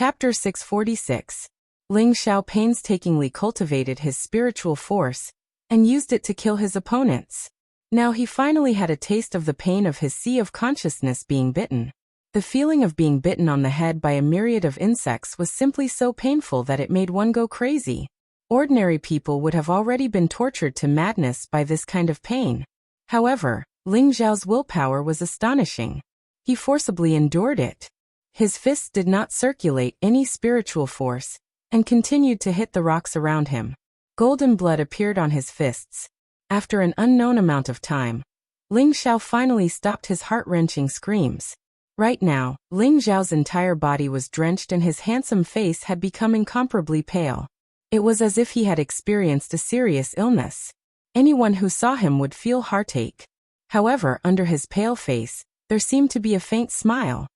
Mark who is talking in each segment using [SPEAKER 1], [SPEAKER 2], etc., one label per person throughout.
[SPEAKER 1] Chapter 646. Ling Xiao painstakingly cultivated his spiritual force and used it to kill his opponents. Now he finally had a taste of the pain of his sea of consciousness being bitten. The feeling of being bitten on the head by a myriad of insects was simply so painful that it made one go crazy. Ordinary people would have already been tortured to madness by this kind of pain. However, Ling Xiao's willpower was astonishing. He forcibly endured it. His fists did not circulate any spiritual force and continued to hit the rocks around him. Golden blood appeared on his fists. After an unknown amount of time, Ling Xiao finally stopped his heart-wrenching screams. Right now, Ling Xiao's entire body was drenched and his handsome face had become incomparably pale. It was as if he had experienced a serious illness. Anyone who saw him would feel heartache. However, under his pale face, there seemed to be a faint smile.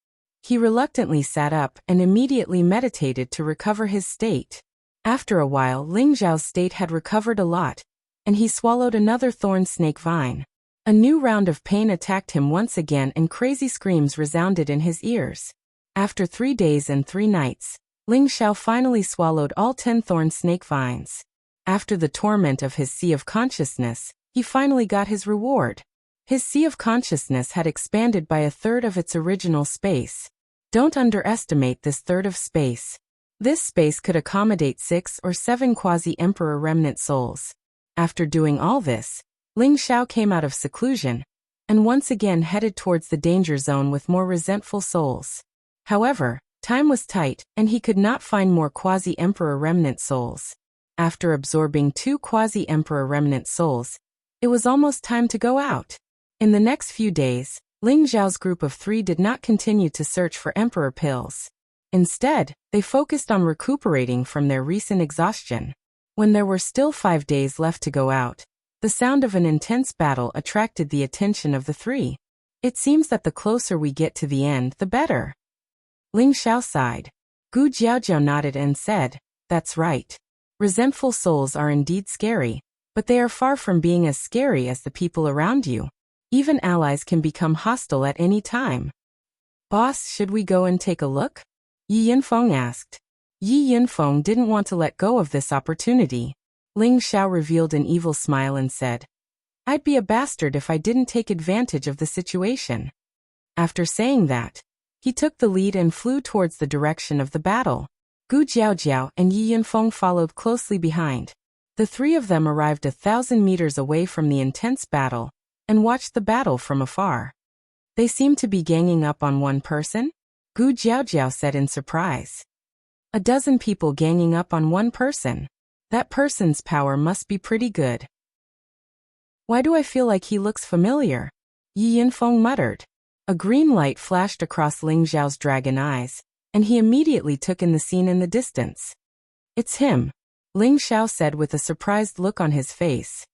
[SPEAKER 1] He reluctantly sat up and immediately meditated to recover his state. After a while, Ling Xiao's state had recovered a lot, and he swallowed another thorn snake vine. A new round of pain attacked him once again and crazy screams resounded in his ears. After 3 days and 3 nights, Ling Xiao finally swallowed all 10 thorn snake vines. After the torment of his sea of consciousness, he finally got his reward. His sea of consciousness had expanded by 1/3 of its original space. Don't underestimate this third of space. This space could accommodate 6 or 7 quasi-emperor remnant souls. After doing all this, Ling Xiao came out of seclusion and once again headed towards the danger zone with more resentful souls. However, time was tight and he could not find more quasi-emperor remnant souls. After absorbing 2 quasi-emperor remnant souls, it was almost time to go out. In the next few days, Ling Xiao's group of 3 did not continue to search for emperor pills. Instead, they focused on recuperating from their recent exhaustion. When there were still 5 days left to go out, the sound of an intense battle attracted the attention of the 3. It seems that the closer we get to the end, the better. Ling Xiao sighed. Gu Jiaojiao nodded and said, "That's right. Resentful souls are indeed scary, but they are far from being as scary as the people around you. Even allies can become hostile at any time." "Boss, should we go and take a look?" Yi Yinfeng asked. Yi Yinfeng didn't want to let go of this opportunity. Ling Xiao revealed an evil smile and said, "I'd be a bastard if I didn't take advantage of the situation." After saying that, he took the lead and flew towards the direction of the battle. Gu Jiaojiao and Yi Yinfeng followed closely behind. The 3 of them arrived 1,000 meters away from the intense battle and watched the battle from afar. "They seem to be ganging up on one person?" Gu Jiaojiao said in surprise. "A dozen people ganging up on one person. That person's power must be pretty good. Why do I feel like he looks familiar?" Yi Yinfeng muttered. A green light flashed across Ling Xiao's dragon eyes, and he immediately took in the scene in the distance. "It's him," Ling Xiao said with a surprised look on his face.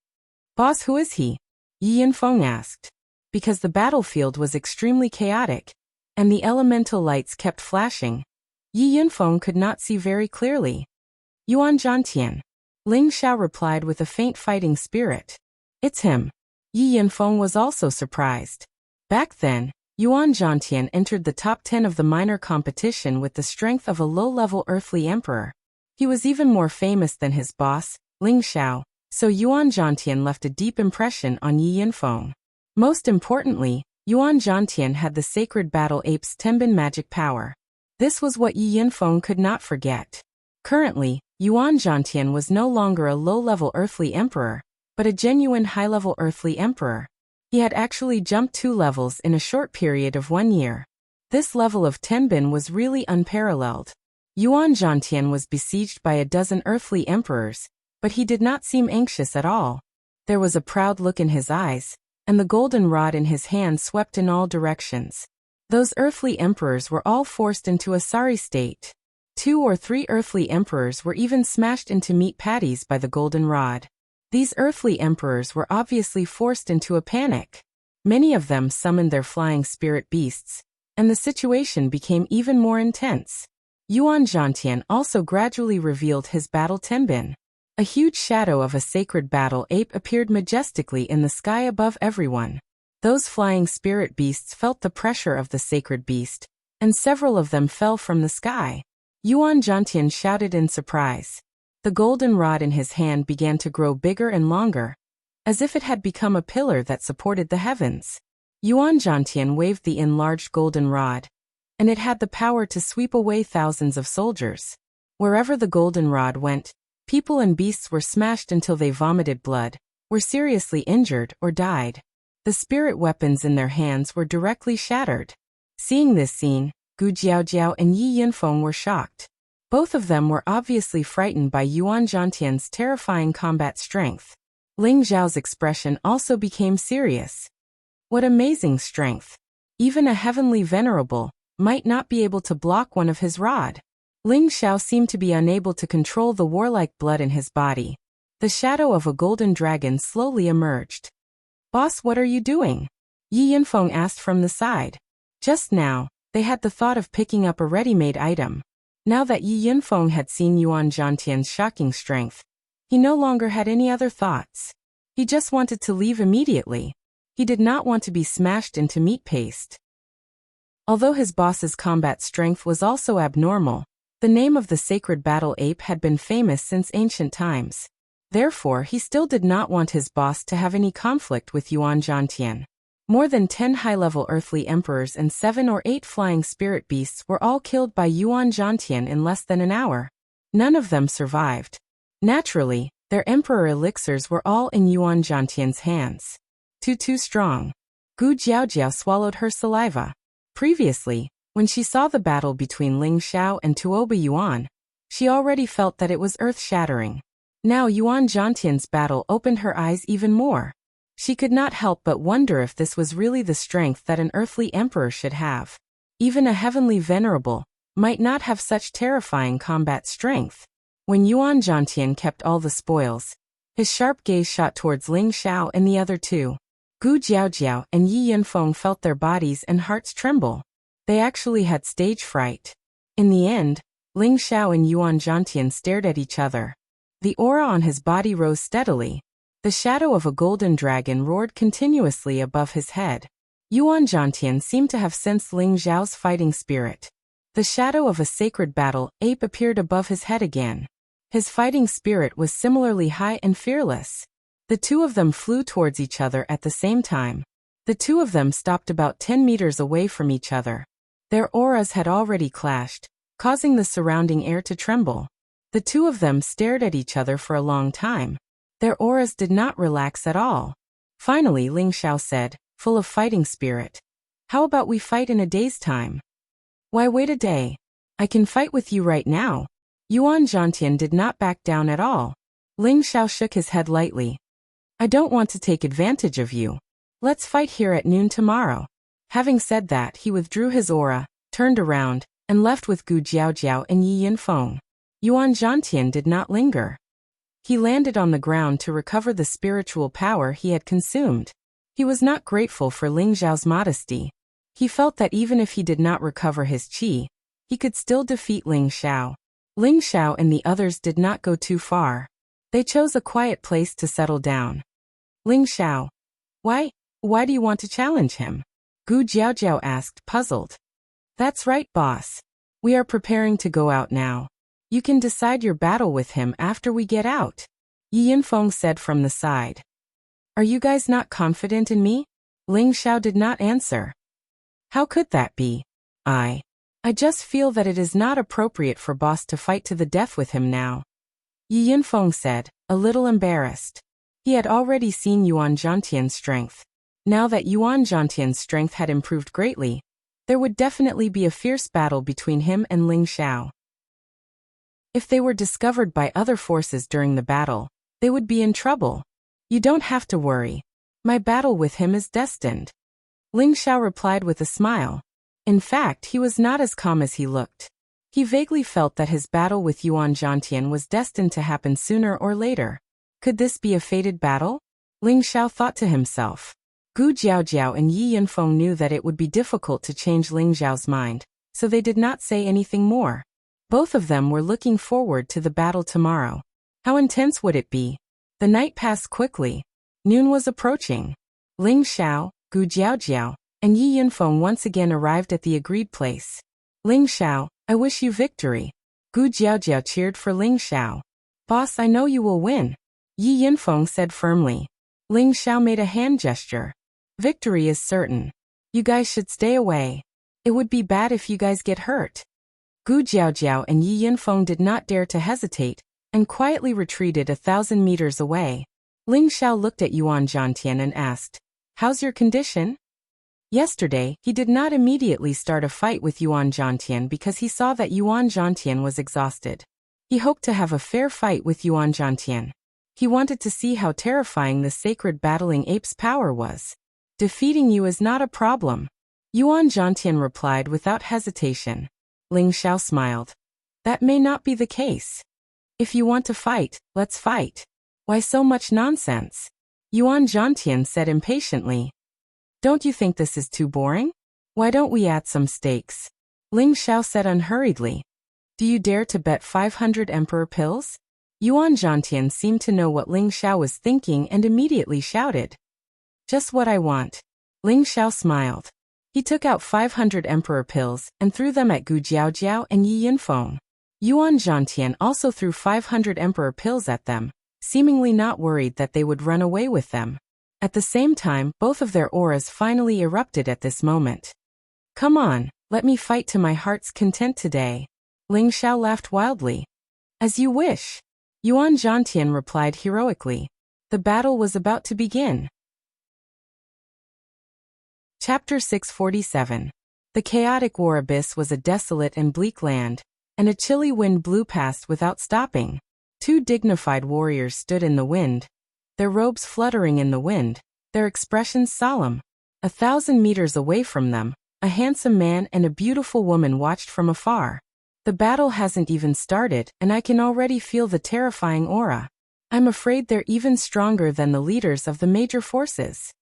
[SPEAKER 1] "Boss, who is he?" Yi Yinfeng asked. Because the battlefield was extremely chaotic, and the elemental lights kept flashing, Yi Yinfeng could not see very clearly. "Yuan Zhantian," Ling Xiao replied with a faint fighting spirit. "It's him." Yi Yinfeng was also surprised. Back then, Yuan Zhantian entered the top 10 of the minor competition with the strength of a low-level earthly emperor. He was even more famous than his boss, Ling Xiao, so Yuan Zhantian left a deep impression on Yi Yinfeng. Most importantly, Yuan Zhantian had the sacred battle ape's Tenbin magic power. This was what Yi Yinfeng could not forget. Currently, Yuan Zhantian was no longer a low-level earthly emperor, but a genuine high-level earthly emperor. He had actually jumped 2 levels in a short period of 1 year. This level of Tenbin was really unparalleled. Yuan Zhantian was besieged by a dozen earthly emperors, but he did not seem anxious at all. There was a proud look in his eyes, and the golden rod in his hand swept in all directions. Those earthly emperors were all forced into a sorry state. 2 or 3 earthly emperors were even smashed into meat patties by the golden rod. These earthly emperors were obviously forced into a panic. Many of them summoned their flying spirit beasts, and the situation became even more intense. Yuan Zhantian also gradually revealed his battle Tenbin. A huge shadow of a sacred battle ape appeared majestically in the sky above everyone. Those flying spirit beasts felt the pressure of the sacred beast, and several of them fell from the sky. Yuan Zhantian shouted in surprise. The golden rod in his hand began to grow bigger and longer, as if it had become a pillar that supported the heavens. Yuan Zhantian waved the enlarged golden rod, and it had the power to sweep away thousands of soldiers. Wherever the golden rod went, people and beasts were smashed until they vomited blood, were seriously injured, or died. The spirit weapons in their hands were directly shattered. Seeing this scene, Gu Jiaojiao and Yi Yinfeng were shocked. Both of them were obviously frightened by Yuan Zhantian's terrifying combat strength. Ling Zhao's expression also became serious. What amazing strength! Even a heavenly venerable might not be able to block one of his rod. Ling Xiao seemed to be unable to control the warlike blood in his body. The shadow of a golden dragon slowly emerged. "Boss, what are you doing?" Yi Yinfeng asked from the side. Just now, they had the thought of picking up a ready-made item. Now that Yi Yinfeng had seen Yuan Zhantian's shocking strength, he no longer had any other thoughts. He just wanted to leave immediately. He did not want to be smashed into meat paste. Although his boss's combat strength was also abnormal, the name of the sacred battle ape had been famous since ancient times. Therefore, he still did not want his boss to have any conflict with Yuan Zhantian. More than 10 high-level earthly emperors and 7 or 8 flying spirit beasts were all killed by Yuan Zhantian in less than an hour. None of them survived. Naturally, their emperor elixirs were all in Yuan Zhantian's hands. Too strong. Gu Jiaojiao swallowed her saliva. Previously, when she saw the battle between Ling Xiao and Tuoba Yuan, she already felt that it was earth-shattering. Now Yuan Zhantian's battle opened her eyes even more. She could not help but wonder if this was really the strength that an earthly emperor should have. Even a heavenly venerable might not have such terrifying combat strength. When Yuan Zhantian kept all the spoils, his sharp gaze shot towards Ling Xiao and the other two. Gu Jiaojiao and Yi Yinfeng felt their bodies and hearts tremble. They actually had stage fright. In the end, Ling Xiao and Yuan Zhantian stared at each other. The aura on his body rose steadily. The shadow of a golden dragon roared continuously above his head. Yuan Zhantian seemed to have sensed Ling Xiao's fighting spirit. The shadow of a sacred battle ape appeared above his head again. His fighting spirit was similarly high and fearless. The two of them flew towards each other at the same time. The two of them stopped about 10 meters away from each other. Their auras had already clashed, causing the surrounding air to tremble. The two of them stared at each other for a long time. Their auras did not relax at all. Finally, Ling Xiao said, full of fighting spirit, "How about we fight in a day's time?" "Why wait a day? I can fight with you right now." Yuan Zhantian did not back down at all. Ling Xiao shook his head lightly. "I don't want to take advantage of you. Let's fight here at noon tomorrow." Having said that, he withdrew his aura, turned around, and left with Gu Jiaojiao and Yi Yinfeng. Yuan Zhantian did not linger. He landed on the ground to recover the spiritual power he had consumed. He was not grateful for Ling Zhao's modesty. He felt that even if he did not recover his qi, he could still defeat Ling Xiao. Ling Xiao and the others did not go too far. They chose a quiet place to settle down. "Ling Xiao, why do you want to challenge him?" Gu Jiaojiao asked, puzzled. "That's right, boss. We are preparing to go out now. You can decide your battle with him after we get out," Yi Yinfeng said from the side. "Are you guys not confident in me?" Ling Xiao did not answer. "How could that be? I just feel that it is not appropriate for boss to fight to the death with him now," Yi Yinfeng said, a little embarrassed. He had already seen Yuan Zhantian's strength. Now that Yuan Zhantian's strength had improved greatly, there would definitely be a fierce battle between him and Ling Xiao. If they were discovered by other forces during the battle, they would be in trouble. "You don't have to worry. My battle with him is destined," Ling Xiao replied with a smile. In fact, he was not as calm as he looked. He vaguely felt that his battle with Yuan Zhantian was destined to happen sooner or later. Could this be a fated battle? Ling Xiao thought to himself. Gu Jiaojiao and Yi Yinfeng knew that it would be difficult to change Ling Zhao's mind, so they did not say anything more. Both of them were looking forward to the battle tomorrow. How intense would it be? The night passed quickly. Noon was approaching. Ling Xiao, Gu Jiaojiao, and Yi Yinfeng once again arrived at the agreed place. "Ling Xiao, I wish you victory." Gu Jiaojiao cheered for Ling Xiao. Boss, I know you will win, Yi Yinfeng said firmly. Ling Xiao made a hand gesture. Victory is certain. You guys should stay away. It would be bad if you guys get hurt. Gu Jiaojiao and Yi Yinfeng did not dare to hesitate, and quietly retreated 1,000 meters away. Ling Xiao looked at Yuan Zhantian and asked, "How's your condition?" Yesterday, he did not immediately start a fight with Yuan Zhantian because he saw that Yuan Zhantian was exhausted. He hoped to have a fair fight with Yuan Zhantian. He wanted to see how terrifying the sacred battling ape's power was. Defeating you is not a problem, Yuan Zhantian replied without hesitation. Ling Xiao smiled. That may not be the case. If you want to fight, let's fight. Why so much nonsense? Yuan Zhantian said impatiently. Don't you think this is too boring? Why don't we add some stakes? Ling Xiao said unhurriedly. Do you dare to bet 500 emperor pills? Yuan Zhantian seemed to know what Ling Xiao was thinking and immediately shouted. Just what I want. Ling Xiao smiled. He took out 500 emperor pills and threw them at Gu Jiaojiao and Yi Yinfeng. Yuan Zhantian also threw 500 emperor pills at them, seemingly not worried that they would run away with them. At the same time, both of their auras finally erupted at this moment. Come on, let me fight to my heart's content today. Ling Xiao laughed wildly. As you wish. Yuan Zhantian replied heroically. The battle was about to begin. Chapter 647. The chaotic war abyss was a desolate and bleak land, and a chilly wind blew past without stopping. Two dignified warriors stood in the wind, their robes fluttering in the wind, their expressions solemn. 1,000 meters away from them, a handsome man and a beautiful woman watched from afar. The battle hasn't even started, and I can already feel the terrifying aura. I'm afraid they're even stronger than the leaders of the major forces.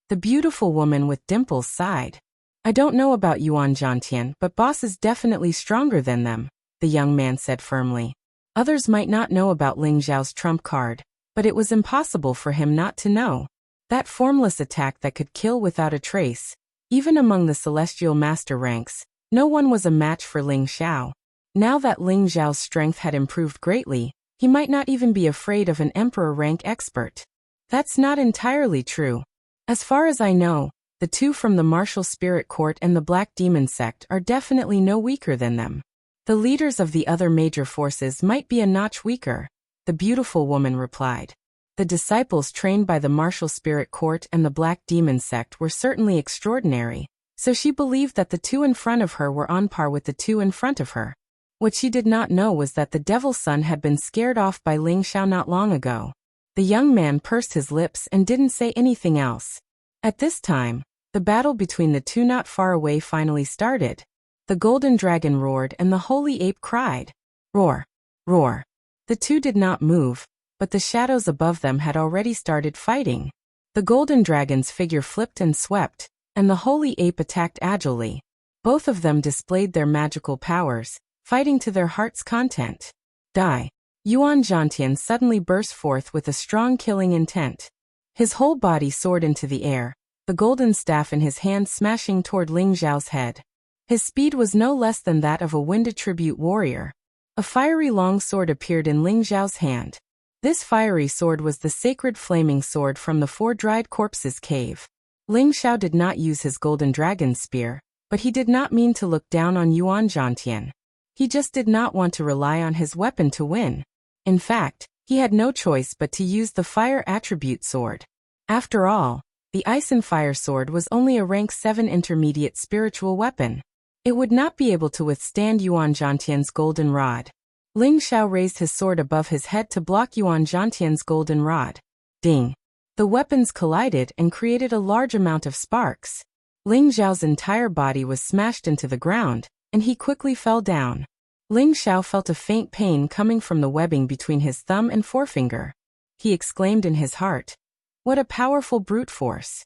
[SPEAKER 1] The beautiful woman with dimples sighed. I don't know about Yuan Zhantian, but boss is definitely stronger than them, the young man said firmly. Others might not know about Ling Xiao's trump card, but it was impossible for him not to know. That formless attack that could kill without a trace. Even among the celestial master ranks, no one was a match for Ling Xiao. Now that Ling Xiao's strength had improved greatly, he might not even be afraid of an emperor rank expert. That's not entirely true. As far as I know, the two from the martial spirit court and the black demon sect are definitely no weaker than them. The leaders of the other major forces might be a notch weaker, the beautiful woman replied. The disciples trained by the martial spirit court and the black demon sect were certainly extraordinary, so she believed that the two in front of her were on par with the two in front of her. What she did not know was that the devil's son had been scared off by Ling Xiao not long ago. The young man pursed his lips and didn't say anything else. At this time, the battle between the two not far away finally started. The golden dragon roared and the holy ape cried. Roar! Roar! The two did not move, but the shadows above them had already started fighting. The golden dragon's figure flipped and swept, and the holy ape attacked agilely. Both of them displayed their magical powers, fighting to their heart's content. Die! Yuan Zhantian suddenly burst forth with a strong killing intent. His whole body soared into the air, the golden staff in his hand smashing toward Ling Xiao's head. His speed was no less than that of a wind tribute warrior. A fiery long sword appeared in Ling Xiao's hand. This fiery sword was the sacred flaming sword from the Four Dried Corpses cave. Ling Xiao did not use his golden dragon spear, but he did not mean to look down on Yuan Zhantian. He just did not want to rely on his weapon to win. In fact, he had no choice but to use the fire attribute sword. After all, the ice and fire sword was only a rank 7 intermediate spiritual weapon. It would not be able to withstand Yuan Zhantian's golden rod. Ling Xiao raised his sword above his head to block Yuan Zhantian's golden rod. Ding! The weapons collided and created a large amount of sparks. Ling Xiao's entire body was smashed into the ground, and he quickly fell down. Ling Xiao felt a faint pain coming from the webbing between his thumb and forefinger. He exclaimed in his heart, "What a powerful brute force!"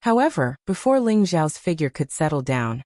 [SPEAKER 1] However, before Ling Xiao's figure could settle down,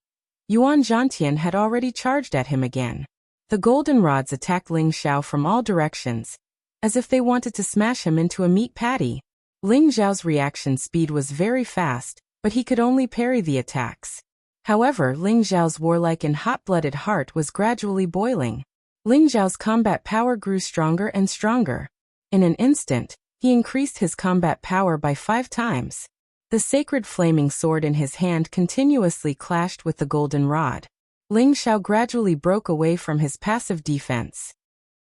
[SPEAKER 1] Yuan Zhantian had already charged at him again. The golden rods attacked Ling Xiao from all directions, as if they wanted to smash him into a meat patty. Ling Xiao's reaction speed was very fast, but he could only parry the attacks. However, Ling Xiao's warlike and hot-blooded heart was gradually boiling. Ling Xiao's combat power grew stronger and stronger. In an instant, he increased his combat power by 5 times. The sacred flaming sword in his hand continuously clashed with the golden rod. Ling Xiao gradually broke away from his passive defense.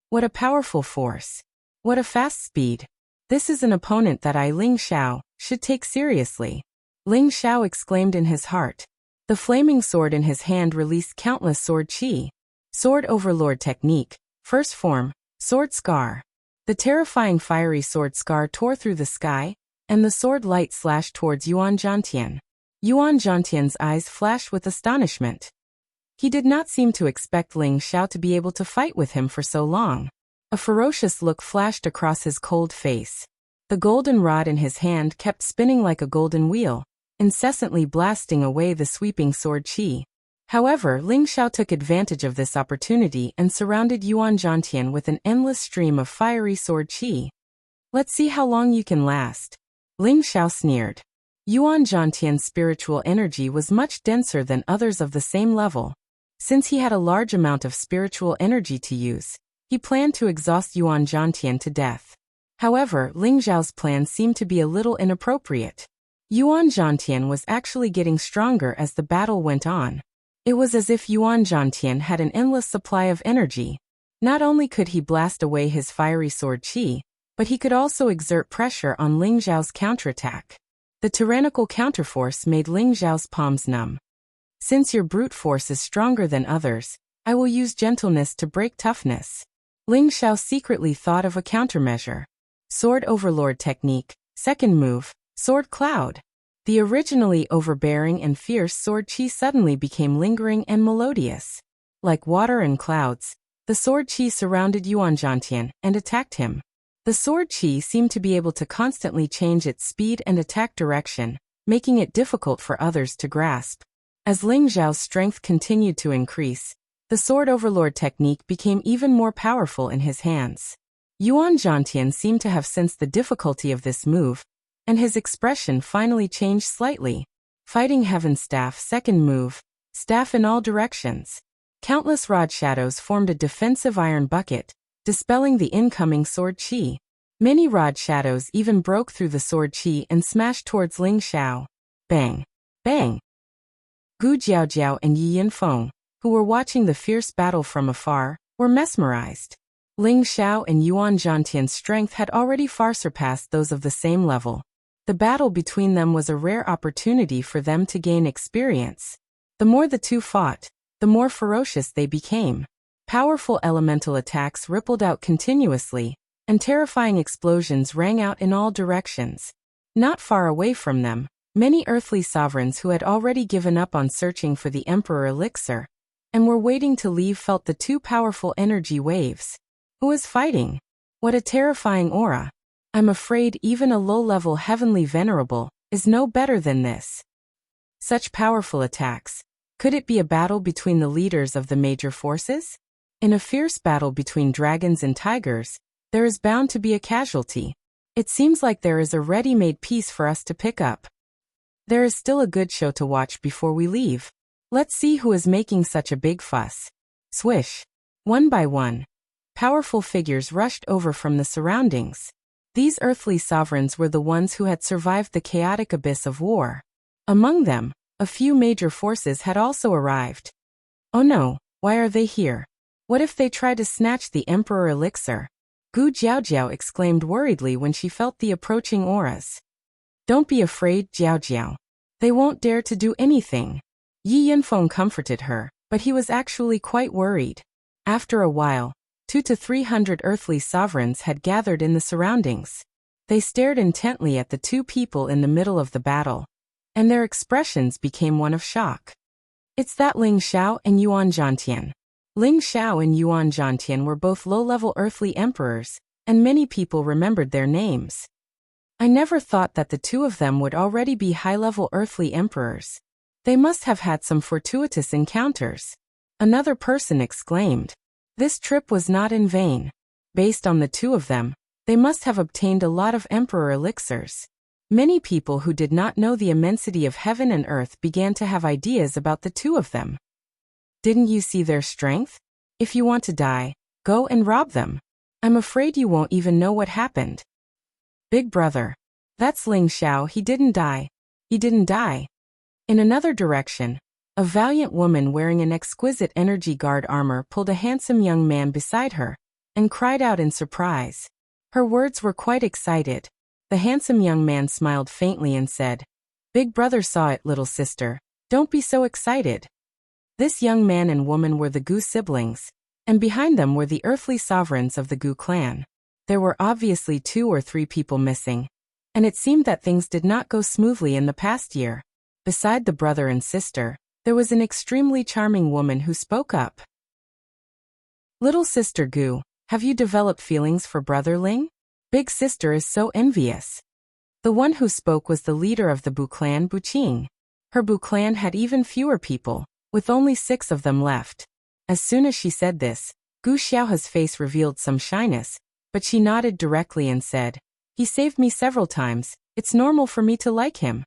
[SPEAKER 1] What a powerful force! What a fast speed! This is an opponent that I, Ling Xiao, should take seriously. Ling Xiao exclaimed in his heart. The flaming sword in his hand released countless sword qi. Sword Overlord Technique, First Form, Sword Scar. The terrifying fiery sword scar tore through the sky, and the sword light slashed towards Yuan Zhantian. Yuan Zhantian's eyes flashed with astonishment. He did not seem to expect Ling Xiao to be able to fight with him for so long. A ferocious look flashed across his cold face. The golden rod in his hand kept spinning like a golden wheel, incessantly blasting away the sweeping sword qi. However, Ling Xiao took advantage of this opportunity and surrounded Yuan Zhantian with an endless stream of fiery sword qi. Let's see how long you can last. Ling Xiao sneered. Yuan Zhantian's spiritual energy was much denser than others of the same level. Since he had a large amount of spiritual energy to use, he planned to exhaust Yuan Zhantian to death. However, Ling Xiao's plan seemed to be a little inappropriate. Yuan Zhantian was actually getting stronger as the battle went on. It was as if Yuan Zhantian had an endless supply of energy. Not only could he blast away his fiery sword qi, but he could also exert pressure on Ling Xiao's counterattack. The tyrannical counterforce made Ling Xiao's palms numb. Since your brute force is stronger than others, I will use gentleness to break toughness. Ling Xiao secretly thought of a countermeasure. Sword Overlord Technique, Second Move, Sword Cloud. The originally overbearing and fierce sword qi suddenly became lingering and melodious. Like water and clouds, the sword qi surrounded Yuan Zhantian and attacked him. The sword qi seemed to be able to constantly change its speed and attack direction, making it difficult for others to grasp. As Ling Xiao's strength continued to increase, the Sword Overlord technique became even more powerful in his hands. Yuan Zhantian seemed to have sensed the difficulty of this move, and his expression finally changed slightly. Fighting Heaven Staff, Second Move, Staff in all directions. Countless rod shadows formed a defensive iron bucket, dispelling the incoming sword qi. Many rod shadows even broke through the sword qi and smashed towards Ling Xiao. Bang! Bang! Gu Jiaojiao and Yi Yinfeng, who were watching the fierce battle from afar, were mesmerized. Ling Xiao and Yuan Zhantian's strength had already far surpassed those of the same level. The battle between them was a rare opportunity for them to gain experience. The more the two fought, the more ferocious they became. Powerful elemental attacks rippled out continuously, and terrifying explosions rang out in all directions. Not far away from them, many earthly sovereigns who had already given up on searching for the Emperor Elixir and were waiting to leave felt the two powerful energy waves. Who is fighting? What a terrifying aura. I'm afraid even a low-level heavenly venerable is no better than this. Such powerful attacks. Could it be a battle between the leaders of the major forces? In a fierce battle between dragons and tigers, there is bound to be a casualty. It seems like there is a ready-made piece for us to pick up. There is still a good show to watch before we leave. Let's see who is making such a big fuss. Swish. One by one, powerful figures rushed over from the surroundings. These earthly sovereigns were the ones who had survived the chaotic abyss of war. Among them, a few major forces had also arrived. Oh no, why are they here? What if they try to snatch the Emperor Elixir? Gu Jiaojiao exclaimed worriedly when she felt the approaching auras. Don't be afraid, Jiaojiao. They won't dare to do anything. Yi Yinfeng comforted her, but he was actually quite worried. After a while, 200 to 300 earthly sovereigns had gathered in the surroundings. They stared intently at the two people in the middle of the battle, and their expressions became one of shock. It's that Ling Xiao and Yuan Zhantian. Ling Xiao and Yuan Zhantian were both low-level earthly emperors, and many people remembered their names. I never thought that the two of them would already be high-level earthly emperors. They must have had some fortuitous encounters. Another person exclaimed. This trip was not in vain. Based on the two of them, they must have obtained a lot of Emperor elixirs. Many people who did not know the immensity of heaven and earth began to have ideas about the two of them. Didn't you see their strength? If you want to die, Go and rob them. I'm afraid you won't even know what happened. Big brother. That's Ling Xiao, he didn't die. He didn't die. In another direction, a valiant woman wearing an exquisite energy guard armor pulled a handsome young man beside her and cried out in surprise. Her words were quite excited. The handsome young man smiled faintly and said, Big brother saw it, little sister. Don't be so excited. This young man and woman were the Gu siblings, and behind them were the earthly sovereigns of the Gu clan. There were obviously 2 or 3 people missing, and it seemed that things did not go smoothly in the past year. Beside the brother and sister, there was an extremely charming woman who spoke up. Little sister Gu, have you developed feelings for brother Ling? Big sister is so envious. The one who spoke was the leader of the Bu clan, Bu Qing. Her Bu clan had even fewer people, with only 6 of them left. As soon as she said this, Gu Xiaohe's face revealed some shyness, but she nodded directly and said, He saved me several times, it's normal for me to like him.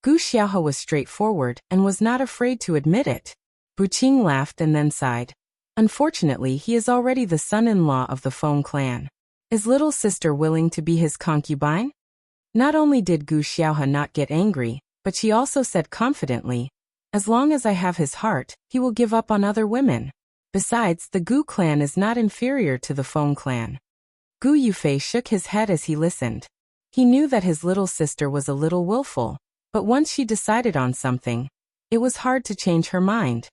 [SPEAKER 1] Gu Xiaohe was straightforward and was not afraid to admit it. Bu Qing laughed and then sighed. Unfortunately, he is already the son-in-law of the Feng clan. Is little sister willing to be his concubine? Not only did Gu Xiaohe not get angry, but she also said confidently, As long as I have his heart, he will give up on other women. Besides, the Gu clan is not inferior to the Feng clan. Gu Yufei shook his head as he listened. He knew that his little sister was a little willful, but once she decided on something, it was hard to change her mind.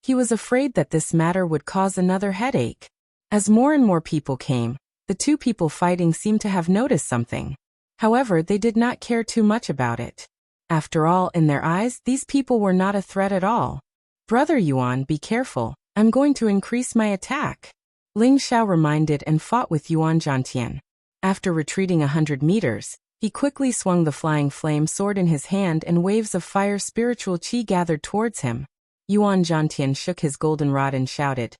[SPEAKER 1] He was afraid that this matter would cause another headache. As more and more people came, the 2 people fighting seemed to have noticed something. However, they did not care too much about it. After all, in their eyes, these people were not a threat at all. Brother Yuan, be careful, I'm going to increase my attack. Ling Xiao reminded and fought with Yuan Zhantian. After retreating 100 meters, he quickly swung the flying flame sword in his hand and waves of fire spiritual qi gathered towards him. Yuan Zhantian shook his golden rod and shouted,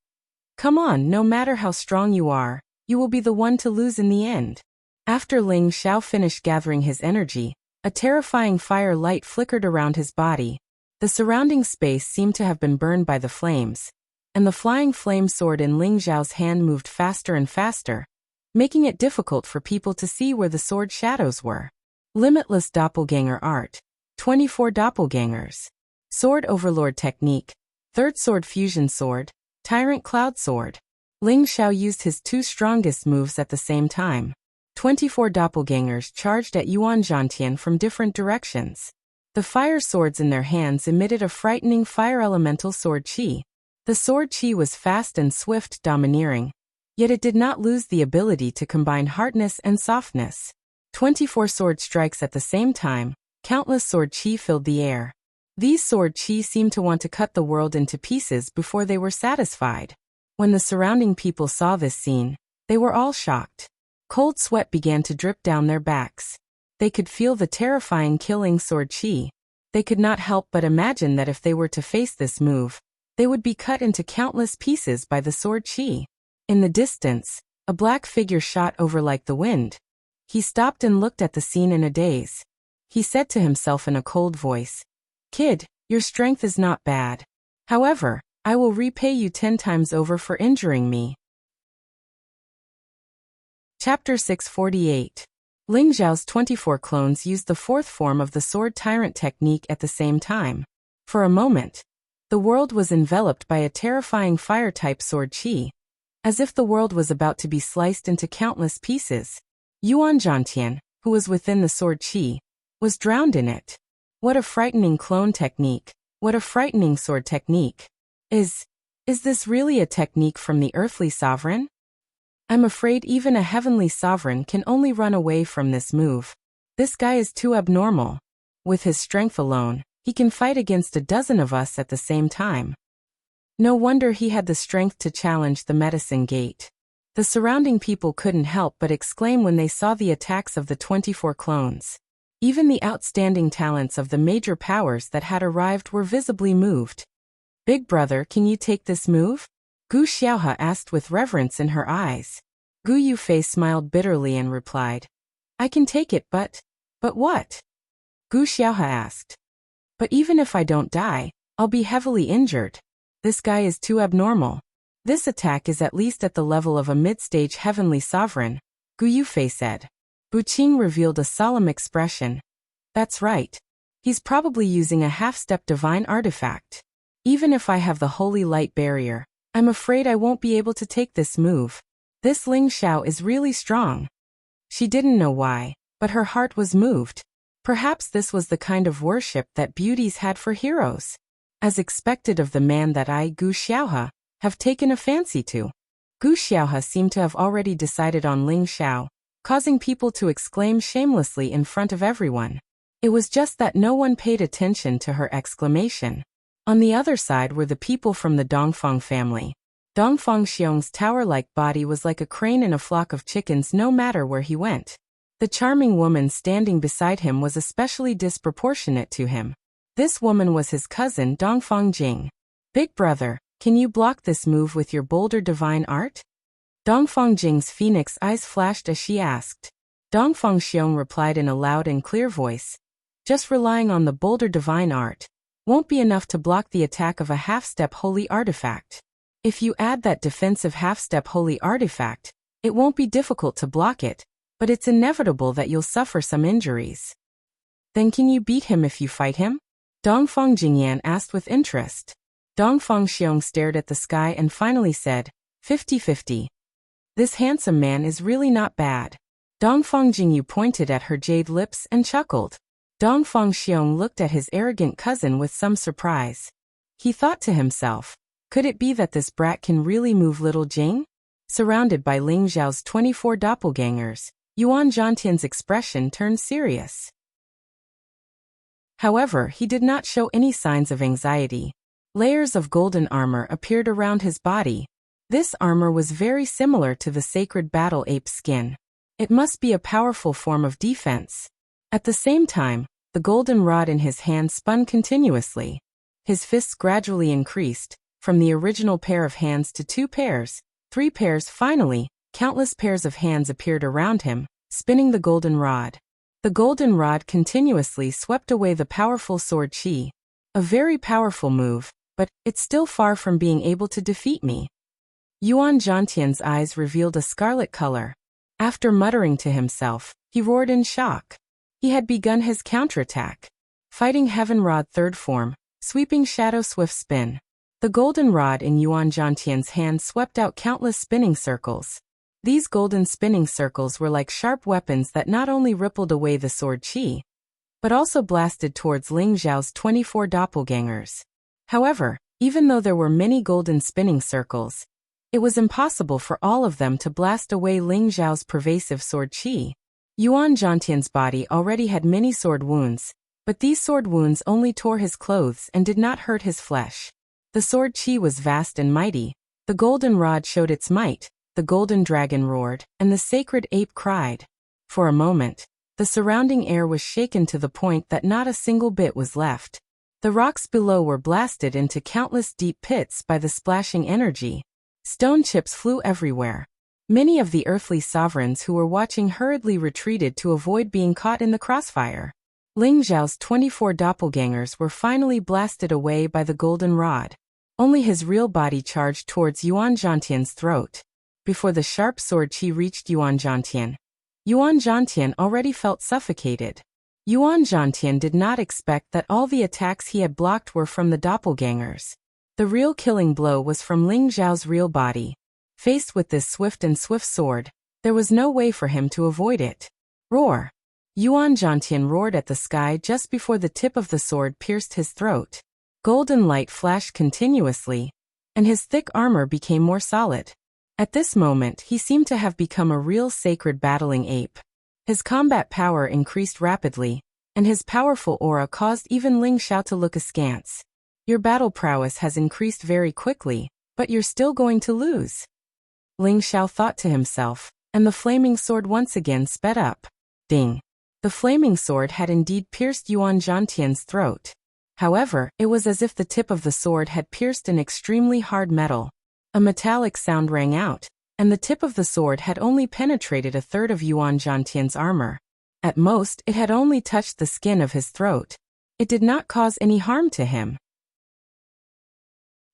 [SPEAKER 1] Come on, no matter how strong you are, you will be the one to lose in the end. After Ling Xiao finished gathering his energy, a terrifying fire light flickered around his body. The surrounding space seemed to have been burned by the flames, and the flying flame sword in Ling Xiao's hand moved faster and faster, making it difficult for people to see where the sword shadows were. Limitless Doppelganger Art. 24 Doppelgangers. Sword Overlord Technique. Third Sword Fusion Sword. Tyrant Cloud Sword. Ling Xiao used his 2 strongest moves at the same time. 24 doppelgangers charged at Yuan Zhantian from different directions. The fire swords in their hands emitted a frightening fire elemental sword qi. The sword qi was fast and swift, domineering, yet it did not lose the ability to combine hardness and softness. 24 sword strikes at the same time, countless sword qi filled the air. These sword qi seemed to want to cut the world into pieces before they were satisfied. When the surrounding people saw this scene, they were all shocked. Cold sweat began to drip down their backs. They could feel the terrifying killing sword qi. They could not help but imagine that if they were to face this move, they would be cut into countless pieces by the sword qi. In the distance, a black figure shot over like the wind. He stopped and looked at the scene in a daze. He said to himself in a cold voice, Kid, your strength is not bad. However, I will repay you 10 times over for injuring me. Chapter 648. Ling Zhao's 24 clones used the 4th form of the Sword Tyrant technique at the same time. For a moment, the world was enveloped by a terrifying fire-type sword qi, as if the world was about to be sliced into countless pieces. Yuan Zhantian, who was within the sword qi, was drowned in it. What a frightening clone technique! What a frightening sword technique! Is this really a technique from the earthly sovereign? I'm afraid even a heavenly sovereign can only run away from this move. This guy is too abnormal. With his strength alone, he can fight against a dozen of us at the same time. No wonder he had the strength to challenge the medicine gate. The surrounding people couldn't help but exclaim when they saw the attacks of the 24 clones. Even the outstanding talents of the major powers that had arrived were visibly moved. Big brother, can you take this move? Gu Xiaohe asked with reverence in her eyes. Gu Yufei smiled bitterly and replied, I can take it, but what? Gu Xiaohe asked. But even if I don't die, I'll be heavily injured. This guy is too abnormal. This attack is at least at the level of a mid-stage heavenly sovereign, Gu Yufei said. Bu Qing revealed a solemn expression. That's right. He's probably using a half-step divine artifact. Even if I have the holy light barrier, I'm afraid I won't be able to take this move. This Ling Xiao is really strong. She didn't know why, but her heart was moved. Perhaps this was the kind of worship that beauties had for heroes. As expected of the man that I, Gu Xiaohe, have taken a fancy to. Gu Xiaohe seemed to have already decided on Ling Xiao, causing people to exclaim shamelessly in front of everyone. It was just that no one paid attention to her exclamation. On the other side were the people from the Dongfang family. Dongfang Xiong's tower-like body was like a crane in a flock of chickens no matter where he went. The charming woman standing beside him was especially disproportionate to him. This woman was his cousin Dongfang Jing. Big brother, can you block this move with your bolder divine art? Dongfang Jing's phoenix eyes flashed as she asked. Dongfang Xiong replied in a loud and clear voice. Just relying on the bolder divine art won't be enough to block the attack of a half-step holy artifact. If you add that defensive half-step holy artifact, it won't be difficult to block it, but it's inevitable that you'll suffer some injuries. Then can you beat him if you fight him? Dongfang Jingyan asked with interest. Dongfang Xiong stared at the sky and finally said, 50-50. This handsome man is really not bad. Dongfang Jingyu pointed at her jade lips and chuckled. Dongfang Xiong looked at his arrogant cousin with some surprise. He thought to himself, could it be that this brat can really move little Jing? Surrounded by Ling Xiao's 24 doppelgangers, Yuan Zhantian's expression turned serious. However, he did not show any signs of anxiety. Layers of golden armor appeared around his body. This armor was very similar to the sacred battle ape skin. It must be a powerful form of defense. At the same time, the golden rod in his hand spun continuously. His fists gradually increased, from the original pair of hands to 2 pairs, 3 pairs finally, countless pairs of hands appeared around him, spinning the golden rod. The golden rod continuously swept away the powerful sword qi. A very powerful move, but it's still far from being able to defeat me. Yuan Zhantian's eyes revealed a scarlet color. After muttering to himself, he roared in shock. He had begun his counterattack. Fighting Heaven Rod third form, sweeping shadow swift spin. The golden rod in Yuan Zhantian's hand swept out countless spinning circles. These golden spinning circles were like sharp weapons that not only rippled away the sword qi, but also blasted towards Ling Xiao's 24 doppelgangers. However, even though there were many golden spinning circles, it was impossible for all of them to blast away Ling Xiao's pervasive sword qi. Yuan Zhantian's body already had many sword wounds, but these sword wounds only tore his clothes and did not hurt his flesh. The sword qi was vast and mighty. The golden rod showed its might, the golden dragon roared, and the sacred ape cried. For a moment, the surrounding air was shaken to the point that not a single bit was left. The rocks below were blasted into countless deep pits by the splashing energy. Stone chips flew everywhere. Many of the earthly sovereigns who were watching hurriedly retreated to avoid being caught in the crossfire. Ling Xiao's 24 doppelgangers were finally blasted away by the golden rod. Only his real body charged towards Yuan Zhantian's throat. Before the sharp sword qi reached Yuan Zhantian already felt suffocated. Yuan Zhantian did not expect that all the attacks he had blocked were from the doppelgangers. The real killing blow was from Ling Xiao's real body. Faced with this swift sword, there was no way for him to avoid it. Roar! Yuan Zhantian roared at the sky just before the tip of the sword pierced his throat. Golden light flashed continuously, and his thick armor became more solid. At this moment, he seemed to have become a real sacred battling ape. His combat power increased rapidly, and his powerful aura caused even Ling Xiao to look askance. Your battle prowess has increased very quickly, but you're still going to lose. Ling Xiao thought to himself, and the flaming sword once again sped up. Ding! The flaming sword had indeed pierced Yuan Zhantian's throat. However, it was as if the tip of the sword had pierced an extremely hard metal. A metallic sound rang out, and the tip of the sword had only penetrated a third of Yuan Zhantian's armor. At most, it had only touched the skin of his throat. It did not cause any harm to him.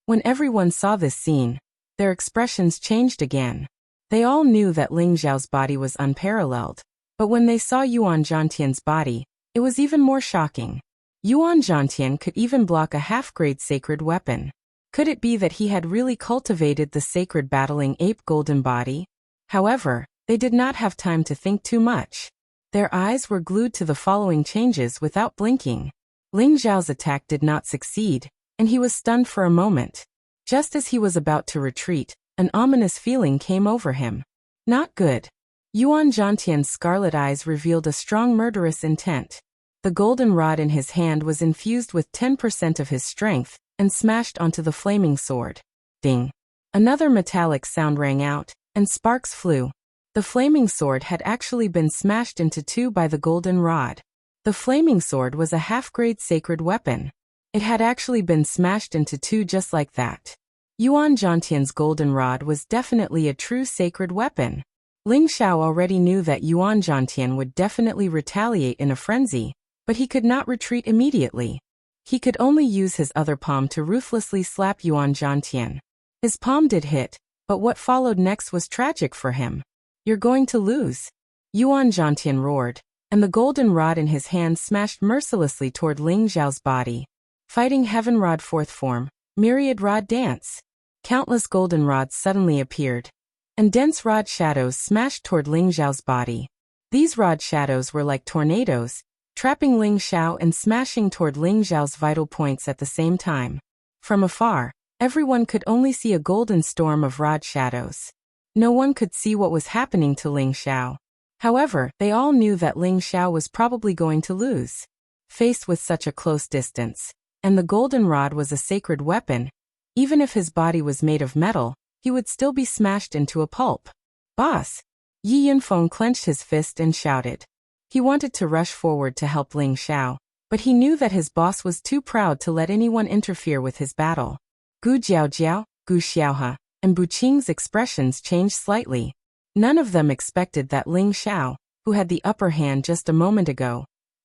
[SPEAKER 1] When everyone saw this scene, their expressions changed again. They all knew that Ling Xiao's body was unparalleled, but when they saw Yuan Zhantian's body, it was even more shocking. Yuan Zhantian could even block a half-grade sacred weapon. Could it be that he had really cultivated the sacred battling ape golden body? However, they did not have time to think too much. Their eyes were glued to the following changes without blinking. Ling Xiao's attack did not succeed, and he was stunned for a moment. Just as he was about to retreat, an ominous feeling came over him. Not good. Yuan Zhantian's scarlet eyes revealed a strong murderous intent. The golden rod in his hand was infused with 10% of his strength and smashed onto the flaming sword. Ding! Another metallic sound rang out, and sparks flew. The flaming sword had actually been smashed into two by the golden rod. The flaming sword was a half-grade sacred weapon. It had actually been smashed into two just like that. Yuan Zhantian's golden rod was definitely a true sacred weapon. Ling Xiao already knew that Yuan Zhantian would definitely retaliate in a frenzy, but he could not retreat immediately. He could only use his other palm to ruthlessly slap Yuan Zhantian. His palm did hit, but what followed next was tragic for him. "You're going to lose," Yuan Zhantian roared, and the golden rod in his hand smashed mercilessly toward Ling Xiao's body. Fighting Heaven Rod fourth form, Myriad Rod Dance. Countless golden rods suddenly appeared, and dense rod shadows smashed toward Ling Xiao's body. These rod shadows were like tornadoes, trapping Ling Xiao and smashing toward Ling Xiao's vital points at the same time. From afar, everyone could only see a golden storm of rod shadows. No one could see what was happening to Ling Xiao. However, they all knew that Ling Xiao was probably going to lose. Faced with such a close distance, and the golden rod was a sacred weapon, even if his body was made of metal, he would still be smashed into a pulp. "Boss!" Yi Yunfeng clenched his fist and shouted. He wanted to rush forward to help Ling Xiao, but he knew that his boss was too proud to let anyone interfere with his battle. Gu Jiaojiao, Gu Xiaohe, and Bu Qing's expressions changed slightly. None of them expected that Ling Xiao, who had the upper hand just a moment ago,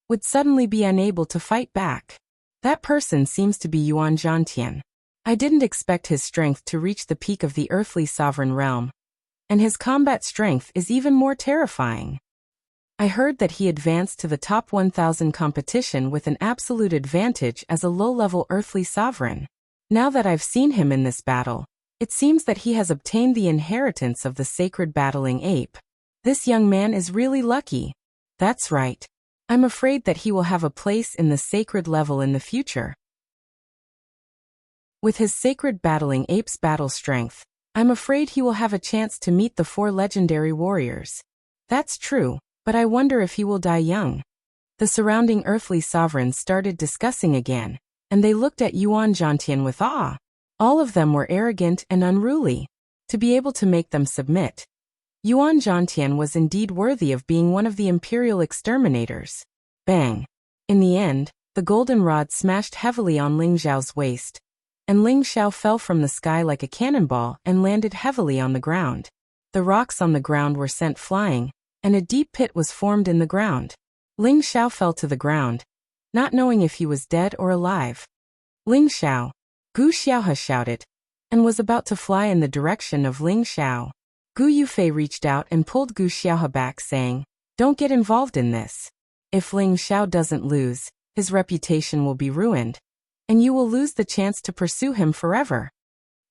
[SPEAKER 1] would suddenly be unable to fight back. That person seems to be Yuan Zhantian. I didn't expect his strength to reach the peak of the earthly sovereign realm. And his combat strength is even more terrifying. I heard that he advanced to the top 1000 competition with an absolute advantage as a low-level earthly sovereign. Now that I've seen him in this battle, it seems that he has obtained the inheritance of the sacred battling ape. This young man is really lucky. That's right. I'm afraid that he will have a place in the sacred level in the future. With his sacred battling ape's battle strength, I'm afraid he will have a chance to meet the 4 legendary warriors. That's true, but I wonder if he will die young. The surrounding earthly sovereigns started discussing again, and they looked at Yuan Zhantian with awe. All of them were arrogant and unruly. To be able to make them submit, Yuan Zhantian was indeed worthy of being one of the imperial exterminators. Bang! In the end, the golden rod smashed heavily on Ling Xiao's waist, and Ling Xiao fell from the sky like a cannonball and landed heavily on the ground. The rocks on the ground were sent flying, and a deep pit was formed in the ground. Ling Xiao fell to the ground, not knowing if he was dead or alive. "Ling Xiao!" Gu Xiaohe shouted, and was about to fly in the direction of Ling Xiao. Gu Yufei reached out and pulled Gu Xiaohe back, saying, "Don't get involved in this. If Ling Xiao doesn't lose, his reputation will be ruined, and you will lose the chance to pursue him forever."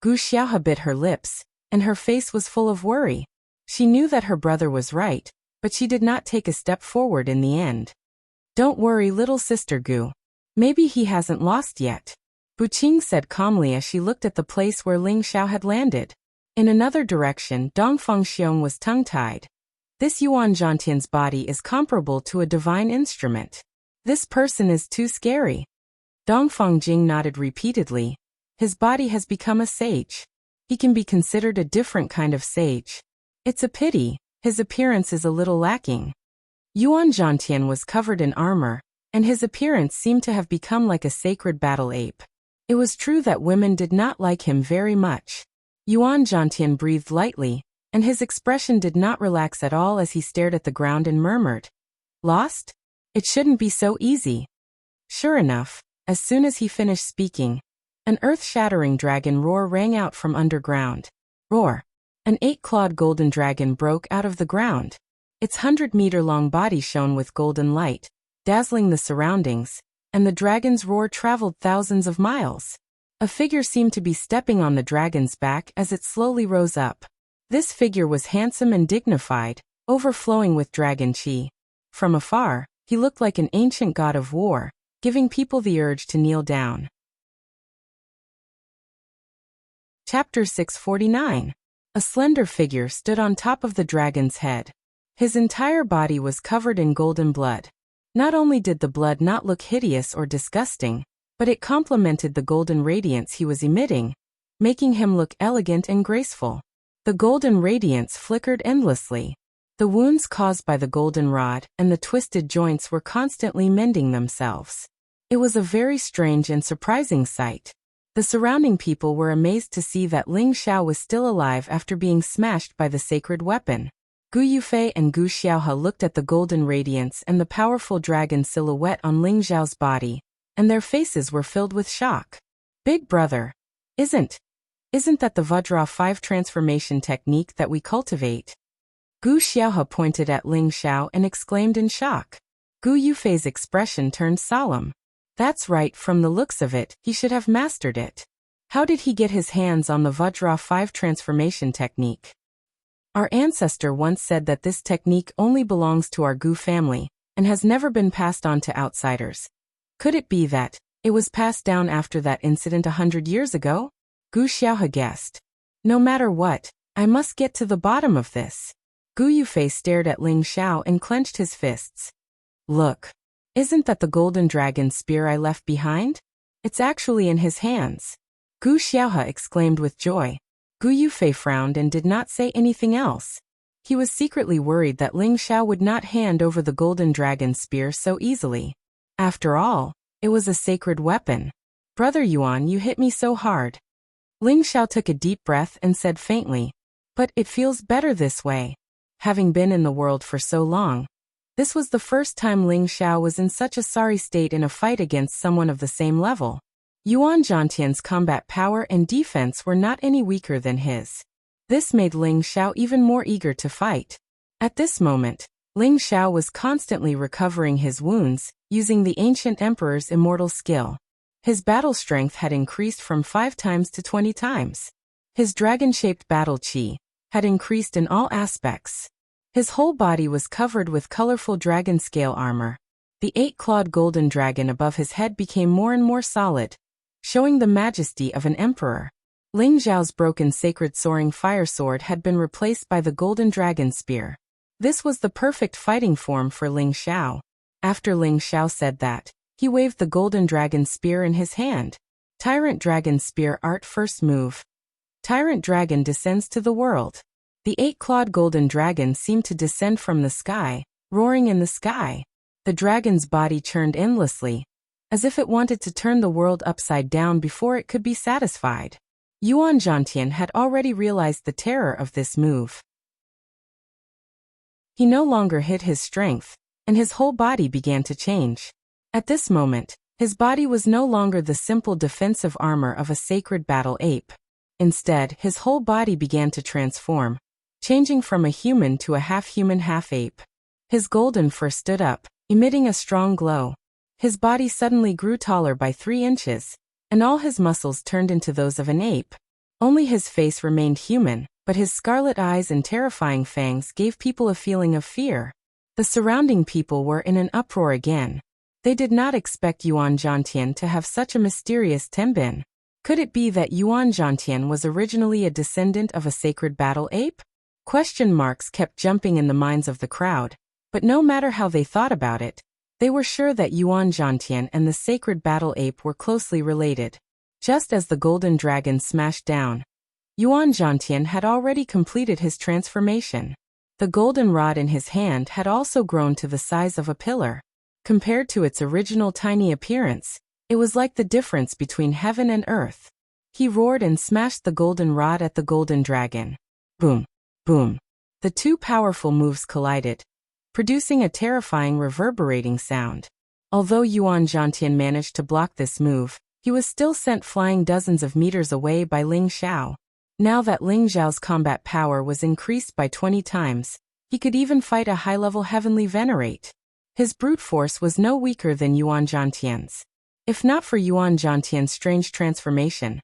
[SPEAKER 1] Gu Xiaohe bit her lips, and her face was full of worry. She knew that her brother was right, but she did not take a step forward in the end. "Don't worry, little sister Gu. Maybe he hasn't lost yet," Bu Qing said calmly as she looked at the place where Ling Xiao had landed. In another direction, Dongfeng Xiong was tongue-tied. This Yuan Zhantian's body is comparable to a divine instrument. This person is too scary. Dongfeng Jing nodded repeatedly. His body has become a sage. He can be considered a different kind of sage. It's a pity, his appearance is a little lacking. Yuan Zhantian was covered in armor, and his appearance seemed to have become like a sacred battle ape. It was true that women did not like him very much. Yuan Zhantian breathed lightly, and his expression did not relax at all as he stared at the ground and murmured, "Lost? It shouldn't be so easy." Sure enough, as soon as he finished speaking, an earth-shattering dragon roar rang out from underground. Roar! An 8-clawed golden dragon broke out of the ground. Its 100-meter-long body shone with golden light, dazzling the surroundings, and the dragon's roar traveled thousands of miles. A figure seemed to be stepping on the dragon's back as it slowly rose up. This figure was handsome and dignified, overflowing with dragon chi. From afar, he looked like an ancient god of war, giving people the urge to kneel down. Chapter 649. A slender figure stood on top of the dragon's head. His entire body was covered in golden blood. Not only did the blood not look hideous or disgusting, but it complemented the golden radiance he was emitting, making him look elegant and graceful. The golden radiance flickered endlessly. The wounds caused by the golden rod and the twisted joints were constantly mending themselves. It was a very strange and surprising sight. The surrounding people were amazed to see that Ling Xiao was still alive after being smashed by the sacred weapon. Gu Yufei and Gu Xiaohe looked at the golden radiance and the powerful dragon silhouette on Ling Xiao's body, and their faces were filled with shock. Big brother, isn't that the Vajra 5 transformation technique that we cultivate? Gu Xiaohe pointed at Ling Xiao and exclaimed in shock. Gu Yufei's expression turned solemn. That's right, from the looks of it, he should have mastered it. How did he get his hands on the Vajra 5 transformation technique? Our ancestor once said that this technique only belongs to our Gu family, and has never been passed on to outsiders. Could it be that it was passed down after that incident 100 years ago? Gu Xiaohe guessed. No matter what, I must get to the bottom of this. Gu Yufei stared at Ling Xiao and clenched his fists. Look. Isn't that the golden dragon spear I left behind? It's actually in his hands. Gu Xiaohe exclaimed with joy. Gu Yufei frowned and did not say anything else. He was secretly worried that Ling Xiao would not hand over the golden dragon spear so easily. After all, it was a sacred weapon. Brother Yuan, you hit me so hard. Ling Xiao took a deep breath and said faintly, but it feels better this way. Having been in the world for so long, this was the first time Ling Xiao was in such a sorry state in a fight against someone of the same level. Yuan Zhantian's combat power and defense were not any weaker than his. This made Ling Xiao even more eager to fight. At this moment, Ling Xiao was constantly recovering his wounds, using the ancient emperor's immortal skill. His battle strength had increased from 5 times to 20 times. His dragon-shaped battle chi had increased in all aspects. His whole body was covered with colorful dragon-scale armor. The 8-clawed golden dragon above his head became more and more solid, showing the majesty of an emperor. Ling Xiao's broken sacred soaring fire sword had been replaced by the golden dragon spear. This was the perfect fighting form for Ling Xiao. After Ling Xiao said that, he waved the golden dragon spear in his hand. Tyrant Dragon Spear Art First Move. Tyrant Dragon descends to the world. The 8-clawed golden dragon seemed to descend from the sky, roaring in the sky. The dragon's body churned endlessly, as if it wanted to turn the world upside down before it could be satisfied. Yuan Zhantian had already realized the terror of this move. He no longer hid his strength, and his whole body began to change. At this moment, his body was no longer the simple defensive armor of a sacred battle ape. Instead, his whole body began to transform, changing from a human to a half-human half-ape. His golden fur stood up, emitting a strong glow. His body suddenly grew taller by 3 inches, and all his muscles turned into those of an ape. Only his face remained human, but his scarlet eyes and terrifying fangs gave people a feeling of fear. The surrounding people were in an uproar again. They did not expect Yuan Zhantian to have such a mysterious tenbin. Could it be that Yuan Zhantian was originally a descendant of a sacred battle ape? Question marks kept jumping in the minds of the crowd, but no matter how they thought about it, they were sure that Yuan Zhantian and the sacred battle ape were closely related. Just as the golden dragon smashed down, Yuan Zhantian had already completed his transformation. The golden rod in his hand had also grown to the size of a pillar. Compared to its original tiny appearance, it was like the difference between heaven and earth. He roared and smashed the golden rod at the golden dragon. Boom! Boom! The 2 powerful moves collided, producing a terrifying reverberating sound. Although Yuan Zhantian managed to block this move, he was still sent flying dozens of meters away by Ling Xiao. Now that Ling Xiao's combat power was increased by 20 times, he could even fight a high-level heavenly venerate. His brute force was no weaker than Yuan Zhantian's. If not for Yuan Zhantian's strange transformation,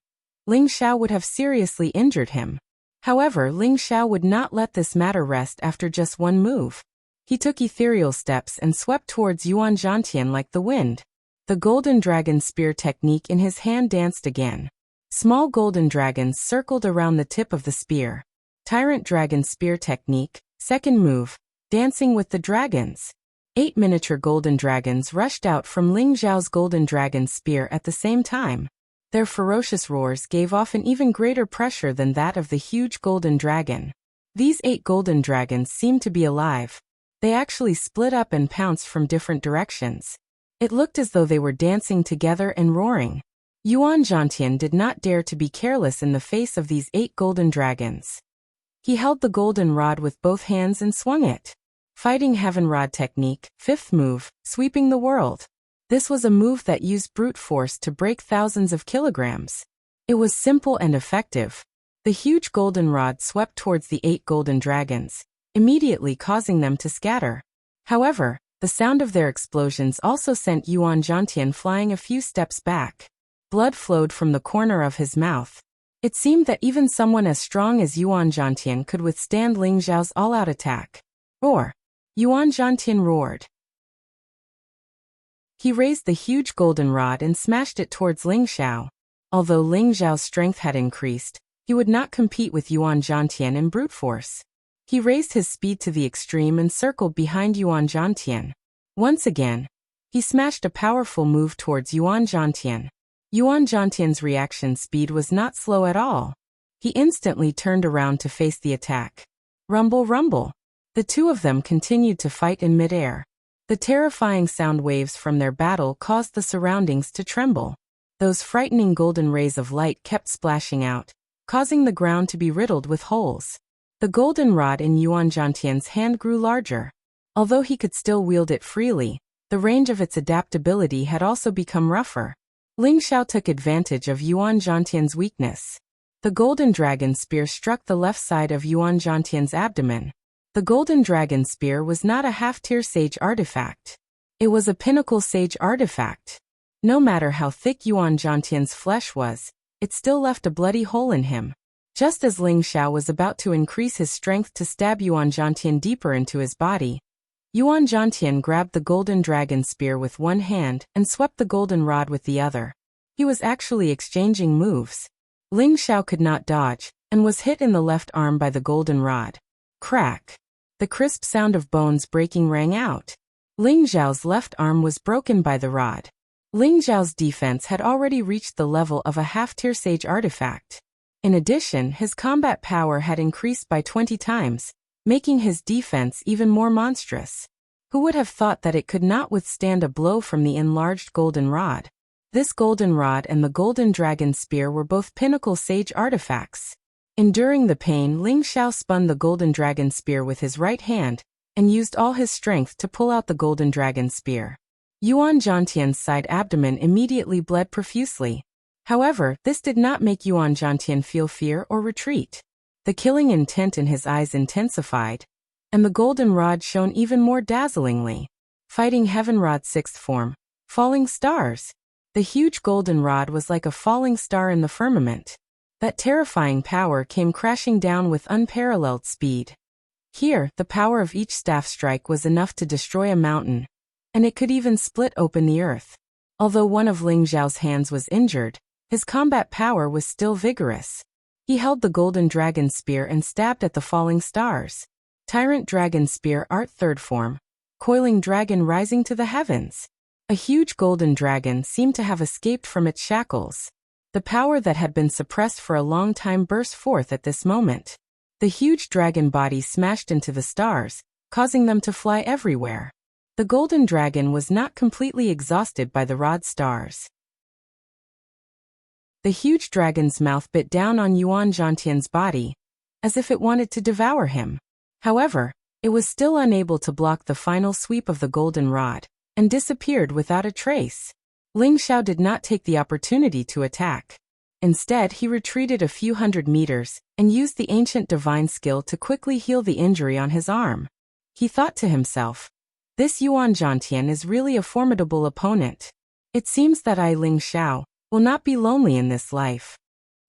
[SPEAKER 1] Ling Xiao would have seriously injured him. However, Ling Xiao would not let this matter rest after just one move. He took ethereal steps and swept towards Yuan Zhantian like the wind. The golden dragon spear technique in his hand danced again. Small golden dragons circled around the tip of the spear. Tyrant dragon spear technique, second move, dancing with the dragons. 8 miniature golden dragons rushed out from Ling Xiao's golden dragon spear at the same time. Their ferocious roars gave off an even greater pressure than that of the huge golden dragon. These 8 golden dragons seemed to be alive. They actually split up and pounced from different directions. It looked as though they were dancing together and roaring. Yuan Zhantian did not dare to be careless in the face of these 8 golden dragons. He held the golden rod with both hands and swung it. Fighting Heaven Rod technique, 5th move, sweeping the world. This was a move that used brute force to break thousands of kilograms. It was simple and effective. The huge golden rod swept towards the 8 golden dragons, immediately causing them to scatter. However, the sound of their explosions also sent Yuan Zhantian flying a few steps back. Blood flowed from the corner of his mouth. It seemed that even someone as strong as Yuan Zhantian could withstand Ling Xiao's all-out attack. Roar! Yuan Zhantian roared. He raised the huge golden rod and smashed it towards Ling Xiao. Although Ling Xiao's strength had increased, he would not compete with Yuan Zhantian in brute force. He raised his speed to the extreme and circled behind Yuan Zhantian. Once again, he smashed a powerful move towards Yuan Zhantian. Yuan Zhantian's reaction speed was not slow at all. He instantly turned around to face the attack. Rumble, rumble. The two of them continued to fight in midair. The terrifying sound waves from their battle caused the surroundings to tremble. Those frightening golden rays of light kept splashing out, causing the ground to be riddled with holes. The golden rod in Yuan Zhantian's hand grew larger. Although he could still wield it freely, the range of its adaptability had also become rougher. Ling Xiao took advantage of Yuan Zhantian's weakness. The golden dragon spear struck the left side of Yuan Zhantian's abdomen. The golden dragon spear was not a half-tier sage artifact. It was a pinnacle sage artifact. No matter how thick Yuan Zhantian's flesh was, it still left a bloody hole in him. Just as Ling Xiao was about to increase his strength to stab Yuan Zhantian deeper into his body, Yuan Zhantian grabbed the golden dragon spear with one hand and swept the golden rod with the other. He was actually exchanging moves. Ling Xiao could not dodge, and was hit in the left arm by the golden rod. Crack! The crisp sound of bones breaking rang out. Ling Xiao's left arm was broken by the rod. Ling Xiao's defense had already reached the level of a half-tier sage artifact. In addition, his combat power had increased by 20 times, making his defense even more monstrous. Who would have thought that it could not withstand a blow from the enlarged golden rod? This golden rod and the golden dragon spear were both pinnacle sage artifacts. Enduring the pain, Ling Xiao spun the golden dragon spear with his right hand, and used all his strength to pull out the golden dragon spear. Yuan Zhantian's side abdomen immediately bled profusely. However, this did not make Yuan Zhantian feel fear or retreat. The killing intent in his eyes intensified, and the golden rod shone even more dazzlingly. Fighting Heaven Rod 6th form, falling stars. The huge golden rod was like a falling star in the firmament. That terrifying power came crashing down with unparalleled speed. Here, the power of each staff strike was enough to destroy a mountain, and it could even split open the earth. Although one of Ling Xiao's hands was injured, his combat power was still vigorous. He held the golden dragon spear and stabbed at the falling stars. Tyrant dragon spear art 3rd form, coiling dragon rising to the heavens. A huge golden dragon seemed to have escaped from its shackles. The power that had been suppressed for a long time burst forth at this moment. The huge dragon body smashed into the stars, causing them to fly everywhere. The golden dragon was not completely exhausted by the rod stars. The huge dragon's mouth bit down on Yuan Zhantian's body, as if it wanted to devour him. However, it was still unable to block the final sweep of the golden rod, and disappeared without a trace. Ling Xiao did not take the opportunity to attack. Instead, he retreated a few hundred meters and used the ancient divine skill to quickly heal the injury on his arm. He thought to himself, "This Yuan Zhantian is really a formidable opponent. It seems that Ling Xiao will not be lonely in this life."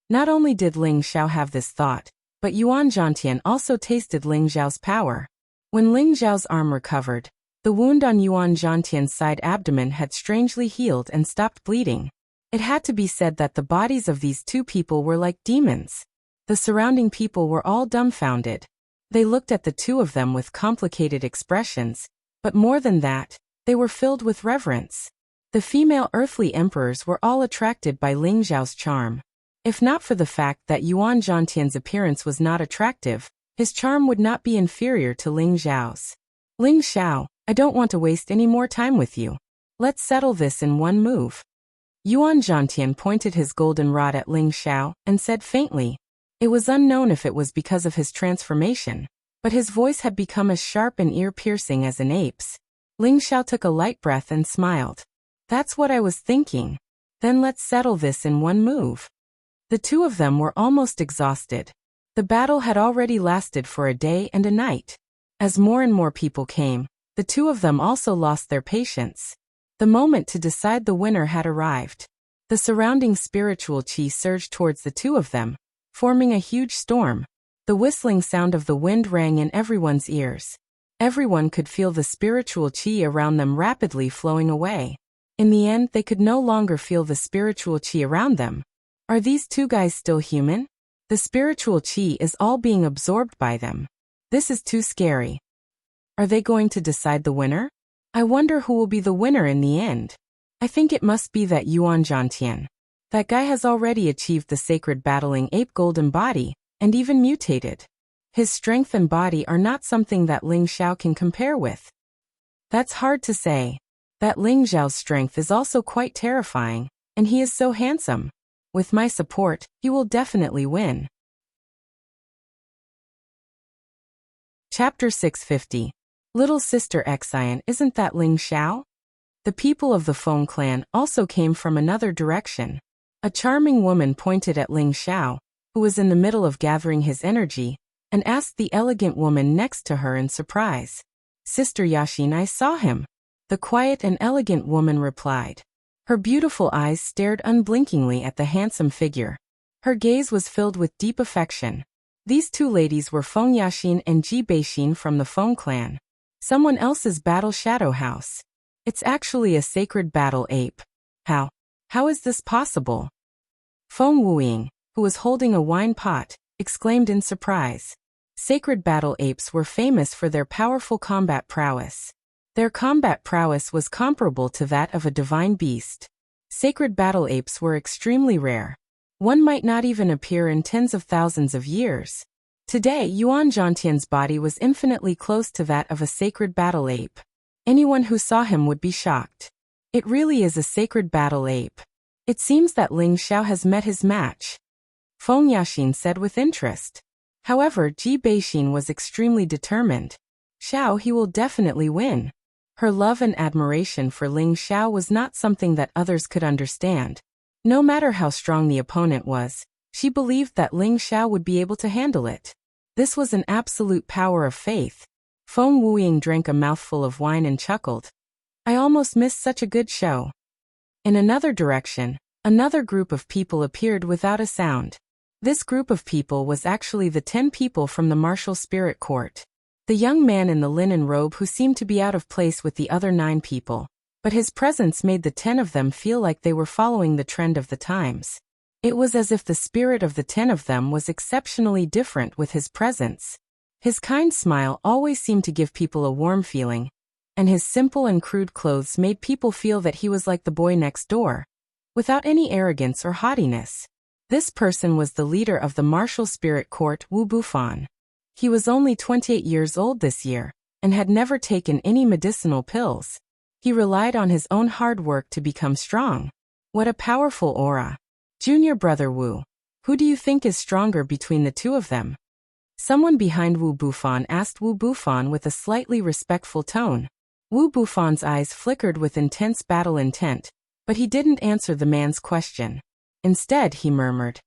[SPEAKER 1] Not only did Ling Xiao have this thought, but Yuan Zhantian also tasted Ling Xiao's power. When Ling Xiao's arm recovered, the wound on Yuan Zhantian's side abdomen had strangely healed and stopped bleeding. It had to be said that the bodies of these two people were like demons. The surrounding people were all dumbfounded. They looked at the two of them with complicated expressions, but more than that, they were filled with reverence. The female earthly emperors were all attracted by Ling Xiao's charm. If not for the fact that Yuan Zhantian's appearance was not attractive, his charm would not be inferior to Ling Xiao's. "Ling Xiao, I don't want to waste any more time with you. Let's settle this in one move." Yuan Zhantian pointed his golden rod at Ling Xiao and said faintly. It was unknown if it was because of his transformation, but his voice had become as sharp and ear-piercing as an ape's. Ling Xiao took a light breath and smiled. "That's what I was thinking. Then let's settle this in one move." The two of them were almost exhausted. The battle had already lasted for a day and a night. As more and more people came, the two of them also lost their patience. The moment to decide the winner had arrived. The surrounding spiritual qi surged towards the two of them, forming a huge storm. The whistling sound of the wind rang in everyone's ears. Everyone could feel the spiritual qi around them rapidly flowing away. In the end, they could no longer feel the spiritual qi around them. Are these two guys still human? The spiritual qi is all being absorbed by them. This is too scary. Are they going to decide the winner? I wonder who will be the winner in the end. I think it must be that Yuan Zhantian. That guy has already achieved the sacred battling ape golden body, and even mutated. His strength and body are not something that Ling Xiao can compare with. That's hard to say. That Ling Xiao's strength is also quite terrifying, and he is so handsome. With my support, he will definitely win. Chapter 650. Little Sister Xian, isn't that Ling Xiao? The people of the Feng clan also came from another direction. A charming woman pointed at Ling Xiao, who was in the middle of gathering his energy, and asked the elegant woman next to her in surprise. "Sister Yaxin, I saw him." The quiet and elegant woman replied. Her beautiful eyes stared unblinkingly at the handsome figure. Her gaze was filled with deep affection. These two ladies were Feng Yaxin and Ji Beixin from the Feng clan. Someone else's battle shadow house. It's actually a sacred battle ape. How is this possible? Feng Wuying, who was holding a wine pot, exclaimed in surprise. Sacred battle apes were famous for their powerful combat prowess. Their combat prowess was comparable to that of a divine beast. Sacred battle apes were extremely rare. One might not even appear in tens of thousands of years. Today, Yuan Zhantian's body was infinitely close to that of a sacred battle ape. Anyone who saw him would be shocked. It really is a sacred battle ape. It seems that Ling Xiao has met his match. Feng Yaxin said with interest. However, Ji Beixin was extremely determined. Xiao, he will definitely win. Her love and admiration for Ling Xiao was not something that others could understand. No matter how strong the opponent was, she believed that Ling Xiao would be able to handle it. This was an absolute power of faith. Feng Wuying drank a mouthful of wine and chuckled. I almost missed such a good show. In another direction, another group of people appeared without a sound. This group of people was actually the 10 people from the martial spirit court. The young man in the linen robe who seemed to be out of place with the other 9 people, but his presence made the 10 of them feel like they were following the trend of the times. It was as if the spirit of the 10 of them was exceptionally different with his presence. His kind smile always seemed to give people a warm feeling, and his simple and crude clothes made people feel that he was like the boy next door, without any arrogance or haughtiness. This person was the leader of the martial spirit court, Wu Bufan. He was only 28 years old this year, and had never taken any medicinal pills. He relied on his own hard work to become strong. What a powerful aura. Junior brother Wu. Who do you think is stronger between the two of them? Someone behind Wu Bufan asked Wu Bufan with a slightly respectful tone. Wu Bufan's eyes flickered with intense battle intent, but he didn't answer the man's question. Instead, he murmured,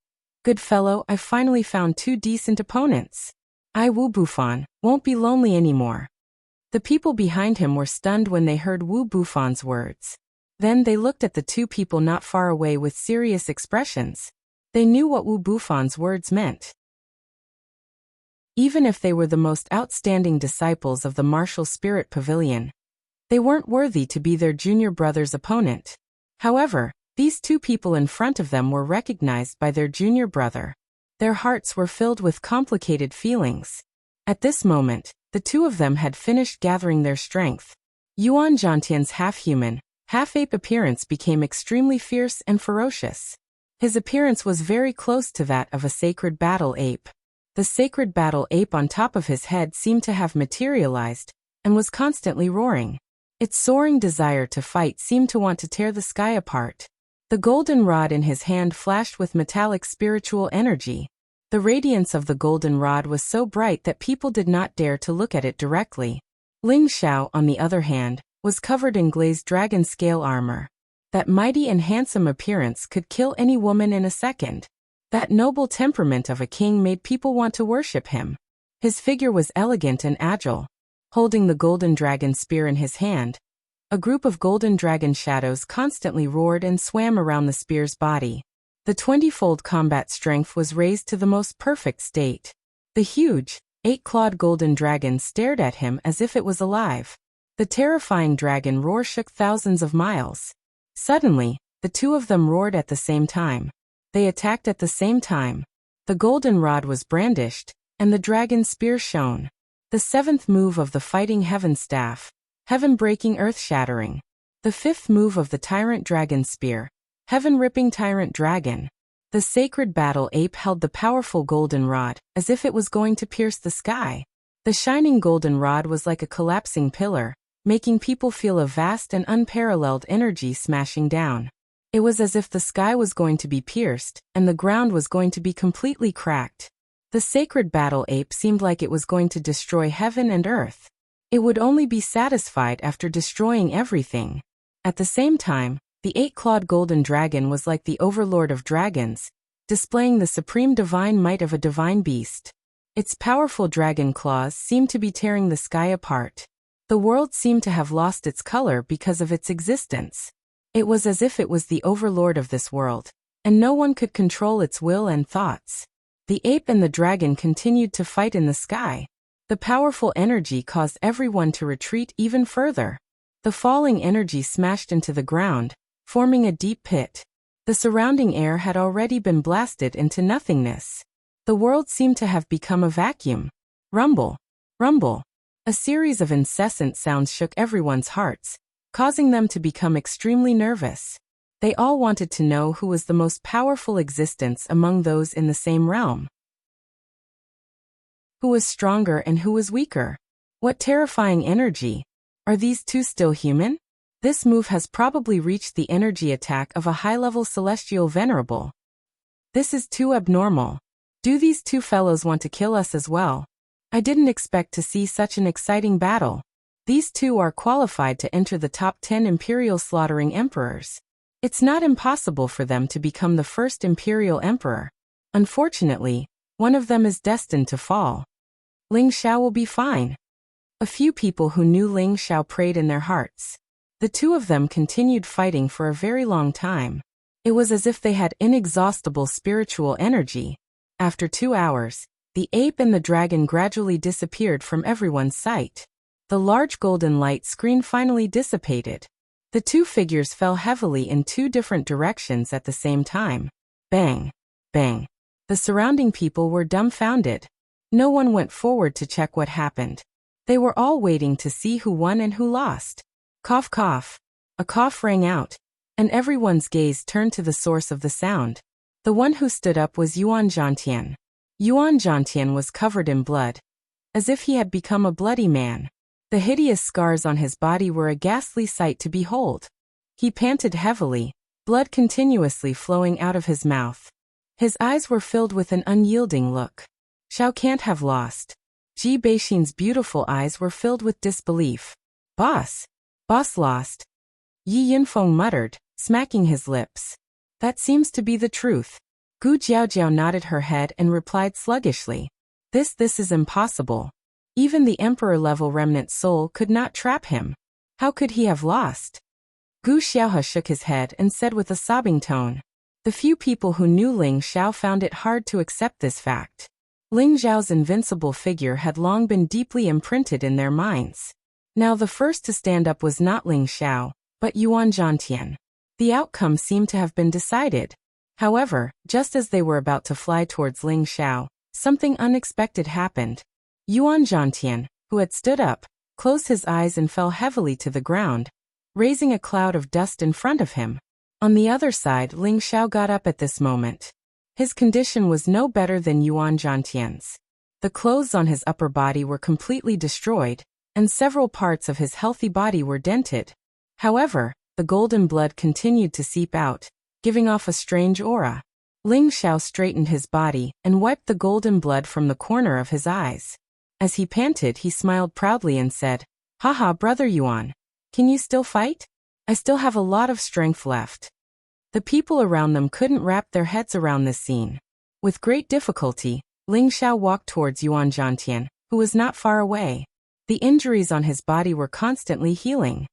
[SPEAKER 1] "Good fellow, I've finally found two decent opponents. I Wu Bufan won't be lonely anymore." The people behind him were stunned when they heard Wu Bufan's words. Then they looked at the two people not far away with serious expressions. They knew what Wu Bufan's words meant. Even if they were the most outstanding disciples of the martial spirit pavilion, they weren't worthy to be their junior brother's opponent. However, these two people in front of them were recognized by their junior brother. Their hearts were filled with complicated feelings. At this moment, the two of them had finished gathering their strength. Yuan Zhantian's half-human, half-ape appearance became extremely fierce and ferocious. His appearance was very close to that of a sacred battle ape. The sacred battle ape on top of his head seemed to have materialized and was constantly roaring. Its soaring desire to fight seemed to want to tear the sky apart. The golden rod in his hand flashed with metallic spiritual energy. The radiance of the golden rod was so bright that people did not dare to look at it directly. Ling Xiao, on the other hand, was covered in glazed dragon scale armor. That mighty and handsome appearance could kill any woman in a second. That noble temperament of a king made people want to worship him. His figure was elegant and agile. Holding the golden dragon spear in his hand, a group of golden dragon shadows constantly roared and swam around the spear's body. The 20-fold combat strength was raised to the most perfect state. The huge, 8-clawed golden dragon stared at him as if it was alive. The terrifying dragon roar shook thousands of miles. Suddenly, the two of them roared at the same time. They attacked at the same time. The golden rod was brandished, and the dragon spear shone. The 7th move of the fighting heaven staff, heaven-breaking earth-shattering. The 5th move of the tyrant dragon spear, heaven-ripping tyrant dragon. The sacred battle ape held the powerful golden rod, as if it was going to pierce the sky. The shining golden rod was like a collapsing pillar, making people feel a vast and unparalleled energy smashing down. It was as if the sky was going to be pierced, and the ground was going to be completely cracked. The sacred battle ape seemed like it was going to destroy heaven and earth. It would only be satisfied after destroying everything. At the same time, the 8-clawed golden dragon was like the overlord of dragons, displaying the supreme divine might of a divine beast. Its powerful dragon claws seemed to be tearing the sky apart. The world seemed to have lost its color because of its existence. It was as if it was the overlord of this world, and no one could control its will and thoughts. The ape and the dragon continued to fight in the sky. The powerful energy caused everyone to retreat even further. The falling energy smashed into the ground, forming a deep pit. The surrounding air had already been blasted into nothingness. The world seemed to have become a vacuum. Rumble, rumble. A series of incessant sounds shook everyone's hearts, causing them to become extremely nervous. They all wanted to know who was the most powerful existence among those in the same realm. Who was stronger and who was weaker? What terrifying energy! Are these two still human? This move has probably reached the energy attack of a high-level celestial venerable. This is too abnormal. Do these two fellows want to kill us as well? I didn't expect to see such an exciting battle. These two are qualified to enter the top 10 imperial slaughtering emperors. It's not impossible for them to become the first imperial emperor. Unfortunately, one of them is destined to fall. Ling Xiao will be fine. A few people who knew Ling Xiao prayed in their hearts. The two of them continued fighting for a very long time. It was as if they had inexhaustible spiritual energy. After 2 hours, the ape and the dragon gradually disappeared from everyone's sight. The large golden light screen finally dissipated. The two figures fell heavily in 2 different directions at the same time. Bang! Bang! The surrounding people were dumbfounded. No one went forward to check what happened. They were all waiting to see who won and who lost. Cough cough. A cough rang out, and everyone's gaze turned to the source of the sound. The one who stood up was Yuan Zhantian. Yuan Zhantian was covered in blood, as if he had become a bloody man. The hideous scars on his body were a ghastly sight to behold. He panted heavily, blood continuously flowing out of his mouth. His eyes were filled with an unyielding look. Xiao can't have lost. Ji Beixin's beautiful eyes were filled with disbelief. Boss! Boss lost. Yi Yinfeng muttered, smacking his lips. That seems to be the truth. Gu Jiaojiao nodded her head and replied sluggishly. This is impossible. Even the emperor-level remnant soul could not trap him. How could he have lost? Gu Xiaohe shook his head and said with a sobbing tone. The few people who knew Ling Xiao found it hard to accept this fact. Ling Xiao's invincible figure had long been deeply imprinted in their minds. Now the first to stand up was not Ling Xiao, but Yuan Zhantian. The outcome seemed to have been decided. However, just as they were about to fly towards Ling Xiao, something unexpected happened. Yuan Zhantian, who had stood up, closed his eyes and fell heavily to the ground, raising a cloud of dust in front of him. On the other side, Ling Xiao got up at this moment. His condition was no better than Yuan Zhantian's. The clothes on his upper body were completely destroyed, and several parts of his healthy body were dented. However, the golden blood continued to seep out, giving off a strange aura. Ling Xiao straightened his body and wiped the golden blood from the corner of his eyes. As he panted, he smiled proudly and said, Haha, brother Yuan. Can you still fight? I still have a lot of strength left. The people around them couldn't wrap their heads around this scene. With great difficulty, Ling Xiao walked towards Yuan Zhantian, who was not far away. The injuries on his body were constantly healing.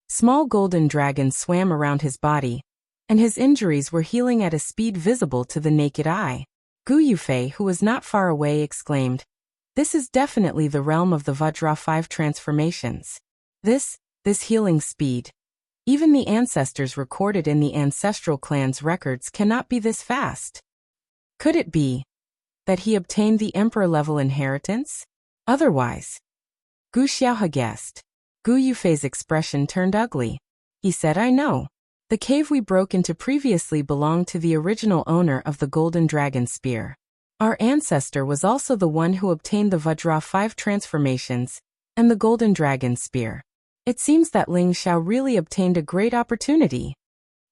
[SPEAKER 1] Small golden dragons swam around his body, and his injuries were healing at a speed visible to the naked eye. Gu Yufei, who was not far away, exclaimed, This is definitely the realm of the Vajra 5 transformations. This healing speed. Even the ancestors recorded in the ancestral clan's records cannot be this fast. Could it be that he obtained the emperor-level inheritance? Otherwise, Gu Xiaohe guessed. Gu Yufei's expression turned ugly. He said, I know. The cave we broke into previously belonged to the original owner of the Golden Dragon Spear. Our ancestor was also the one who obtained the Vajra 5 transformations and the Golden Dragon Spear. It seems that Ling Xiao really obtained a great opportunity.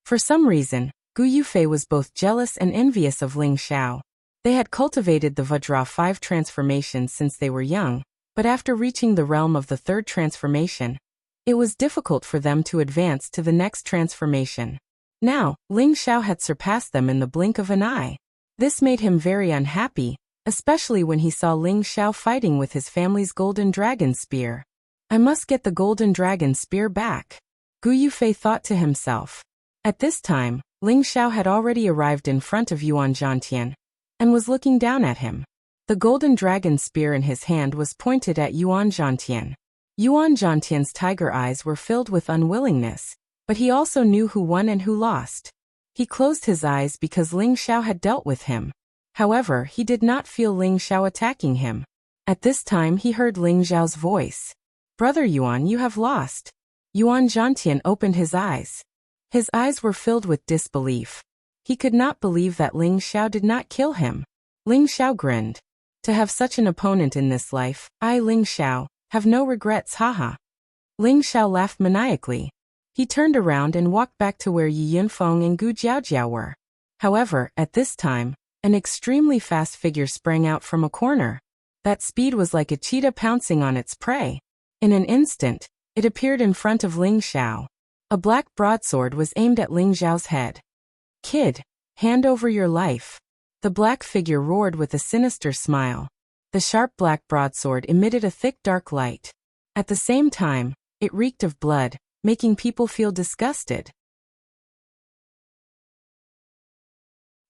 [SPEAKER 1] For some reason, Gu Yufei was both jealous and envious of Ling Xiao. They had cultivated the Vajra 5 transformations since they were young, but after reaching the realm of the third transformation, it was difficult for them to advance to the next transformation. Now, Ling Xiao had surpassed them in the blink of an eye. This made him very unhappy, especially when he saw Ling Xiao fighting with his family's Golden Dragon Spear. I must get the Golden Dragon Spear back, Gu Yufei thought to himself. At this time, Ling Xiao had already arrived in front of Yuan Zhantian and was looking down at him. The Golden Dragon Spear in his hand was pointed at Yuan Zhantian. Yuan Zhantian's tiger eyes were filled with unwillingness, but he also knew who won and who lost. He closed his eyes because Ling Xiao had dealt with him. However, he did not feel Ling Xiao attacking him. At this time he heard Ling Xiao's voice. Brother Yuan, you have lost. Yuan Zhantian opened his eyes. His eyes were filled with disbelief. He could not believe that Ling Xiao did not kill him. Ling Xiao grinned. To have such an opponent in this life, I, Ling Xiao, have no regrets, haha. Ling Xiao laughed maniacally. He turned around and walked back to where Yi Yunfeng and Gu Jiaojiao were. However, at this time, an extremely fast figure sprang out from a corner. That speed was like a cheetah pouncing on its prey. In an instant, it appeared in front of Ling Xiao. A black broadsword was aimed at Ling Xiao's head. Kid, hand over your life. The black figure roared with a sinister smile. The sharp black broadsword emitted a thick dark light. At the same time, it reeked of blood, making people feel disgusted.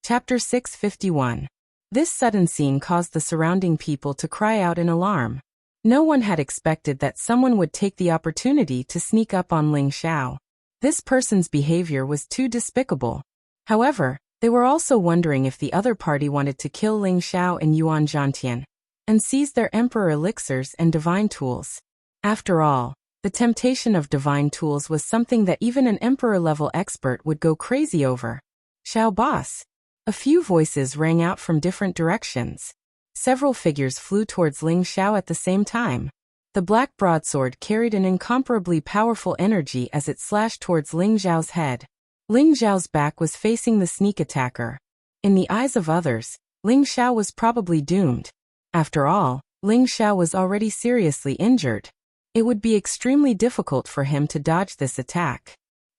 [SPEAKER 1] Chapter 651. This sudden scene caused the surrounding people to cry out in alarm. No one had expected that someone would take the opportunity to sneak up on Ling Xiao. This person's behavior was too despicable. However, they were also wondering if the other party wanted to kill Ling Xiao and Yuan Zhantian and seize their emperor elixirs and divine tools. After all, the temptation of divine tools was something that even an emperor-level expert would go crazy over. Xiao boss. A few voices rang out from different directions. Several figures flew towards Ling Xiao at the same time. The black broadsword carried an incomparably powerful energy as it slashed towards Ling Xiao's head. Ling Xiao's back was facing the sneak attacker. In the eyes of others, Ling Xiao was probably doomed. After all, Ling Xiao was already seriously injured. It would be extremely difficult for him to dodge this attack.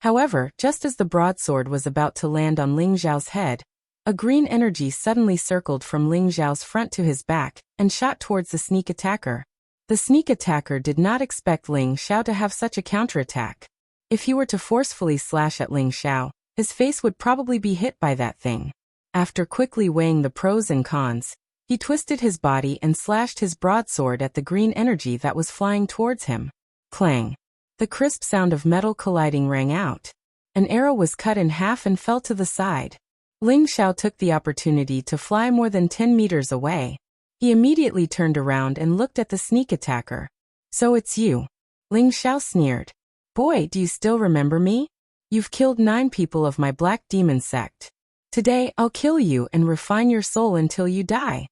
[SPEAKER 1] However, just as the broadsword was about to land on Ling Xiao's head, a green energy suddenly circled from Ling Xiao's front to his back and shot towards the sneak attacker. The sneak attacker did not expect Ling Xiao to have such a counterattack. If he were to forcefully slash at Ling Xiao, his face would probably be hit by that thing. After quickly weighing the pros and cons, he twisted his body and slashed his broadsword at the green energy that was flying towards him. Clang! The crisp sound of metal colliding rang out. An arrow was cut in half and fell to the side. Ling Xiao took the opportunity to fly more than 10 meters away. He immediately turned around and looked at the sneak attacker. "So it's you." Ling Xiao sneered. "Boy, do you still remember me? You've killed 9 people of my black demon sect. Today, I'll kill you and refine your soul until you die."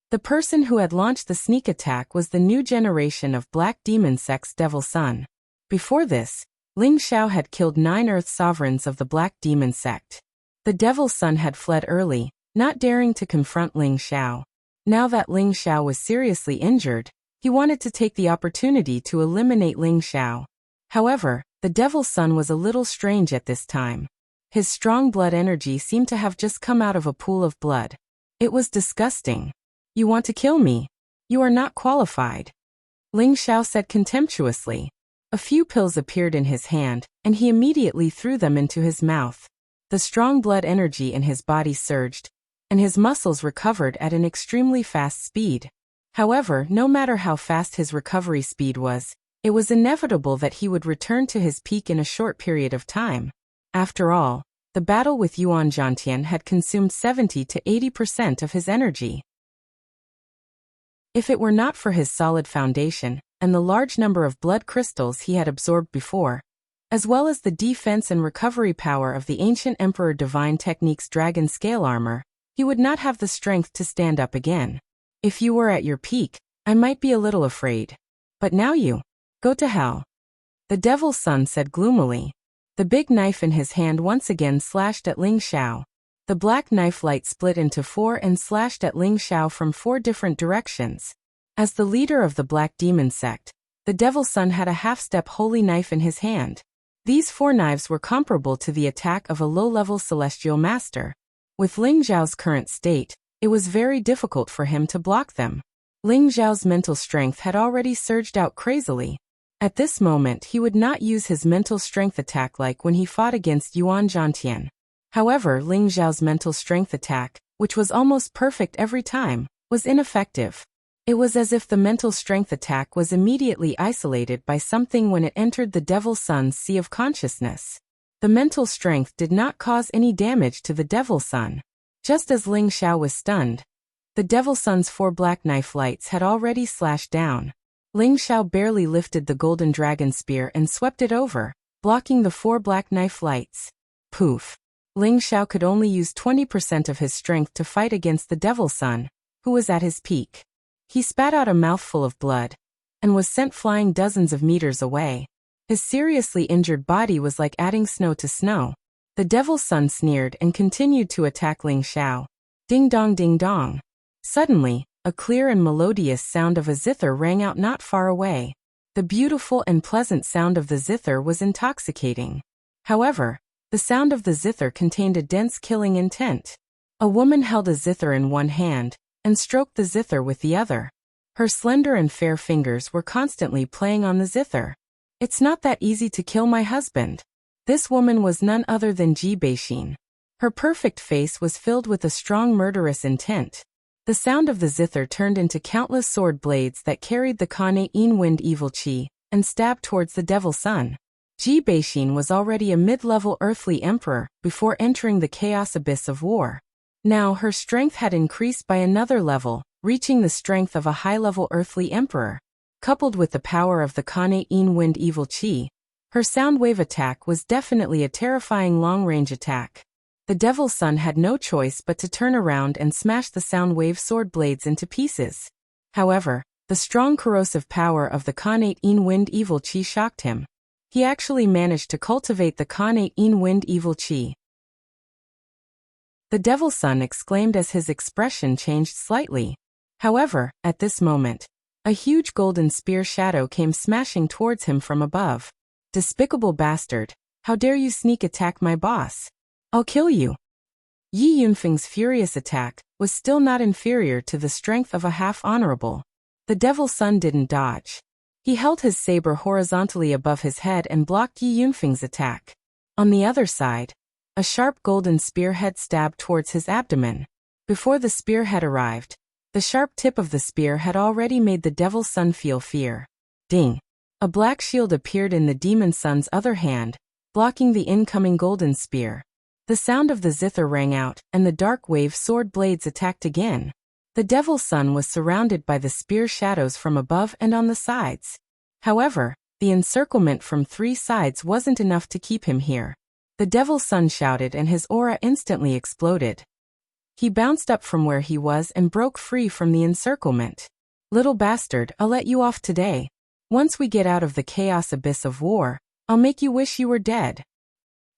[SPEAKER 1] The person who had launched the sneak attack was the new generation of Black Demon Sect's Devil Son. Before this, Ling Xiao had killed 9 Earth Sovereigns of the Black Demon Sect. The Devil Son had fled early, not daring to confront Ling Xiao. Now that Ling Xiao was seriously injured, he wanted to take the opportunity to eliminate Ling Xiao. However, the Devil Son was a little strange at this time. His strong blood energy seemed to have just come out of a pool of blood. It was disgusting. "You want to kill me? You are not qualified," Ling Xiao said contemptuously. A few pills appeared in his hand, and he immediately threw them into his mouth. The strong blood energy in his body surged, and his muscles recovered at an extremely fast speed. However, no matter how fast his recovery speed was, it was inevitable that he would return to his peak in a short period of time. After all, the battle with Yuan Zhantian had consumed 70 to 80% of his energy. If it were not for his solid foundation, and the large number of blood crystals he had absorbed before, as well as the defense and recovery power of the ancient Emperor Divine Technique's dragon scale armor, he would not have the strength to stand up again. If you were at your peak, I might be a little afraid. But now you go to hell, the Devil's Son said gloomily. The big knife in his hand once again slashed at Ling Xiao. The black knife light split into 4 and slashed at Ling Xiao from 4 different directions. As the leader of the Black Demon Sect, the Devil's Son had a half-step holy knife in his hand. These 4 knives were comparable to the attack of a low-level celestial master. With Ling Xiao's current state, it was very difficult for him to block them. Ling Xiao's mental strength had already surged out crazily. At this moment he would not use his mental strength attack like when he fought against Yuan Zhantian. However, Ling Xiao's mental strength attack, which was almost perfect every time, was ineffective. It was as if the mental strength attack was immediately isolated by something when it entered the Devil's Son's sea of consciousness. The mental strength did not cause any damage to the Devil's Son. Just as Ling Xiao was stunned, the Devil's Son's 4 black knife lights had already slashed down. Ling Xiao barely lifted the golden dragon spear and swept it over, blocking the 4 black knife lights. Poof! Ling Xiao could only use 20% of his strength to fight against the Devil's Son, who was at his peak. He spat out a mouthful of blood, and was sent flying dozens of meters away. His seriously injured body was like adding snow to snow. The Devil's Son sneered and continued to attack Ling Xiao. Ding dong ding dong. Suddenly, a clear and melodious sound of a zither rang out not far away. The beautiful and pleasant sound of the zither was intoxicating. However, the sound of the zither contained a dense killing intent. A woman held a zither in one hand, and stroked the zither with the other. Her slender and fair fingers were constantly playing on the zither. "It's not that easy to kill my husband." This woman was none other than Ji Beixin. Her perfect face was filled with a strong murderous intent. The sound of the zither turned into countless sword blades that carried the Kane Yin Wind Evil Qi, and stabbed towards the Devil's Son. Ji Beixin was already a mid-level earthly emperor before entering the chaos abyss of war. Now her strength had increased by another level, reaching the strength of a high-level earthly emperor. Coupled with the power of the Kane Yin Wind Evil Qi, her sound wave attack was definitely a terrifying long-range attack. The Devil's Son had no choice but to turn around and smash the sound wave sword blades into pieces. However, the strong corrosive power of the Kane Yin Wind Evil Qi shocked him. He actually managed to cultivate the Kane Yin Wind Evil Qi. The Devil's Son exclaimed as his expression changed slightly. However, at this moment, a huge golden spear shadow came smashing towards him from above. Despicable bastard, How dare you sneak attack my boss? I'll kill you. Yi Yunfeng's furious attack was still not inferior to the strength of a half-honorable. The Devil's Son didn't dodge. He held his saber horizontally above his head and blocked Yi Yunfeng's attack. On the other side, a sharp golden spearhead stabbed towards his abdomen. Before the spearhead arrived, the sharp tip of the spear had already made the Devil's Son feel fear. Ding! A black shield appeared in the Demon Son's other hand, blocking the incoming golden spear. The sound of the zither rang out, and the dark wave sword blades attacked again. The Devil's Son was surrounded by the spear shadows from above and on the sides. However, the encirclement from 3 sides wasn't enough to keep him here. The Devil's Son shouted and his aura instantly exploded. He bounced up from where he was and broke free from the encirclement. Little bastard, I'll let you off today. Once we get out of the chaos abyss of war, I'll make you wish you were dead.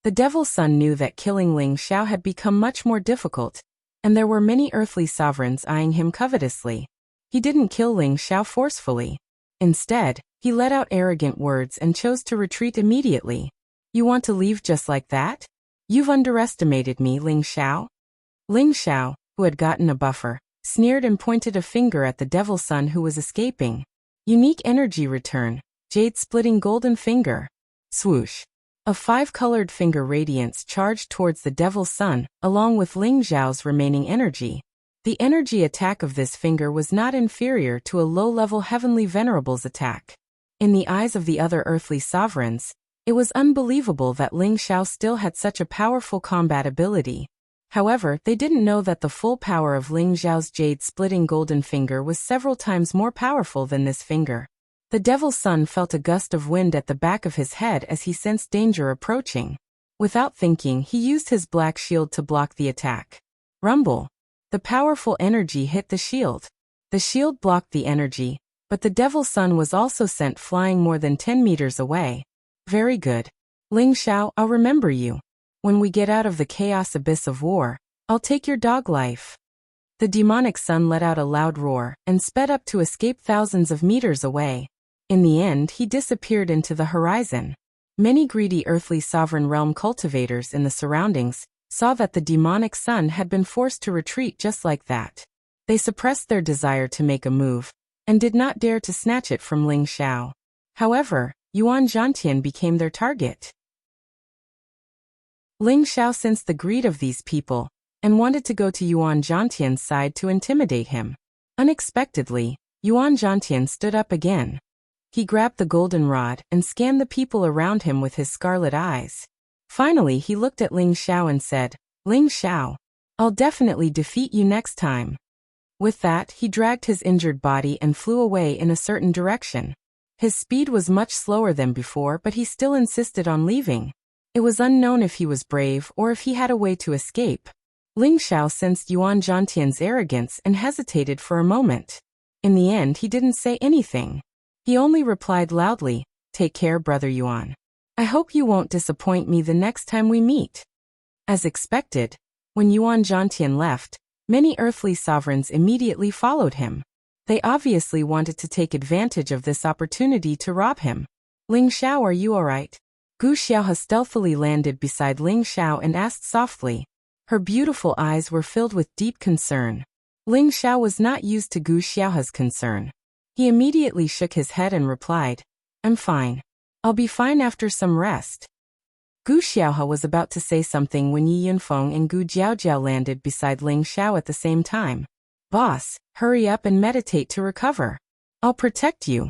[SPEAKER 1] The Devil's Son knew that killing Ling Xiao had become much more difficult, and there were many earthly sovereigns eyeing him covetously. He didn't kill Ling Xiao forcefully. Instead, he let out arrogant words and chose to retreat immediately. You want to leave just like that? You've underestimated me, Ling Xiao. Ling Xiao, who had gotten a buffer, sneered and pointed a finger at the Devil's Son who was escaping. Unique energy return, jade-splitting golden finger. Swoosh. A 5-colored finger radiance charged towards the Devil's Son, along with Ling Xiao's remaining energy. The energy attack of this finger was not inferior to a low-level Heavenly Venerable's attack. In the eyes of the other earthly sovereigns, it was unbelievable that Ling Xiao still had such a powerful combat ability. However, they didn't know that the full power of Ling Xiao's jade-splitting golden finger was several times more powerful than this finger. The Devil's Son felt a gust of wind at the back of his head as he sensed danger approaching. Without thinking, he used his black shield to block the attack. Rumble. The powerful energy hit the shield. The shield blocked the energy, but the Devil's Son was also sent flying more than 10 meters away. Very good. Ling Xiao, I'll remember you. When we get out of the chaos abyss of war, I'll take your dog life. The demonic son let out a loud roar and sped up to escape thousands of meters away. In the end, he disappeared into the horizon. Many greedy earthly sovereign realm cultivators in the surroundings saw that the demonic son had been forced to retreat just like that. They suppressed their desire to make a move and did not dare to snatch it from Ling Xiao. However, Yuan Zhantian became their target. Ling Xiao sensed the greed of these people and wanted to go to Yuan Zhantian's side to intimidate him. Unexpectedly, Yuan Zhantian stood up again. He grabbed the golden rod and scanned the people around him with his scarlet eyes. Finally, he looked at Ling Xiao and said, Ling Xiao, I'll definitely defeat you next time. With that, he dragged his injured body and flew away in a certain direction. His speed was much slower than before, but he still insisted on leaving. It was unknown if he was brave or if he had a way to escape. Ling Xiao sensed Yuan Zhantian's arrogance and hesitated for a moment. In the end, he didn't say anything. He only replied loudly, Take care, Brother Yuan. I hope you won't disappoint me the next time we meet. As expected, when Yuan Zhantian left, many earthly sovereigns immediately followed him. They obviously wanted to take advantage of this opportunity to rob him. Ling Xiao, are you alright? Gu Xiaohe stealthily landed beside Ling Xiao and asked softly. Her beautiful eyes were filled with deep concern. Ling Xiao was not used to Gu Xiaohe's concern. He immediately shook his head and replied, I'm fine. I'll be fine after some rest. Gu Xiaohe was about to say something when Yi Yunfeng and Gu Jiaojiao landed beside Ling Xiao at the same time. Boss, hurry up and meditate to recover. I'll protect you.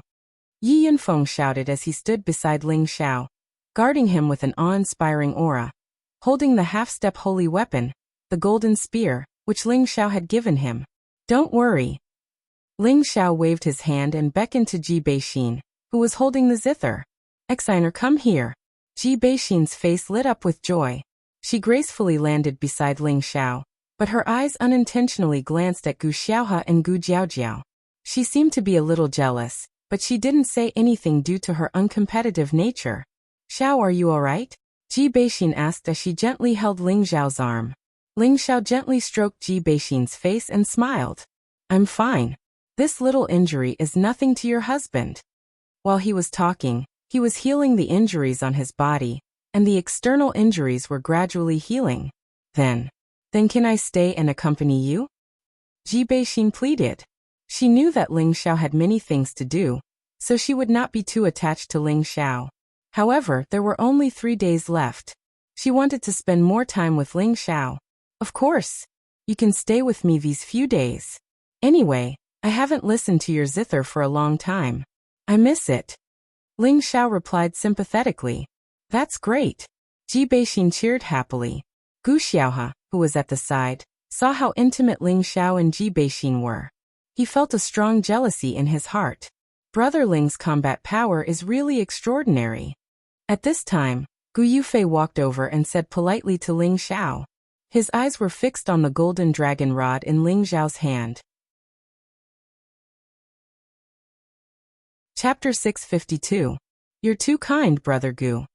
[SPEAKER 1] Yi Yunfeng shouted as he stood beside Ling Xiao, guarding him with an awe-inspiring aura. Holding the half-step holy weapon, the golden spear, which Ling Xiao had given him. Don't worry. Ling Xiao waved his hand and beckoned to Ji Beixin, who was holding the zither. Exiner, come here. Ji Beixin's face lit up with joy. She gracefully landed beside Ling Xiao, but her eyes unintentionally glanced at Gu Xiaohe and Gu Jiaojiao. She seemed to be a little jealous, but she didn't say anything due to her uncompetitive nature. Xiao, are you alright? Ji Beixin asked as she gently held Ling Xiao's arm. Ling Xiao gently stroked Ji Beixin's face and smiled. I'm fine. This little injury is nothing to your husband. While he was talking, he was healing the injuries on his body, and the external injuries were gradually healing. Then can I stay and accompany you? Ji Beixin pleaded. She knew that Ling Xiao had many things to do, so she would not be too attached to Ling Xiao. However, there were only 3 days left. She wanted to spend more time with Ling Xiao. Of course, you can stay with me these few days. Anyway, I haven't listened to your zither for a long time. I miss it. Ling Xiao replied sympathetically. That's great. Ji Beixin cheered happily. Gu Xiaohe, who was at the side, saw how intimate Ling Xiao and Ji Beixin were. He felt a strong jealousy in his heart. Brother Ling's combat power is really extraordinary. At this time, Gu Yufei walked over and said politely to Ling Xiao. His eyes were fixed on the golden dragon rod in Ling Xiao's hand. Chapter 652. You're too kind, Brother Gu.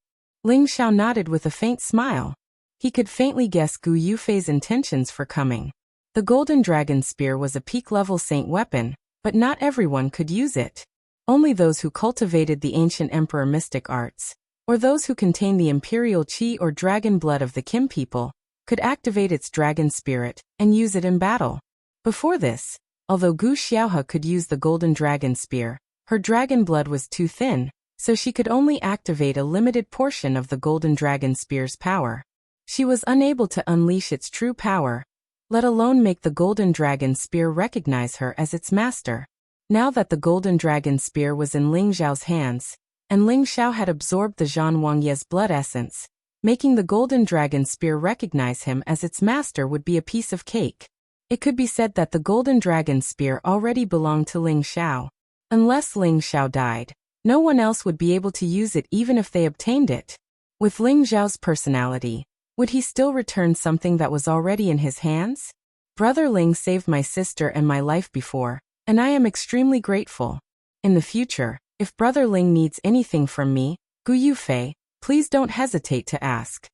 [SPEAKER 1] Ling Xiao nodded with a faint smile. He could faintly guess Gu Yufei's intentions for coming. The golden dragon spear was a peak-level saint weapon, but not everyone could use it. Only those who cultivated the ancient emperor mystic arts, or those who contained the imperial qi or dragon blood of the Kim people, could activate its dragon spirit and use it in battle. Before this, although Gu Xiaohe could use the golden dragon spear, her dragon blood was too thin, so she could only activate a limited portion of the golden dragon spear's power. She was unable to unleash its true power, let alone make the golden dragon spear recognize her as its master. Now that the golden dragon spear was in Ling Xiao's hands, and Ling Xiao had absorbed the Zhan Wangye's blood essence, making the golden dragon spear recognize him as its master would be a piece of cake. It could be said that the golden dragon spear already belonged to Ling Xiao. Unless Ling Xiao died, no one else would be able to use it even if they obtained it. With Ling Xiao's personality, would he still return something that was already in his hands? Brother Ling saved my sister and my life before, and I am extremely grateful. In the future, if Brother Ling needs anything from me, Gu Yufei, please don't hesitate to ask.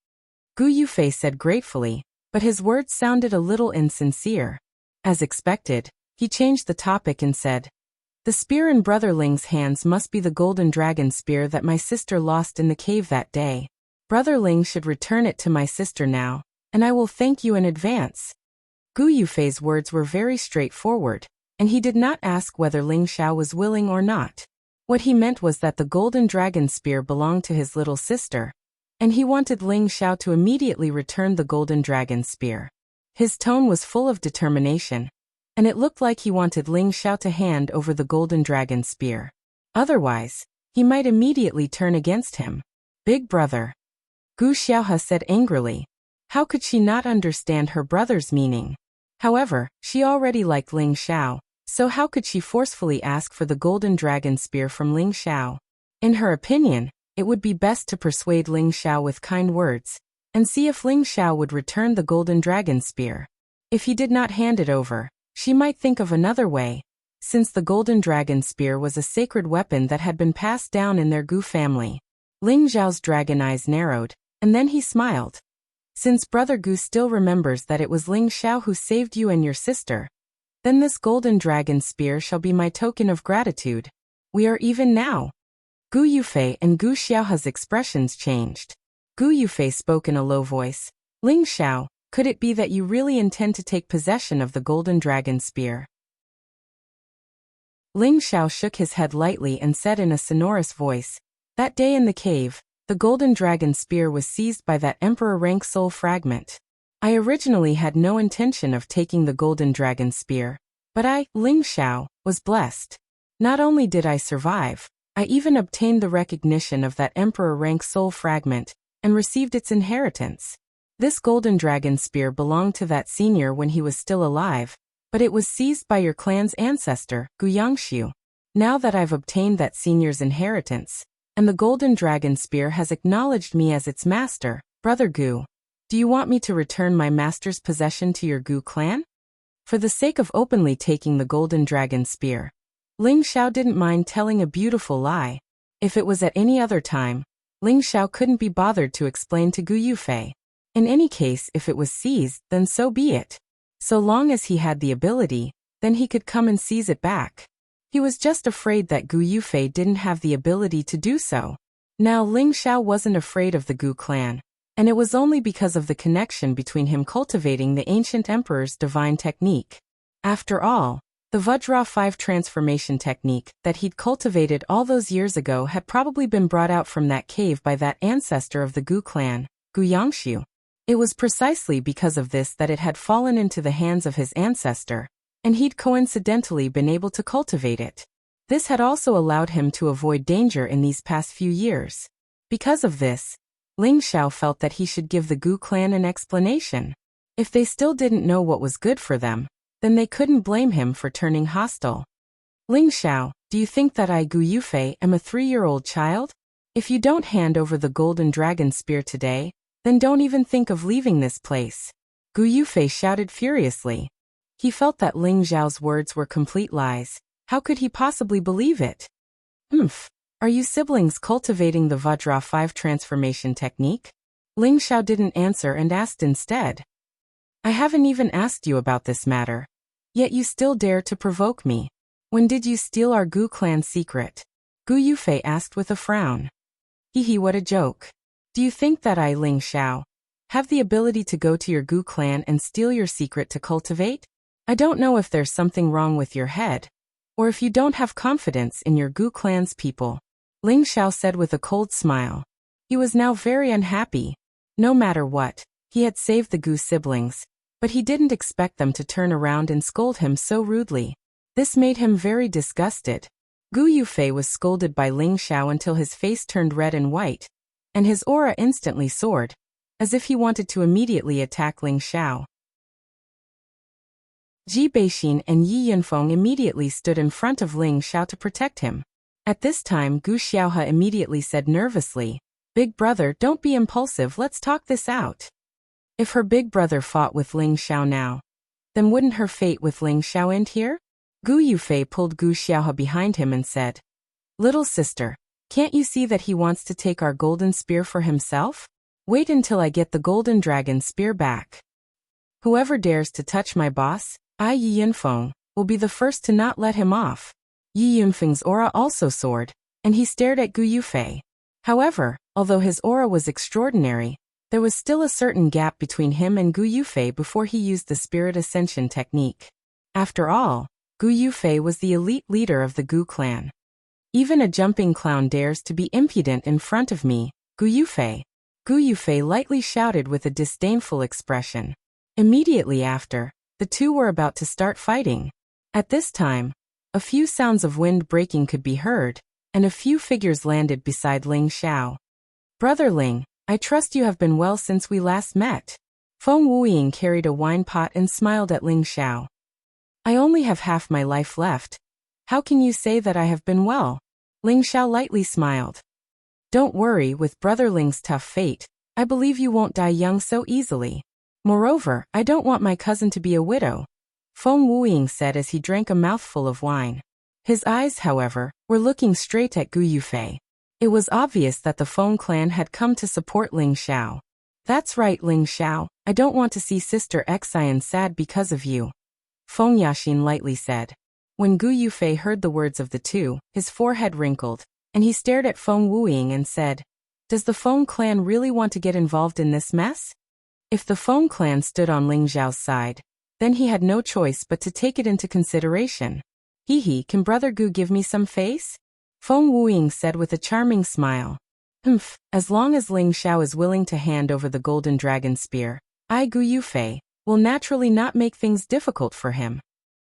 [SPEAKER 1] Gu Yufei said gratefully, but his words sounded a little insincere. As expected, he changed the topic and said, the spear in Brother Ling's hands must be the golden dragon spear that my sister lost in the cave that day. Brother Ling should return it to my sister now, and I will thank you in advance. Gu Yufei's words were very straightforward, and he did not ask whether Ling Xiao was willing or not. What he meant was that the golden dragon spear belonged to his little sister, and he wanted Ling Xiao to immediately return the golden dragon spear. His tone was full of determination, and it looked like he wanted Ling Xiao to hand over the golden dragon spear. Otherwise, he might immediately turn against him. Big brother. Gu Xiaohe said angrily. How could she not understand her brother's meaning? However, she already liked Ling Xiao, so how could she forcefully ask for the golden dragon spear from Ling Xiao? In her opinion, it would be best to persuade Ling Xiao with kind words, and see if Ling Xiao would return the golden dragon spear. If he did not hand it over, she might think of another way, since the golden dragon spear was a sacred weapon that had been passed down in their Gu family. Ling Xiao's dragon eyes narrowed, and then he smiled. Since Brother Gu still remembers that it was Ling Xiao who saved you and your sister, then this golden dragon spear shall be my token of gratitude. We are even now. Gu Yufei and Gu Xiaohe's expressions changed. Gu Yufei spoke in a low voice. Ling Xiao, could it be that you really intend to take possession of the golden dragon spear? Ling Xiao shook his head lightly and said in a sonorous voice, that day in the cave, the golden dragon spear was seized by that emperor rank soul fragment. I originally had no intention of taking the golden dragon spear, but I, Ling Xiao, was blessed. Not only did I survive, I even obtained the recognition of that emperor rank soul fragment, and received its inheritance. This golden dragon spear belonged to that senior when he was still alive, but it was seized by your clan's ancestor, Gu Yangxiu. Now that I've obtained that senior's inheritance, and the golden dragon spear has acknowledged me as its master, Brother Gu, do you want me to return my master's possession to your Gu clan? For the sake of openly taking the golden dragon spear, Ling Xiao didn't mind telling a beautiful lie. If it was at any other time, Ling Xiao couldn't be bothered to explain to Gu Yufei. In any case, if it was seized, then so be it. So long as he had the ability, then he could come and seize it back. He was just afraid that Gu Yufei didn't have the ability to do so. Now Ling Xiao wasn't afraid of the Gu clan, and it was only because of the connection between him cultivating the ancient emperor's divine technique. After all, the Vajra 5 transformation technique that he'd cultivated all those years ago had probably been brought out from that cave by that ancestor of the Gu clan, Gu Yangxiu. It was precisely because of this that it had fallen into the hands of his ancestor, and he'd coincidentally been able to cultivate it. This had also allowed him to avoid danger in these past few years. Because of this, Ling Xiao felt that he should give the Gu clan an explanation. If they still didn't know what was good for them, then they couldn't blame him for turning hostile. Ling Xiao, do you think that I, Gu Yufei, am a 3-year-old child? If you don't hand over the golden dragon spear today, then don't even think of leaving this place. Gu Yufei shouted furiously. He felt that Ling Xiao's words were complete lies. How could he possibly believe it? Are you siblings cultivating the Vajra 5 transformation technique? Ling Xiao didn't answer and asked instead. I haven't even asked you about this matter. Yet you still dare to provoke me. When did you steal our Gu clan secret? Gu Yufei asked with a frown. Hehe, what a joke. Do you think that I, Ling Xiao, have the ability to go to your Gu clan and steal your secret to cultivate? I don't know if there's something wrong with your head, or if you don't have confidence in your Gu clan's people. Ling Xiao said with a cold smile. He was now very unhappy. No matter what, he had saved the Gu siblings, but he didn't expect them to turn around and scold him so rudely. This made him very disgusted. Gu Yufei was scolded by Ling Xiao until his face turned red and white, and his aura instantly soared, as if he wanted to immediately attack Ling Xiao. Ji Beixin and Yi Yunfeng immediately stood in front of Ling Xiao to protect him. At this time, Gu Xiaohe immediately said nervously, Big brother, don't be impulsive, let's talk this out. If her big brother fought with Ling Xiao now, then wouldn't her fate with Ling Xiao end here? Gu Yufei pulled Gu Xiaohe behind him and said, Little sister, can't you see that he wants to take our golden spear for himself? Wait until I get the golden dragon spear back. Whoever dares to touch my boss, I Yi Yunfeng, will be the first to not let him off. Yi Yunfeng's aura also soared, and he stared at Gu Yufei. However, although his aura was extraordinary, there was still a certain gap between him and Gu Yufei before he used the spirit ascension technique. After all, Gu Yufei was the elite leader of the Gu clan. Even a jumping clown dares to be impudent in front of me, Gu Yufei. Gu Yufei lightly shouted with a disdainful expression. Immediately after, the two were about to start fighting. At this time, a few sounds of wind breaking could be heard, and a few figures landed beside Ling Xiao. Brother Ling, I trust you have been well since we last met. Feng Wuying carried a wine pot and smiled at Ling Xiao. I only have half my life left. How can you say that I have been well? Ling Xiao lightly smiled. Don't worry, with Brother Ling's tough fate, I believe you won't die young so easily. Moreover, I don't want my cousin to be a widow, Feng Wuying said as he drank a mouthful of wine. His eyes, however, were looking straight at Gu Yufei. It was obvious that the Feng clan had come to support Ling Xiao. That's right, Ling Xiao, I don't want to see Sister Xian sad because of you, Feng Yaxin lightly said. When Gu Yufei heard the words of the two, his forehead wrinkled, and he stared at Feng Wuying and said, Does the Feng clan really want to get involved in this mess? If the Feng clan stood on Ling Xiao's side, then he had no choice but to take it into consideration. Hehe, can Brother Gu give me some face? Feng Wuying said with a charming smile. As long as Ling Xiao is willing to hand over the golden dragon spear, I, Gu Yufei, will naturally not make things difficult for him.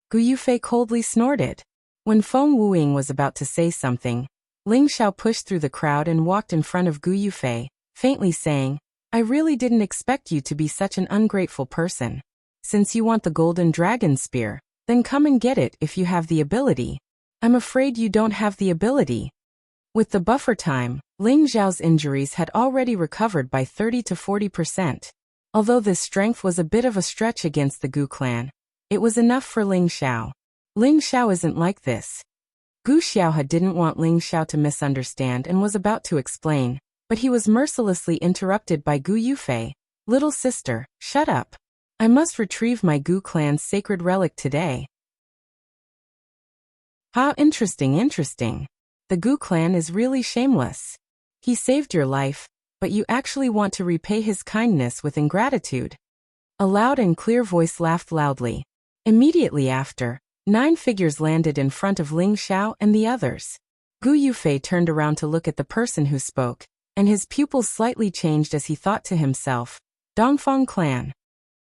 [SPEAKER 1] Gu Yufei coldly snorted. When Feng Wuying was about to say something, Ling Xiao pushed through the crowd and walked in front of Gu Yufei, faintly saying, I really didn't expect you to be such an ungrateful person. Since you want the golden dragon spear, then come and get it if you have the ability. I'm afraid you don't have the ability. With the buffer time, Ling Xiao's injuries had already recovered by 30 to 40%. Although this strength was a bit of a stretch against the Gu clan, it was enough for Ling Xiao. Ling Xiao isn't like this. Gu Xiaohe didn't want Ling Xiao to misunderstand and was about to explain, but he was mercilessly interrupted by Gu Yufei. Little sister, shut up. I must retrieve my Gu clan's sacred relic today. How interesting. The Gu clan is really shameless. He saved your life, but you actually want to repay his kindness with ingratitude. A loud and clear voice laughed loudly. Immediately after, 9 figures landed in front of Ling Xiao and the others. Gu Yufei turned around to look at the person who spoke, and his pupils slightly changed as he thought to himself, Dongfang clan.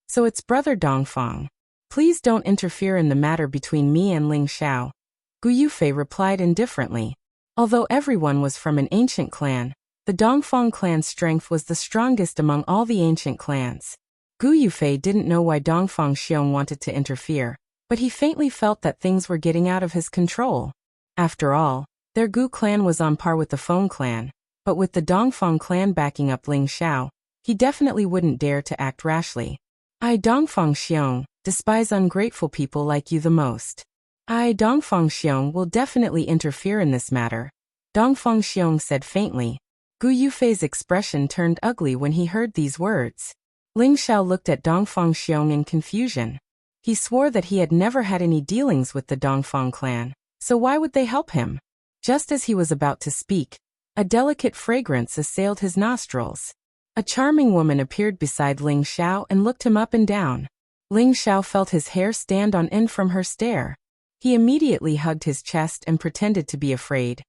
[SPEAKER 1] So it's brother Dongfang. Please don't interfere in the matter between me and Ling Xiao. Gu Yufei replied indifferently. Although everyone was from an ancient clan, the Dongfang clan's strength was the strongest among all the ancient clans. Gu Yufei didn't know why Dongfang Xiong wanted to interfere, but he faintly felt that things were getting out of his control. After all, their Gu clan was on par with the Feng clan, but with the Dongfang clan backing up Ling Xiao, he definitely wouldn't dare to act rashly. I, Dongfang Xiong, despise ungrateful people like you the most. I, Dongfang Xiong, will definitely interfere in this matter, Dongfang Xiong said faintly. Gu Yufei's expression turned ugly when he heard these words. Ling Xiao looked at Dongfang Xiong in confusion. He swore that he had never had any dealings with the Dongfang clan, so why would they help him? Just as he was about to speak, a delicate fragrance assailed his nostrils. A charming woman appeared beside Ling Xiao and looked him up and down. Ling Xiao felt his hair stand on end from her stare. He immediately hugged his chest and pretended to be afraid.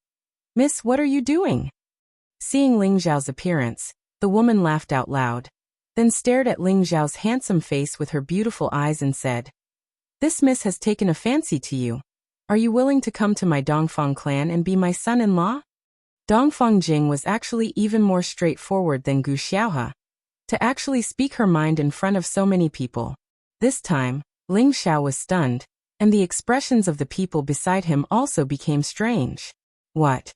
[SPEAKER 1] Miss, what are you doing? Seeing Ling Xiao's appearance, the woman laughed out loud, then stared at Ling Xiao's handsome face with her beautiful eyes and said, This miss has taken a fancy to you. Are you willing to come to my Dongfang clan and be my son-in-law? Dongfang Jing was actually even more straightforward than Gu Xiaohe. To actually speak her mind in front of so many people. This time, Ling Xiao was stunned, and the expressions of the people beside him also became strange. What?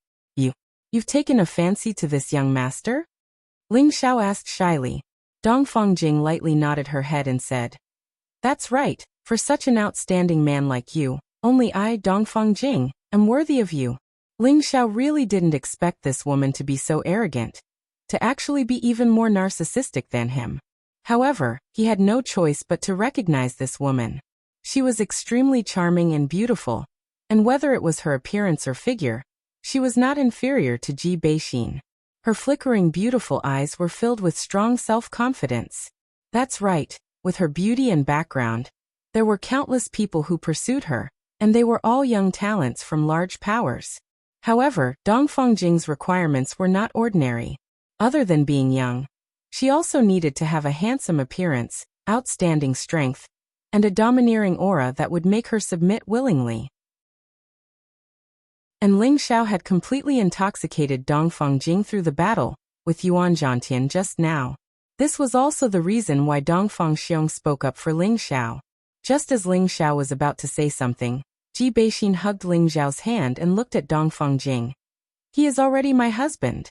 [SPEAKER 1] You've taken a fancy to this young master? Ling Xiao asked shyly. Dongfang Jing lightly nodded her head and said, That's right, for such an outstanding man like you, only I, Dongfang Jing, am worthy of you. Ling Xiao really didn't expect this woman to be so arrogant, to actually be even more narcissistic than him. However, he had no choice but to recognize this woman. She was extremely charming and beautiful, and whether it was her appearance or figure, she was not inferior to Ji Beixin. Her flickering beautiful eyes were filled with strong self-confidence. That's right, with her beauty and background, there were countless people who pursued her, and they were all young talents from large powers. However, Dongfang Jing's requirements were not ordinary. Other than being young, she also needed to have a handsome appearance, outstanding strength, and a domineering aura that would make her submit willingly. And Ling Xiao had completely intoxicated Dongfang Jing through the battle with Yuan Zhantian just now. This was also the reason why Dongfang Xiong spoke up for Ling Xiao. Just as Ling Xiao was about to say something, Ji Beixin hugged Ling Xiao's hand and looked at Dongfang Jing. He is already my husband.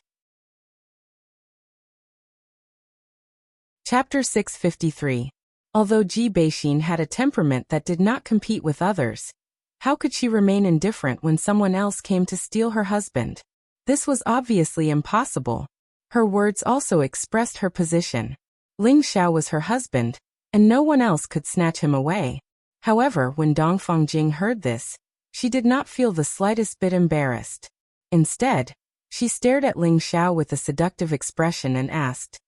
[SPEAKER 1] Chapter 653. Although Ji Beixin had a temperament that did not compete with others, how could she remain indifferent when someone else came to steal her husband? This was obviously impossible. Her words also expressed her position. Ling Xiao was her husband, and no one else could snatch him away. However, when Dongfang Jing heard this, she did not feel the slightest bit embarrassed. Instead, she stared at Ling Xiao with a seductive expression and asked,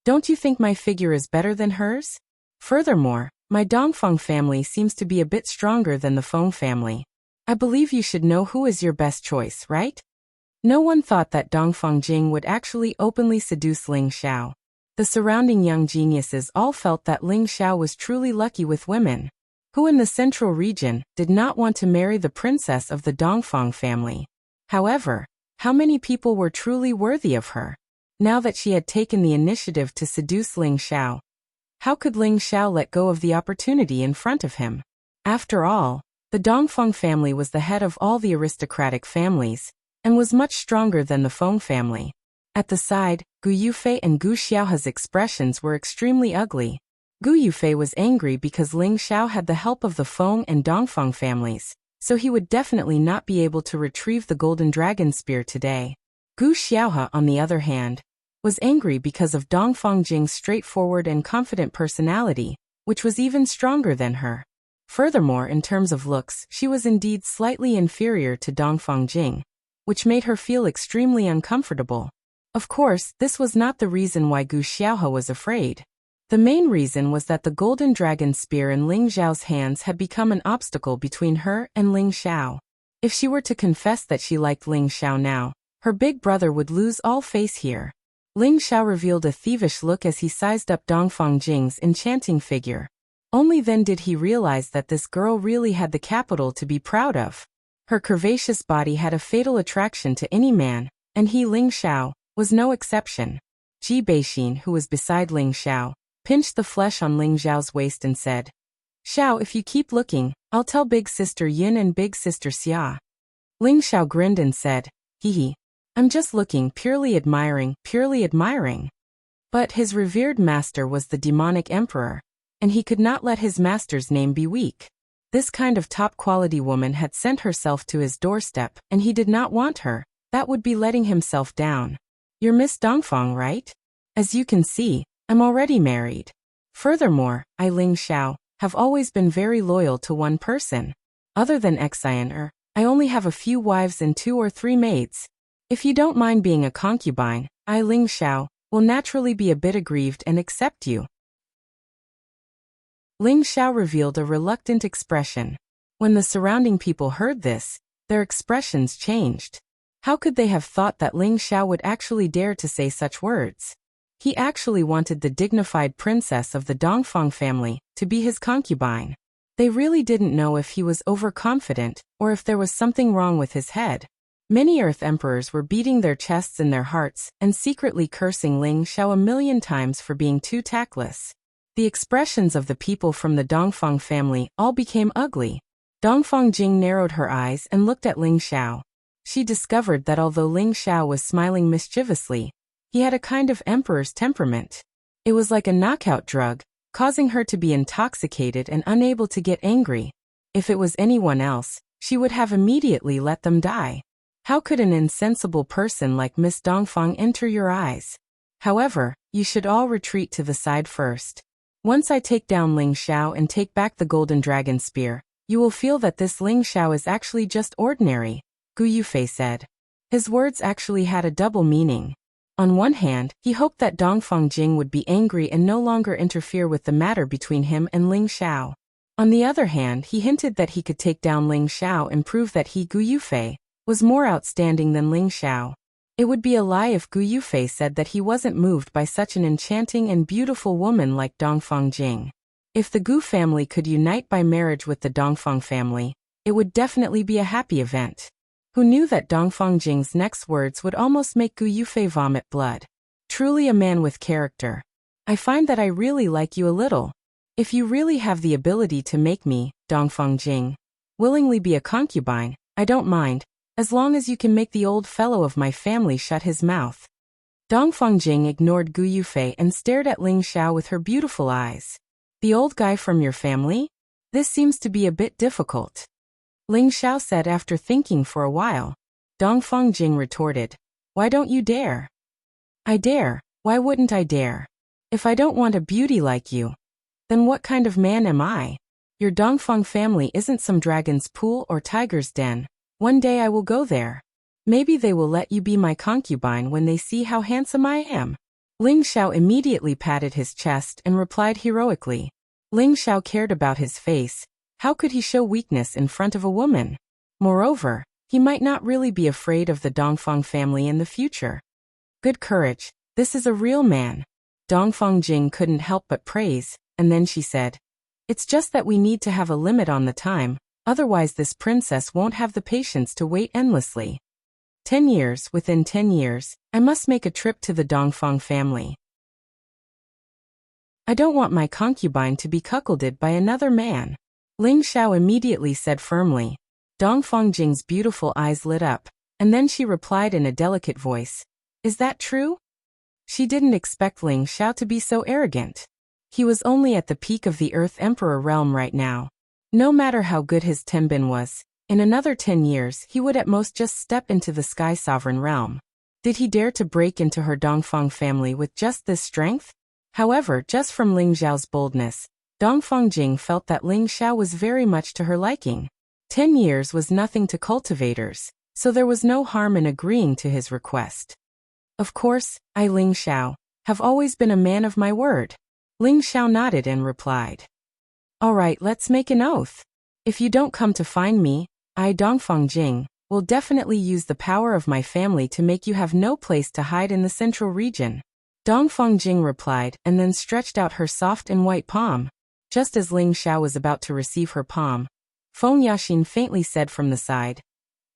[SPEAKER 1] Don't you think my figure is better than hers? Furthermore, my Dongfang family seems to be a bit stronger than the Feng family. I believe you should know who is your best choice, right? No one thought that Dongfang Jing would actually openly seduce Ling Xiao. The surrounding young geniuses all felt that Ling Xiao was truly lucky with women, who in the central region did not want to marry the princess of the Dongfang family. However, how many people were truly worthy of her? Now that she had taken the initiative to seduce Ling Xiao, how could Ling Xiao let go of the opportunity in front of him? After all, the Dongfang family was the head of all the aristocratic families, and was much stronger than the Feng family. At the side, Gu Yufei and Gu Xiaohe's expressions were extremely ugly. Gu Yufei was angry because Ling Xiao had the help of the Feng and Dongfang families, so he would definitely not be able to retrieve the golden dragon spear today. Gu Xiaohe, on the other hand, was angry because of Dongfang Jing's straightforward and confident personality, which was even stronger than her. Furthermore, in terms of looks, she was indeed slightly inferior to Dongfang Jing, which made her feel extremely uncomfortable. Of course, this was not the reason why Gu Xiaohe was afraid. The main reason was that the golden dragon spear in Ling Xiao's hands had become an obstacle between her and Ling Xiao. If she were to confess that she liked Ling Xiao now, her big brother would lose all face here. Ling Xiao revealed a thievish look as he sized up Dongfang Jing's enchanting figure. Only then did he realize that this girl really had the capital to be proud of. Her curvaceous body had a fatal attraction to any man, and he, Ling Xiao, was no exception. Ji Beixin, who was beside Ling Xiao, pinched the flesh on Ling Xiao's waist and said, "Xiao, if you keep looking, I'll tell big sister Yin and big sister Xia." Ling Xiao grinned and said, "Hee. I'm just looking, purely admiring, purely admiring." But his revered master was the demonic emperor, and he could not let his master's name be weak. This kind of top-quality woman had sent herself to his doorstep, and he did not want her. That would be letting himself down. "You're Miss Dongfang, right? As you can see, I'm already married. Furthermore, I, Ling Xiao, have always been very loyal to one person. Other than Xian, I only have a few wives and 2 or 3 maids. If you don't mind being a concubine, I, Ling Xiao, will naturally be a bit aggrieved and accept you." Ling Xiao revealed a reluctant expression. When the surrounding people heard this, their expressions changed. How could they have thought that Ling Xiao would actually dare to say such words? He actually wanted the dignified princess of the Dongfang family to be his concubine. They really didn't know if he was overconfident or if there was something wrong with his head. Many Earth emperors were beating their chests in their hearts and secretly cursing Ling Xiao a million times for being too tactless. The expressions of the people from the Dongfang family all became ugly. Dongfang Jing narrowed her eyes and looked at Ling Xiao. She discovered that although Ling Xiao was smiling mischievously, he had a kind of emperor's temperament. It was like a knockout drug, causing her to be intoxicated and unable to get angry. If it was anyone else, she would have immediately let them die. How could an insensible person like Miss Dongfang enter your eyes? However, you should all retreat to the side first. Once I take down Ling Xiao and take back the golden dragon spear, you will feel that this Ling Xiao is actually just ordinary, Gu Yufei said. His words actually had a double meaning. On one hand, he hoped that Dongfang Jing would be angry and no longer interfere with the matter between him and Ling Xiao. On the other hand, he hinted that he could take down Ling Xiao and prove that he, Gu Yufei, was more outstanding than Ling Xiao. It would be a lie if Gu Yufei said that he wasn't moved by such an enchanting and beautiful woman like Dongfang Jing. If the Gu family could unite by marriage with the Dongfang family, it would definitely be a happy event. Who knew that Dongfang Jing's next words would almost make Gu Yufei vomit blood? Truly a man with character. I find that I really like you a little. If you really have the ability to make me, Dongfang Jing, willingly be a concubine, I don't mind, as long as you can make the old fellow of my family shut his mouth. Dongfang Jing ignored Gu Yufei and stared at Ling Xiao with her beautiful eyes. The old guy from your family? This seems to be a bit difficult, Ling Xiao said after thinking for a while. Dongfang Jing retorted, "Why don't you dare?" "I dare. Why wouldn't I dare? If I don't want a beauty like you, then what kind of man am I? Your Dongfang family isn't some dragon's pool or tiger's den. One day I will go there. Maybe they will let you be my concubine when they see how handsome I am." Ling Xiao immediately patted his chest and replied heroically. Ling Xiao cared about his face. How could he show weakness in front of a woman? Moreover, he might not really be afraid of the Dongfang family in the future. Good courage. This is a real man. Dongfang Jing couldn't help but praise, and then she said, "It's just that we need to have a limit on the time, otherwise this princess won't have the patience to wait endlessly. 10 years, within 10 years, I must make a trip to the Dongfang family. I don't want my concubine to be cuckolded by another man," Ling Xiao immediately said firmly. Dongfang Jing's beautiful eyes lit up, and then she replied in a delicate voice, "Is that true?" She didn't expect Ling Xiao to be so arrogant. He was only at the peak of the Earth Emperor realm right now. No matter how good his Tenbin was, in another 10 years he would at most just step into the Sky Sovereign realm. Did he dare to break into her Dongfang family with just this strength? However, just from Ling Xiao's boldness, Dongfang Jing felt that Ling Xiao was very much to her liking. 10 years was nothing to cultivators, so there was no harm in agreeing to his request. Of course, I Ling Xiao have always been a man of my word. Ling Xiao nodded and replied. All right, let's make an oath. If you don't come to find me, I Dongfang Jing will definitely use the power of my family to make you have no place to hide in the central region. Dongfang Jing replied and then stretched out her soft and white palm. Just as Ling Xiao was about to receive her palm, Feng Yaxin faintly said from the side,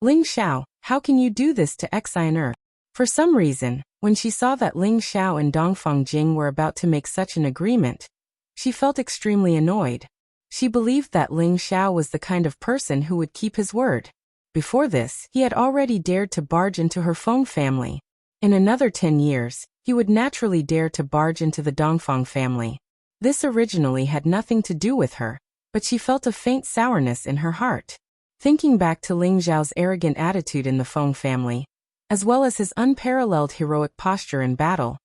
[SPEAKER 1] Ling Xiao, how can you do this to Xiner? For some reason, when she saw that Ling Xiao and Dongfang Jing were about to make such an agreement, she felt extremely annoyed. She believed that Ling Xiao was the kind of person who would keep his word. Before this, he had already dared to barge into her Feng family. In another 10 years, he would naturally dare to barge into the Dongfang family. This originally had nothing to do with her, but she felt a faint sourness in her heart. Thinking back to Ling Xiao's arrogant attitude in the Feng family, as well as his unparalleled heroic posture in battle,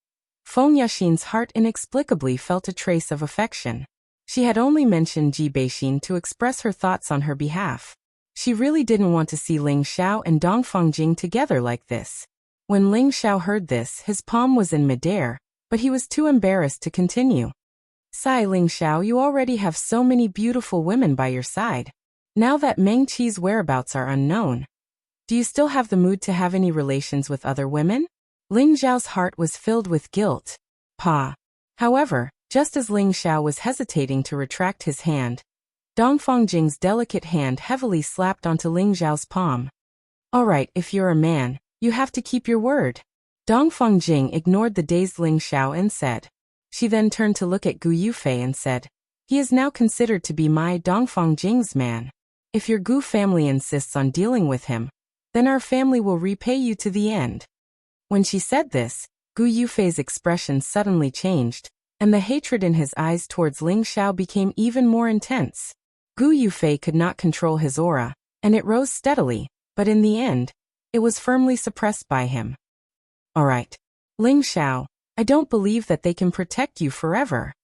[SPEAKER 1] Feng Yaxin's heart inexplicably felt a trace of affection. She had only mentioned Ji Beixin to express her thoughts on her behalf. She really didn't want to see Ling Xiao and Dongfang Jing together like this. When Ling Xiao heard this, his palm was in midair, but he was too embarrassed to continue. Sigh, Ling Xiao, you already have so many beautiful women by your side. Now that Meng Qi's whereabouts are unknown, do you still have the mood to have any relations with other women? Ling Xiao's heart was filled with guilt. However, just as Ling Xiao was hesitating to retract his hand, Dongfang Jing's delicate hand heavily slapped onto Ling Xiao's palm. All right, if you're a man, you have to keep your word. Dongfang Jing ignored the dazed Ling Xiao and said. She then turned to look at Gu Yufei and said, he is now considered to be my Dongfang Jing's man. If your Gu family insists on dealing with him, then our family will repay you to the end. When she said this, Gu Yufei's expression suddenly changed, and the hatred in his eyes towards Ling Xiao became even more intense. Gu Yufei could not control his aura, and it rose steadily, but in the end, it was firmly suppressed by him. All right, Ling Xiao, I don't believe that they can protect you forever.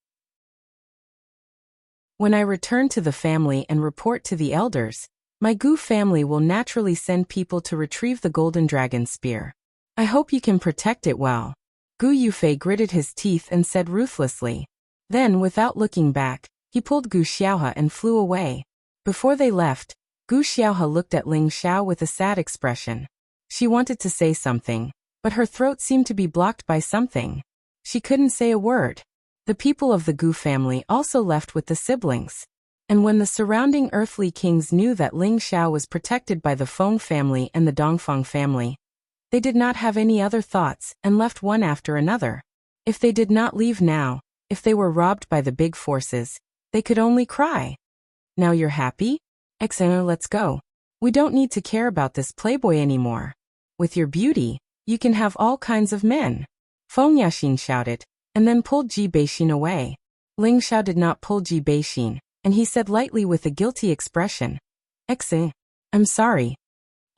[SPEAKER 1] When I return to the family and report to the elders, my Gu family will naturally send people to retrieve the golden dragon spear. I hope you can protect it well. Gu Yufei gritted his teeth and said ruthlessly. Then, without looking back, he pulled Gu Xiaohe and flew away. Before they left, Gu Xiaohe looked at Ling Xiao with a sad expression. She wanted to say something, but her throat seemed to be blocked by something. She couldn't say a word. The people of the Gu family also left with the siblings. And when the surrounding earthly kings knew that Ling Xiao was protected by the Feng family and the Dongfang family, they did not have any other thoughts and left one after another. If they did not leave now, if they were robbed by the big forces, they could only cry. Now you're happy? Xena, let's go. We don't need to care about this playboy anymore. With your beauty, you can have all kinds of men. Feng Yaxin shouted, and then pulled Ji Beixin away. Ling Xiao did not pull Ji Beixin, and he said lightly with a guilty expression, Xena, I'm sorry.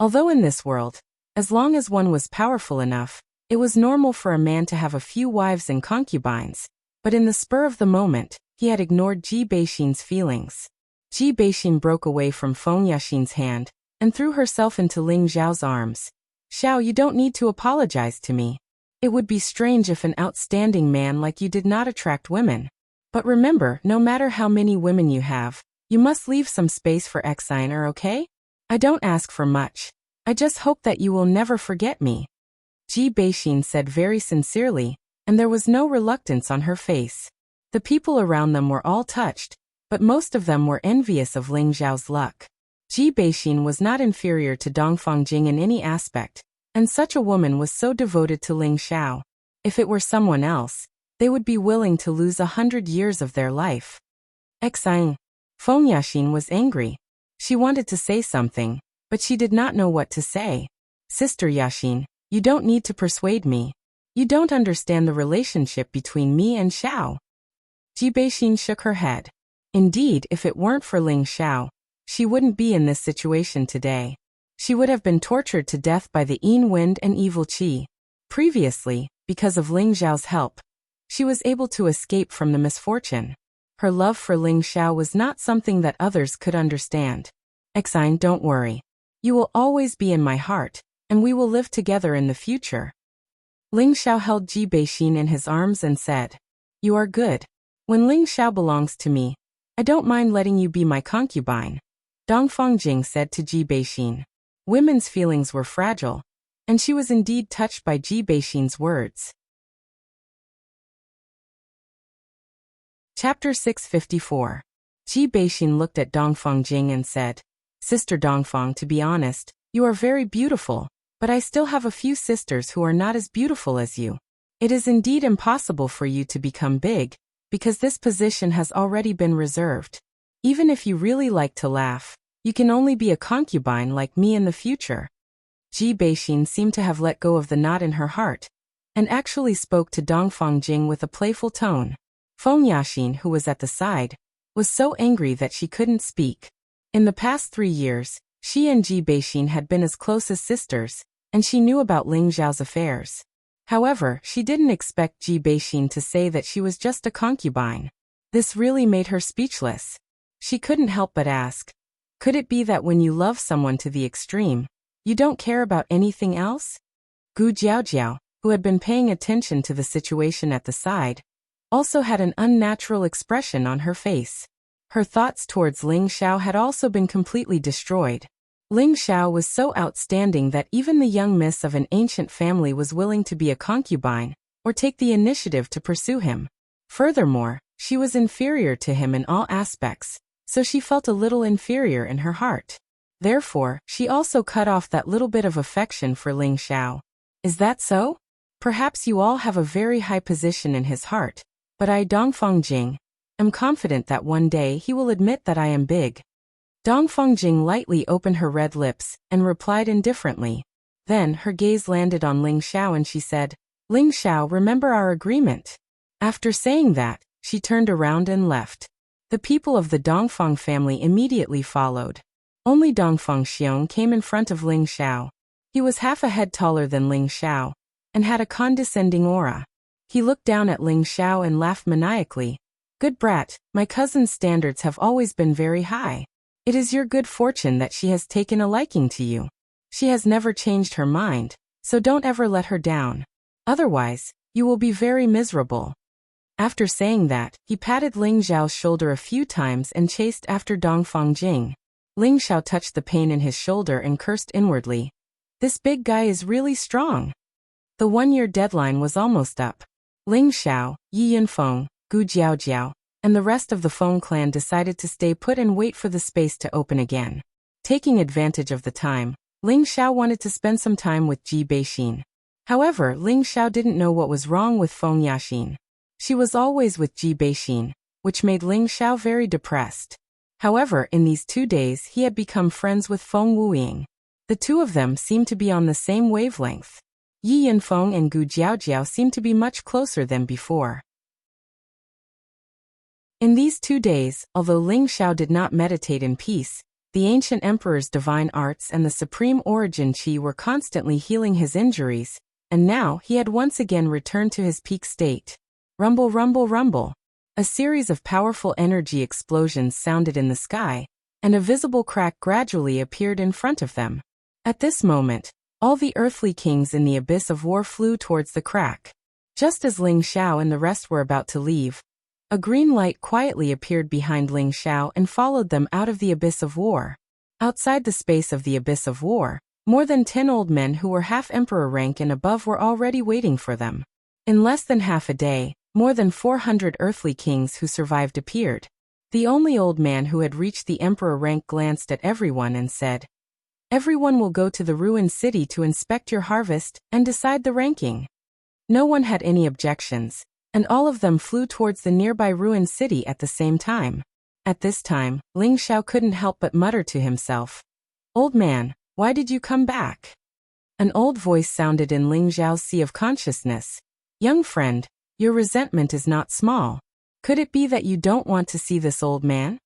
[SPEAKER 1] Although in this world, as long as one was powerful enough, it was normal for a man to have a few wives and concubines, but in the spur of the moment, he had ignored Ji Beixin's feelings. Ji Beixin broke away from Feng Yaxin's hand and threw herself into Ling Xiao's arms. Xiao, you don't need to apologize to me. It would be strange if an outstanding man like you did not attract women. But remember, no matter how many women you have, you must leave some space for Xiner, okay? I don't ask for much. I just hope that you will never forget me. Ji Beixin said very sincerely, and there was no reluctance on her face. The people around them were all touched, but most of them were envious of Ling Xiao's luck. Ji Beixin was not inferior to Dongfang Jing in any aspect, and such a woman was so devoted to Ling Xiao. If it were someone else, they would be willing to lose 100 years of their life. Feng Yaxin was angry. She wanted to say something, but she did not know what to say. Sister Yaxin, you don't need to persuade me. You don't understand the relationship between me and Xiao. Ji Beixin shook her head. Indeed, if it weren't for Ling Xiao, she wouldn't be in this situation today. She would have been tortured to death by the Yin Wind and evil Qi. Previously, because of Ling Xiao's help, she was able to escape from the misfortune. Her love for Ling Xiao was not something that others could understand. Xine, don't worry. You will always be in my heart, and we will live together in the future. Ling Xiao held Ji Beixin in his arms and said, "You are good. When Ling Xiao belongs to me, I don't mind letting you be my concubine," Dongfang Jing said to Ji Beixin. Women's feelings were fragile, and she was indeed touched by Ji Beixin's words. Chapter 654. Ji Beixin looked at Dongfang Jing and said, "Sister Dongfang, to be honest, you are very beautiful, but I still have a few sisters who are not as beautiful as you. It is indeed impossible for you to become big, because this position has already been reserved. Even if you really like to laugh, you can only be a concubine like me in the future." Ji Beixin seemed to have let go of the knot in her heart, and actually spoke to Dongfang Jing with a playful tone. Feng Yaxin, who was at the side, was so angry that she couldn't speak. In the past 3 years, she and Ji Beixin had been as close as sisters, and she knew about Ling Xiao's affairs. However, she didn't expect Ji Beixin to say that she was just a concubine. This really made her speechless. She couldn't help but ask, could it be that when you love someone to the extreme, you don't care about anything else? Gu Jiaojiao, who had been paying attention to the situation at the side, also had an unnatural expression on her face. Her thoughts towards Ling Xiao had also been completely destroyed. Ling Xiao was so outstanding that even the young miss of an ancient family was willing to be a concubine, or take the initiative to pursue him. Furthermore, she was inferior to him in all aspects, so she felt a little inferior in her heart. Therefore, she also cut off that little bit of affection for Ling Xiao. Is that so? Perhaps you all have a very high position in his heart, but I, Dongfang Jing, am confident that one day he will admit that I am big. Dongfang Jing lightly opened her red lips and replied indifferently. Then her gaze landed on Ling Xiao and she said, "Ling Xiao, remember our agreement." After saying that, she turned around and left. The people of the Dongfang family immediately followed. Only Dongfang Xiong came in front of Ling Xiao. He was half a head taller than Ling Xiao, and had a condescending aura. He looked down at Ling Xiao and laughed maniacally. "Good brat, my cousin's standards have always been very high. It is your good fortune that she has taken a liking to you. She has never changed her mind, so don't ever let her down. Otherwise, you will be very miserable." After saying that, he patted Ling Xiao's shoulder a few times and chased after Dongfang Jing. Ling Xiao touched the pain in his shoulder and cursed inwardly. This big guy is really strong. The 1-year deadline was almost up. Ling Xiao, Yi Yinfeng, Gu Jiaojiao, and the rest of the Feng clan decided to stay put and wait for the space to open again. Taking advantage of the time, Ling Xiao wanted to spend some time with Ji Beixin. However, Ling Xiao didn't know what was wrong with Feng Yaxin. She was always with Ji Beixin, which made Ling Xiao very depressed. However, in these 2 days he had become friends with Feng Wuying. The two of them seemed to be on the same wavelength. Yi Yinfeng and Gu Jiaojiao seemed to be much closer than before. In these 2 days, although Ling Xiao did not meditate in peace, the ancient emperor's divine arts and the supreme origin qi were constantly healing his injuries, and now he had once again returned to his peak state. Rumble, rumble, rumble. A series of powerful energy explosions sounded in the sky, and a visible crack gradually appeared in front of them. At this moment, all the earthly kings in the abyss of war flew towards the crack. Just as Ling Xiao and the rest were about to leave, a green light quietly appeared behind Ling Xiao and followed them out of the abyss of war. Outside the space of the abyss of war, more than 10 old men who were half emperor rank and above were already waiting for them. In less than half a day, more than 400 earthly kings who survived appeared. The only old man who had reached the emperor rank glanced at everyone and said, "Everyone will go to the ruined city to inspect your harvest and decide the ranking." No one had any objections, and all of them flew towards the nearby ruined city at the same time. At this time, Ling Xiao couldn't help but mutter to himself, "Old man, why did you come back?" An old voice sounded in Ling Xiao's sea of consciousness. "Young friend, your resentment is not small. Could it be that you don't want to see this old man?"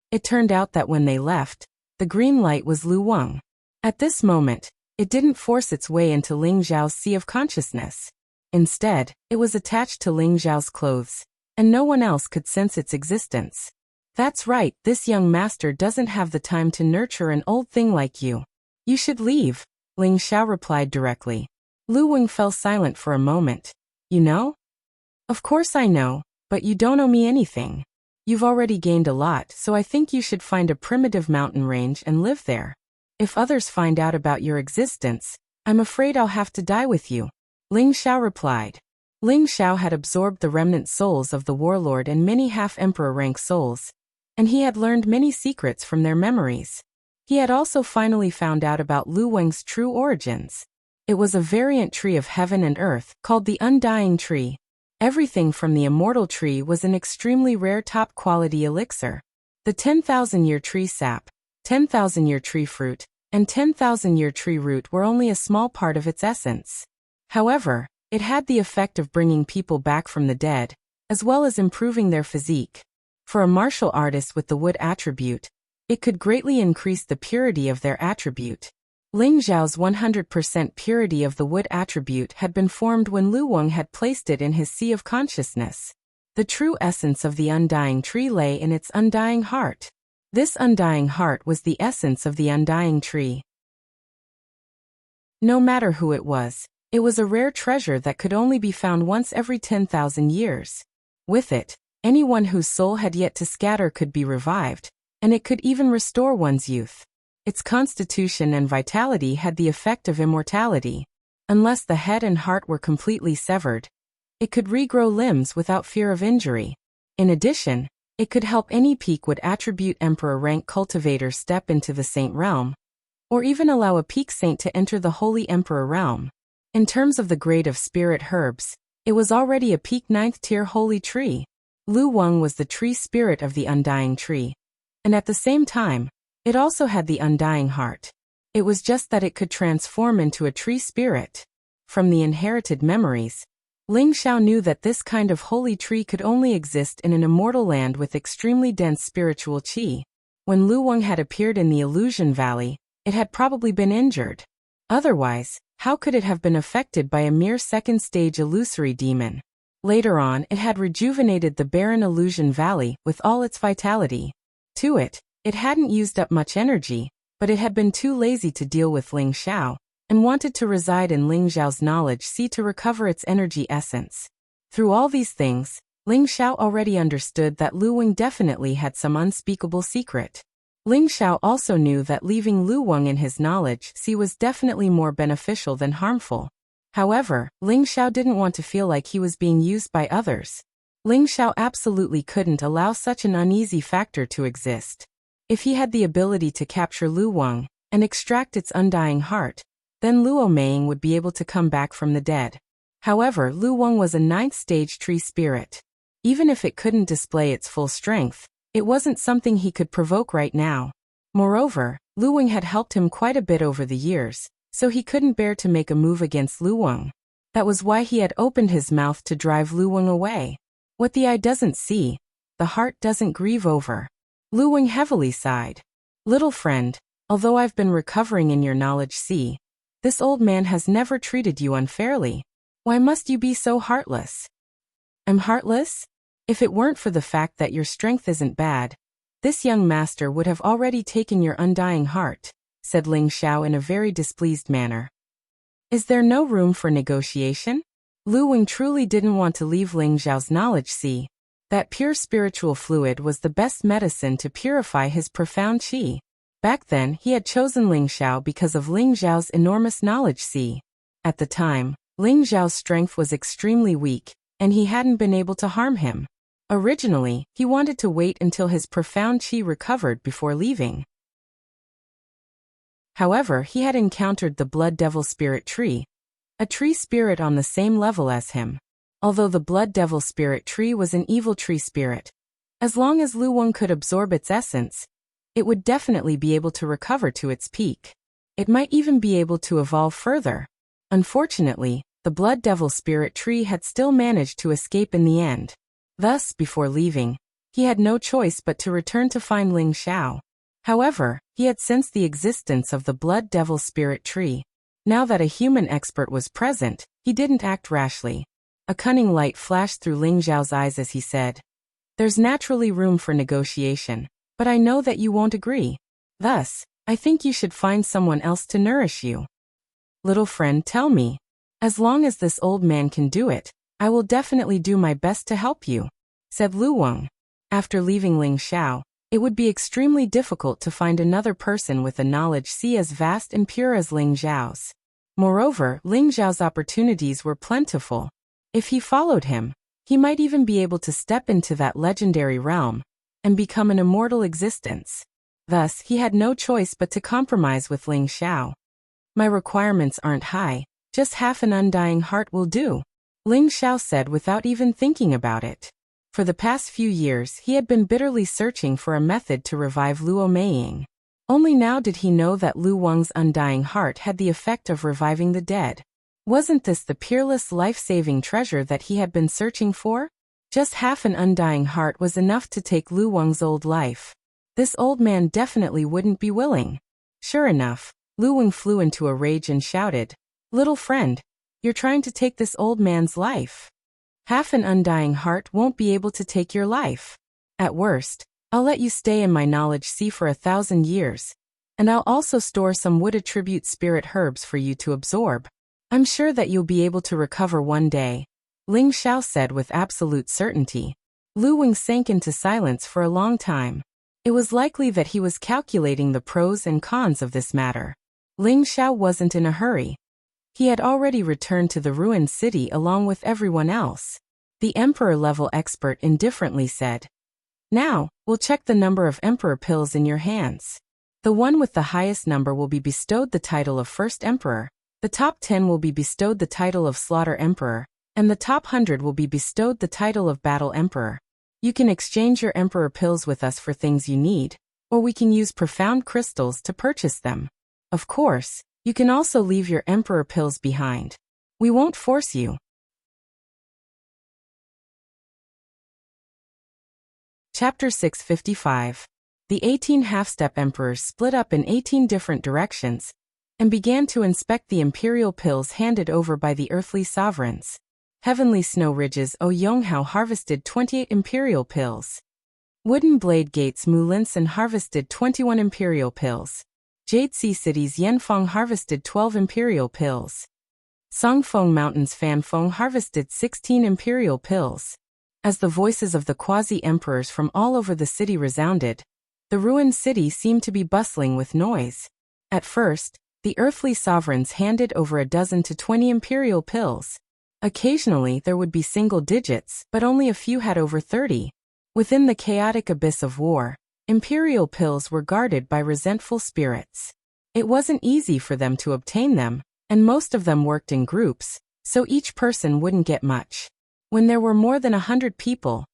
[SPEAKER 1] It turned out that when they left, the green light was Lu Wang. At this moment, it didn't force its way into Ling Xiao's sea of consciousness. Instead, it was attached to Ling Xiao's clothes, and no one else could sense its existence. "That's right, this young master doesn't have the time to nurture an old thing like you. You should leave," Ling Xiao replied directly. Lu Wang fell silent for a moment. You know? Of course I know, but you don't owe me anything. You've already gained a lot, so I think you should find a primitive mountain range and live there. If others find out about your existence, I'm afraid I'll have to die with you. Ling Xiao replied. Ling Xiao had absorbed the remnant souls of the warlord and many half-emperor rank souls, and he had learned many secrets from their memories. He had also finally found out about Lu Wang's true origins. It was a variant tree of heaven and earth, called the Undying Tree. Everything from the immortal tree was an extremely rare top-quality elixir. The 10,000-year tree sap, 10,000-year tree fruit, and 10,000-year tree root were only a small part of its essence. However, it had the effect of bringing people back from the dead, as well as improving their physique. For a martial artist with the wood attribute, it could greatly increase the purity of their attribute. Ling Xiao's 100% purity of the wood attribute had been formed when Lu Wang had placed it in his sea of consciousness. The true essence of the undying tree lay in its undying heart. This undying heart was the essence of the undying tree. No matter who it was a rare treasure that could only be found once every 10,000 years. With it, anyone whose soul had yet to scatter could be revived, and it could even restore one's youth. Its constitution and vitality had the effect of immortality. Unless the head and heart were completely severed, it could regrow limbs without fear of injury. In addition, it could help any peak would attribute emperor rank cultivator step into the saint realm, or even allow a peak saint to enter the holy emperor realm. In terms of the grade of spirit herbs, it was already a peak 9th tier holy tree. Lu Wang was the tree spirit of the undying tree, and at the same time, it also had the undying heart. It was just that it could transform into a tree spirit. From the inherited memories, Ling Xiao knew that this kind of holy tree could only exist in an immortal land with extremely dense spiritual qi. When Lu Wang had appeared in the Illusion Valley, it had probably been injured. Otherwise, how could it have been affected by a mere second-stage illusory demon? Later on, it had rejuvenated the barren Illusion Valley with all its vitality. To it hadn't used up much energy, but it had been too lazy to deal with Ling Xiao, and wanted to reside in Ling Xiao's knowledge sea to recover its energy essence. Through all these things, Ling Xiao already understood that Lu Wang definitely had some unspeakable secret. Ling Xiao also knew that leaving Lu Wang in his knowledge sea was definitely more beneficial than harmful. However, Ling Xiao didn't want to feel like he was being used by others. Ling Xiao absolutely couldn't allow such an uneasy factor to exist. If he had the ability to capture Lu Wang and extract its undying heart, then Luo Meiying would be able to come back from the dead. However, Lu Wang was a 9th stage tree spirit. Even if it couldn't display its full strength, it wasn't something he could provoke right now. Moreover, Lu Wang had helped him quite a bit over the years, so he couldn't bear to make a move against Lu Wang. That was why he had opened his mouth to drive Lu Wang away. What the eye doesn't see, the heart doesn't grieve over. Lu Wang heavily sighed. Little friend, although I've been recovering in your knowledge sea, this old man has never treated you unfairly. Why must you be so heartless? I'm heartless? If it weren't for the fact that your strength isn't bad, this young master would have already taken your undying heart, said Ling Xiao in a very displeased manner. Is there no room for negotiation? Lu Wang truly didn't want to leave Ling Xiao's knowledge sea. That pure spiritual fluid was the best medicine to purify his profound qi. Back then, he had chosen Ling Xiao because of Ling Xiao's enormous knowledge sea. At the time, Ling Xiao's strength was extremely weak, and he hadn't been able to harm him. Originally, he wanted to wait until his profound qi recovered before leaving. However, he had encountered the Blood Devil Spirit Tree, a tree spirit on the same level as him. Although the Blood Devil Spirit Tree was an evil tree spirit, as long as Lu Wang could absorb its essence, it would definitely be able to recover to its peak. It might even be able to evolve further. Unfortunately, the Blood Devil Spirit Tree had still managed to escape in the end. Thus, before leaving, he had no choice but to return to find Ling Xiao. However, he had sensed the existence of the Blood Devil Spirit Tree. Now that a human expert was present, he didn't act rashly. A cunning light flashed through Ling Xiao's eyes as he said, "There's naturally room for negotiation, but I know that you won't agree. Thus, I think you should find someone else to nourish you. Little friend, tell me, As long as this old man can do it, I will definitely do my best to help you, said Lu Weng. After leaving Ling Xiao, it would be extremely difficult to find another person with a knowledge as vast and pure as Ling Xiao's. Moreover, Ling Xiao's opportunities were plentiful. If he followed him, he might even be able to step into that legendary realm and become an immortal existence. Thus, he had no choice but to compromise with Ling Xiao. My requirements aren't high, just half an undying heart will do, Ling Xiao said without even thinking about it. For the past few years, he had been bitterly searching for a method to revive Luo Meiying. Only now did he know that Lu Weng's undying heart had the effect of reviving the dead. Wasn't this the peerless life-saving treasure that he had been searching for? Just half an undying heart was enough to take Lu Weng's old life. This old man definitely wouldn't be willing. Sure enough, Lu Weng flew into a rage and shouted, "Little friend, you're trying to take this old man's life. Half an undying heart won't be able to take your life. At worst, I'll let you stay in my knowledge sea for 1,000 years, and I'll also store some wood attribute spirit herbs for you to absorb. I'm sure that you'll be able to recover one day," Ling Xiao said with absolute certainty. Lu Weng sank into silence for a long time. It was likely that he was calculating the pros and cons of this matter. Ling Xiao wasn't in a hurry. He had already returned to the ruined city along with everyone else. The emperor-level expert indifferently said, "Now, we'll check the number of emperor pills in your hands. The one with the highest number will be bestowed the title of First Emperor, the top 10 will be bestowed the title of Slaughter Emperor, and the top 100 will be bestowed the title of Battle Emperor. You can exchange your emperor pills with us for things you need, or we can use profound crystals to purchase them. Of course, you can also leave your emperor pills behind. We won't force you." Chapter 655. The 18 half-step emperors split up in 18 different directions and began to inspect the imperial pills handed over by the earthly sovereigns. Heavenly Snow Ridge's O Yonghao harvested 28 imperial pills. Wooden Blade Gate's Mu Linson harvested 21 imperial pills. Jade Sea City's Yanfeng harvested 12 imperial pills. Songfeng Mountain's Fanfeng harvested 16 imperial pills. As the voices of the quasi-emperors from all over the city resounded, the ruined city seemed to be bustling with noise. At first, the earthly sovereigns handed over a dozen to 20 imperial pills. Occasionally there would be single digits, but only a few had over 30. Within the chaotic abyss of war, imperial pills were guarded by resentful spirits. It wasn't easy for them to obtain them, and most of them worked in groups, so each person wouldn't get much. When there were more than 100 people,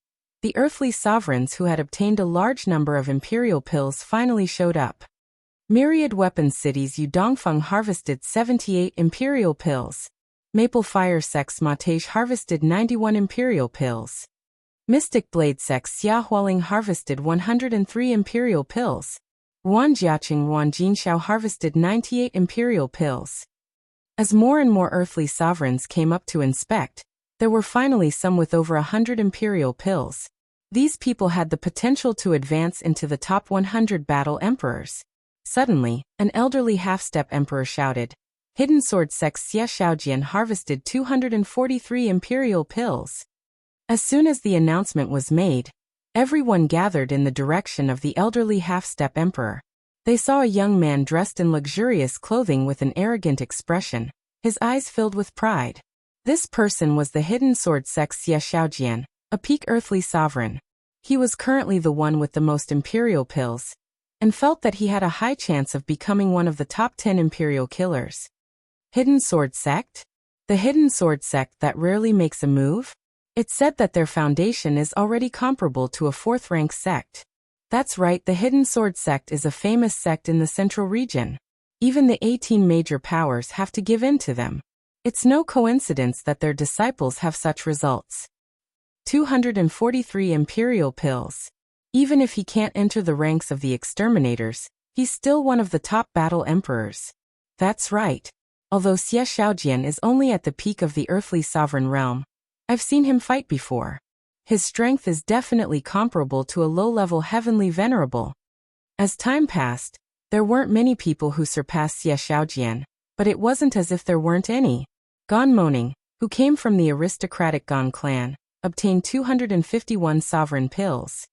[SPEAKER 1] the earthly sovereigns who had obtained a large number of imperial pills finally showed up. Myriad Weapon City's Yudongfeng harvested 78 imperial pills. Maple Fire Sect's Matage harvested 91 imperial pills. Mystic Blade Sect's Xiaohualing harvested 103 imperial pills. Wanjiaqing Wanjinshao harvested 98 imperial pills. As more and more earthly sovereigns came up to inspect, there were finally some with over 100 imperial pills. These people had the potential to advance into the top 100 battle emperors. Suddenly, an elderly half-step emperor shouted, Hidden Sword Sect's Xie Shaojian harvested 243 imperial pills. As soon as the announcement was made, everyone gathered in the direction of the elderly half-step emperor. They saw a young man dressed in luxurious clothing with an arrogant expression, his eyes filled with pride. This person was the Hidden Sword Sect's Xie Shaojian, a peak earthly sovereign. He was currently the one with the most imperial pills, and felt that he had a high chance of becoming one of the top 10 imperial killers. Hidden Sword Sect? The Hidden Sword Sect that rarely makes a move? It's said that their foundation is already comparable to a 4th-rank sect. That's right, the Hidden Sword Sect is a famous sect in the central region. Even the 18 major powers have to give in to them. It's no coincidence that their disciples have such results. 243 imperial pills. Even if he can't enter the ranks of the exterminators, he's still one of the top battle emperors. That's right. Although Xie Shaojian is only at the peak of the earthly sovereign realm, I've seen him fight before. His strength is definitely comparable to a low-level heavenly venerable. As time passed, there weren't many people who surpassed Xie Shaojian, but it wasn't as if there weren't any. Gan Moning, who came from the aristocratic Gan clan, obtained 251 sovereign pills.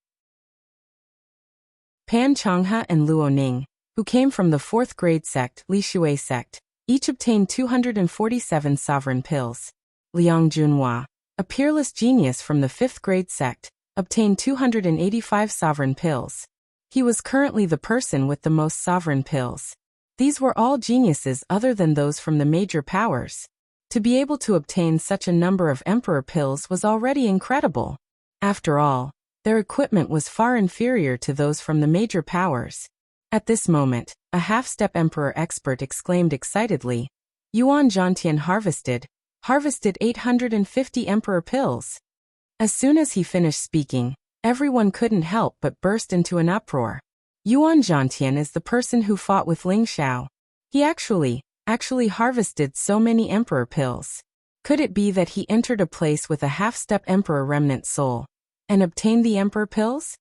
[SPEAKER 1] Pan Changha and Luo Ning, who came from the 4th grade sect, Li Shui sect, each obtained 247 sovereign pills. Liang Junhua, a peerless genius from the 5th grade sect, obtained 285 sovereign pills. He was currently the person with the most sovereign pills. These were all geniuses other than those from the major powers. To be able to obtain such a number of emperor pills was already incredible. After all, their equipment was far inferior to those from the major powers. At this moment, a half-step emperor expert exclaimed excitedly, Yuan Zhantian harvested 850 emperor pills. As soon as he finished speaking, everyone couldn't help but burst into an uproar. Yuan Zhantian is the person who fought with Ling Xiao. He actually harvested so many emperor pills. Could it be that he entered a place with a half-step emperor remnant soul and obtained the emperor pills?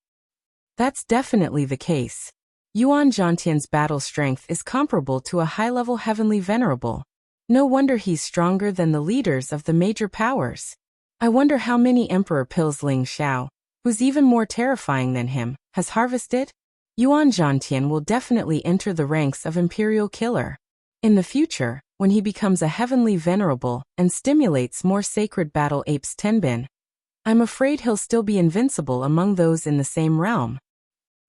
[SPEAKER 1] That's definitely the case. Yuan Zhantian's battle strength is comparable to a high-level heavenly venerable. No wonder he's stronger than the leaders of the major powers. I wonder how many emperor pills Ling Xiao, who's even more terrifying than him, has harvested? Yuan Zhantian will definitely enter the ranks of imperial killer. In the future, when he becomes a heavenly venerable and stimulates more sacred battle apes Tenbin, I'm afraid he'll still be invincible among those in the same realm.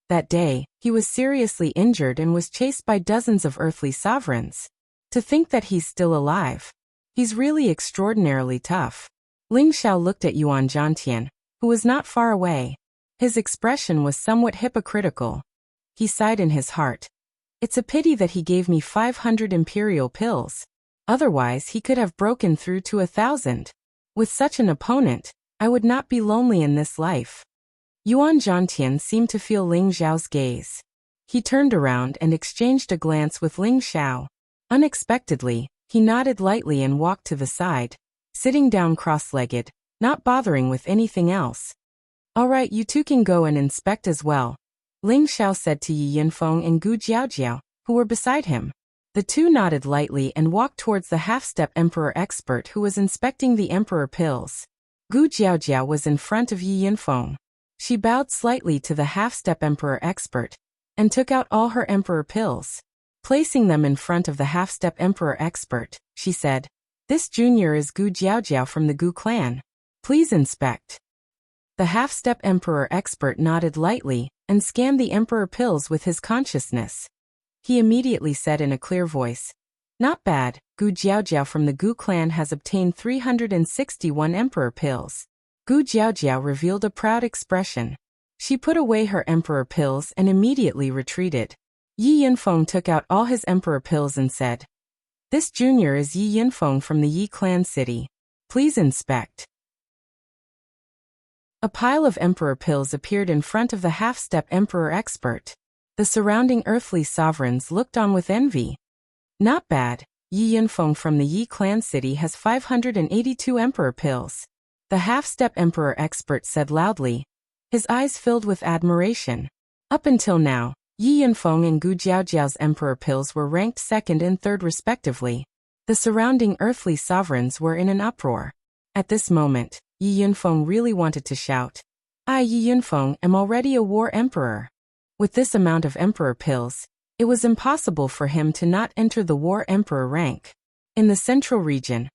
[SPEAKER 1] That day, he was seriously injured and was chased by dozens of earthly sovereigns. To think that he's still alive. He's really extraordinarily tough. Ling Xiao looked at Yuan Zhantian, who was not far away. His expression was somewhat hypocritical. He sighed in his heart. It's a pity that he gave me 500 imperial pills. Otherwise he could have broken through to 1,000. With such an opponent, I would not be lonely in this life. Yuan Zhantian seemed to feel Ling Xiao's gaze. He turned around and exchanged a glance with Ling Xiao. Unexpectedly, he nodded lightly and walked to the side, sitting down cross-legged, not bothering with anything else. All right, you two can go and inspect as well, Ling Xiao said to Yi Yinfeng and Gu Jiaojiao, who were beside him. The two nodded lightly and walked towards the half-step emperor expert who was inspecting the emperor pills. Gu Jiaojiao was in front of Yi Yinfeng. She bowed slightly to the half-step emperor expert and took out all her emperor pills. Placing them in front of the half-step emperor expert, she said, This junior is Gu Jiaojiao from the Gu clan. Please inspect. The half-step emperor expert nodded lightly and scanned the emperor pills with his consciousness. He immediately said in a clear voice, Not bad, Gu Jiaojiao from the Gu clan has obtained 361 emperor pills. Gu Jiaojiao revealed a proud expression. She put away her emperor pills and immediately retreated. Yi Yinfeng took out all his emperor pills and said, This junior is Yi Yinfeng from the Yi clan city. Please inspect. A pile of emperor pills appeared in front of the half-step emperor expert. The surrounding earthly sovereigns looked on with envy. Not bad, Yi Yinfeng from the Yi clan city has 582 emperor pills. The half-step emperor expert said loudly. His eyes filled with admiration. Up until now, Yi Yinfeng and Gu Jiaojiao's emperor pills were ranked 2nd and 3rd respectively. The surrounding earthly sovereigns were in an uproar. At this moment, Yi Yinfeng really wanted to shout, I, Yi Yinfeng, am already a war emperor. With this amount of emperor pills, it was impossible for him to not enter the war emperor rank. In the central region,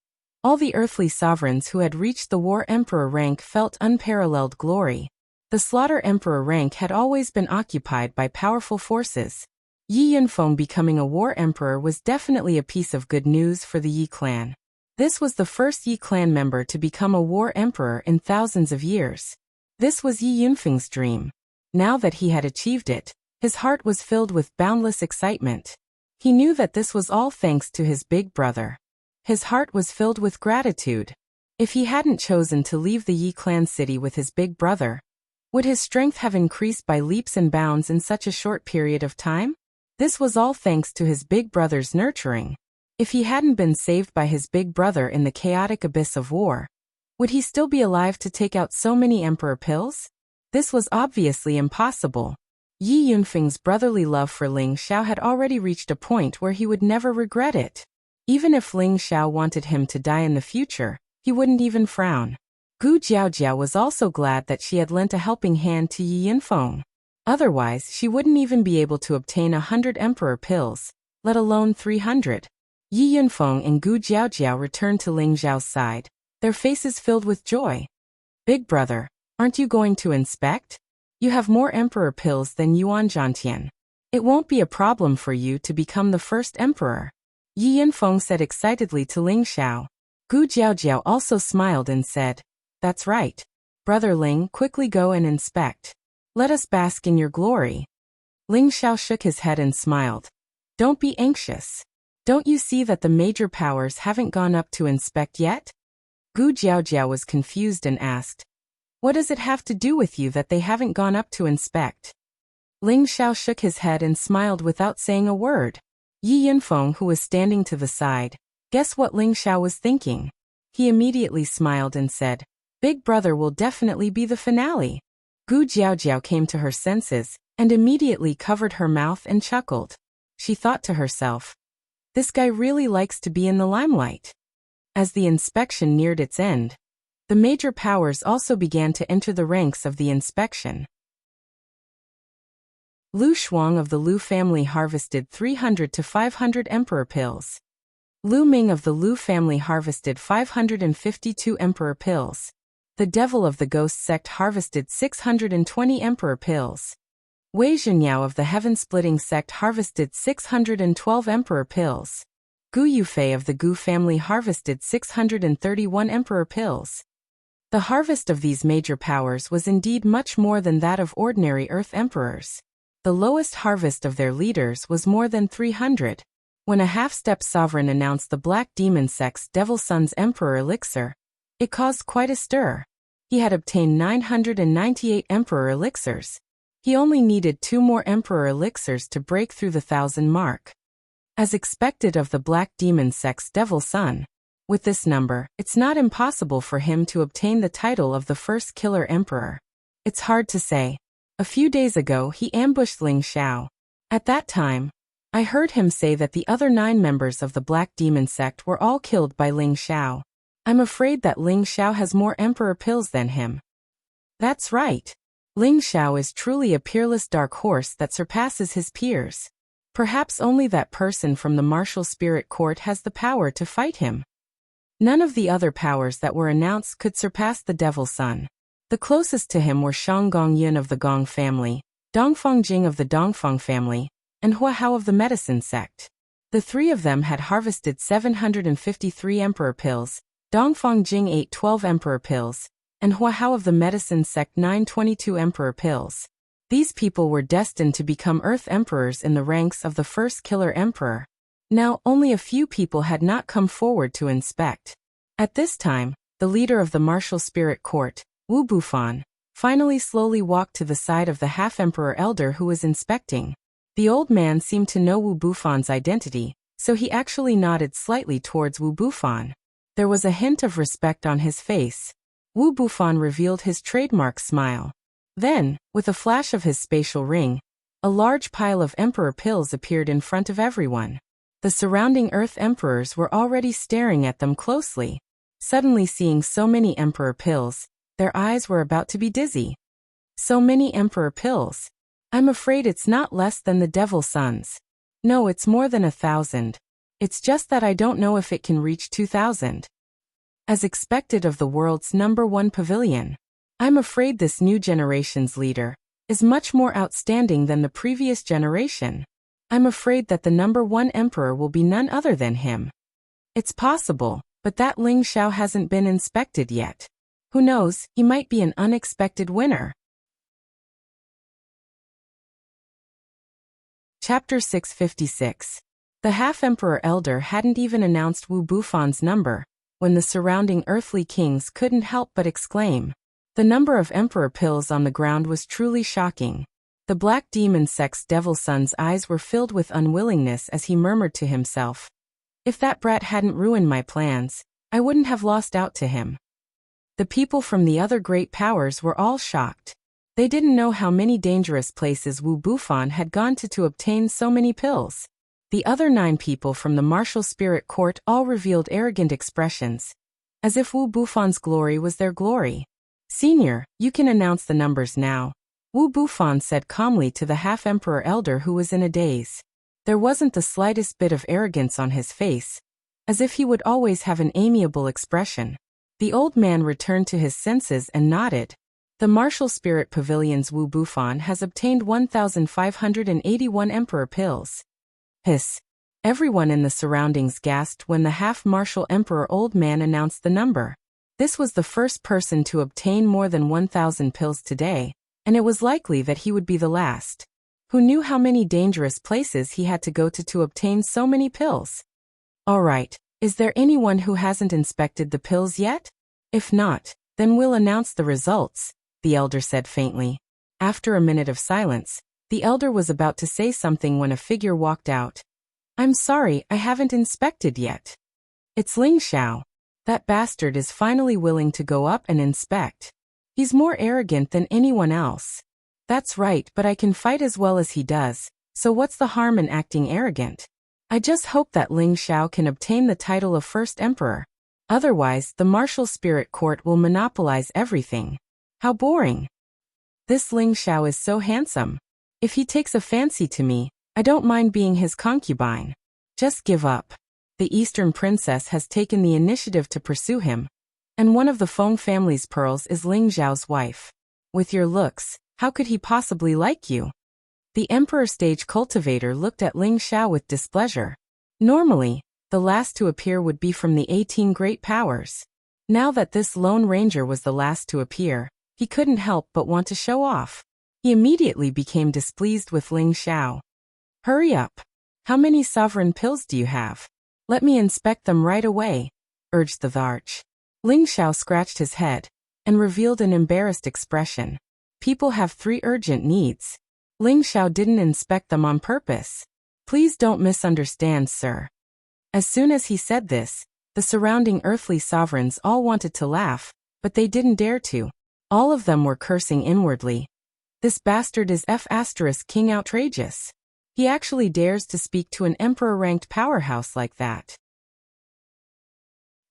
[SPEAKER 1] all the earthly sovereigns who had reached the war emperor rank felt unparalleled glory. The slaughter emperor rank had always been occupied by powerful forces. Yi Yinfeng becoming a war emperor was definitely a piece of good news for the Yi clan. This was the first Yi clan member to become a war emperor in thousands of years. This was Yi Yinfeng's dream. Now that he had achieved it, his heart was filled with boundless excitement. He knew that this was all thanks to his big brother. His heart was filled with gratitude. If he hadn't chosen to leave the Yi clan city with his big brother, would his strength have increased by leaps and bounds in such a short period of time? This was all thanks to his big brother's nurturing. If he hadn't been saved by his big brother in the chaotic abyss of war, would he still be alive to take out so many emperor pills? This was obviously impossible. Yi Yunfeng's brotherly love for Ling Xiao had already reached a point where he would never regret it. Even if Ling Xiao wanted him to die in the future, he wouldn't even frown. Gu Jiaojiao was also glad that she had lent a helping hand to Yi Yinfeng. Otherwise, she wouldn't even be able to obtain 100 emperor pills, let alone 300. Yi Yinfeng and Gu Jiaojiao returned to Ling Xiao's side, their faces filled with joy. Big brother, aren't you going to inspect? You have more emperor pills than Yuan Zhantian. It won't be a problem for you to become the first emperor. Yi Yinfeng said excitedly to Ling Xiao. Gu Jiaojiao also smiled and said, That's right. Brother Ling, quickly go and inspect. Let us bask in your glory. Ling Xiao shook his head and smiled. Don't be anxious. Don't you see that the major powers haven't gone up to inspect yet? Gu Jiaojiao was confused and asked, What does it have to do with you that they haven't gone up to inspect? Ling Xiao shook his head and smiled without saying a word. Yi Yinfeng, who was standing to the side, guessed what Ling Xiao was thinking. He immediately smiled and said, Big brother will definitely be the finale. Gu Jiaojiao came to her senses, and immediately covered her mouth and chuckled. She thought to herself, This guy really likes to be in the limelight. As the inspection neared its end, the major powers also began to enter the ranks of the inspection. Lu Shuang of the Lu family harvested 300 to 500 emperor pills. Lu Ming of the Lu family harvested 552 emperor pills. The devil of the ghost sect harvested 620 emperor pills. Wei Zhenyao of the heaven-splitting sect harvested 612 emperor pills. Gu Yufei of the Gu family harvested 631 emperor pills. The harvest of these major powers was indeed much more than that of ordinary earth emperors. The lowest harvest of their leaders was more than 300. When a half-step sovereign announced the Black Demon Sect's Devil Sun's Emperor Elixir, it caused quite a stir. He had obtained 998 Emperor Elixirs. He only needed 2 more Emperor Elixirs to break through the 1,000 mark. As expected of the Black Demon Sect's Devil Sun, with this number, it's not impossible for him to obtain the title of the first Killer Emperor. It's hard to say. A few days ago he ambushed Ling Xiao. At that time, I heard him say that the other 9 members of the Black Demon Sect were all killed by Ling Xiao. I'm afraid that Ling Xiao has more emperor pills than him. That's right. Ling Xiao is truly a peerless dark horse that surpasses his peers. Perhaps only that person from the martial spirit court has the power to fight him. None of the other powers that were announced could surpass the Devil Sun. The closest to him were Shang Gongyun of the Gong family, Dongfang Jing of the Dongfang family, and Hua Hao of the Medicine Sect. The 3 of them had harvested 753 emperor pills. Dongfang Jing ate 12 emperor pills, and Hua Hao of the Medicine Sect 922 emperor pills. These people were destined to become Earth Emperors in the ranks of the first Killer Emperor. Now, only a few people had not come forward to inspect. At this time, the leader of the martial spirit court, Wu Bufan, finally slowly walked to the side of the half-emperor elder who was inspecting. The old man seemed to know Wu Bufan's identity, so he actually nodded slightly towards Wu Bufan. There was a hint of respect on his face. Wu Bufan revealed his trademark smile. Then, with a flash of his spatial ring, a large pile of emperor pills appeared in front of everyone. The surrounding Earth Emperors were already staring at them closely. Suddenly seeing so many emperor pills, their eyes were about to be dizzy. So many emperor pills. I'm afraid it's not less than the Devil Sun's. No, it's more than 1,000. It's just that I don't know if it can reach 2,000. As expected of the world's #1 pavilion, I'm afraid this new generation's leader is much more outstanding than the previous generation. I'm afraid that the #1 emperor will be none other than him. It's possible, but that Ling Xiao hasn't been inspected yet. Who knows, he might be an unexpected winner. Chapter 656. The half-emperor elder hadn't even announced Wu Bufan's number, when the surrounding earthly kings couldn't help but exclaim. The number of emperor pills on the ground was truly shocking. The Black Demon Sect's Devil Sun's eyes were filled with unwillingness as he murmured to himself, If that brat hadn't ruined my plans, I wouldn't have lost out to him. The people from the other great powers were all shocked. They didn't know how many dangerous places Wu Bufan had gone to obtain so many pills. The other 9 people from the martial spirit court all revealed arrogant expressions, as if Wu Bufan's glory was their glory. Senior, you can announce the numbers now, Wu Bufan said calmly to the half-emperor elder who was in a daze. There wasn't the slightest bit of arrogance on his face, as if he would always have an amiable expression. The old man returned to his senses and nodded. The martial spirit pavilion's Wu Bufan has obtained 1,581 emperor pills. Hiss. Everyone in the surroundings gasped when the half-martial emperor old man announced the number. This was the first person to obtain more than 1,000 pills today, and it was likely that he would be the last. Who knew how many dangerous places he had to go to obtain so many pills? All right, is there anyone who hasn't inspected the pills yet? If not, then we'll announce the results, the elder said faintly. After a minute of silence, the elder was about to say something when a figure walked out. I'm sorry, I haven't inspected yet. It's Ling Xiao. That bastard is finally willing to go up and inspect. He's more arrogant than anyone else. That's right, but I can fight as well as he does, so what's the harm in acting arrogant? I just hope that Ling Xiao can obtain the title of first emperor. Otherwise, the martial spirit court will monopolize everything. How boring. This Ling Xiao is so handsome. If he takes a fancy to me, I don't mind being his concubine. Just give up. The Eastern princess has taken the initiative to pursue him, and one of the Feng family's pearls is Ling Xiao's wife. With your looks, how could he possibly like you? The emperor stage cultivator looked at Ling Xiao with displeasure. Normally, the last to appear would be from the 18 great powers. Now that this lone ranger was the last to appear, he couldn't help but want to show off. He immediately became displeased with Ling Xiao. Hurry up. How many sovereign pills do you have? Let me inspect them right away, urged the Tharch. Ling Xiao scratched his head and revealed an embarrassed expression. People have 3 urgent needs. Ling Xiao didn't inspect them on purpose. Please don't misunderstand, sir. As soon as he said this, the surrounding earthly sovereigns all wanted to laugh, but they didn't dare to. All of them were cursing inwardly. This bastard is King outrageous. He actually dares to speak to an emperor-ranked powerhouse like that.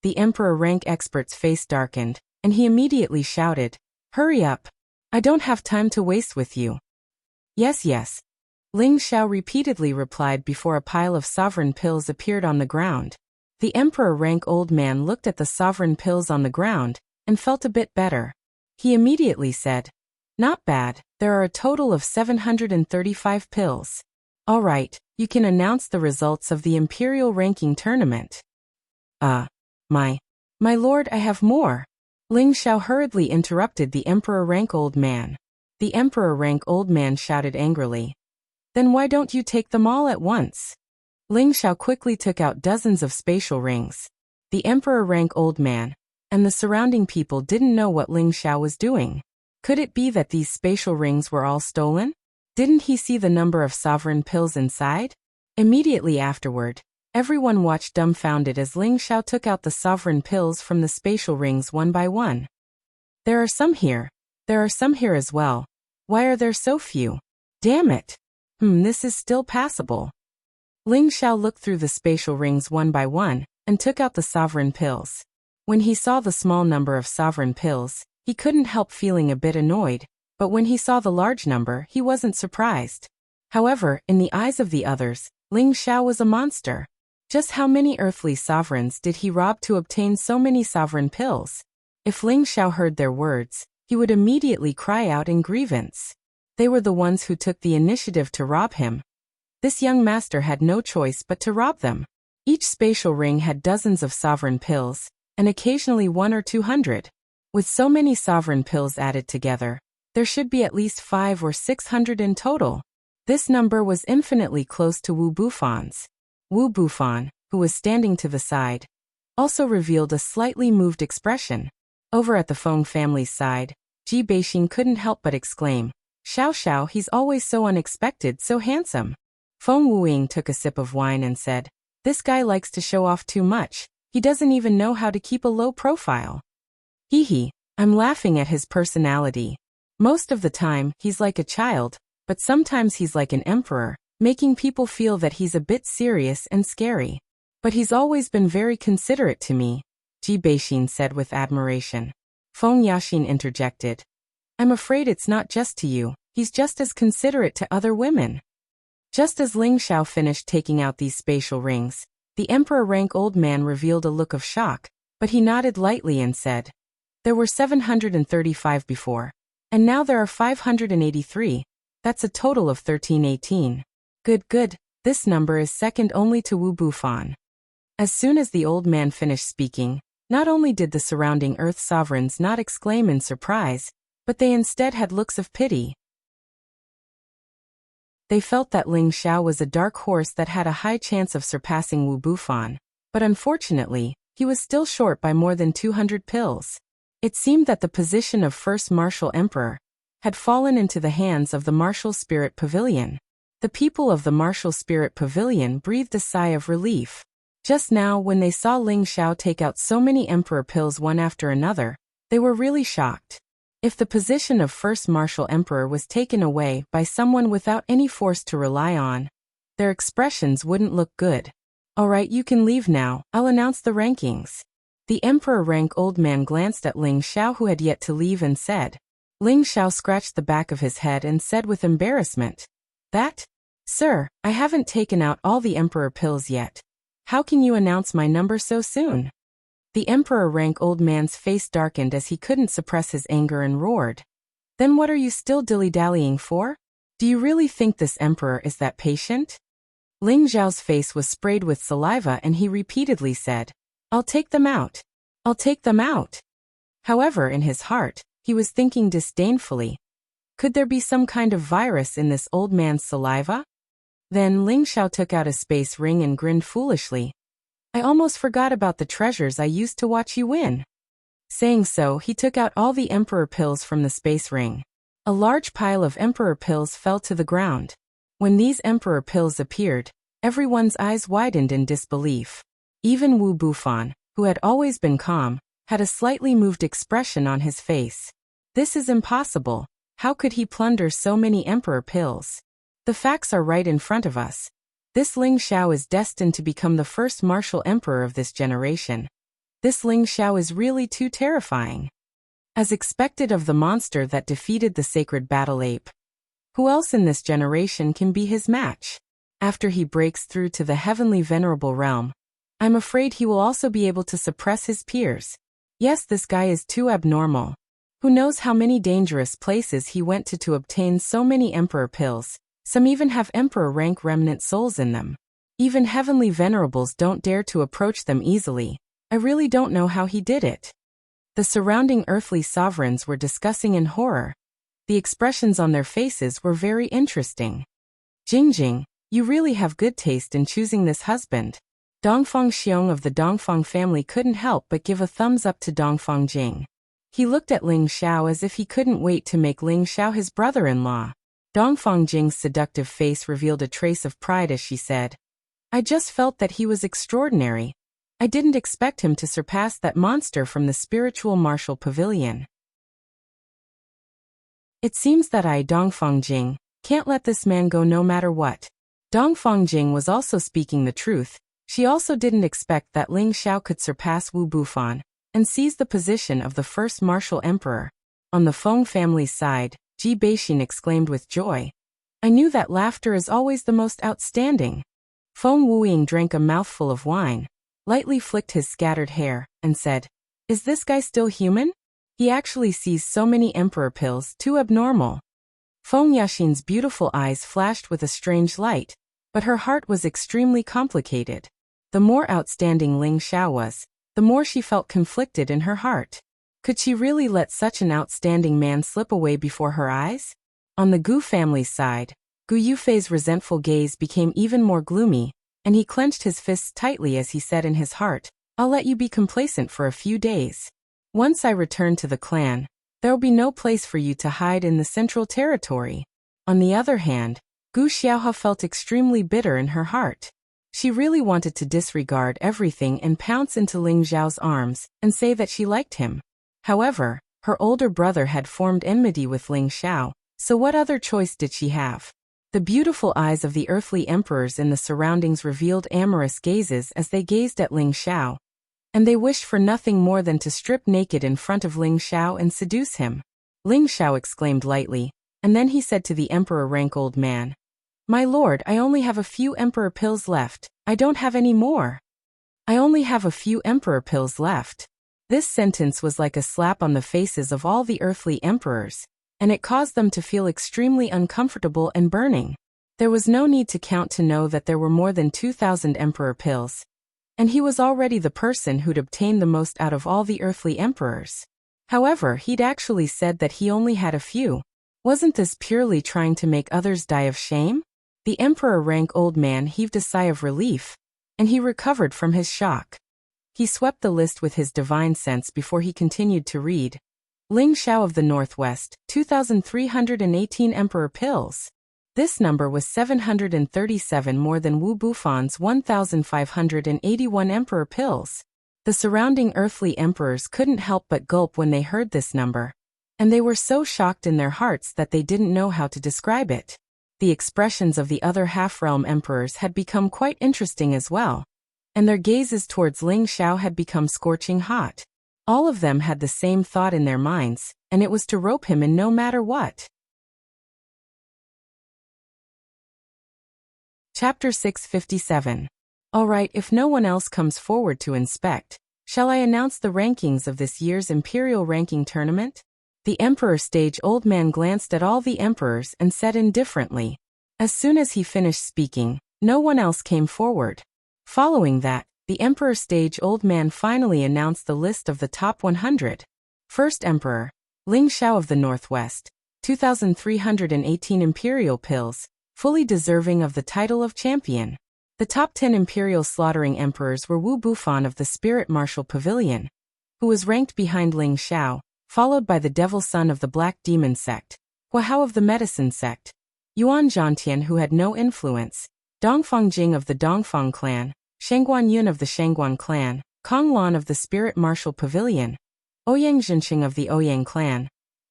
[SPEAKER 1] The emperor-rank expert's face darkened, and he immediately shouted, Hurry up. I don't have time to waste with you. Yes, yes. Ling Xiao repeatedly replied before a pile of sovereign pills appeared on the ground. The emperor-rank old man looked at the sovereign pills on the ground and felt a bit better. He immediately said, Not bad, there are a total of 735 pills. All right, you can announce the results of the imperial ranking tournament. My lord, I have more. Ling Xiao hurriedly interrupted the emperor-rank old man. The emperor-rank old man shouted angrily. Then why don't you take them all at once? Ling Xiao quickly took out dozens of spatial rings. The emperor-rank old man and the surrounding people didn't know what Ling Xiao was doing. Could it be that these spatial rings were all stolen? Didn't he see the number of sovereign pills inside? Immediately afterward, everyone watched dumbfounded as Ling Xiao took out the sovereign pills from the spatial rings one by one. There are some here. There are some here as well. Why are there so few? Damn it. This is still passable. Ling Xiao looked through the spatial rings one by one and took out the sovereign pills. When he saw the small number of sovereign pills, he couldn't help feeling a bit annoyed, but when he saw the large number, he wasn't surprised. However, in the eyes of the others, Ling Xiao was a monster. Just how many earthly sovereigns did he rob to obtain so many sovereign pills? If Ling Xiao heard their words, he would immediately cry out in grievance. They were the ones who took the initiative to rob him. This young master had no choice but to rob them. Each spatial ring had dozens of sovereign pills, and occasionally 100 or 200. With so many sovereign pills added together, there should be at least 500 or 600 in total. This number was infinitely close to Wu Bufan's. Wu Bufan, who was standing to the side, also revealed a slightly moved expression. Over at the Feng family's side, Ji Beixing couldn't help but exclaim, Xiao Xiao, he's always so unexpected, so handsome. Feng Wuying took a sip of wine and said, This guy likes to show off too much. He doesn't even know how to keep a low profile. Hee hee, I'm laughing at his personality. Most of the time, he's like a child, but sometimes he's like an emperor, making people feel that he's a bit serious and scary. But he's always been very considerate to me, Ji Beixin said with admiration. Feng Yaxin interjected. I'm afraid it's not just to you, he's just as considerate to other women. Just as Ling Xiao finished taking out these spatial rings, the emperor-rank old man revealed a look of shock, but he nodded lightly and said, there were 735 before, and now there are 583, that's a total of 1318. Good, this number is second only to Wu Bufan. As soon as the old man finished speaking, not only did the surrounding earth sovereigns not exclaim in surprise, but they instead had looks of pity. They felt that Ling Xiao was a dark horse that had a high chance of surpassing Wu Bufan, but unfortunately, he was still short by more than 200 pills. It seemed that the position of first martial emperor had fallen into the hands of the martial spirit pavilion. The people of the martial spirit pavilion breathed a sigh of relief. Just now, when they saw Ling Xiao take out so many emperor pills one after another, they were really shocked. If the position of first martial emperor was taken away by someone without any force to rely on, their expressions wouldn't look good. Alright, you can leave now, I'll announce the rankings. The emperor-rank old man glanced at Ling Xiao who had yet to leave and said. Ling Xiao scratched the back of his head and said with embarrassment, that? Sir, I haven't taken out all the emperor pills yet. How can you announce my number so soon? The emperor-rank old man's face darkened as he couldn't suppress his anger and roared. Then what are you still dilly-dallying for? Do you really think this emperor is that patient? Ling Xiao's face was sprayed with saliva and he repeatedly said, I'll take them out. I'll take them out. However, in his heart, he was thinking disdainfully. Could there be some kind of virus in this old man's saliva? Then Ling Xiao took out a space ring and grinned foolishly. I almost forgot about the treasures I used to watch you win. Saying so, he took out all the emperor pills from the space ring. A large pile of emperor pills fell to the ground. When these emperor pills appeared, everyone's eyes widened in disbelief. Even Wu Bufan, who had always been calm, had a slightly moved expression on his face. This is impossible. How could he plunder so many emperor pills? The facts are right in front of us. This Ling Xiao is destined to become the first martial emperor of this generation. This Ling Xiao is really too terrifying. As expected of the monster that defeated the sacred battle ape. Who else in this generation can be his match? After he breaks through to the heavenly venerable realm, I'm afraid he will also be able to suppress his peers. Yes, this guy is too abnormal. Who knows how many dangerous places he went to obtain so many emperor pills. Some even have emperor-rank remnant souls in them. Even heavenly venerables don't dare to approach them easily. I really don't know how he did it. The surrounding earthly sovereigns were discussing in horror. The expressions on their faces were very interesting. Jingjing, you really have good taste in choosing this husband. Dongfang Xiong of the Dongfang family couldn't help but give a thumbs up to Dongfang Jing. He looked at Ling Xiao as if he couldn't wait to make Ling Xiao his brother-in-law. Dongfang Jing's seductive face revealed a trace of pride as she said, I just felt that he was extraordinary. I didn't expect him to surpass that monster from the spiritual martial pavilion. It seems that I, Dongfang Jing, can't let this man go no matter what. Dongfang Jing was also speaking the truth. She also didn't expect that Ling Xiao could surpass Wu Bufan and seize the position of the first martial emperor. On the Feng family's side, Ji Beixin exclaimed with joy. I knew that laughter is always the most outstanding. Feng Wuying drank a mouthful of wine, lightly flicked his scattered hair, and said, Is this guy still human? He actually sees so many emperor pills, too abnormal. Feng Yaxin's beautiful eyes flashed with a strange light, but her heart was extremely complicated. The more outstanding Ling Xiao was, the more she felt conflicted in her heart. Could she really let such an outstanding man slip away before her eyes? On the Gu family's side, Gu Yufei's resentful gaze became even more gloomy, and he clenched his fists tightly as he said in his heart, I'll let you be complacent for a few days. Once I return to the clan, there'll be no place for you to hide in the central territory. On the other hand, Gu Xiaohe felt extremely bitter in her heart. She really wanted to disregard everything and pounce into Ling Xiao's arms and say that she liked him. However, her older brother had formed enmity with Ling Xiao, so what other choice did she have? The beautiful eyes of the earthly emperors in the surroundings revealed amorous gazes as they gazed at Ling Xiao, and they wished for nothing more than to strip naked in front of Ling Xiao and seduce him. Ling Xiao exclaimed lightly, and then he said to the emperor-rank old man, "My lord, I only have a few emperor pills left. I don't have any more. I only have a few emperor pills left." This sentence was like a slap on the faces of all the earthly emperors, and it caused them to feel extremely uncomfortable and burning. There was no need to count to know that there were more than 2,000 emperor pills, and he was already the person who'd obtained the most out of all the earthly emperors. However, he'd actually said that he only had a few. Wasn't this purely trying to make others die of shame? The emperor-rank old man heaved a sigh of relief, and he recovered from his shock. He swept the list with his divine sense before he continued to read. Ling Xiao of the Northwest, 2,318 emperor pills. This number was 737 more than Wu Bufan's 1,581 emperor pills. The surrounding earthly emperors couldn't help but gulp when they heard this number, and they were so shocked in their hearts that they didn't know how to describe it. The expressions of the other half-realm emperors had become quite interesting as well, and their gazes towards Ling Xiao had become scorching hot. All of them had the same thought in their minds, and it was to rope him in no matter what. Chapter 657. Alright, if no one else comes forward to inspect, shall I announce the rankings of this year's Imperial Ranking Tournament? The Emperor Stage old man glanced at all the emperors and said indifferently. As soon as he finished speaking, no one else came forward. Following that, the Emperor Stage old man finally announced the list of the top 100. First Emperor, Ling Xiao of the Northwest, 2,318 imperial pills, fully deserving of the title of champion. The top 10 imperial slaughtering emperors were Wu Bufan of the Spirit Martial Pavilion, who was ranked behind Ling Xiao, followed by the Devil Son of the Black Demon Sect, Hua Hao of the Medicine Sect, Yuan Zhantian who had no influence, Dongfang Jing of the Dongfang clan, Shangguan Yun of the Shangguan clan, Kong Lan of the Spirit Martial Pavilion, Ouyang Zhenxing of the Ouyang clan,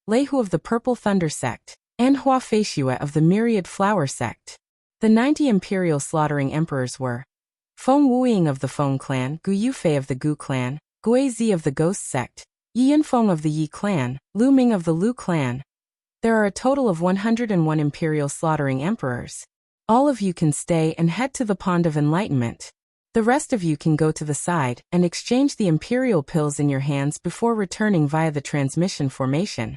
[SPEAKER 1] Lei Hu of the Purple Thunder Sect, and Hua Feishue of the Myriad Flower Sect. The 90 imperial slaughtering emperors were Feng Wuying of the Feng clan, Gu Yufei of the Gu clan, Gui Zi of the Ghost Sect, Yi Yinfeng of the Yi clan, Lu Ming of the Lu clan. There are a total of 101 imperial slaughtering emperors. All of you can stay and head to the Pond of Enlightenment. The rest of you can go to the side and exchange the imperial pills in your hands before returning via the transmission formation.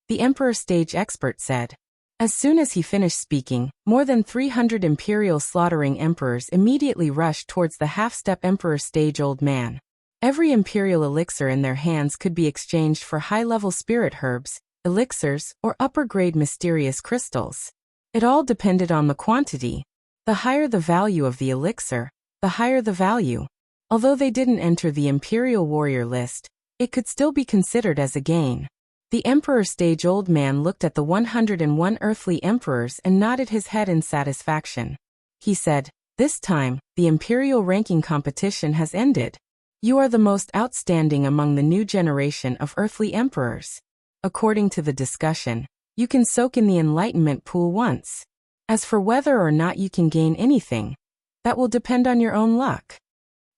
[SPEAKER 1] The Emperor Stage expert said. As soon as he finished speaking, more than 300 imperial slaughtering emperors immediately rushed towards the half-step Emperor Stage old man. Every imperial elixir in their hands could be exchanged for high-level spirit herbs, elixirs, or upper-grade mysterious crystals. It all depended on the quantity. The higher the value of the elixir, the higher the value. Although they didn't enter the Imperial Warrior list, it could still be considered as a gain. The Emperor Stage old man looked at the 101 earthly emperors and nodded his head in satisfaction. He said, "This time, the Imperial ranking competition has ended. You are the most outstanding among the new generation of earthly emperors. According to the discussion, you can soak in the enlightenment pool once. As for whether or not you can gain anything, that will depend on your own luck."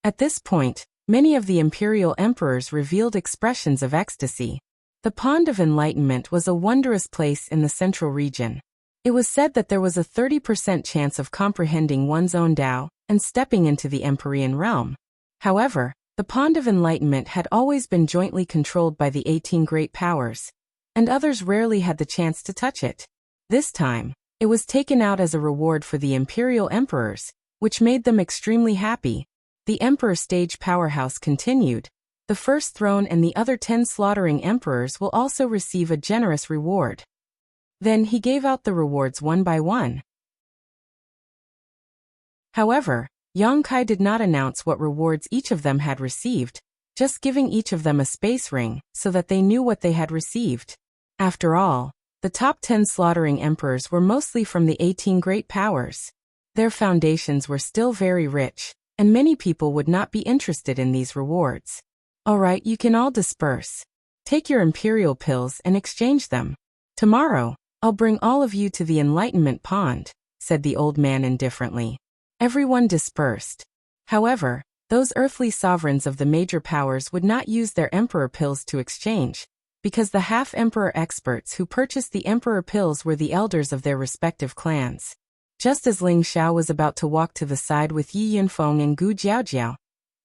[SPEAKER 1] At this point, many of the imperial emperors revealed expressions of ecstasy. The Pond of Enlightenment was a wondrous place in the central region. It was said that there was a 30% chance of comprehending one's own Tao and stepping into the Empyrean realm. However, the Pond of Enlightenment had always been jointly controlled by the 18 great powers, and others rarely had the chance to touch it. This time, it was taken out as a reward for the imperial emperors, which made them extremely happy. The Emperor Stage powerhouse continued. The first throne and the other 10 slaughtering emperors will also receive a generous reward. Then he gave out the rewards one by one. However, Yang Kai did not announce what rewards each of them had received, just giving each of them a space ring so that they knew what they had received. After all, the top 10 slaughtering emperors were mostly from the 18 great powers. Their foundations were still very rich, and many people would not be interested in these rewards. Alright, you can all disperse. Take your imperial pills and exchange them. Tomorrow, I'll bring all of you to the Enlightenment Pond. said the old man indifferently. Everyone dispersed. However, those earthly sovereigns of the major powers would not use their emperor pills to exchange, because the half-emperor experts who purchased the emperor pills were the elders of their respective clans. Just as Ling Xiao was about to walk to the side with Yi Yunfeng and Gu Jiaojiao,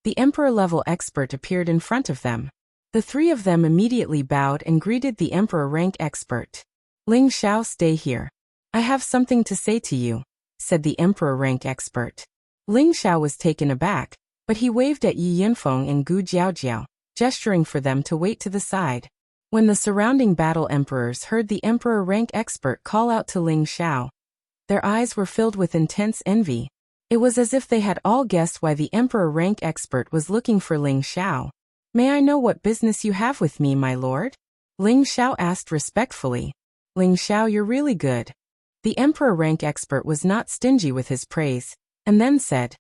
[SPEAKER 1] the emperor-level expert appeared in front of them. The three of them immediately bowed and greeted the emperor-rank expert. Ling Xiao, stay here. I have something to say to you, said the emperor-rank expert. Ling Xiao was taken aback, but he waved at Yi Yunfeng and Gu Jiaojiao, gesturing for them to wait to the side. When the surrounding battle emperors heard the emperor-rank expert call out to Ling Xiao, their eyes were filled with intense envy. It was as if they had all guessed why the emperor-rank expert was looking for Ling Xiao. May I know what business you have with me, my lord? Ling Xiao asked respectfully. Ling Xiao, you're really good. The emperor-rank expert was not stingy with his praise, and then said,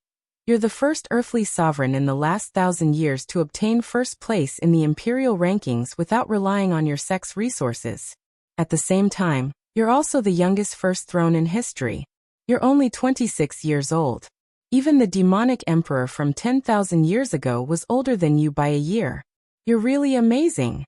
[SPEAKER 1] you're the first earthly sovereign in the last 1,000 years to obtain first place in the imperial rankings without relying on your sex resources. At the same time, you're also the youngest first throne in history. You're only 26 years old. Even the demonic emperor from 10,000 years ago was older than you by a year. You're really amazing.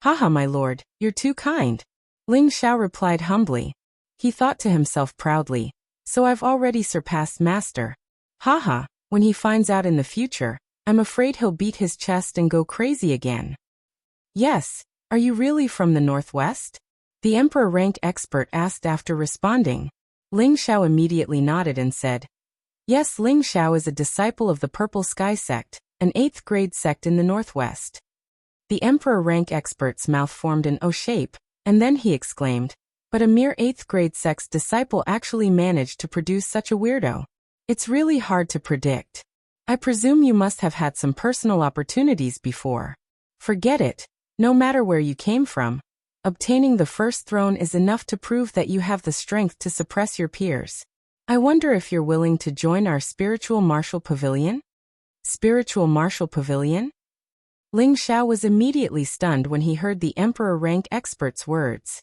[SPEAKER 1] Haha, my lord, you're too kind. Ling Xiao replied humbly. He thought to himself proudly, so I've already surpassed master. Haha, when he finds out in the future, I'm afraid he'll beat his chest and go crazy again. Yes, are you really from the northwest? The emperor-rank expert asked after responding. Ling Xiao immediately nodded and said, yes, Ling Xiao is a disciple of the Purple Sky sect, an 8th grade sect in the northwest. The emperor-rank expert's mouth formed an O shape, and then he exclaimed, but a mere 8th grade sect's disciple actually managed to produce such a weirdo. It's really hard to predict. I presume you must have had some personal opportunities before. Forget it. No matter where you came from, obtaining the first throne is enough to prove that you have the strength to suppress your peers. I wonder if you're willing to join our spiritual martial pavilion? Spiritual martial pavilion? Ling Xiao was immediately stunned when he heard the emperor-rank expert's words.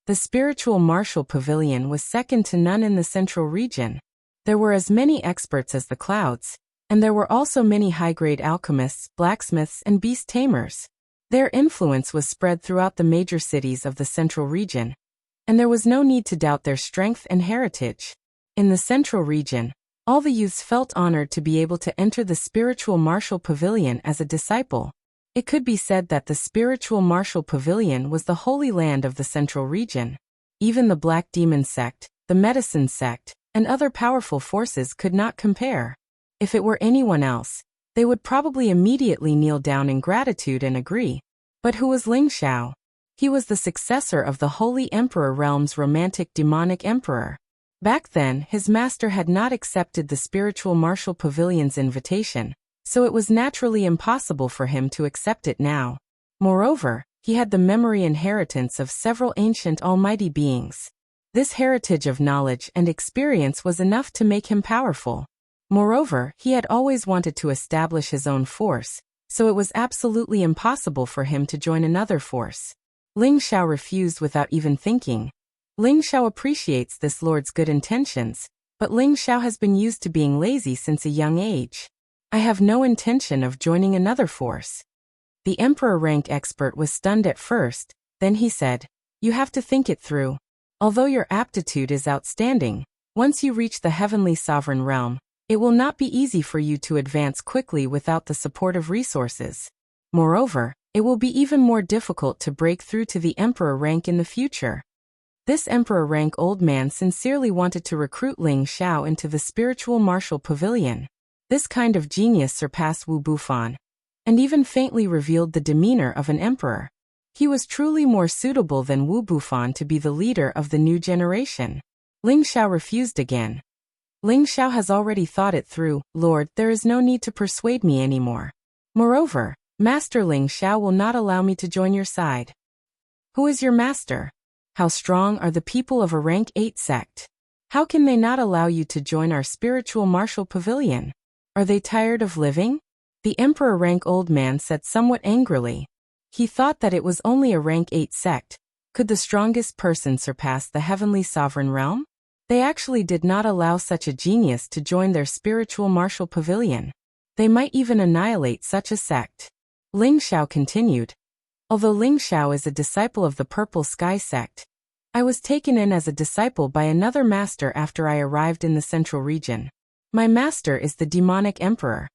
[SPEAKER 1] The spiritual martial pavilion was second to none in the central region. There were as many experts as the clouds, and there were also many high-grade alchemists, blacksmiths, and beast tamers. Their influence was spread throughout the major cities of the central region, and there was no need to doubt their strength and heritage. In the central region, all the youths felt honored to be able to enter the spiritual martial pavilion as a disciple. It could be said that the spiritual martial pavilion was the holy land of the central region. Even the Black Demon sect, the Medicine sect, and other powerful forces could not compare. If it were anyone else, they would probably immediately kneel down in gratitude and agree. But who was Ling Xiao? He was the successor of the Holy Emperor Realm's romantic demonic emperor. Back then, his master had not accepted the spiritual martial pavilion's invitation, so it was naturally impossible for him to accept it now. Moreover, he had the memory inheritance of several ancient almighty beings. This heritage of knowledge and experience was enough to make him powerful. Moreover, he had always wanted to establish his own force, so it was absolutely impossible for him to join another force. Ling Xiao refused without even thinking. Ling Xiao appreciates this lord's good intentions, but Ling Xiao has been used to being lazy since a young age. I have no intention of joining another force. The emperor-rank expert was stunned at first, then he said, you have to think it through. Although your aptitude is outstanding, once you reach the heavenly sovereign realm, it will not be easy for you to advance quickly without the support of resources. Moreover, it will be even more difficult to break through to the emperor rank in the future. This emperor rank old man sincerely wanted to recruit Ling Xiao into the spiritual martial pavilion. This kind of genius surpassed Wu Bufan, and even faintly revealed the demeanor of an emperor. He was truly more suitable than Wu Bufan to be the leader of the new generation. Ling Xiao refused again. Ling Xiao has already thought it through, Lord, there is no need to persuade me anymore. Moreover, Master Ling Xiao will not allow me to join your side. Who is your master? How strong are the people of a rank 8 sect? How can they not allow you to join our spiritual martial pavilion? Are they tired of living? The emperor rank old man said somewhat angrily. He thought that it was only a rank 8 sect, Could the strongest person surpass the heavenly sovereign realm? They actually did not allow such a genius to join their spiritual martial pavilion. They might even annihilate such a sect. Ling Xiao continued. Although Ling Xiao is a disciple of the Purple Sky sect, I was taken in as a disciple by another master after I arrived in the central region. My master is the demonic emperor.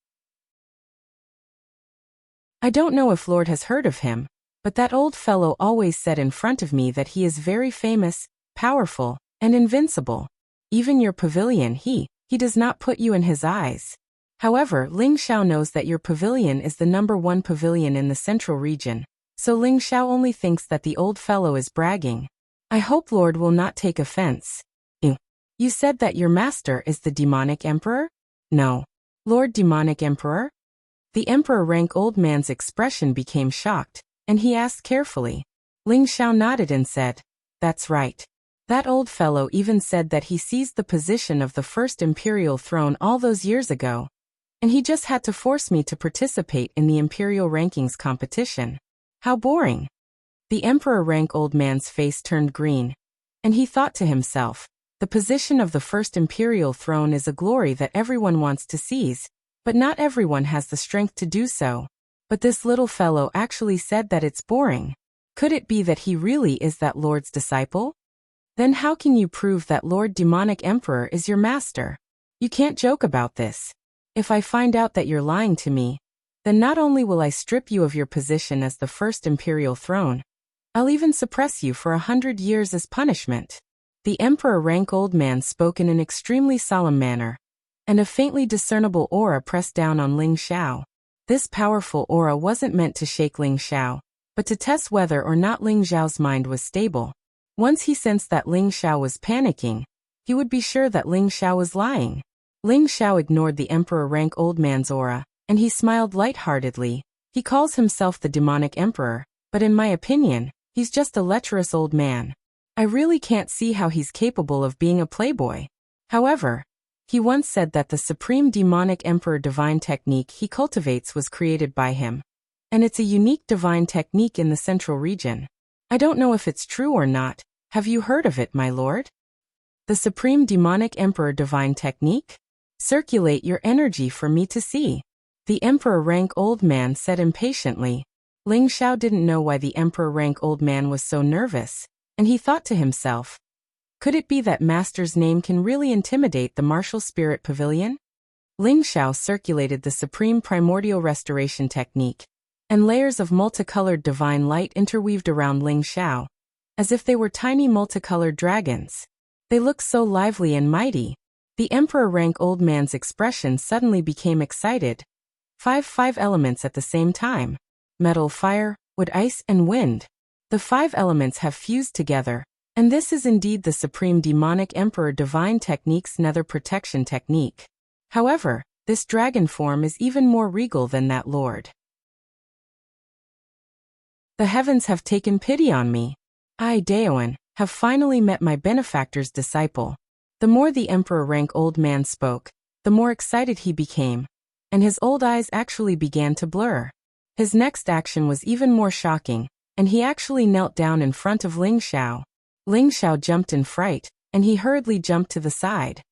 [SPEAKER 1] I don't know if Lord has heard of him, but that old fellow always said in front of me that he is very famous, powerful, and invincible. Even your pavilion he does not put you in his eyes. However, Ling Xiao knows that your pavilion is the #1 pavilion in the central region, so Ling Xiao only thinks that the old fellow is bragging. I hope Lord will not take offense. You said that your master is the demonic emperor? No. Lord Demonic Emperor? The emperor rank old man's expression became shocked, and he asked carefully. Ling Xiao nodded and said, That's right. That old fellow even said that he seized the position of the first imperial throne all those years ago, and he just had to force me to participate in the imperial rankings competition. How boring. The emperor rank old man's face turned green, and he thought to himself, the position of the first imperial throne is a glory that everyone wants to seize, but not everyone has the strength to do so. But this little fellow actually said that it's boring. Could it be that he really is that Lord's disciple? Then how can you prove that Lord Demonic Emperor is your master? You can't joke about this. If I find out that you're lying to me, then not only will I strip you of your position as the first imperial throne, I'll even suppress you for 100 years as punishment. The emperor rank old man spoke in an extremely solemn manner, and a faintly discernible aura pressed down on Ling Xiao. This powerful aura wasn't meant to shake Ling Xiao, but to test whether or not Ling Xiao's mind was stable. Once he sensed that Ling Xiao was panicking, he would be sure that Ling Xiao was lying. Ling Xiao ignored the emperor rank old man's aura, and he smiled lightheartedly. He calls himself the demonic emperor, but in my opinion, he's just a lecherous old man. I really can't see how he's capable of being a playboy. However, he once said that the supreme demonic emperor divine technique he cultivates was created by him, and it's a unique divine technique in the central region. I don't know if it's true or not. Have you heard of it, my lord? The supreme demonic emperor divine technique? Circulate your energy for me to see. The emperor rank old man said impatiently. Ling Xiao didn't know why the emperor rank old man was so nervous, and he thought to himself, could it be that master's name can really intimidate the martial spirit pavilion? Ling Xiao circulated the supreme primordial restoration technique, and layers of multicolored divine light interweaved around Ling Xiao, as if they were tiny multicolored dragons. They looked so lively and mighty. The emperor rank old man's expression suddenly became excited. Five elements at the same time. Metal, fire, wood, ice, and wind. The 5 elements have fused together, and this is indeed the supreme demonic emperor divine technique's nether protection technique. However, this dragon form is even more regal than that lord. The heavens have taken pity on me. I, Daoan, have finally met my benefactor's disciple. The more the emperor rank old man spoke, the more excited he became, and his old eyes actually began to blur. His next action was even more shocking, and he actually knelt down in front of Ling Xiao. Ling Xiao jumped in fright, and he hurriedly jumped to the side.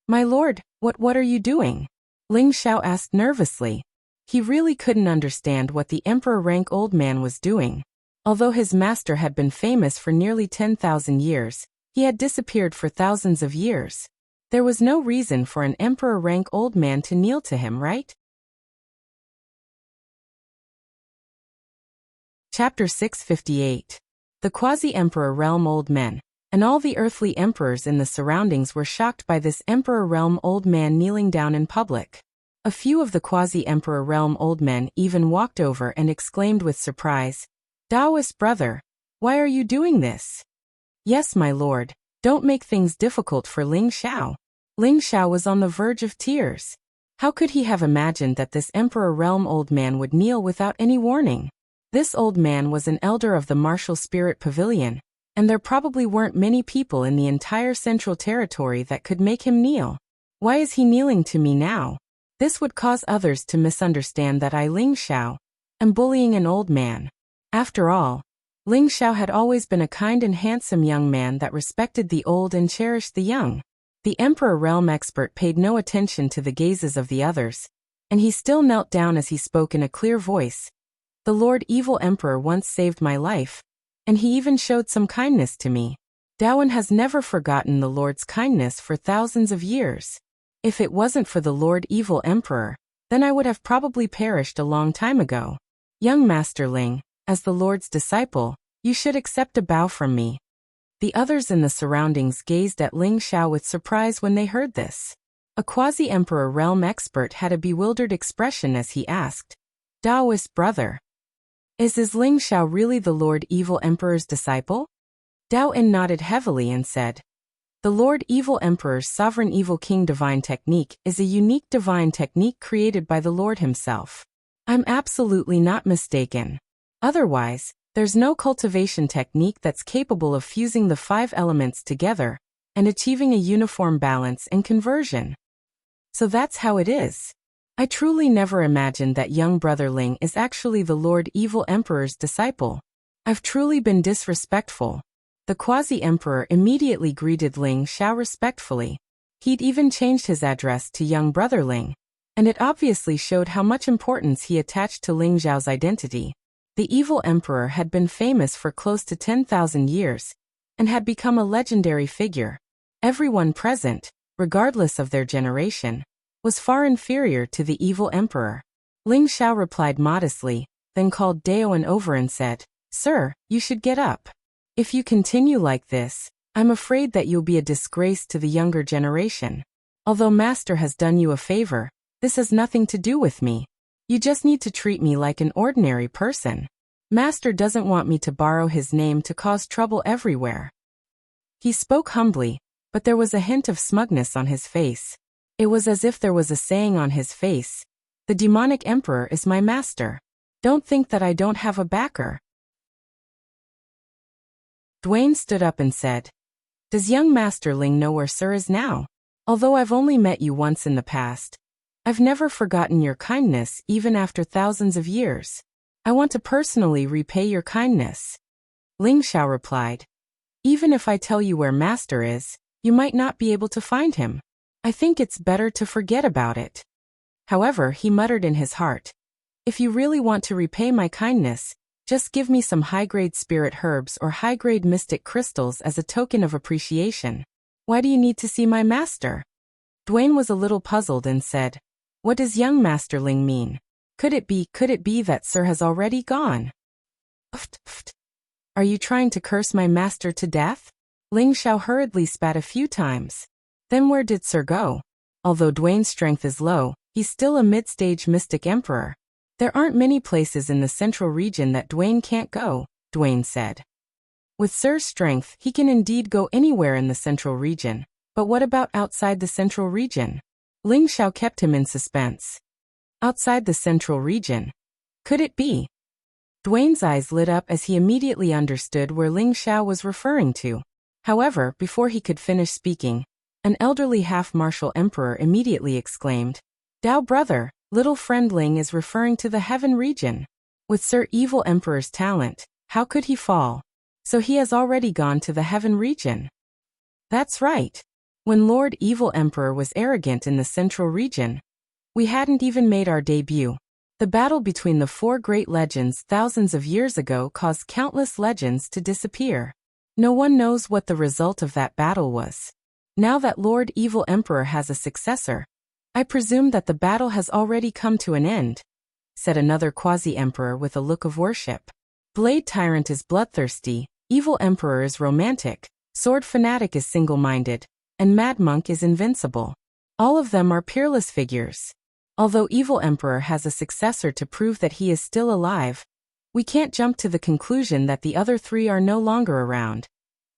[SPEAKER 1] My lord, what are you doing? Ling Xiao asked nervously. He really couldn't understand what the emperor rank old man was doing. Although his master had been famous for nearly 10,000 years, he had disappeared for thousands of years. There was no reason for an emperor rank old man to kneel to him, right? Chapter 658. The quasi-emperor realm old men, and all the earthly emperors in the surroundings were shocked by this emperor realm old man kneeling down in public. A few of the quasi-emperor realm old men even walked over and exclaimed with surprise, Taoist brother, why are you doing this? Yes, my lord, don't make things difficult for Ling Xiao. Ling Xiao was on the verge of tears. How could he have imagined that this emperor realm old man would kneel without any warning? This old man was an elder of the martial spirit pavilion, and there probably weren't many people in the entire central territory that could make him kneel. Why is he kneeling to me now? This would cause others to misunderstand that I, Ling Xiao, am bullying an old man. After all, Ling Xiao had always been a kind and handsome young man that respected the old and cherished the young. The Emperor realm expert paid no attention to the gazes of the others, and he still knelt down as he spoke in a clear voice. The Lord Evil Emperor once saved my life, and he even showed some kindness to me. Dawen has never forgotten the Lord's kindness for thousands of years. If it wasn't for the Lord Evil Emperor, then I would have probably perished a long time ago. Young Master Ling, as the Lord's disciple, you should accept a bow from me. The others in the surroundings gazed at Ling Xiao with surprise when they heard this. A quasi-emperor realm expert had a bewildered expression as he asked, Taoist brother, is Ling Xiao really the Lord Evil Emperor's disciple? Dao En nodded heavily and said, the Lord Evil Emperor's Sovereign Evil King Divine Technique is a unique divine technique created by the Lord himself. I'm absolutely not mistaken. Otherwise, there's no cultivation technique that's capable of fusing the 5 elements together and achieving a uniform balance and conversion. So that's how it is. I truly never imagined that young brother Ling is actually the Lord Evil Emperor's disciple. I've truly been disrespectful. The quasi-emperor immediately greeted Ling Xiao respectfully. He'd even changed his address to young brother Ling, and it obviously showed how much importance he attached to Ling Xiao's identity. The evil emperor had been famous for close to 10,000 years, and had become a legendary figure. Everyone present, regardless of their generation, was far inferior to the evil emperor. Ling Xiao replied modestly, then called Daoan over and said, Sir, you should get up. If you continue like this, I'm afraid that you'll be a disgrace to the younger generation. Although Master has done you a favor, this has nothing to do with me. You just need to treat me like an ordinary person. Master doesn't want me to borrow his name to cause trouble everywhere. He spoke humbly, but there was a hint of smugness on his face. It was as if there was a saying on his face, the demonic emperor is my master. Don't think that I don't have a backer. Dwayne stood up and said, Does young Master Ling know where Sir is now? Although I've only met you once in the past, I've never forgotten your kindness even after thousands of years. I want to personally repay your kindness. Ling Xiao replied, Even if I tell you where Master is, you might not be able to find him. I think it's better to forget about it. However, he muttered in his heart, If you really want to repay my kindness, just give me some high-grade spirit herbs or high-grade mystic crystals as a token of appreciation. Why do you need to see my master? Dwayne was a little puzzled and said, What does young Master Ling mean? Could it be that Sir has already gone? Are you trying to curse my master to death? Ling Xiao hurriedly spat a few times. Then where did Sir go? Although Dwayne's strength is low, he's still a mid-stage mystic emperor. There aren't many places in the central region that Dwayne can't go, Dwayne said. With Sir's strength, he can indeed go anywhere in the central region. But what about outside the central region? Ling Xiao kept him in suspense. Outside the central region? Could it be? Dwayne's eyes lit up as he immediately understood where Ling Xiao was referring to. However, before he could finish speaking, an elderly half-martial emperor immediately exclaimed, Dao brother, little friend Ling is referring to the heaven region. With Sir Evil Emperor's talent, how could he fall? So he has already gone to the heaven region. That's right. When Lord Evil Emperor was arrogant in the central region, we hadn't even made our debut. The battle between the 4 great legends thousands of years ago caused countless legends to disappear. No one knows what the result of that battle was. Now that Lord Evil Emperor has a successor, I presume that the battle has already come to an end, said another quasi-emperor with a look of worship. Blade Tyrant is bloodthirsty, Evil Emperor is romantic, Sword Fanatic is single-minded, and Mad Monk is invincible. All of them are peerless figures. Although Evil Emperor has a successor to prove that he is still alive, we can't jump to the conclusion that the other 3 are no longer around.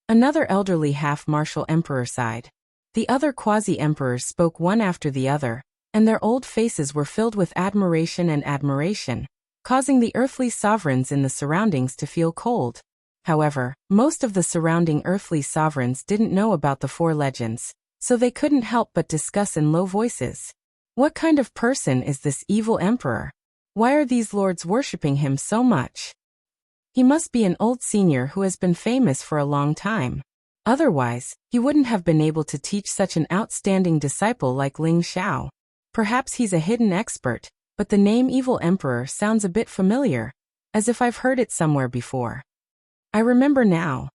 [SPEAKER 1] Another elderly half-martial emperor sighed. The other quasi-emperors spoke one after the other, and their old faces were filled with admiration, causing the earthly sovereigns in the surroundings to feel cold. However, most of the surrounding earthly sovereigns didn't know about the 4 legends, so they couldn't help but discuss in low voices. What kind of person is this evil emperor? Why are these lords worshipping him so much? He must be an old senior who has been famous for a long time. Otherwise, he wouldn't have been able to teach such an outstanding disciple like Ling Xiao. Perhaps he's a hidden expert, but the name Evil Emperor sounds a bit familiar, as if I've heard it somewhere before. I remember now.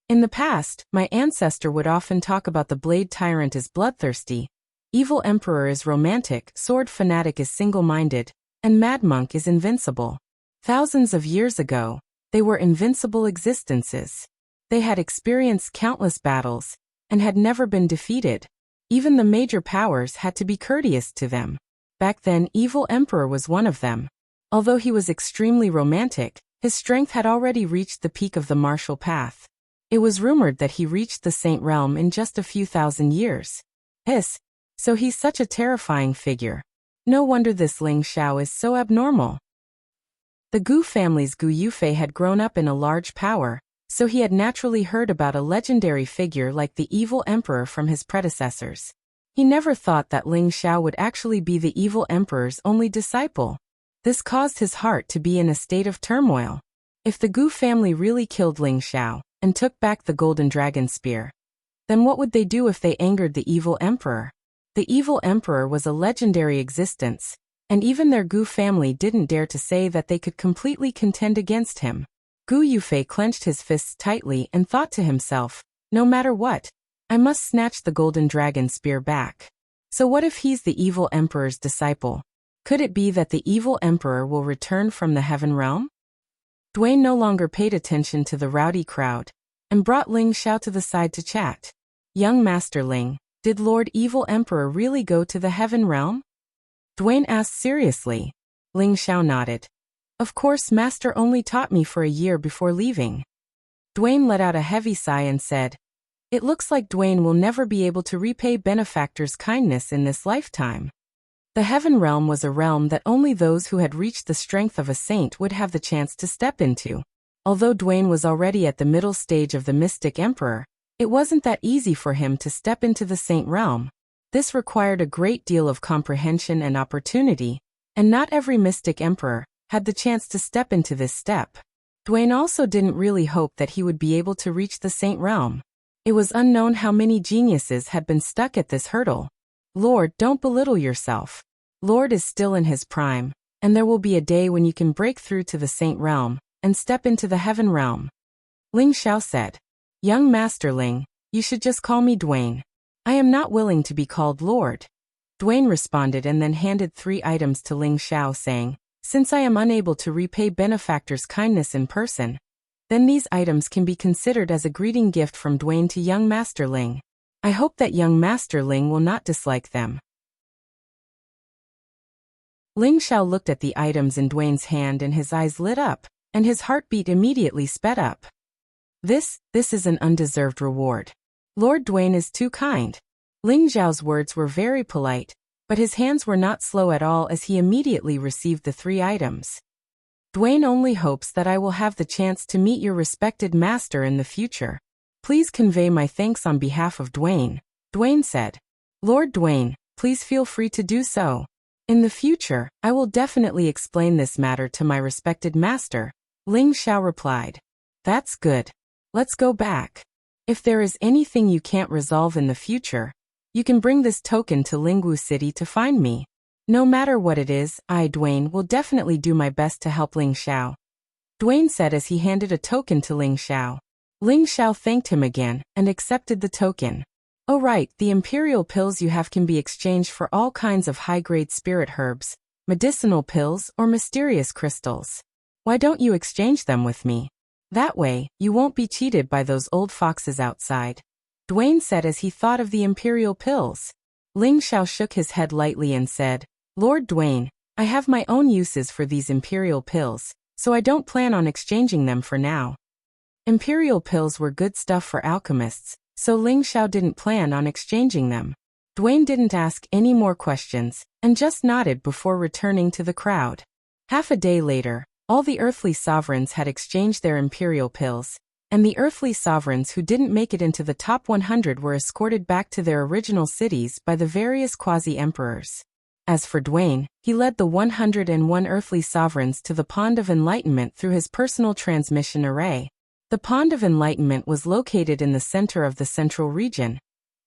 [SPEAKER 1] In the past, my ancestor would often talk about the blade tyrant as bloodthirsty, evil emperor is romantic, sword fanatic is single-minded, and mad monk is invincible. Thousands of years ago, they were invincible existences. They had experienced countless battles, and had never been defeated. Even the major powers had to be courteous to them. Back then, Evil Emperor was one of them. Although he was extremely romantic, his strength had already reached the peak of the martial path. It was rumored that he reached the Saint Realm in just a few thousand years. So he's such a terrifying figure. No wonder this Ling Xiao is so abnormal. The Gu family's Gu Yufei had grown up in a large power, so he had naturally heard about a legendary figure like the Evil Emperor from his predecessors. He never thought that Ling Xiao would actually be the Evil Emperor's only disciple. This caused his heart to be in a state of turmoil. If the Gu family really killed Ling Xiao, and took back the golden dragon spear, then what would they do if they angered the Evil Emperor? The Evil Emperor was a legendary existence, and even their Gu family didn't dare to say that they could completely contend against him. Gu Yufei clenched his fists tightly and thought to himself, no matter what, I must snatch the golden dragon spear back. So what if he's the Evil Emperor's disciple? Could it be that the Evil Emperor will return from the Heaven Realm? Dwayne no longer paid attention to the rowdy crowd, and brought Ling Xiao to the side to chat. Young Master Ling, did Lord Evil Emperor really go to the Heaven Realm? Dwayne asked seriously. Ling Xiao nodded. Of course, Master only taught me for a year before leaving. Dwayne let out a heavy sigh and said, it looks like Dwayne will never be able to repay benefactors' kindness in this lifetime. The Heaven Realm was a realm that only those who had reached the strength of a saint would have the chance to step into. Although Dwayne was already at the middle stage of the Mystic Emperor, it wasn't that easy for him to step into the Saint Realm. This required a great deal of comprehension and opportunity, and not every Mystic Emperor had the chance to step into this step. Dwayne also didn't really hope that he would be able to reach the Saint Realm. It was unknown how many geniuses had been stuck at this hurdle. Lord, don't belittle yourself. Lord is still in his prime, and there will be a day when you can break through to the Saint Realm and step into the Heaven Realm. Ling Xiao said, Young Master Ling, you should just call me Dwayne. I am not willing to be called Lord. Dwayne responded and then handed 3 items to Ling Xiao saying, since I am unable to repay benefactors' kindness in person, then these items can be considered as a greeting gift from Dwayne to young Master Ling. I hope that young Master Ling will not dislike them. Ling Xiao looked at the items in Dwayne's hand and his eyes lit up, and his heartbeat immediately sped up. This is an undeserved reward. Lord Dwayne is too kind. Ling Xiao's words were very polite, but his hands were not slow at all as he immediately received the 3 items. Dwayne only hopes that I will have the chance to meet your respected master in the future. Please convey my thanks on behalf of Dwayne, Dwayne said. Lord Dwayne, please feel free to do so. In the future, I will definitely explain this matter to my respected master, Ling Xiao replied. That's good. Let's go back. If there is anything you can't resolve in the future, you can bring this token to Lingwu City to find me. No matter what it is, I, Dwayne, will definitely do my best to help Ling Xiao. Dwayne said as he handed a token to Ling Xiao. Ling Xiao thanked him again and accepted the token. Oh right, the imperial pills you have can be exchanged for all kinds of high-grade spirit herbs, medicinal pills, or mysterious crystals. Why don't you exchange them with me? That way, you won't be cheated by those old foxes outside. Dwayne said as he thought of the imperial pills. Ling Xiao shook his head lightly and said, Lord Dwayne, I have my own uses for these imperial pills, so I don't plan on exchanging them for now. Imperial pills were good stuff for alchemists, so Ling Xiao didn't plan on exchanging them. Dwayne didn't ask any more questions, and just nodded before returning to the crowd. Half a day later, all the earthly sovereigns had exchanged their imperial pills, and the earthly sovereigns who didn't make it into the top 100 were escorted back to their original cities by the various quasi-emperors. As for Dwayne, he led the 101 earthly sovereigns to the Pond of Enlightenment through his personal transmission array. The Pond of Enlightenment was located in the center of the central region,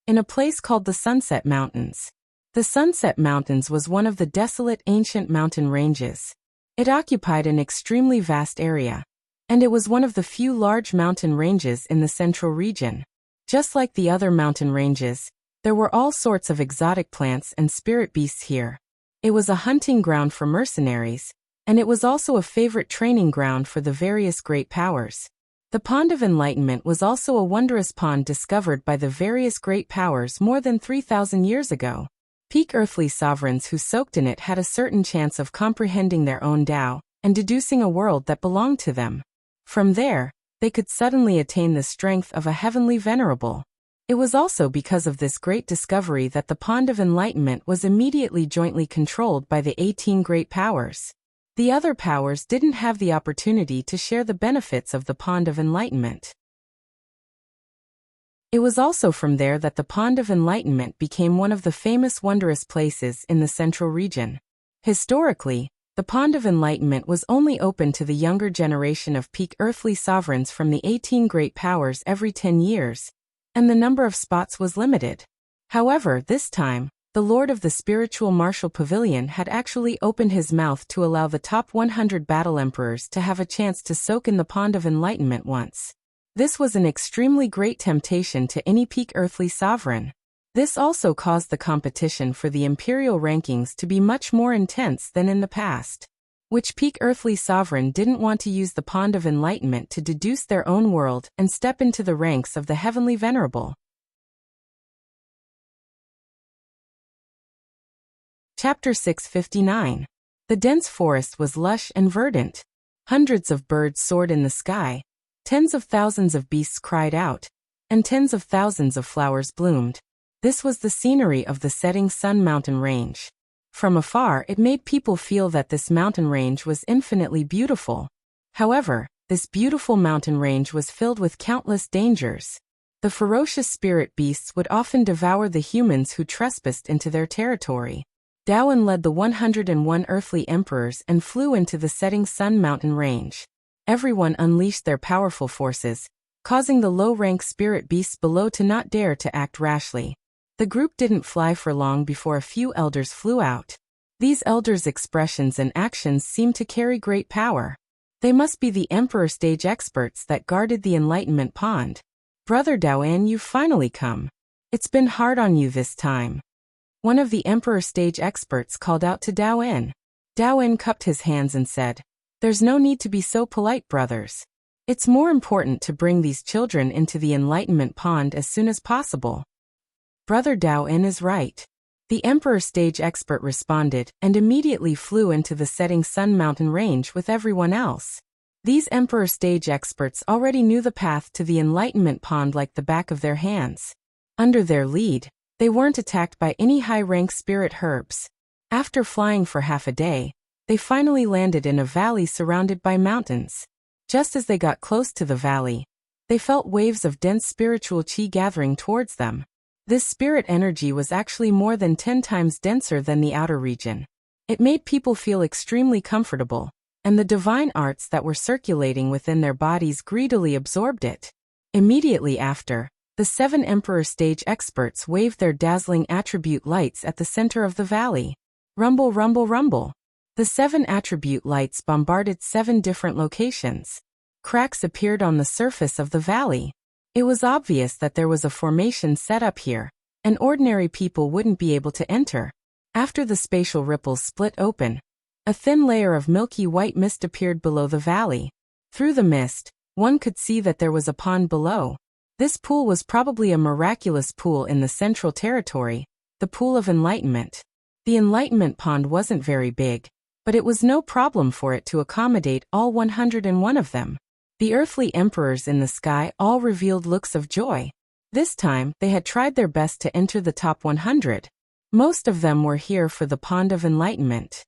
[SPEAKER 1] in a place called the Sunset Mountains. The Sunset Mountains was one of the desolate ancient mountain ranges. It occupied an extremely vast area, and it was one of the few large mountain ranges in the central region. Just like the other mountain ranges, there were all sorts of exotic plants and spirit beasts here. It was a hunting ground for mercenaries, and it was also a favorite training ground for the various great powers. The Pond of Enlightenment was also a wondrous pond discovered by the various great powers more than 3,000 years ago. Peak earthly sovereigns who soaked in it had a certain chance of comprehending their own Tao and deducing a world that belonged to them. From there, they could suddenly attain the strength of a heavenly venerable. It was also because of this great discovery that the Pond of Enlightenment was immediately jointly controlled by the 18 great powers. The other powers didn't have the opportunity to share the benefits of the Pond of Enlightenment. It was also from there that the Pond of Enlightenment became one of the famous wondrous places in the central region. Historically, the Pond of Enlightenment was only open to the younger generation of peak earthly sovereigns from the 18 great powers every 10 years, and the number of spots was limited. However, this time, the Lord of the Spiritual Martial Pavilion had actually opened his mouth to allow the top 100 battle emperors to have a chance to soak in the Pond of Enlightenment once. This was an extremely great temptation to any peak earthly sovereign. This also caused the competition for the imperial rankings to be much more intense than in the past. Which peak earthly sovereign didn't want to use the Pond of Enlightenment to deduce their own world and step into the ranks of the heavenly venerable? Chapter 659. The dense forest was lush and verdant. Hundreds of birds soared in the sky. Tens of thousands of beasts cried out, and tens of thousands of flowers bloomed. This was the scenery of the setting sun mountain range. From afar, it made people feel that this mountain range was infinitely beautiful. However, this beautiful mountain range was filled with countless dangers. The ferocious spirit beasts would often devour the humans who trespassed into their territory. Daoan led the 101 earthly emperors and flew into the setting sun mountain range. Everyone unleashed their powerful forces, causing the low-rank spirit beasts below to not dare to act rashly. The group didn't fly for long before a few elders flew out. These elders' expressions and actions seemed to carry great power. They must be the Emperor stage experts that guarded the Enlightenment Pond. Brother Daoan, you've finally come. It's been hard on you this time. One of the Emperor stage experts called out to Daoan. Daoan cupped his hands and said, "There's no need to be so polite, brothers. It's more important to bring these children into the Enlightenment Pond as soon as possible." Brother Daoan is right. The Emperor stage expert responded and immediately flew into the setting sun mountain range with everyone else. These Emperor stage experts already knew the path to the Enlightenment Pond like the back of their hands. Under their lead, they weren't attacked by any high-rank spirit herbs. After flying for half a day, they finally landed in a valley surrounded by mountains. Just as they got close to the valley, they felt waves of dense spiritual qi gathering towards them. This spirit energy was actually more than 10 times denser than the outer region. It made people feel extremely comfortable, and the divine arts that were circulating within their bodies greedily absorbed it. Immediately after, the 7 Emperor stage experts waved their dazzling attribute lights at the center of the valley. Rumble, rumble, rumble. The 7 attribute lights bombarded 7 different locations. Cracks appeared on the surface of the valley. It was obvious that there was a formation set up here, and ordinary people wouldn't be able to enter. After the spatial ripples split open, a thin layer of milky white mist appeared below the valley. Through the mist, one could see that there was a pond below. This pool was probably a miraculous pool in the central territory, the Pool of Enlightenment. The Enlightenment Pond wasn't very big, but it was no problem for it to accommodate all 101 of them. The earthly emperors in the sky all revealed looks of joy. This time, they had tried their best to enter the top 100. Most of them were here for the Pond of Enlightenment.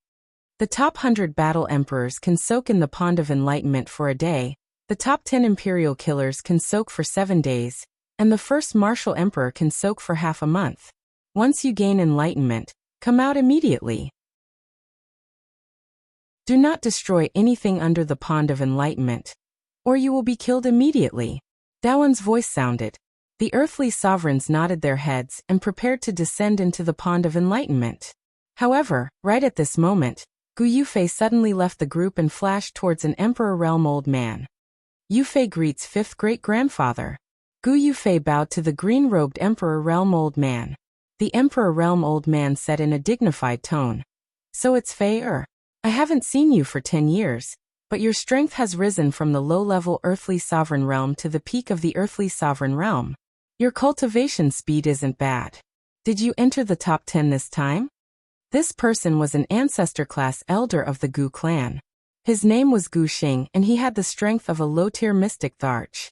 [SPEAKER 1] The top 100 battle emperors can soak in the Pond of Enlightenment for a day, the top 10 imperial killers can soak for 7 days, and the first martial emperor can soak for half a month. Once you gain enlightenment, Come out immediately. Do not destroy anything under the pond of enlightenment, or you will be killed immediately. Dawen's voice sounded. The earthly sovereigns nodded their heads and prepared to descend into the pond of enlightenment. However, right at this moment, Gu Yufei suddenly left the group and flashed towards an Emperor Realm Old Man. Yufei greets fifth great-grandfather. Gu Yufei bowed to the green-robed Emperor Realm Old Man. The Emperor Realm Old Man said in a dignified tone, "So it's Fei-er. I haven't seen you for 10 years, but your strength has risen from the low-level earthly sovereign realm to the peak of the earthly sovereign realm. Your cultivation speed isn't bad. Did you enter the top 10 this time?" This person was an ancestor-class elder of the Gu clan. His name was Gu Xing, and he had the strength of a low-tier mystic Tharch.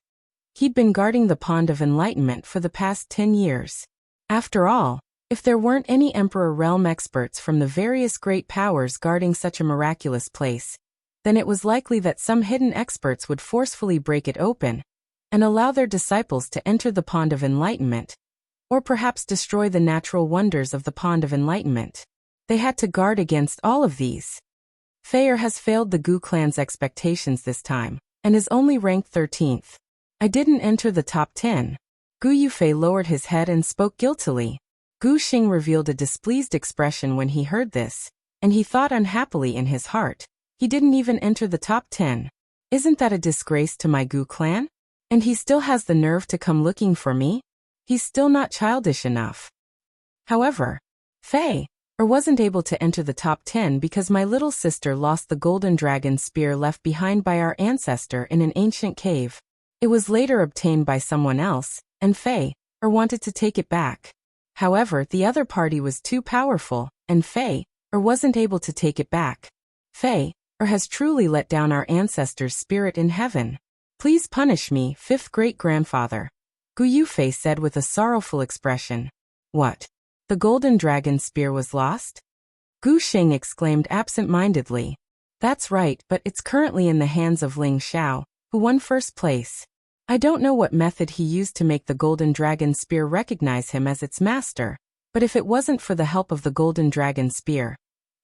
[SPEAKER 1] He'd been guarding the Pond of Enlightenment for the past 10 years. After all, if there weren't any Emperor Realm experts from the various great powers guarding such a miraculous place, then it was likely that some hidden experts would forcefully break it open and allow their disciples to enter the Pond of Enlightenment, or perhaps destroy the natural wonders of the Pond of Enlightenment. They had to guard against all of these. Fei-er has failed the Gu clan's expectations this time, and is only ranked 13th. I didn't enter the top 10. Gu Yufei lowered his head and spoke guiltily. Gu Xing revealed a displeased expression when he heard this, and he thought unhappily in his heart, he didn't even enter the top 10. Isn't that a disgrace to my Gu clan? And he still has the nerve to come looking for me? He's still not childish enough. However, Fei-er wasn't able to enter the top 10 because my little sister lost the golden dragon spear left behind by our ancestor in an ancient cave. It was later obtained by someone else, and Fei-er wanted to take it back. However, the other party was too powerful, and Fei-er wasn't able to take it back. Fei-er has truly let down our ancestor's spirit in heaven. Please punish me, fifth great-grandfather, Gu Yufei said with a sorrowful expression. What? The golden dragon spear was lost? Gu Xing exclaimed absent-mindedly. That's right, but it's currently in the hands of Ling Xiao, who won first place. I don't know what method he used to make the golden dragon spear recognize him as its master, but if it wasn't for the help of the golden dragon spear,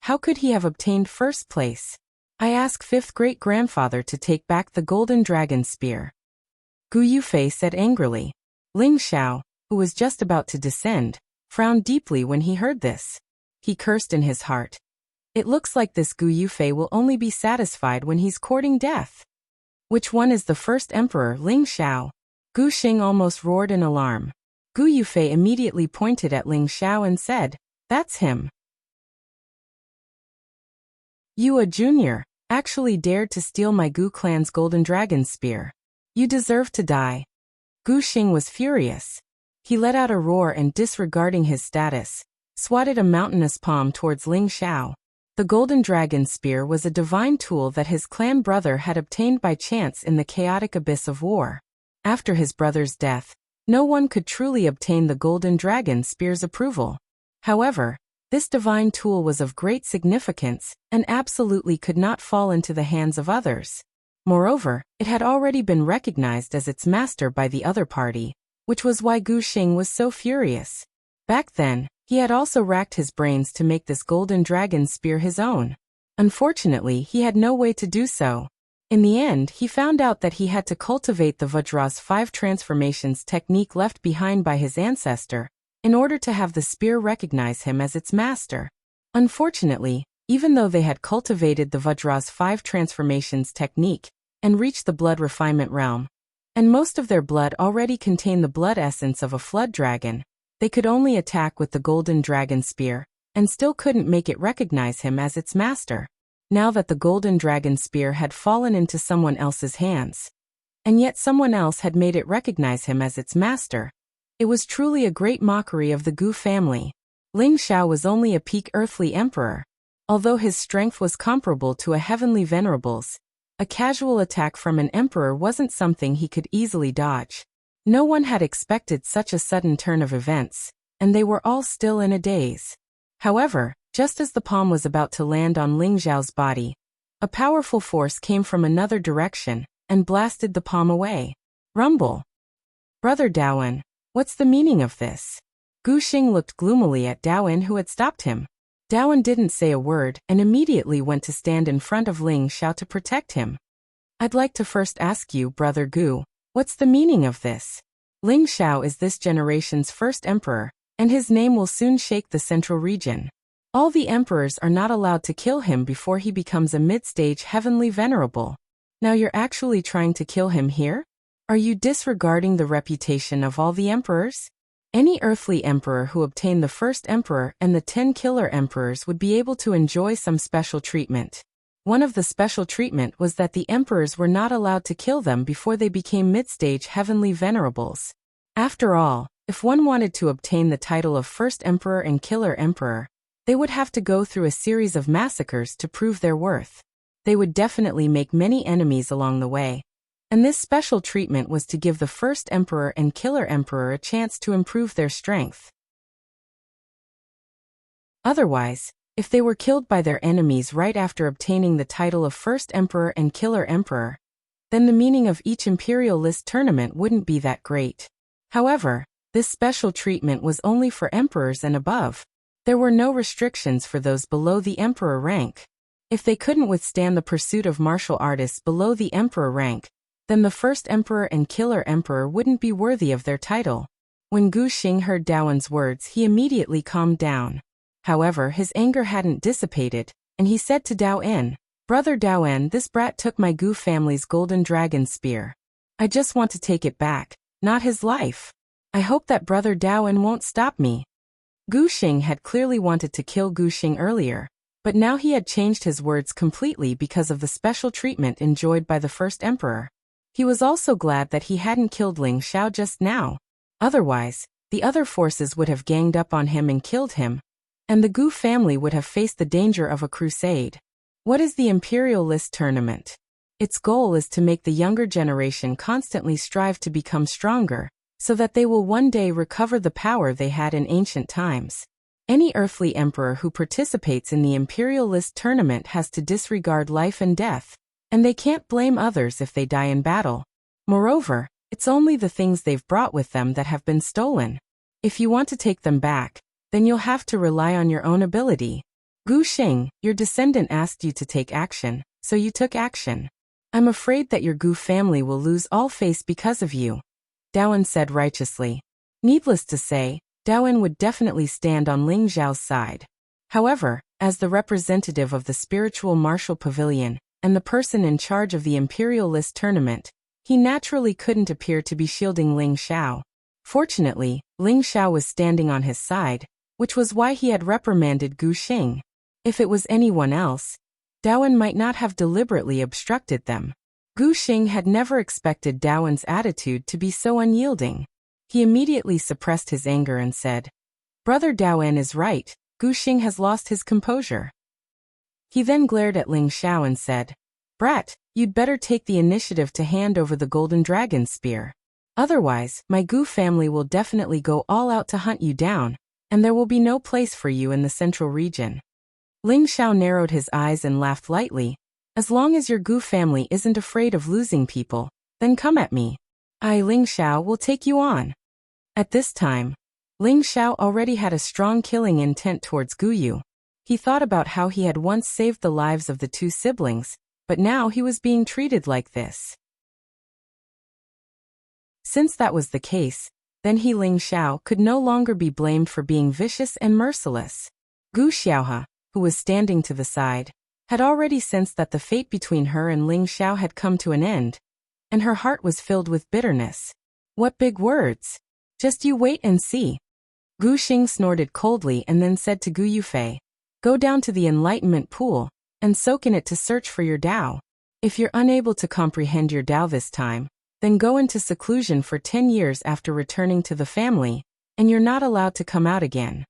[SPEAKER 1] how could he have obtained first place? I ask fifth great-grandfather to take back the golden dragon spear. Gu Yufei said angrily. Ling Xiao, who was just about to descend, frowned deeply when he heard this. He cursed in his heart. It looks like this Gu Yufei will only be satisfied when he's courting death. Which one is the first emperor, Ling Xiao? Gu Xing almost roared in alarm. Gu Yufei immediately pointed at Ling Xiao and said, "That's him. You, a junior, actually dared to steal my Gu clan's golden dragon spear. You deserve to die." Gu Xing was furious. He let out a roar and, disregarding his status, swatted a mountainous palm towards Ling Xiao. The golden dragon spear was a divine tool that his clan brother had obtained by chance in the chaotic abyss of war. After his brother's death, no one could truly obtain the golden dragon spear's approval. However, this divine tool was of great significance and absolutely could not fall into the hands of others. Moreover, it had already been recognized as its master by the other party, which was why Gu Xing was so furious. Back then, he had also racked his brains to make this golden dragon spear his own. Unfortunately, he had no way to do so. In the end, he found out that he had to cultivate the Vajra's 5 transformations technique left behind by his ancestor, in order to have the spear recognize him as its master. Unfortunately, even though they had cultivated the Vajra's 5 transformations technique and reached the blood refinement realm, and most of their blood already contained the blood essence of a flood dragon, they could only attack with the golden dragon spear, and still couldn't make it recognize him as its master. Now that the golden dragon spear had fallen into someone else's hands, and yet someone else had made it recognize him as its master, it was truly a great mockery of the Gu family. Ling Xiao was only a peak earthly emperor. Although his strength was comparable to a heavenly venerable's, a casual attack from an emperor wasn't something he could easily dodge. No one had expected such a sudden turn of events, and they were all still in a daze. However, just as the palm was about to land on Ling Xiao's body, a powerful force came from another direction and blasted the palm away. Rumble. Brother Dawen, what's the meaning of this? Gu Xing looked gloomily at Dawen, who had stopped him. Daoan didn't say a word and immediately went to stand in front of Ling Xiao to protect him. I'd like to first ask you, Brother Gu, what's the meaning of this? Ling Xiao is this generation's first emperor, and his name will soon shake the central region. All the emperors are not allowed to kill him before he becomes a mid-stage heavenly venerable. Now you're actually trying to kill him here? Are you disregarding the reputation of all the emperors? Any earthly emperor who obtained the first emperor and the 10 killer emperors would be able to enjoy some special treatment. One of the special treatment was that the emperors were not allowed to kill them before they became mid-stage heavenly venerables. After all, if one wanted to obtain the title of first emperor and killer emperor, they would have to go through a series of massacres to prove their worth. They would definitely make many enemies along the way. And this special treatment was to give the first emperor and killer emperor a chance to improve their strength. Otherwise, if they were killed by their enemies right after obtaining the title of first emperor and killer emperor, then the meaning of each imperial list tournament wouldn't be that great. However, this special treatment was only for emperors and above. There were no restrictions for those below the emperor rank. If they couldn't withstand the pursuit of martial artists below the emperor rank, then the first emperor and killer emperor wouldn't be worthy of their title. When Gu Xing heard Daoan's words, he immediately calmed down. However, his anger hadn't dissipated, and he said to Daoan, "Brother Daoan, this brat took my Gu family's golden dragon spear. I just want to take it back, not his life. I hope that Brother Daoan won't stop me." Gu Xing had clearly wanted to kill Gu Xing earlier, but now he had changed his words completely because of the special treatment enjoyed by the first emperor. He was also glad that he hadn't killed Ling Xiao just now. Otherwise, the other forces would have ganged up on him and killed him, and the Gu family would have faced the danger of a crusade. What is the Imperial List Tournament? Its goal is to make the younger generation constantly strive to become stronger, so that they will one day recover the power they had in ancient times. Any earthly emperor who participates in the Imperial List Tournament has to disregard life and death, and they can't blame others if they die in battle. Moreover, it's only the things they've brought with them that have been stolen. If you want to take them back, then you'll have to rely on your own ability. Gu Xing, your descendant asked you to take action, so you took action. I'm afraid that your Gu family will lose all face because of you, Daoan said righteously. Needless to say, Daoan would definitely stand on Ling Xiao's side. However, as the representative of the spiritual martial pavilion, and the person in charge of the Imperial List Tournament, he naturally couldn't appear to be shielding Ling Xiao. Fortunately, Ling Xiao was standing on his side, which was why he had reprimanded Gu Xing. If it was anyone else, Daoan might not have deliberately obstructed them. Gu Xing had never expected Daoan's attitude to be so unyielding. He immediately suppressed his anger and said, "Brother Daoan is right, Gu Xing has lost his composure." He then glared at Ling Xiao and said, "Brat, you'd better take the initiative to hand over the golden dragon spear. Otherwise, my Gu family will definitely go all out to hunt you down, and there will be no place for you in the central region." Ling Xiao narrowed his eyes and laughed lightly. "As long as your Gu family isn't afraid of losing people, then come at me. I, Ling Xiao, will take you on." At this time, Ling Xiao already had a strong killing intent towards Gu Yu. He thought about how he had once saved the lives of the two siblings, but now he was being treated like this. Since that was the case, then he, Ling Xiao, could no longer be blamed for being vicious and merciless. Gu Xiaohe, who was standing to the side, had already sensed that the fate between her and Ling Xiao had come to an end, and her heart was filled with bitterness. What big words! Just you wait and see. Gu Xing snorted coldly and then said to Gu Yufei, "Go down to the enlightenment pool, and soak in it to search for your Tao. If you're unable to comprehend your Tao this time, then go into seclusion for 10 years after returning to the family, and you're not allowed to come out again."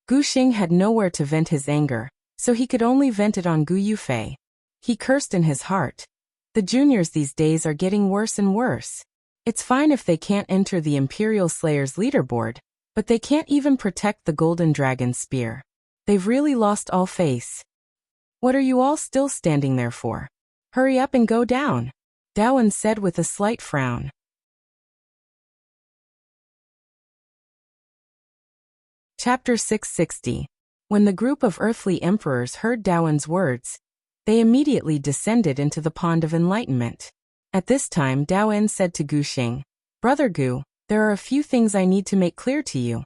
[SPEAKER 1] Gu Xing had nowhere to vent his anger, so he could only vent it on Gu Yufei. He cursed in his heart. The juniors these days are getting worse and worse. It's fine if they can't enter the Imperial Slayers leaderboard, but they can't even protect the Golden Dragon Spear. They've really lost all face. What are you all still standing there for? Hurry up and go down, Daoan said with a slight frown. Chapter 660. When the group of earthly emperors heard Daowen's words, they immediately descended into the pond of enlightenment. At this time Daowen said to Gu Xing, "Brother Gu, there are a few things I need to make clear to you."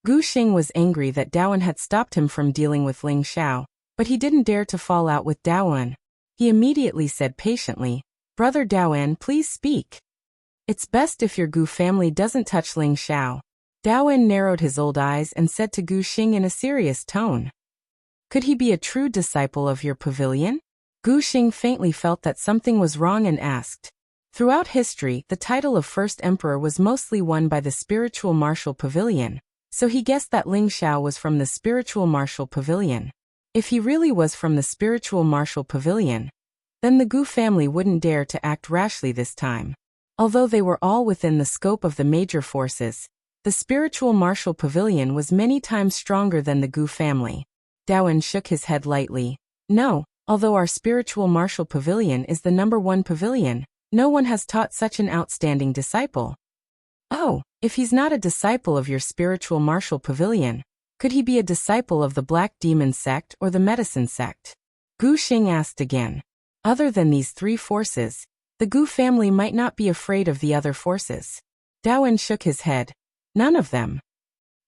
[SPEAKER 1] Gu Xing was angry that Daowen had stopped him from dealing with Ling Xiao, but he didn't dare to fall out with Daowen. He immediately said patiently, "Brother Daowen, please speak. It's best if your Gu family doesn't touch Ling Xiao." Daowen narrowed his old eyes and said to Gu Xing in a serious tone, "Could he be a true disciple of your pavilion?" Gu Xing faintly felt that something was wrong and asked. Throughout history, the title of first emperor was mostly won by the spiritual martial pavilion, so he guessed that Ling Xiao was from the spiritual martial pavilion. If he really was from the spiritual martial pavilion, then the Gu family wouldn't dare to act rashly this time. Although they were all within the scope of the major forces, the spiritual martial pavilion was many times stronger than the Gu family. Daowen shook his head lightly. "No, although our spiritual martial pavilion is the #1 pavilion, no one has taught such an outstanding disciple." "Oh, if he's not a disciple of your spiritual martial pavilion, could he be a disciple of the Black Demon sect or the Medicine sect?" Gu Xing asked again. Other than these three forces, the Gu family might not be afraid of the other forces. Daowen shook his head. "None of them."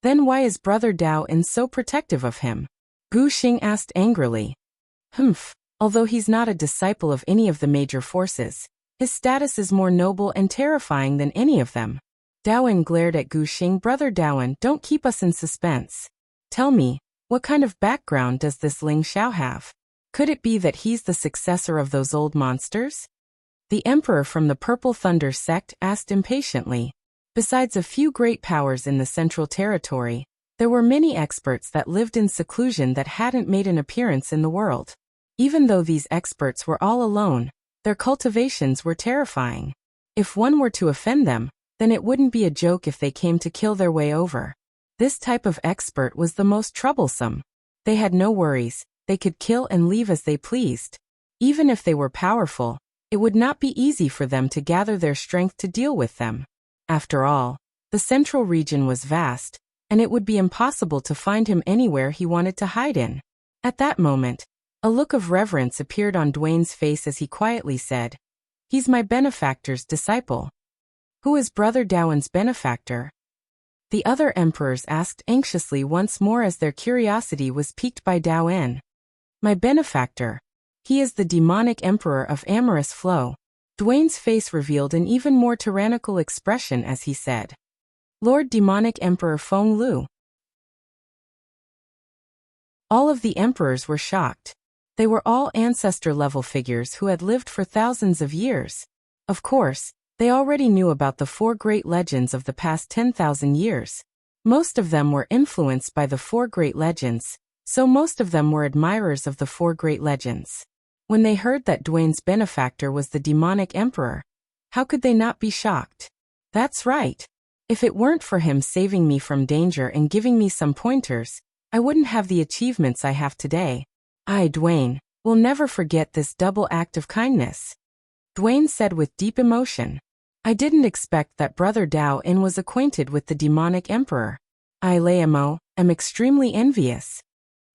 [SPEAKER 1] "Then why is Brother Daowen so protective of him?" Gu Xing asked angrily. "Humph, although he's not a disciple of any of the major forces, his status is more noble and terrifying than any of them." Daowen glared at Gu Xing. "Brother Daowen, don't keep us in suspense. Tell me, what kind of background does this Ling Xiao have? Could it be that he's the successor of those old monsters?" The emperor from the Purple Thunder sect asked impatiently. Besides a few great powers in the Central Territory, there were many experts that lived in seclusion that hadn't made an appearance in the world. Even though these experts were all alone, their cultivations were terrifying. If one were to offend them, then it wouldn't be a joke if they came to kill their way over. This type of expert was the most troublesome. They had no worries, they could kill and leave as they pleased. Even if they were powerful, it would not be easy for them to gather their strength to deal with them. After all, the central region was vast, and it would be impossible to find him anywhere he wanted to hide in. At that moment, a look of reverence appeared on Dwayne's face as he quietly said, "He's my benefactor's disciple." "Who is Brother Daowen's benefactor?" The other emperors asked anxiously once more as their curiosity was piqued by Daowen. "My benefactor. He is the demonic emperor of Amorous Flow." Dwayne's face revealed an even more tyrannical expression as he said, "Lord Demonic Emperor Feng Lu." All of the emperors were shocked. They were all ancestor-level figures who had lived for thousands of years. Of course, they already knew about the 4 great legends of the past 10,000 years. Most of them were influenced by the 4 great legends, so most of them were admirers of the 4 great legends. When they heard that Dwayne's benefactor was the demonic emperor, how could they not be shocked? That's right. If it weren't for him saving me from danger and giving me some pointers, I wouldn't have the achievements I have today. I, Dwayne, will never forget this double act of kindness. Dwayne said with deep emotion. I didn't expect that Brother Daowen was acquainted with the demonic emperor. I, Laimo, am extremely envious.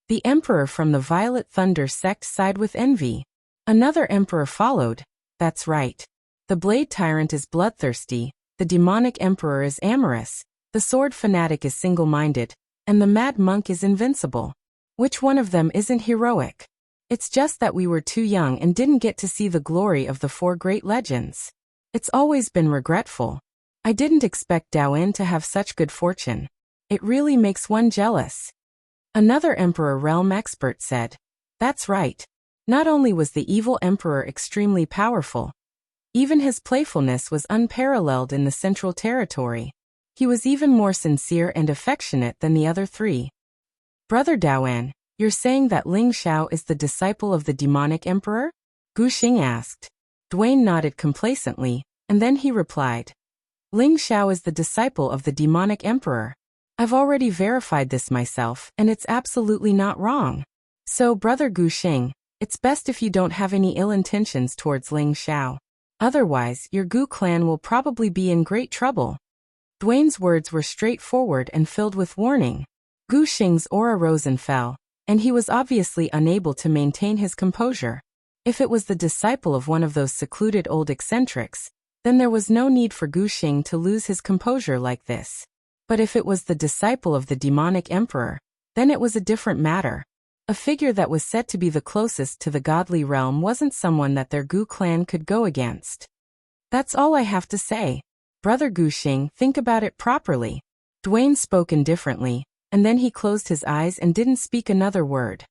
[SPEAKER 1] The emperor from the Violet Thunder sect sighed with envy. Another emperor followed. That's right. The Blade Tyrant is bloodthirsty, the demonic emperor is amorous, the sword fanatic is single-minded, and the mad monk is invincible. Which one of them isn't heroic? It's just that we were too young and didn't get to see the glory of the 4 great legends. It's always been regretful. I didn't expect Daowen to have such good fortune. It really makes one jealous. Another Emperor Realm expert said. That's right. Not only was the evil emperor extremely powerful, even his playfulness was unparalleled in the Central Territory. He was even more sincere and affectionate than the other 3. Brother Daowen, you're saying that Ling Xiao is the disciple of the demonic emperor? Gu Xing asked. Dwayne nodded complacently, and then he replied. Ling Xiao is the disciple of the demonic emperor. I've already verified this myself, and it's absolutely not wrong. So, Brother Gu Xing, it's best if you don't have any ill intentions towards Ling Xiao. Otherwise, your Gu clan will probably be in great trouble. Dwayne's words were straightforward and filled with warning. Gu Xing's aura rose and fell, and he was obviously unable to maintain his composure. If it was the disciple of one of those secluded old eccentrics, then there was no need for Gu Xing to lose his composure like this. But if it was the disciple of the demonic emperor, then it was a different matter. A figure that was said to be the closest to the godly realm wasn't someone that their Gu clan could go against. That's all I have to say. Brother Gu Xing, think about it properly. Dwayne spoke indifferently, and then he closed his eyes and didn't speak another word.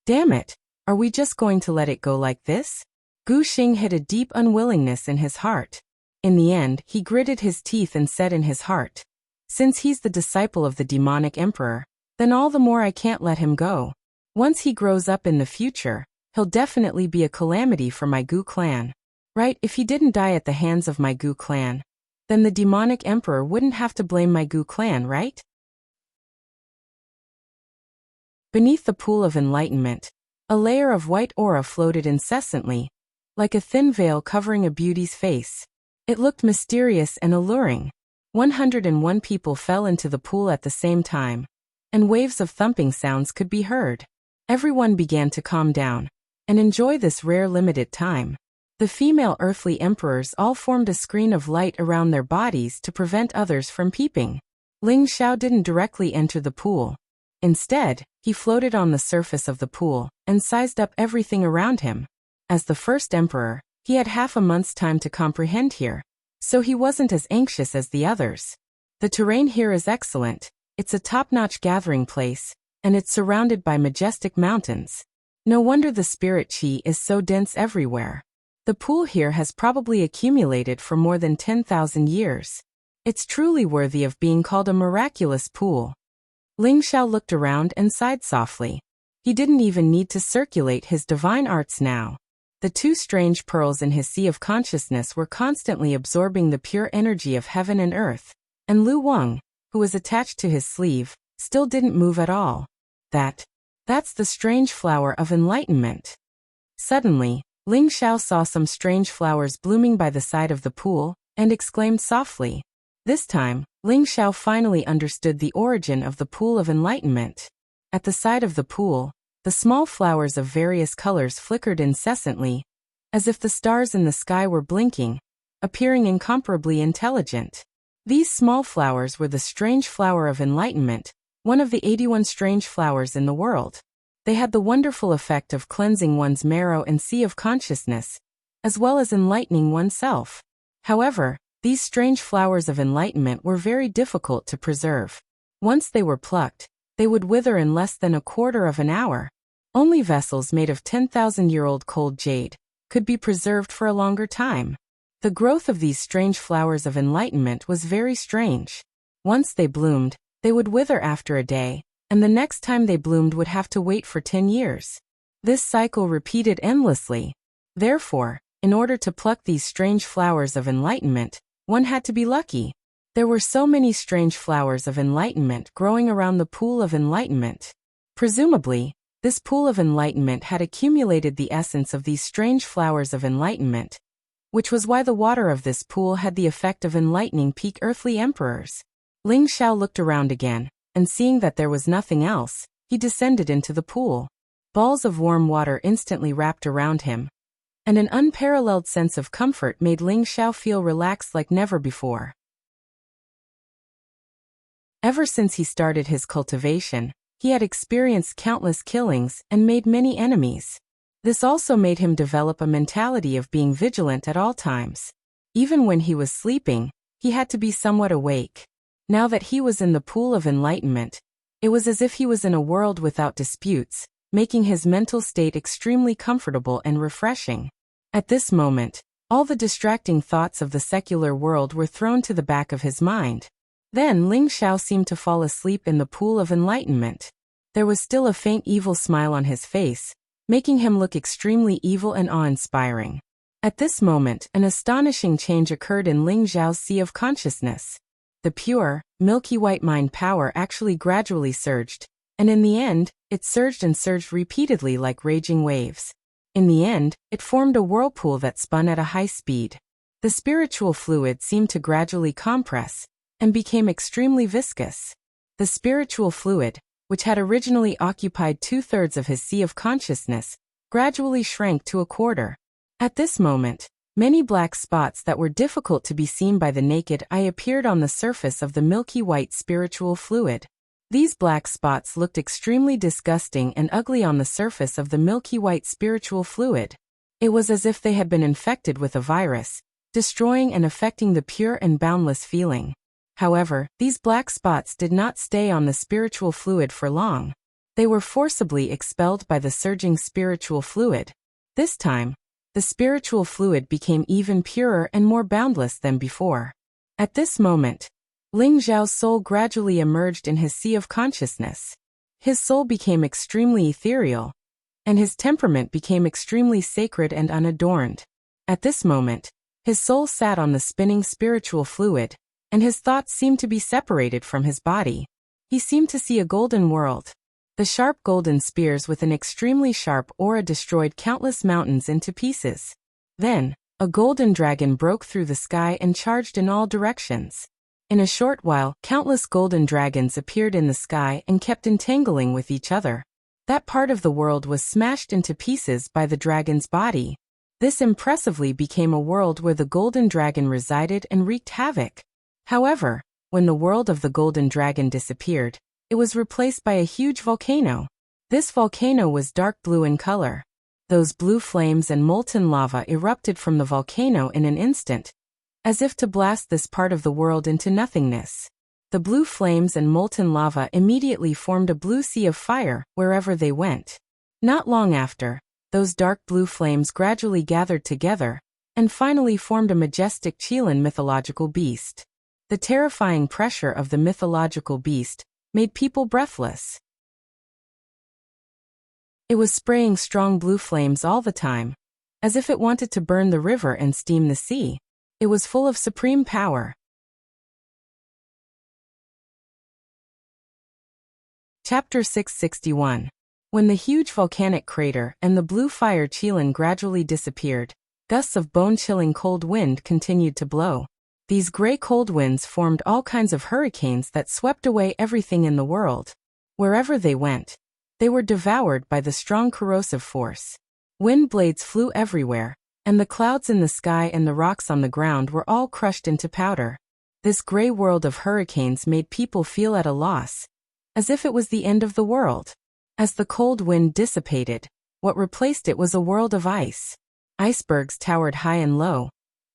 [SPEAKER 1] Damn it, are we just going to let it go like this? Gu Xing hid a deep unwillingness in his heart. In the end, he gritted his teeth and said in his heart, since he's the disciple of the demonic emperor, then all the more I can't let him go. Once he grows up in the future, he'll definitely be a calamity for my Gu clan. Right, if he didn't die at the hands of my Gu clan, then the demonic emperor wouldn't have to blame my Gu clan, right? Beneath the pool of enlightenment, a layer of white aura floated incessantly, like a thin veil covering a beauty's face. It looked mysterious and alluring. 101 people fell into the pool at the same time, and waves of thumping sounds could be heard. Everyone began to calm down and enjoy this rare limited time. The female earthly emperors all formed a screen of light around their bodies to prevent others from peeping. Ling Xiao didn't directly enter the pool. Instead, he floated on the surface of the pool and sized up everything around him. As the first emperor, he had half a month's time to comprehend here, so he wasn't as anxious as the others. The terrain here is excellent. It's a top-notch gathering place, and it's surrounded by majestic mountains. No wonder the spirit qi is so dense everywhere. The pool here has probably accumulated for more than 10,000 years. It's truly worthy of being called a miraculous pool. Ling Xiao looked around and sighed softly. He didn't even need to circulate his divine arts now. The two strange pearls in his sea of consciousness were constantly absorbing the pure energy of heaven and earth, and Lu Wang, who was attached to his sleeve, still didn't move at all. That's the strange flower of enlightenment. Suddenly, Ling Xiao saw some strange flowers blooming by the side of the pool, and exclaimed softly. This time, Ling Xiao finally understood the origin of the pool of enlightenment. At the side of the pool, the small flowers of various colors flickered incessantly, as if the stars in the sky were blinking, appearing incomparably intelligent. These small flowers were the strange flower of enlightenment, one of the 81 strange flowers in the world. They had the wonderful effect of cleansing one's marrow and sea of consciousness, as well as enlightening oneself. However, these strange flowers of enlightenment were very difficult to preserve. Once they were plucked, they would wither in less than a quarter of an hour. Only vessels made of 10,000-year-old cold jade could be preserved for a longer time. The growth of these strange flowers of enlightenment was very strange. Once they bloomed, they would wither after a day, and the next time they bloomed would have to wait for 10 years. This cycle repeated endlessly. Therefore, in order to pluck these strange flowers of enlightenment, one had to be lucky. There were so many strange flowers of enlightenment growing around the pool of enlightenment. Presumably, this pool of enlightenment had accumulated the essence of these strange flowers of enlightenment, which was why the water of this pool had the effect of enlightening peak earthly emperors. Ling Xiao looked around again, and seeing that there was nothing else, he descended into the pool. Balls of warm water instantly wrapped around him, and an unparalleled sense of comfort made Ling Xiao feel relaxed like never before. Ever since he started his cultivation, he had experienced countless killings and made many enemies. This also made him develop a mentality of being vigilant at all times. Even when he was sleeping, he had to be somewhat awake. Now that he was in the pool of enlightenment, it was as if he was in a world without disputes, making his mental state extremely comfortable and refreshing. At this moment, all the distracting thoughts of the secular world were thrown to the back of his mind. Then Ling Xiao seemed to fall asleep in the pool of enlightenment. There was still a faint evil smile on his face, making him look extremely evil and awe-inspiring. At this moment, an astonishing change occurred in Ling Xiao's sea of consciousness. The pure, milky white mind power actually gradually surged, and in the end, it surged and surged repeatedly like raging waves. In the end, it formed a whirlpool that spun at a high speed. The spiritual fluid seemed to gradually compress, and became extremely viscous. The spiritual fluid, which had originally occupied 2/3 of his sea of consciousness, gradually shrank to a quarter. At this moment, many black spots that were difficult to be seen by the naked eye appeared on the surface of the milky white spiritual fluid. These black spots looked extremely disgusting and ugly on the surface of the milky white spiritual fluid. It was as if they had been infected with a virus, destroying and affecting the pure and boundless feeling. However, these black spots did not stay on the spiritual fluid for long. They were forcibly expelled by the surging spiritual fluid. This time, the spiritual fluid became even purer and more boundless than before. At this moment, Ling Xiao's soul gradually emerged in his sea of consciousness. His soul became extremely ethereal, and his temperament became extremely sacred and unadorned. At this moment, his soul sat on the spinning spiritual fluid, and his thoughts seemed to be separated from his body. He seemed to see a golden world. The sharp golden spears with an extremely sharp aura destroyed countless mountains into pieces. Then, a golden dragon broke through the sky and charged in all directions. In a short while, countless golden dragons appeared in the sky and kept entangling with each other. That part of the world was smashed into pieces by the dragon's body. This impressively became a world where the golden dragon resided and wreaked havoc. However, when the world of the golden dragon disappeared, it was replaced by a huge volcano. This volcano was dark blue in color. Those blue flames and molten lava erupted from the volcano in an instant, as if to blast this part of the world into nothingness. The blue flames and molten lava immediately formed a blue sea of fire wherever they went. Not long after, those dark blue flames gradually gathered together, and finally formed a majestic Chilean mythological beast. The terrifying pressure of the mythological beast made people breathless. It was spraying strong blue flames all the time, as if it wanted to burn the river and steam the sea. It was full of supreme power. Chapter 661. When the huge volcanic crater and the blue fire Chilean gradually disappeared, gusts of bone-chilling cold wind continued to blow. These gray cold winds formed all kinds of hurricanes that swept away everything in the world. Wherever they went, they were devoured by the strong corrosive force. Wind blades flew everywhere, and the clouds in the sky and the rocks on the ground were all crushed into powder. This gray world of hurricanes made people feel at a loss, as if it was the end of the world. As the cold wind dissipated, what replaced it was a world of ice. Icebergs towered high and low,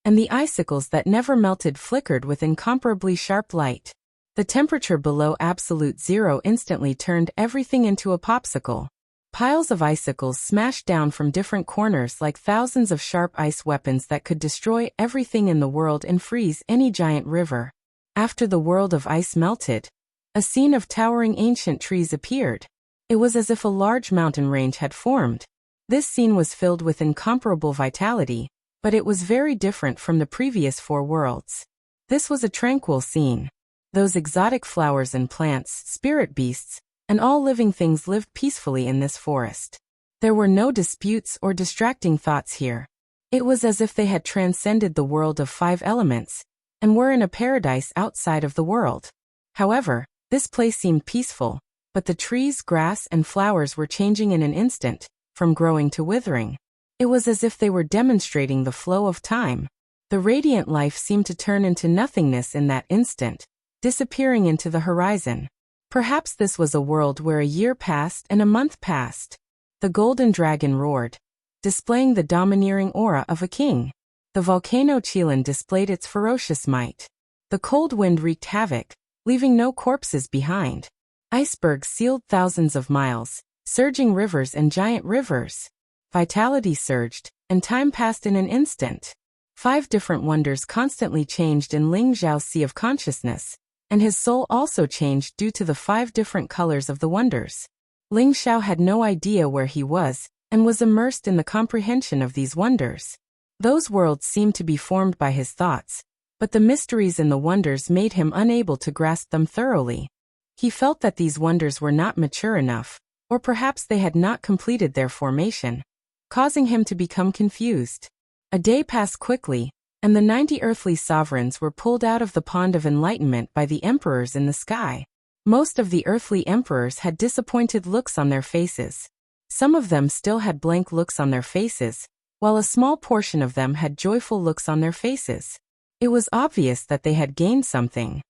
[SPEAKER 1] and the icicles that never melted flickered with incomparably sharp light. The temperature below absolute zero instantly turned everything into a popsicle. Piles of icicles smashed down from different corners like thousands of sharp ice weapons that could destroy everything in the world and freeze any giant river. After the world of ice melted, a scene of towering ancient trees appeared. It was as if a large mountain range had formed. This scene was filled with incomparable vitality, but it was very different from the previous 4 worlds. This was a tranquil scene. Those exotic flowers and plants, spirit beasts, and all living things lived peacefully in this forest. There were no disputes or distracting thoughts here. It was as if they had transcended the world of 5 elements, and were in a paradise outside of the world. However, this place seemed peaceful, but the trees, grass, and flowers were changing in an instant, from growing to withering. It was as if they were demonstrating the flow of time. The radiant life seemed to turn into nothingness in that instant, disappearing into the horizon. Perhaps this was a world where a year passed and a month passed. The golden dragon roared, displaying the domineering aura of a king. The volcano Chilean displayed its ferocious might. The cold wind wreaked havoc, leaving no corpses behind. Icebergs sealed thousands of miles, surging rivers and giant rivers. Vitality surged, and time passed in an instant. 5 different wonders constantly changed in Ling Xiao's sea of consciousness, and his soul also changed due to the 5 different colors of the wonders. Ling Xiao had no idea where he was, and was immersed in the comprehension of these wonders. Those worlds seemed to be formed by his thoughts, but the mysteries in the wonders made him unable to grasp them thoroughly. He felt that these wonders were not mature enough, or perhaps they had not completed their formation, causing him to become confused. A day passed quickly, and the 90 earthly sovereigns were pulled out of the pond of enlightenment by the emperors in the sky. Most of the earthly emperors had disappointed looks on their faces. Some of them still had blank looks on their faces, while a small portion of them had joyful looks on their faces. It was obvious that they had gained something.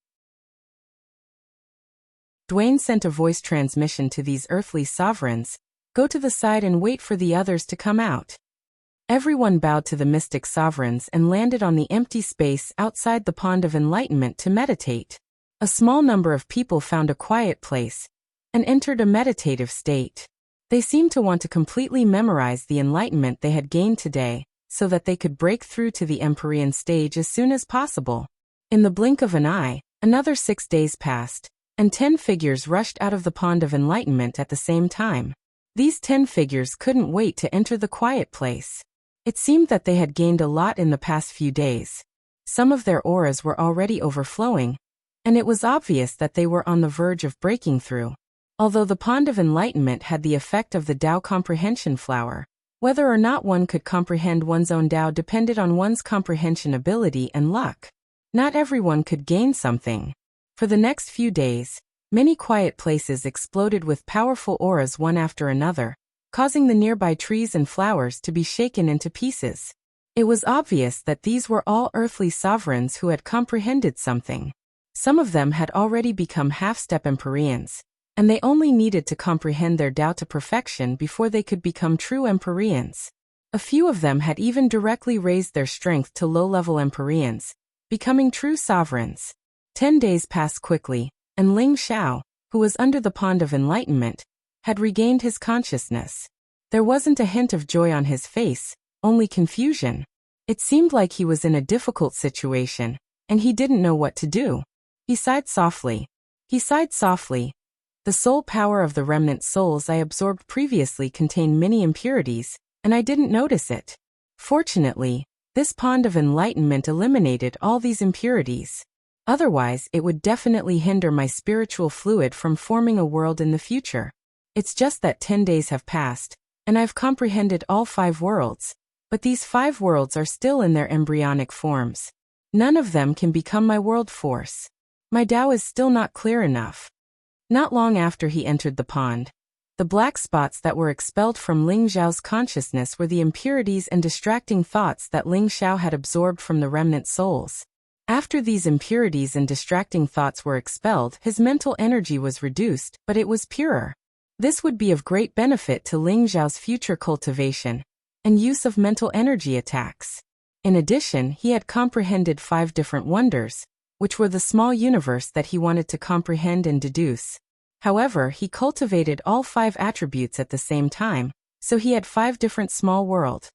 [SPEAKER 1] Dwayne sent a voice transmission to these earthly sovereigns, "Go to the side and wait for the others to come out." Everyone bowed to the mystic sovereigns and landed on the empty space outside the pond of enlightenment to meditate. A small number of people found a quiet place and entered a meditative state. They seemed to want to completely memorize the enlightenment they had gained today, so that they could break through to the Empyrean stage as soon as possible. In the blink of an eye, another 6 days passed, and 10 figures rushed out of the pond of enlightenment at the same time. These 10 figures couldn't wait to enter the quiet place. It seemed that they had gained a lot in the past few days. Some of their auras were already overflowing, and it was obvious that they were on the verge of breaking through. Although the pond of enlightenment had the effect of the Tao comprehension flower, whether or not one could comprehend one's own Tao depended on one's comprehension ability and luck. Not everyone could gain something. For the next few days, many quiet places exploded with powerful auras one after another, causing the nearby trees and flowers to be shaken into pieces. It was obvious that these were all earthly sovereigns who had comprehended something. Some of them had already become half-step Empyreans, and they only needed to comprehend their Tao to perfection before they could become true Empyreans. A few of them had even directly raised their strength to low-level Empyreans, becoming true sovereigns. 10 days passed quickly, and Ling Xiao, who was under the pond of enlightenment, had regained his consciousness. There wasn't a hint of joy on his face, only confusion. It seemed like he was in a difficult situation, and he didn't know what to do. He sighed softly. The soul power of the remnant souls I absorbed previously contained many impurities, and I didn't notice it. Fortunately, this pond of enlightenment eliminated all these impurities. Otherwise, it would definitely hinder my spiritual fluid from forming a world in the future. It's just that 10 days have passed, and I've comprehended all 5 worlds, but these 5 worlds are still in their embryonic forms. None of them can become my world force. My Tao is still not clear enough. Not long after he entered the pond, the black spots that were expelled from Ling Xiao's consciousness were the impurities and distracting thoughts that Ling Xiao had absorbed from the remnant souls. After these impurities and distracting thoughts were expelled, his mental energy was reduced, but it was purer. This would be of great benefit to Ling Xiao's future cultivation and use of mental energy attacks. In addition, he had comprehended 5 different wonders, which were the small universe that he wanted to comprehend and deduce. However, he cultivated all 5 attributes at the same time, so he had 5 different small worlds.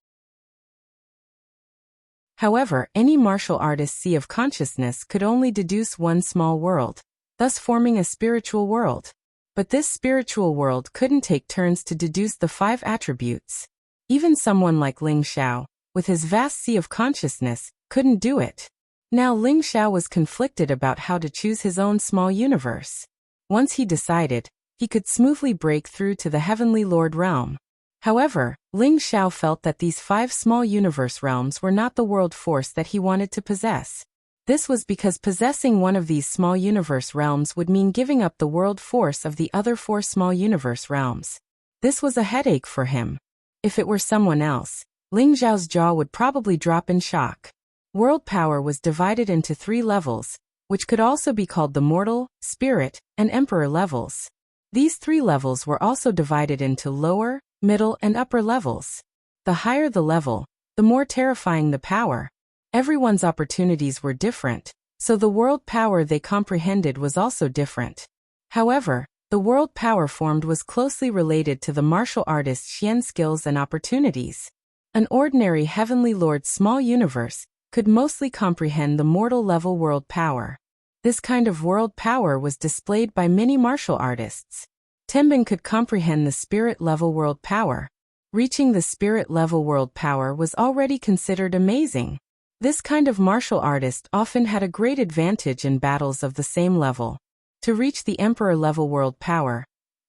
[SPEAKER 1] However, any martial artist's sea of consciousness could only deduce one small world, thus forming a spiritual world. But this spiritual world couldn't take turns to deduce the 5 attributes. Even someone like Ling Xiao, with his vast sea of consciousness, couldn't do it. Now Ling Xiao was conflicted about how to choose his own small universe. Once he decided, he could smoothly break through to the Heavenly Lord realm. However, Ling Xiao felt that these 5 small universe realms were not the world force that he wanted to possess. This was because possessing one of these small universe realms would mean giving up the world force of the other 4 small universe realms. This was a headache for him. If it were someone else, Ling Xiao's jaw would probably drop in shock. World power was divided into 3 levels, which could also be called the mortal, spirit, and emperor levels. These 3 levels were also divided into lower, middle, and upper levels. The higher the level, the more terrifying the power. Everyone's opportunities were different, so the world power they comprehended was also different. However, the world power formed was closely related to the martial artist's Xian skills and opportunities. An ordinary Heavenly Lord's small universe could mostly comprehend the mortal level world power. This kind of world power was displayed by many martial artists. Tenbin could comprehend the spirit level world power. Reaching the spirit level world power was already considered amazing. This kind of martial artist often had a great advantage in battles of the same level. To reach the emperor level world power,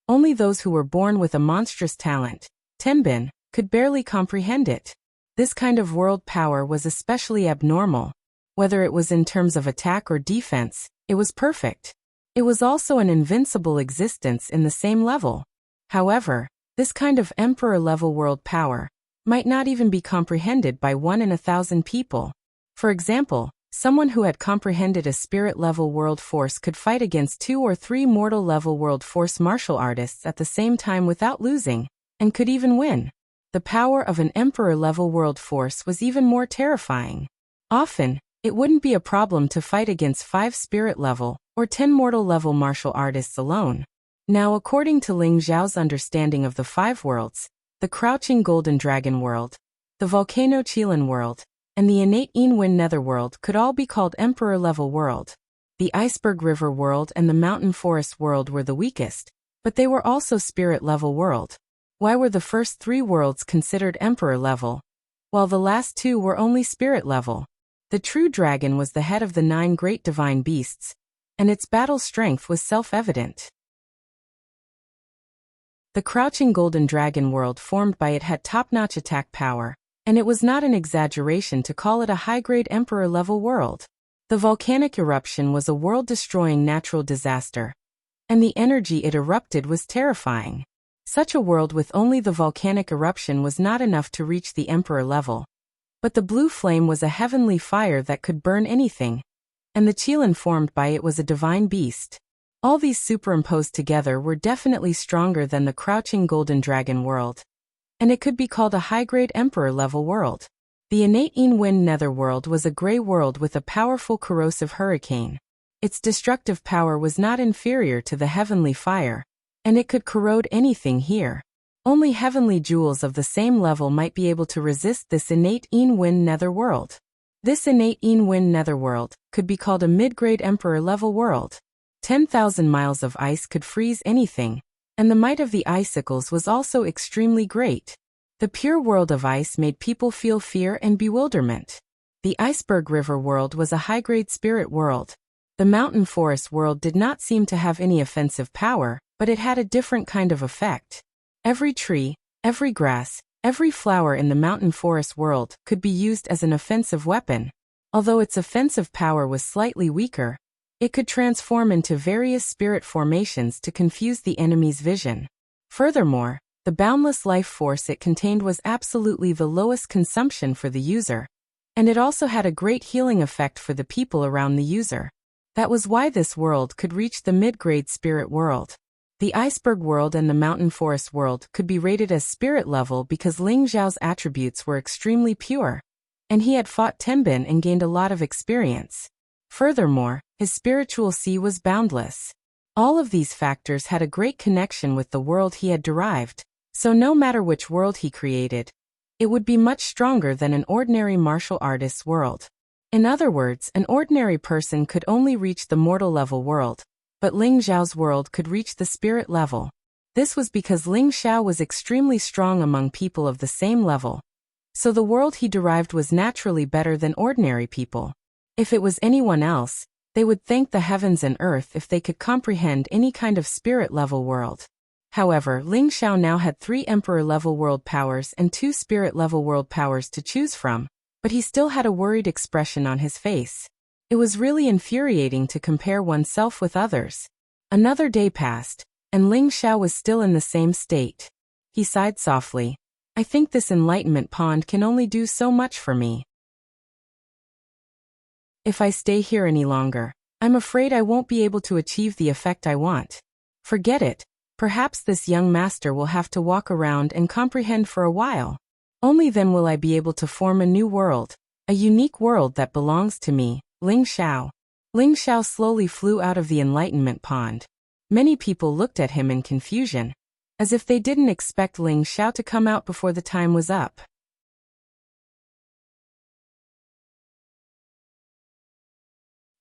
[SPEAKER 1] only those who were born with a monstrous talent, Tenbin, could barely comprehend it. This kind of world power was especially abnormal. Whether it was in terms of attack or defense, it was perfect. It was also an invincible existence in the same level. However, this kind of emperor-level world power might not even be comprehended by 1 in 1,000 people. For example, someone who had comprehended a spirit-level world force could fight against 2 or 3 mortal-level world force martial artists at the same time without losing, and could even win. The power of an emperor-level world force was even more terrifying. Often, it wouldn't be a problem to fight against 5 spirit-level or 10 mortal-level martial artists alone. Now, according to Ling Xiao's understanding of the 5 worlds, the Crouching Golden Dragon world, the Volcano Qilin world, and the Innate Wind Netherworld could all be called Emperor-level world. The Iceberg River world and the Mountain Forest world were the weakest, but they were also Spirit-level world. Why were the first 3 worlds considered Emperor-level, while the last 2 were only Spirit-level? The true dragon was the head of the 9 great divine beasts, and its battle strength was self-evident. The Crouching Golden Dragon world formed by it had top-notch attack power, and it was not an exaggeration to call it a high-grade Emperor-level world. The volcanic eruption was a world-destroying natural disaster, and the energy it erupted was terrifying. Such a world with only the volcanic eruption was not enough to reach the Emperor level. But the blue flame was a heavenly fire that could burn anything, and the Qilin formed by it was a divine beast. All these superimposed together were definitely stronger than the Crouching Golden Dragon world, and it could be called a high-grade Emperor-level world. The Innate Wind Netherworld was a gray world with a powerful corrosive hurricane. Its destructive power was not inferior to the heavenly fire, and it could corrode anything here. Only heavenly jewels of the same level might be able to resist this Innate Wind Netherworld. This Innate Wind Netherworld could be called a mid-grade Emperor-level world. 10,000 miles of ice could freeze anything, and the might of the icicles was also extremely great. The pure world of ice made people feel fear and bewilderment. The Iceberg River world was a high-grade spirit world. The Mountain Forest world did not seem to have any offensive power, but it had a different kind of effect. Every tree, every grass, every flower in the Mountain Forest world could be used as an offensive weapon. Although its offensive power was slightly weaker, it could transform into various spirit formations to confuse the enemy's vision. Furthermore, the boundless life force it contained was absolutely the lowest consumption for the user, and it also had a great healing effect for the people around the user. That was why this world could reach the mid-grade spirit world. The Iceberg world and the Mountain Forest world could be rated as spirit level because Ling Xiao's attributes were extremely pure, and he had fought Tenbin and gained a lot of experience. Furthermore, his spiritual sea was boundless. All of these factors had a great connection with the world he had derived, so no matter which world he created, it would be much stronger than an ordinary martial artist's world. In other words, an ordinary person could only reach the mortal level world, but Ling Xiao's world could reach the spirit level. This was because Ling Xiao was extremely strong among people of the same level, so the world he derived was naturally better than ordinary people. If it was anyone else, they would thank the heavens and earth if they could comprehend any kind of spirit-level world. However, Ling Xiao now had 3 Emperor-level world powers and 2 Spirit-level world powers to choose from, but he still had a worried expression on his face. It was really infuriating to compare oneself with others. Another day passed, and Ling Xiao was still in the same state. He sighed softly. I think this enlightenment pond can only do so much for me. If I stay here any longer, I'm afraid I won't be able to achieve the effect I want. Forget it. Perhaps this young master will have to walk around and comprehend for a while. Only then will I be able to form a new world, a unique world that belongs to me, Ling Xiao. Ling Xiao slowly flew out of the enlightenment pond. Many people looked at him in confusion, as if they didn't expect Ling Xiao to come out before the time was up.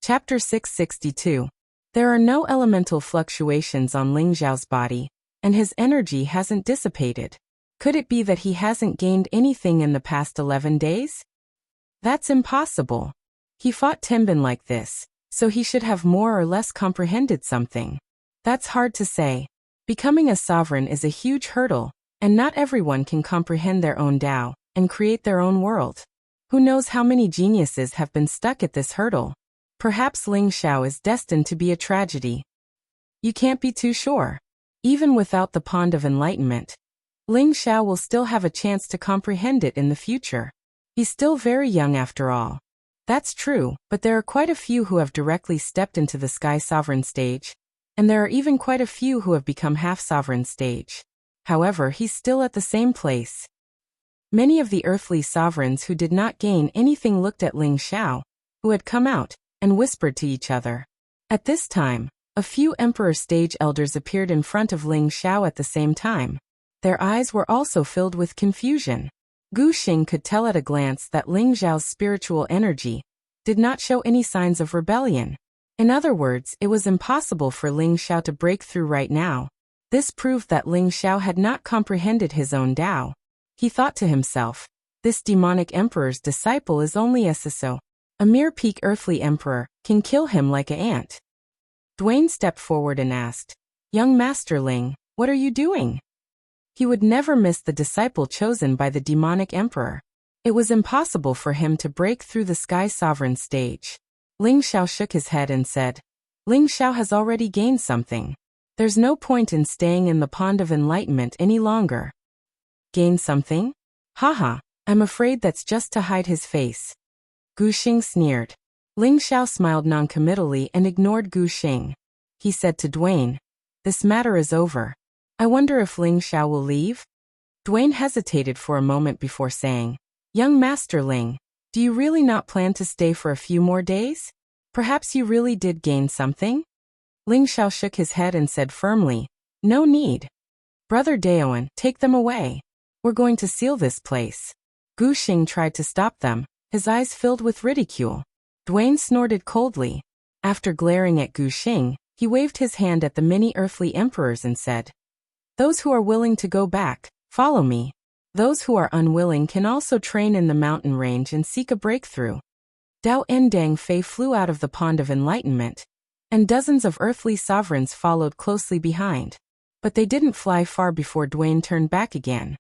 [SPEAKER 1] Chapter 662. There are no elemental fluctuations on Ling Xiao's body, and his energy hasn't dissipated. Could it be that he hasn't gained anything in the past 11 days? That's impossible. He fought Tenbin like this, so he should have more or less comprehended something. That's hard to say. Becoming a sovereign is a huge hurdle, and not everyone can comprehend their own Tao and create their own world. Who knows how many geniuses have been stuck at this hurdle? Perhaps Ling Xiao is destined to be a tragedy. You can't be too sure. Even without the Pond of Enlightenment, Ling Xiao will still have a chance to comprehend it in the future. He's still very young after all. That's true, but there are quite a few who have directly stepped into the Sky Sovereign stage, and there are even quite a few who have become half-sovereign stage. However, he's still at the same place. Many of the earthly sovereigns who did not gain anything looked at Ling Xiao, who had come out, and whispered to each other. At this time, a few Emperor stage elders appeared in front of Ling Xiao at the same time. Their eyes were also filled with confusion. Gu Xing could tell at a glance that Ling Xiao's spiritual energy did not show any signs of rebellion. In other words, it was impossible for Ling Xiao to break through right now. This proved that Ling Xiao had not comprehended his own Tao. He thought to himself, this demonic emperor's disciple is only SSO. A mere peak earthly emperor can kill him like an ant. Dwayne stepped forward and asked, Young Master Ling, what are you doing? He would never miss the disciple chosen by the demonic emperor. It was impossible for him to break through the Sky Sovereign stage. Ling Xiao shook his head and said, Ling Xiao has already gained something. There's no point in staying in the Pond of Enlightenment any longer. Gain something? Haha, I'm afraid that's just to hide his face. Gu Xing sneered. Ling Xiao smiled noncommittally and ignored Gu Xing. He said to Dwayne, This matter is over. I wonder if Ling Xiao will leave? Dwayne hesitated for a moment before saying, Young Master Ling, do you really not plan to stay for a few more days? Perhaps you really did gain something? Ling Xiao shook his head and said firmly, No need. Brother Daoan, take them away. We're going to seal this place. Gu Xing tried to stop them, his eyes filled with ridicule. Dwayne snorted coldly. After glaring at Gu Xing, he waved his hand at the many earthly emperors and said, Those who are willing to go back, follow me. Those who are unwilling can also train in the mountain range and seek a breakthrough. Dao Endang Fei flew out of the Pond of Enlightenment, and dozens of earthly sovereigns followed closely behind. But they didn't fly far before Dwayne turned back again.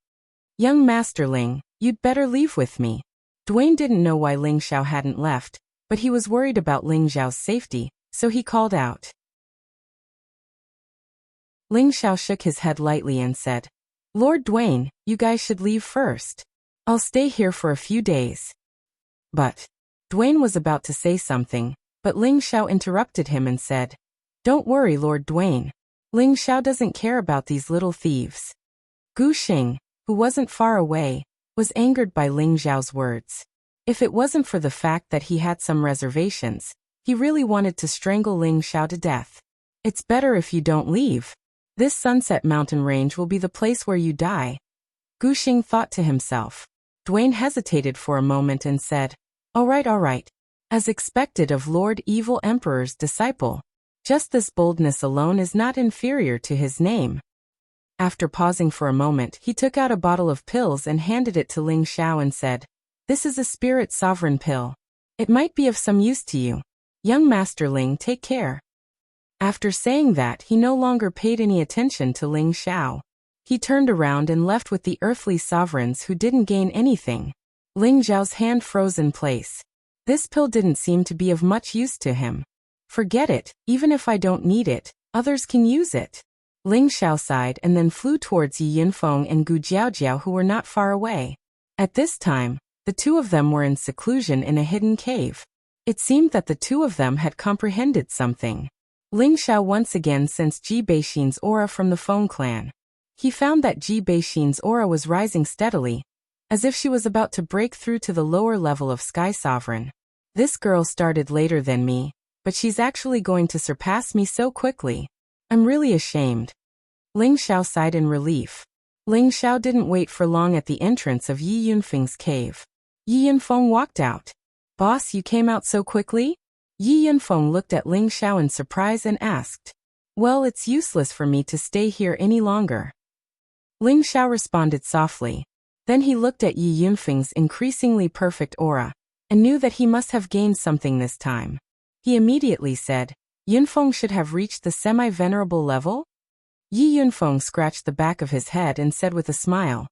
[SPEAKER 1] Young Master Ling, you'd better leave with me. Dwayne didn't know why Ling Xiao hadn't left, but he was worried about Ling Xiao's safety, so he called out. Ling Xiao shook his head lightly and said, Lord Dwayne, you guys should leave first. I'll stay here for a few days. But Dwayne was about to say something, but Ling Xiao interrupted him and said, Don't worry, Lord Dwayne. Ling Xiao doesn't care about these little thieves. Gu Xing, who wasn't far away, was angered by Ling Xiao's words. If it wasn't for the fact that he had some reservations, he really wanted to strangle Ling Xiao to death. It's better if you don't leave. This Sunset Mountain range will be the place where you die. Gu Xing thought to himself. Dwayne hesitated for a moment and said, All right. As expected of Lord Evil Emperor's disciple. Just this boldness alone is not inferior to his name. After pausing for a moment, he took out a bottle of pills and handed it to Ling Xiao and said, This is a spirit sovereign pill. It might be of some use to you. Young Master Ling, take care. After saying that, he no longer paid any attention to Ling Xiao. He turned around and left with the earthly sovereigns who didn't gain anything. Ling Xiao's hand froze in place. This pill didn't seem to be of much use to him. Forget it, even if I don't need it, others can use it. Ling Xiao sighed and then flew towards Yi Yunfeng and Gu Jiaojiao, who were not far away. At this time, the two of them were in seclusion in a hidden cave. It seemed that the two of them had comprehended something. Ling Xiao once again sensed Ji Beixin's aura from the Feng clan. He found that Ji Beixin's aura was rising steadily, as if she was about to break through to the lower level of Sky Sovereign. This girl started later than me, but she's actually going to surpass me so quickly. I'm really ashamed. Ling Xiao sighed in relief. Ling Xiao didn't wait for long at the entrance of Yi Yunfeng's cave. Yi Yunfeng walked out. Boss, you came out so quickly? Yi Yunfeng looked at Ling Xiao in surprise and asked. Well, it's useless for me to stay here any longer. Ling Xiao responded softly. Then he looked at Yi Yunfeng's increasingly perfect aura, and knew that he must have gained something this time. He immediately said, Yunfeng should have reached the semi-venerable level? Yi Yunfeng scratched the back of his head and said with a smile,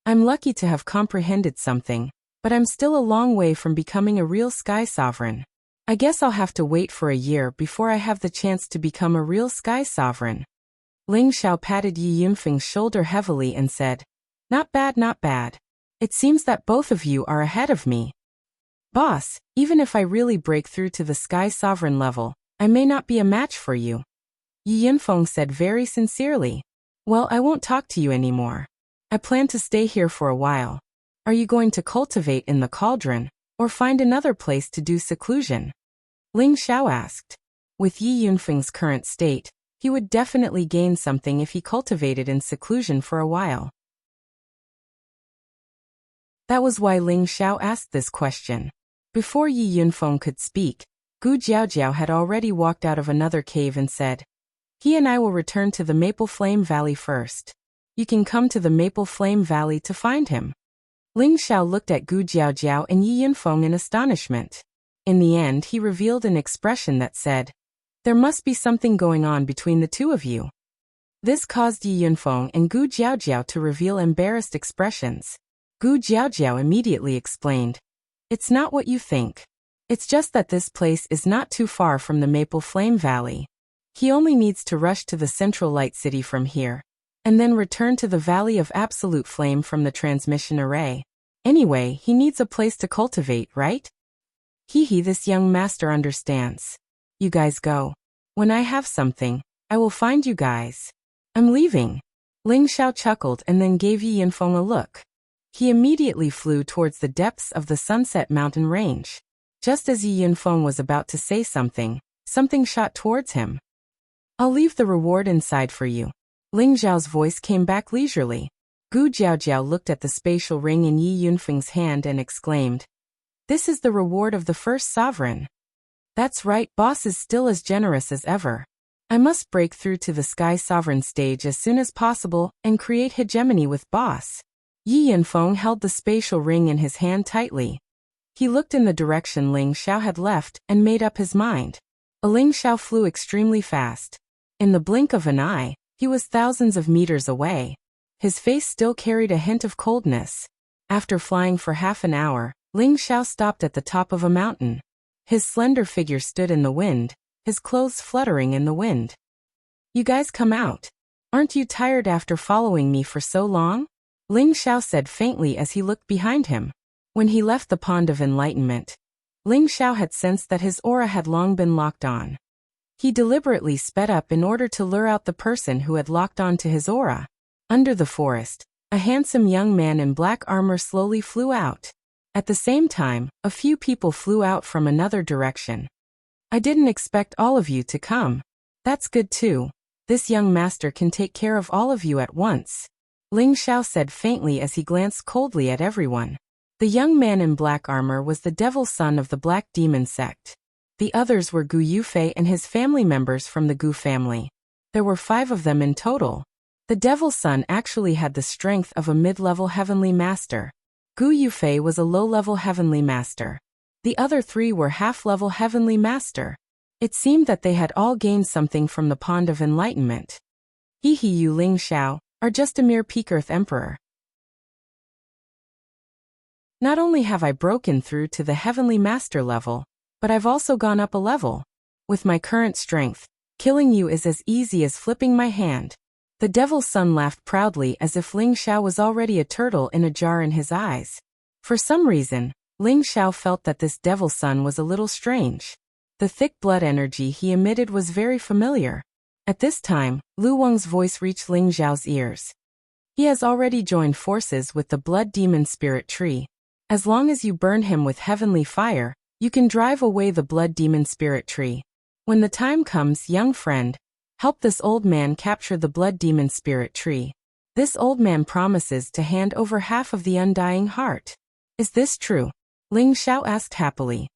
[SPEAKER 1] I'm lucky to have comprehended something, but I'm still a long way from becoming a real Sky Sovereign. I guess I'll have to wait for a year before I have the chance to become a real sky sovereign. Ling Xiao patted Yi Yunfeng's shoulder heavily and said, Not bad, not bad. It seems that both of you are ahead of me. Boss, even if I really break through to the sky sovereign level, I may not be a match for you. Yi Yunfeng said very sincerely. Well, I won't talk to you anymore. I plan to stay here for a while. Are you going to cultivate in the cauldron, or find another place to do seclusion? Ling Xiao asked. With Yi Yunfeng's current state, he would definitely gain something if he cultivated in seclusion for a while. That was why Ling Xiao asked this question. Before Yi Yunfeng could speak, Gu Jiaojiao had already walked out of another cave and said, He and I will return to the Maple Flame Valley first. You can come to the Maple Flame Valley to find him. Ling Xiao looked at Gu Jiaojiao and Yi Yunfeng in astonishment. In the end, he revealed an expression that said, There must be something going on between the two of you. This caused Yi Yunfeng and Gu Jiaojiao to reveal embarrassed expressions. Gu Jiaojiao immediately explained, It's not what you think. It's just that this place is not too far from the Maple Flame Valley. He only needs to rush to the Central Light City from here, and then return to the Valley of Absolute Flame from the transmission array. Anyway, he needs a place to cultivate, right? Hee, this young master understands. You guys go. When I have something, I will find you guys. I'm leaving. Ling Xiao chuckled and then gave Yi Yunfeng a look. He immediately flew towards the depths of the Sunset Mountain range. Just as Yi Yunfeng was about to say something, something shot towards him. I'll leave the reward inside for you. Ling Xiao's voice came back leisurely. Gu Jiaojiao looked at the spatial ring in Yi Yunfeng's hand and exclaimed, This is the reward of the first sovereign. That's right, boss is still as generous as ever. I must break through to the sky sovereign stage as soon as possible and create hegemony with boss. Yi Yunfeng held the spatial ring in his hand tightly. He looked in the direction Ling Xiao had left and made up his mind. Ling Xiao flew extremely fast. In the blink of an eye, he was thousands of meters away. His face still carried a hint of coldness. After flying for half an hour, Ling Xiao stopped at the top of a mountain. His slender figure stood in the wind, his clothes fluttering in the wind. You guys come out. Aren't you tired after following me for so long? Ling Xiao said faintly as he looked behind him. When he left the Pond of Enlightenment, Ling Xiao had sensed that his aura had long been locked on. He deliberately sped up in order to lure out the person who had locked on to his aura. Under the forest, a handsome young man in black armor slowly flew out. At the same time, a few people flew out from another direction. I didn't expect all of you to come. That's good too. This young master can take care of all of you at once. Ling Xiao said faintly as he glanced coldly at everyone. The young man in black armor was the devil son of the Black Demon sect. The others were Gu Yufei and his family members from the Gu family. There were 5 of them in total. The devil son actually had the strength of a mid-level heavenly master. Gu Yufei was a low-level heavenly master. The other 3 were half-level heavenly master. It seemed that they had all gained something from the Pond of Enlightenment. You Ling Xiao are just a mere peak Earth Emperor. Not only have I broken through to the heavenly master level, but I've also gone up a level. With my current strength, killing you is as easy as flipping my hand. The devil's son laughed proudly as if Ling Xiao was already a turtle in a jar in his eyes. For some reason, Ling Xiao felt that this devil's son was a little strange. The thick blood energy he emitted was very familiar. At this time, Lu Weng's voice reached Ling Xiao's ears. He has already joined forces with the blood demon spirit tree. As long as you burn him with heavenly fire, you can drive away the blood demon spirit tree. When the time comes, young friend, help this old man capture the blood demon spirit tree. This old man promises to hand over half of the undying heart. Is this true? Ling Xiao asked happily.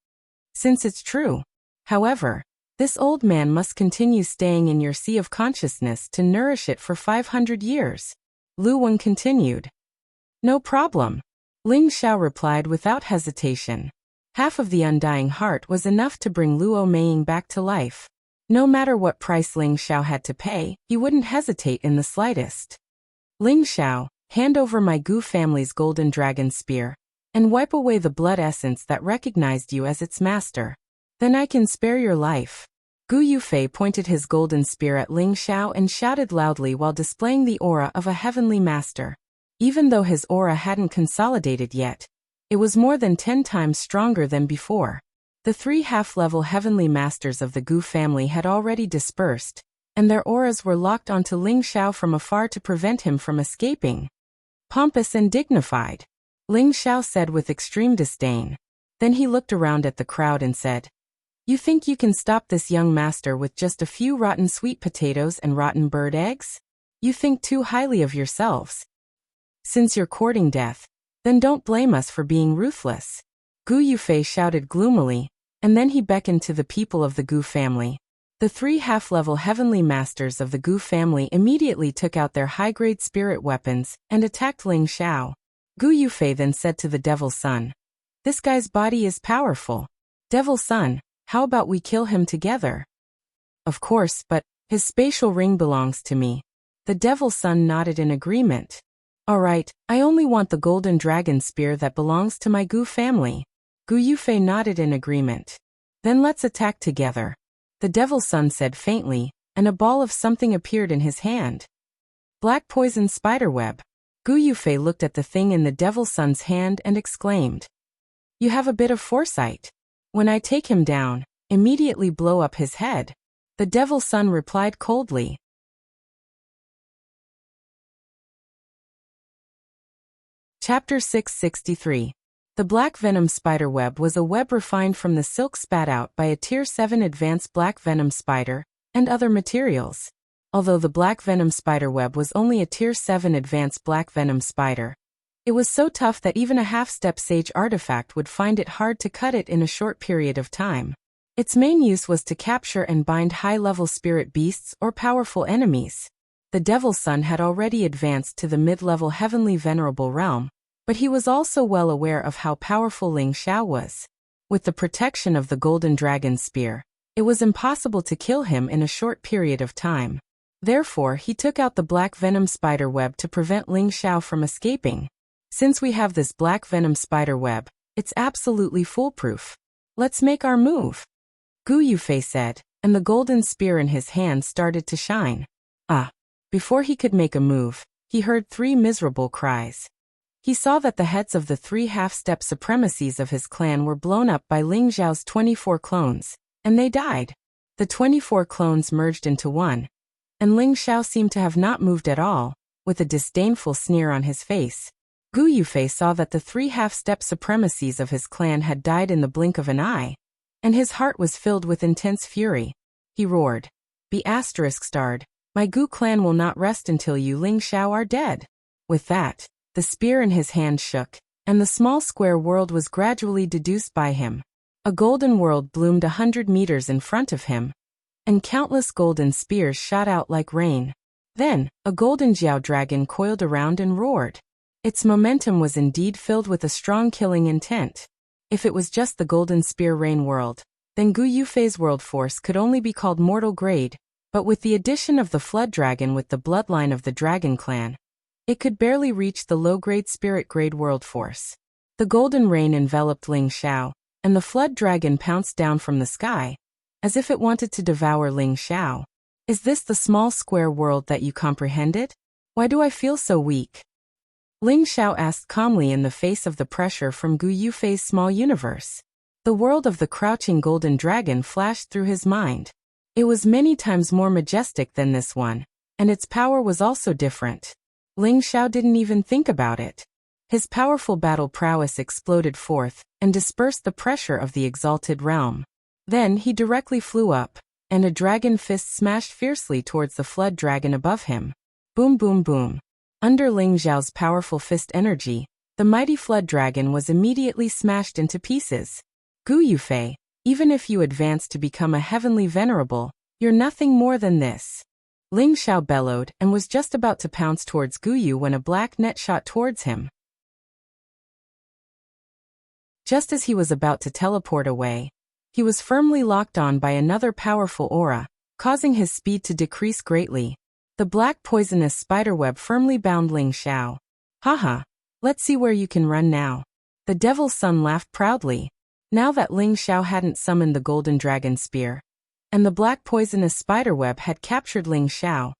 [SPEAKER 1] Since it's true. However, this old man must continue staying in your sea of consciousness to nourish it for 500 years. Lu Weng continued. No problem. Ling Xiao replied without hesitation. Half of the undying heart was enough to bring Luo Meiying back to life. No matter what price Ling Xiao had to pay, he wouldn't hesitate in the slightest. Ling Xiao, hand over my Gu family's golden dragon spear, and wipe away the blood essence that recognized you as its master. Then I can spare your life. Gu Yufei pointed his golden spear at Ling Xiao and shouted loudly while displaying the aura of a heavenly master. Even though his aura hadn't consolidated yet, it was more than 10 times stronger than before. The 3 half-level heavenly masters of the Gu family had already dispersed, and their auras were locked onto Ling Xiao from afar to prevent him from escaping. Pompous and dignified, Ling Xiao said with extreme disdain. Then he looked around at the crowd and said, "You think you can stop this young master with just a few rotten sweet potatoes and rotten bird eggs? You think too highly of yourselves. Since you're courting death, then don't blame us for being ruthless." Gu Yufei shouted gloomily, and then he beckoned to the people of the Gu family. The 3 half-level heavenly masters of the Gu family immediately took out their high-grade spirit weapons and attacked Ling Xiao. Gu Yufei then said to the Devil's Son, "This guy's body is powerful. Devil's Son, how about we kill him together?" "Of course, but his spatial ring belongs to me." The Devil's Son nodded in agreement. "All right, I only want the golden dragon spear that belongs to my Gu family." Gu Yufei nodded in agreement. "Then let's attack together," the Devil's Son said faintly, and a ball of something appeared in his hand. Black poison spiderweb. Gu Yufei looked at the thing in the Devil's Son's hand and exclaimed, "You have a bit of foresight. When I take him down, immediately blow up his head." The Devil's Son replied coldly. Chapter 663. The black venom spiderweb was a web refined from the silk spat out by a Tier 7 advanced black venom spider, and other materials. Although the black venom spiderweb was only a Tier 7 advanced black venom spider, it was so tough that even a half-step sage artifact would find it hard to cut it in a short period of time. Its main use was to capture and bind high-level spirit beasts or powerful enemies. The Devil's Son had already advanced to the mid-level heavenly venerable realm, but he was also well aware of how powerful Ling Xiao was. With the protection of the golden dragon spear, it was impossible to kill him in a short period of time. Therefore, he took out the black venom spider web to prevent Ling Xiao from escaping. "Since we have this black venom spider web, it's absolutely foolproof. Let's make our move," Gu Yufei said, and the golden spear in his hand started to shine. Before he could make a move, he heard 3 miserable cries. He saw that the heads of the 3 half-step supremacies of his clan were blown up by Ling Xiao's 24 clones, and they died. The 24 clones merged into one, and Ling Xiao seemed to have not moved at all, with a disdainful sneer on his face. Gu Yufei saw that the 3 half-step supremacies of his clan had died in the blink of an eye, and his heart was filled with intense fury. He roared, "Be ****starred, my Gu clan will not rest until you Ling Xiao are dead." With that, the spear in his hand shook, and the small square world was gradually deduced by him. A golden world bloomed 100 meters in front of him, and countless golden spears shot out like rain. Then, a golden Jiao dragon coiled around and roared. Its momentum was indeed filled with a strong killing intent. If it was just the golden spear rain world, then Gu Yufei's world force could only be called mortal grade, but with the addition of the flood dragon with the bloodline of the dragon clan, it could barely reach the low-grade spirit grade world force. The golden rain enveloped Ling Xiao, and the flood dragon pounced down from the sky, as if it wanted to devour Ling Xiao. "Is this the small square world that you comprehended? Why do I feel so weak?" Ling Xiao asked calmly in the face of the pressure from Gu Yufei's small universe. The world of the crouching golden dragon flashed through his mind. It was many times more majestic than this one, and its power was also different. Ling Xiao didn't even think about it. His powerful battle prowess exploded forth and dispersed the pressure of the exalted realm. Then he directly flew up, and a dragon fist smashed fiercely towards the flood dragon above him. Boom boom boom. Under Ling Xiao's powerful fist energy, the mighty flood dragon was immediately smashed into pieces. "Gu Yufei, even if you advance to become a heavenly venerable, you're nothing more than this." Ling Xiao bellowed and was just about to pounce towards Gu Yu when a black net shot towards him. Just as he was about to teleport away, he was firmly locked on by another powerful aura, causing his speed to decrease greatly. The black poisonous spiderweb firmly bound Ling Xiao. "Haha, let's see where you can run now." The Devil's Son laughed proudly. Now that Ling Xiao hadn't summoned the golden dragon spear, and the black poisonous spiderweb had captured Ling Xiao,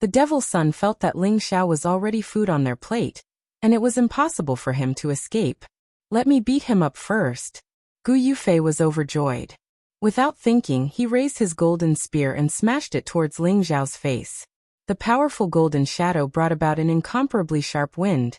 [SPEAKER 1] the devil's son felt that Ling Xiao was already food on their plate, and it was impossible for him to escape. Let me beat him up first. Gu Yufei was overjoyed. Without thinking, he raised his golden spear and smashed it towards Ling Xiao's face. The powerful golden shadow brought about an incomparably sharp wind,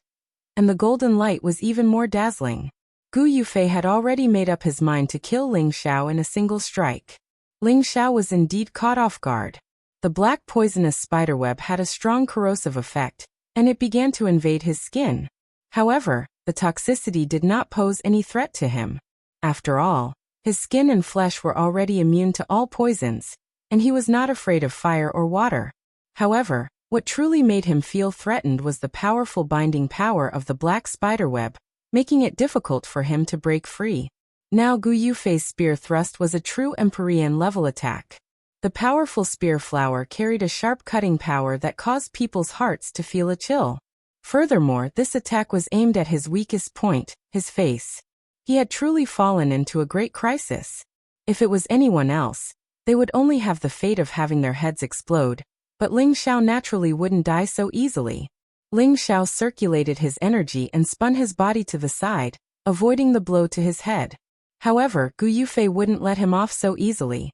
[SPEAKER 1] and the golden light was even more dazzling. Gu Yufei had already made up his mind to kill Ling Xiao in a single strike. Ling Xiao was indeed caught off guard. The black poisonous spiderweb had a strong corrosive effect, and it began to invade his skin. However, the toxicity did not pose any threat to him. After all, his skin and flesh were already immune to all poisons, and he was not afraid of fire or water. However, what truly made him feel threatened was the powerful binding power of the black spiderweb, making it difficult for him to break free. Now Gu Yufei's spear thrust was a true Empyrean level attack. The powerful spear flower carried a sharp cutting power that caused people's hearts to feel a chill. Furthermore, this attack was aimed at his weakest point, his face. He had truly fallen into a great crisis. If it was anyone else, they would only have the fate of having their heads explode, but Ling Xiao naturally wouldn't die so easily. Ling Xiao circulated his energy and spun his body to the side, avoiding the blow to his head. However, Gu Yufei wouldn't let him off so easily.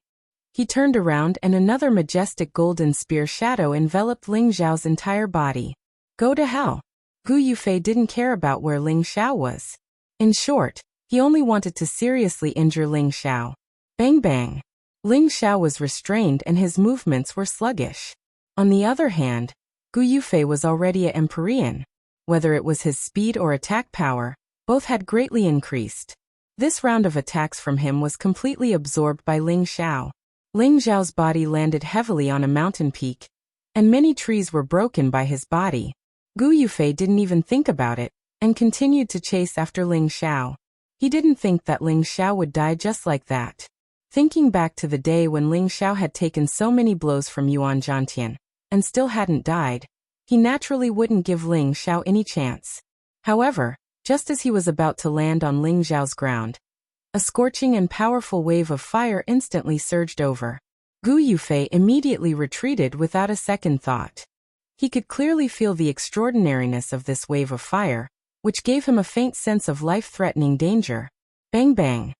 [SPEAKER 1] He turned around and another majestic golden spear shadow enveloped Ling Xiao's entire body. Go to hell. Gu Yufei didn't care about where Ling Xiao was. In short, he only wanted to seriously injure Ling Xiao. Bang bang. Ling Xiao was restrained and his movements were sluggish. On the other hand, Gu Yufei was already a Empyrean. Whether it was his speed or attack power, both had greatly increased. This round of attacks from him was completely absorbed by Ling Xiao. Ling Xiao's body landed heavily on a mountain peak, and many trees were broken by his body. Gu Yufei didn't even think about it, and continued to chase after Ling Xiao. He didn't think that Ling Xiao would die just like that. Thinking back to the day when Ling Xiao had taken so many blows from Yuan Zhantian, and still hadn't died, he naturally wouldn't give Ling Xiao any chance. However, just as he was about to land on Ling Xiao's ground, a scorching and powerful wave of fire instantly surged over. Gu Yufei immediately retreated without a second thought. He could clearly feel the extraordinariness of this wave of fire, which gave him a faint sense of life-threatening danger. Bang bang.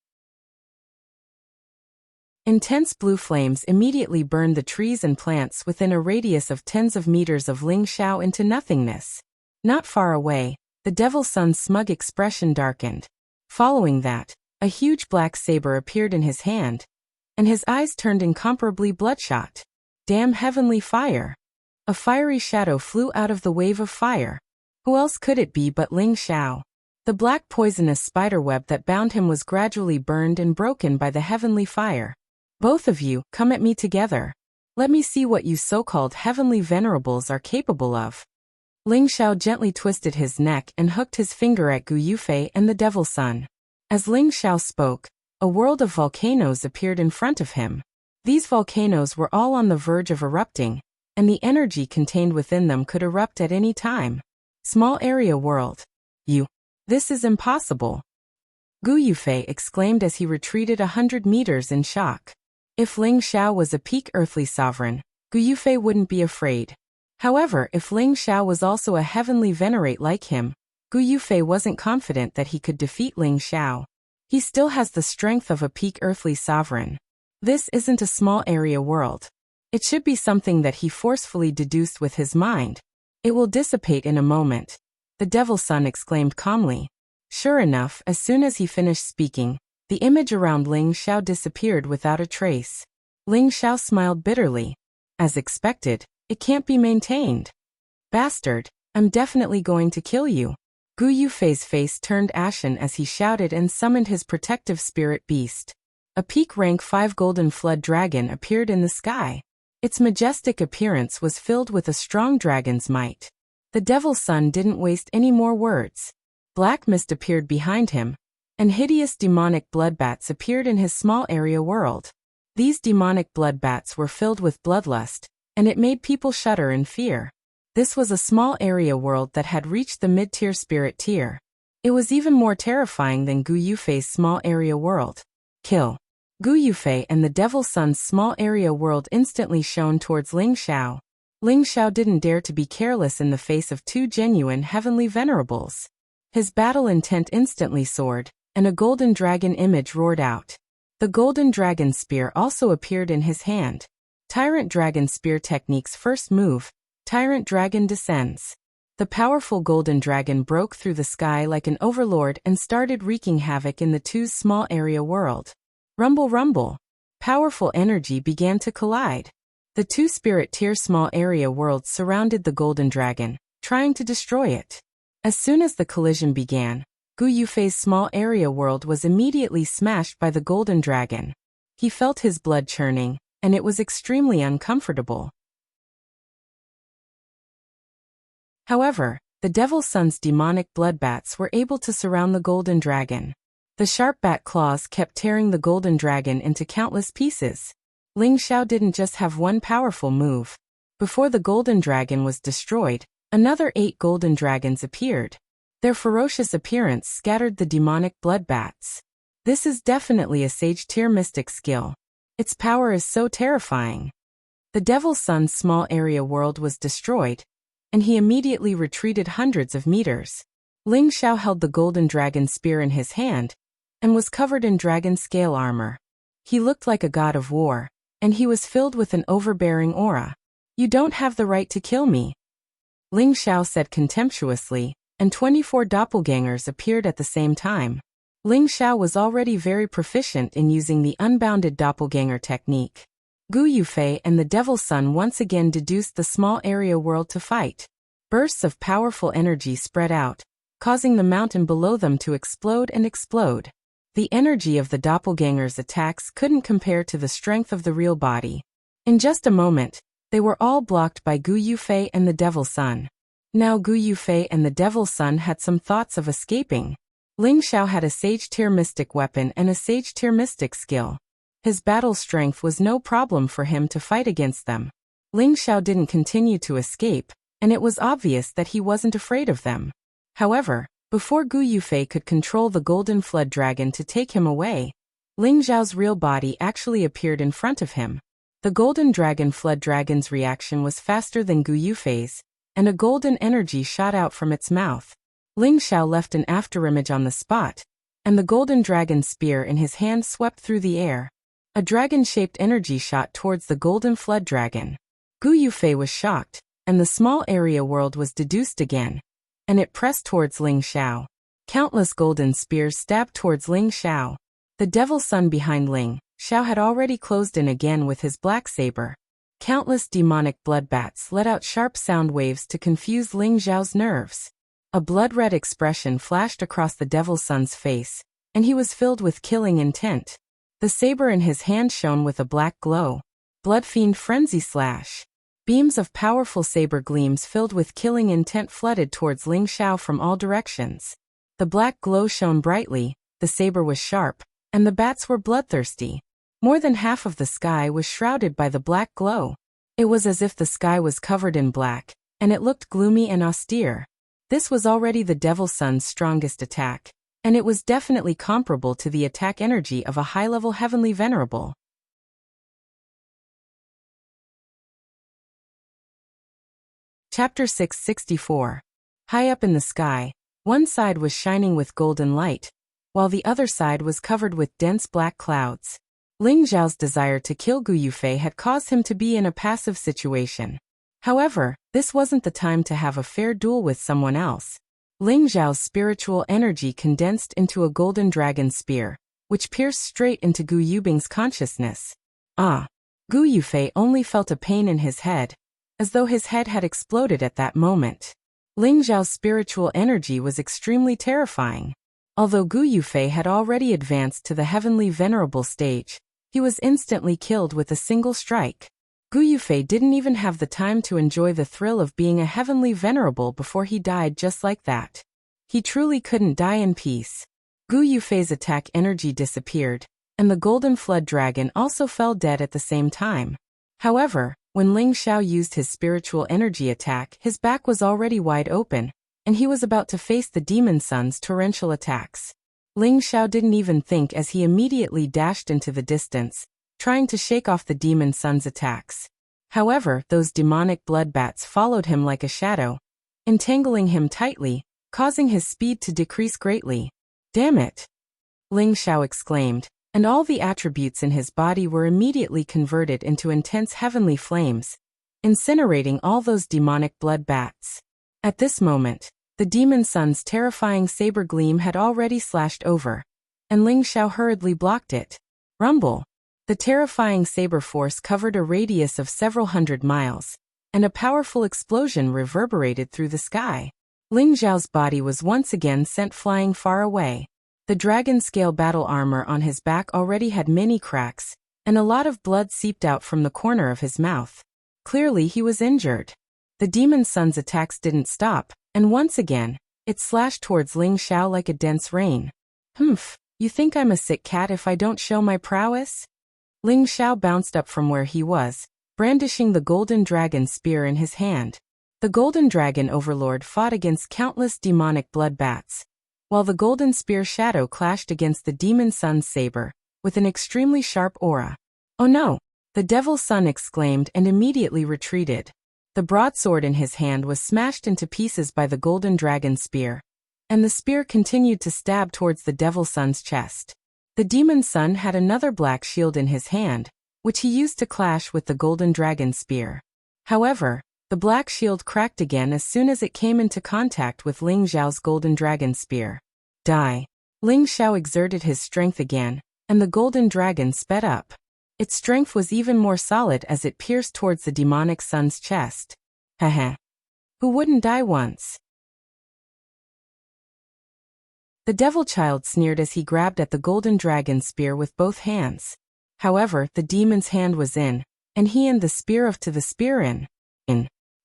[SPEAKER 1] Intense blue flames immediately burned the trees and plants within a radius of tens of meters of Ling Xiao into nothingness. Not far away, the devil's son's smug expression darkened. Following that, a huge black saber appeared in his hand, and his eyes turned incomparably bloodshot. Damn heavenly fire! A fiery shadow flew out of the wave of fire. Who else could it be but Ling Xiao? The black poisonous spiderweb that bound him was gradually burned and broken by the heavenly fire. Both of you, come at me together. Let me see what you so-called heavenly venerables are capable of. Ling Xiao gently twisted his neck and hooked his finger at Gu Yufei and the devil's son. As Ling Xiao spoke, a world of volcanoes appeared in front of him. These volcanoes were all on the verge of erupting, and the energy contained within them could erupt at any time. Small area world. This is impossible. Gu Yufei exclaimed as he retreated 100 meters in shock. If Ling Xiao was a peak earthly sovereign, Gu Yufei wouldn't be afraid. However, if Ling Xiao was also a heavenly venerate like him, Gu Yufei wasn't confident that he could defeat Ling Xiao. He still has the strength of a peak earthly sovereign. This isn't a small area world. It should be something that he forcefully deduced with his mind. It will dissipate in a moment, the devil's son exclaimed calmly. Sure enough, as soon as he finished speaking, the image around Ling Xiao disappeared without a trace. Ling Xiao smiled bitterly. As expected, it can't be maintained. Bastard, I'm definitely going to kill you. Gu Yufei's face turned ashen as he shouted and summoned his protective spirit beast. A peak rank 5 golden flood dragon appeared in the sky. Its majestic appearance was filled with a strong dragon's might. The devil's son didn't waste any more words. Black mist appeared behind him, and hideous demonic bloodbats appeared in his small area world. These demonic bloodbats were filled with bloodlust, and it made people shudder in fear. This was a small area world that had reached the mid-tier spirit tier. It was even more terrifying than Gu Yufei's small area world. Kill. Gu Yufei and the Devil Sun's small area world instantly shone towards Ling Xiao. Ling Xiao didn't dare to be careless in the face of two genuine heavenly venerables. His battle intent instantly soared, and a golden dragon image roared out. The golden dragon spear also appeared in his hand. Tyrant Dragon Spear Technique's first move, Tyrant Dragon descends. The powerful golden dragon broke through the sky like an overlord and started wreaking havoc in the two's small area world. Rumble rumble. Powerful energy began to collide. The two spirit tier small area worlds surrounded the golden dragon, trying to destroy it. As soon as the collision began, Gu Yufei's small area world was immediately smashed by the golden dragon. He felt his blood churning, and it was extremely uncomfortable. However, the Devil Sun's demonic blood bats were able to surround the golden dragon. The sharp bat claws kept tearing the golden dragon into countless pieces. Ling Xiao didn't just have one powerful move. Before the golden dragon was destroyed, another 8 golden dragons appeared. Their ferocious appearance scattered the demonic blood bats. This is definitely a sage tier mystic skill. Its power is so terrifying. The Devil Sun's small area world was destroyed, and he immediately retreated hundreds of meters. Ling Xiao held the golden dragon spear in his hand, and was covered in dragon scale armor. He looked like a god of war, and he was filled with an overbearing aura. "You don't have the right to kill me," Ling Xiao said contemptuously, and 24 doppelgangers appeared at the same time. Ling Xiao was already very proficient in using the unbounded doppelganger technique. Gu Yufei and the Devil Sun once again deduced the small area world to fight. Bursts of powerful energy spread out, causing the mountain below them to explode and explode. The energy of the doppelgangers' attacks couldn't compare to the strength of the real body. In just a moment, they were all blocked by Gu Yufei and the Devil Sun. Now Gu Yufei and the Devil Sun had some thoughts of escaping. Ling Xiao had a Sage Tier Mystic weapon and a Sage Tier Mystic skill. His battle strength was no problem for him to fight against them. Ling Xiao didn't continue to escape, and it was obvious that he wasn't afraid of them. However, before Gu Yufei could control the Golden Flood Dragon to take him away, Ling Xiao's real body actually appeared in front of him. The Golden Dragon Flood Dragon's reaction was faster than Gu Yufei's, and a golden energy shot out from its mouth. Ling Xiao left an afterimage on the spot, and the golden dragon spear in his hand swept through the air. A dragon-shaped energy shot towards the golden flood dragon. Gu Yufei was shocked, and the small area world was deduced again, and it pressed towards Ling Xiao. Countless golden spears stabbed towards Ling Xiao. The Devil Sun behind Ling Xiao had already closed in again with his black saber. Countless demonic blood bats let out sharp sound waves to confuse Ling Xiao's nerves. A blood-red expression flashed across the Devil Sun's face, and he was filled with killing intent. The saber in his hand shone with a black glow. Blood Fiend Frenzy Slash. Beams of powerful saber gleams filled with killing intent flooded towards Ling Xiao from all directions. The black glow shone brightly, the saber was sharp, and the bats were bloodthirsty. More than half of the sky was shrouded by the black glow. It was as if the sky was covered in black, and it looked gloomy and austere. This was already the Devil Sun's strongest attack, and it was definitely comparable to the attack energy of a high-level heavenly venerable. Chapter 664. High up in the sky, one side was shining with golden light, while the other side was covered with dense black clouds. Ling Xiao's desire to kill Gu Yufei had caused him to be in a passive situation. However, this wasn't the time to have a fair duel with someone else. Ling Xiao's spiritual energy condensed into a golden dragon spear, which pierced straight into Gu Yubing's consciousness. Gu Yufei only felt a pain in his head, as though his head had exploded at that moment. Ling Xiao's spiritual energy was extremely terrifying. Although Gu Yufei had already advanced to the heavenly venerable stage, he was instantly killed with a single strike. Gu Yufei didn't even have the time to enjoy the thrill of being a heavenly venerable before he died just like that. He truly couldn't die in peace. Gu Yufei's attack energy disappeared, and the golden flood dragon also fell dead at the same time. However, when Ling Xiao used his spiritual energy attack, his back was already wide open, and he was about to face the demon sun's torrential attacks. Ling Xiao didn't even think as he immediately dashed into the distance, trying to shake off the demon sun's attacks. However, those demonic bloodbats followed him like a shadow, entangling him tightly, causing his speed to decrease greatly. "Damn it!" Ling Xiao exclaimed, and all the attributes in his body were immediately converted into intense heavenly flames, incinerating all those demonic bloodbats. At this moment, the demon sun's terrifying saber gleam had already slashed over, and Ling Xiao hurriedly blocked it. Rumble! The terrifying saber force covered a radius of several hundred miles, and a powerful explosion reverberated through the sky. Ling Xiao's body was once again sent flying far away. The dragon-scale battle armor on his back already had many cracks, and a lot of blood seeped out from the corner of his mouth. Clearly he was injured. The demon sun's attacks didn't stop, and once again, it slashed towards Ling Xiao like a dense rain. "Humph, you think I'm a sick cat if I don't show my prowess?" Ling Xiao bounced up from where he was, brandishing the golden dragon spear in his hand. The golden dragon overlord fought against countless demonic bloodbats, while the golden spear shadow clashed against the demon sun's saber, with an extremely sharp aura. "Oh no!" the devil sun exclaimed and immediately retreated. The broadsword in his hand was smashed into pieces by the golden dragon spear, and the spear continued to stab towards the devil sun's chest. The demon sun had another black shield in his hand, which he used to clash with the golden dragon spear. However, the black shield cracked again as soon as it came into contact with Ling Xiao's golden dragon spear. Die! Ling Xiao exerted his strength again, and the golden dragon sped up. Its strength was even more solid as it pierced towards the demonic sun's chest. Heh. Who wouldn't die once? The devil child sneered as he grabbed at the golden dragon spear with both hands. However, the demon's hand was in, and he and the spear of to the spear in.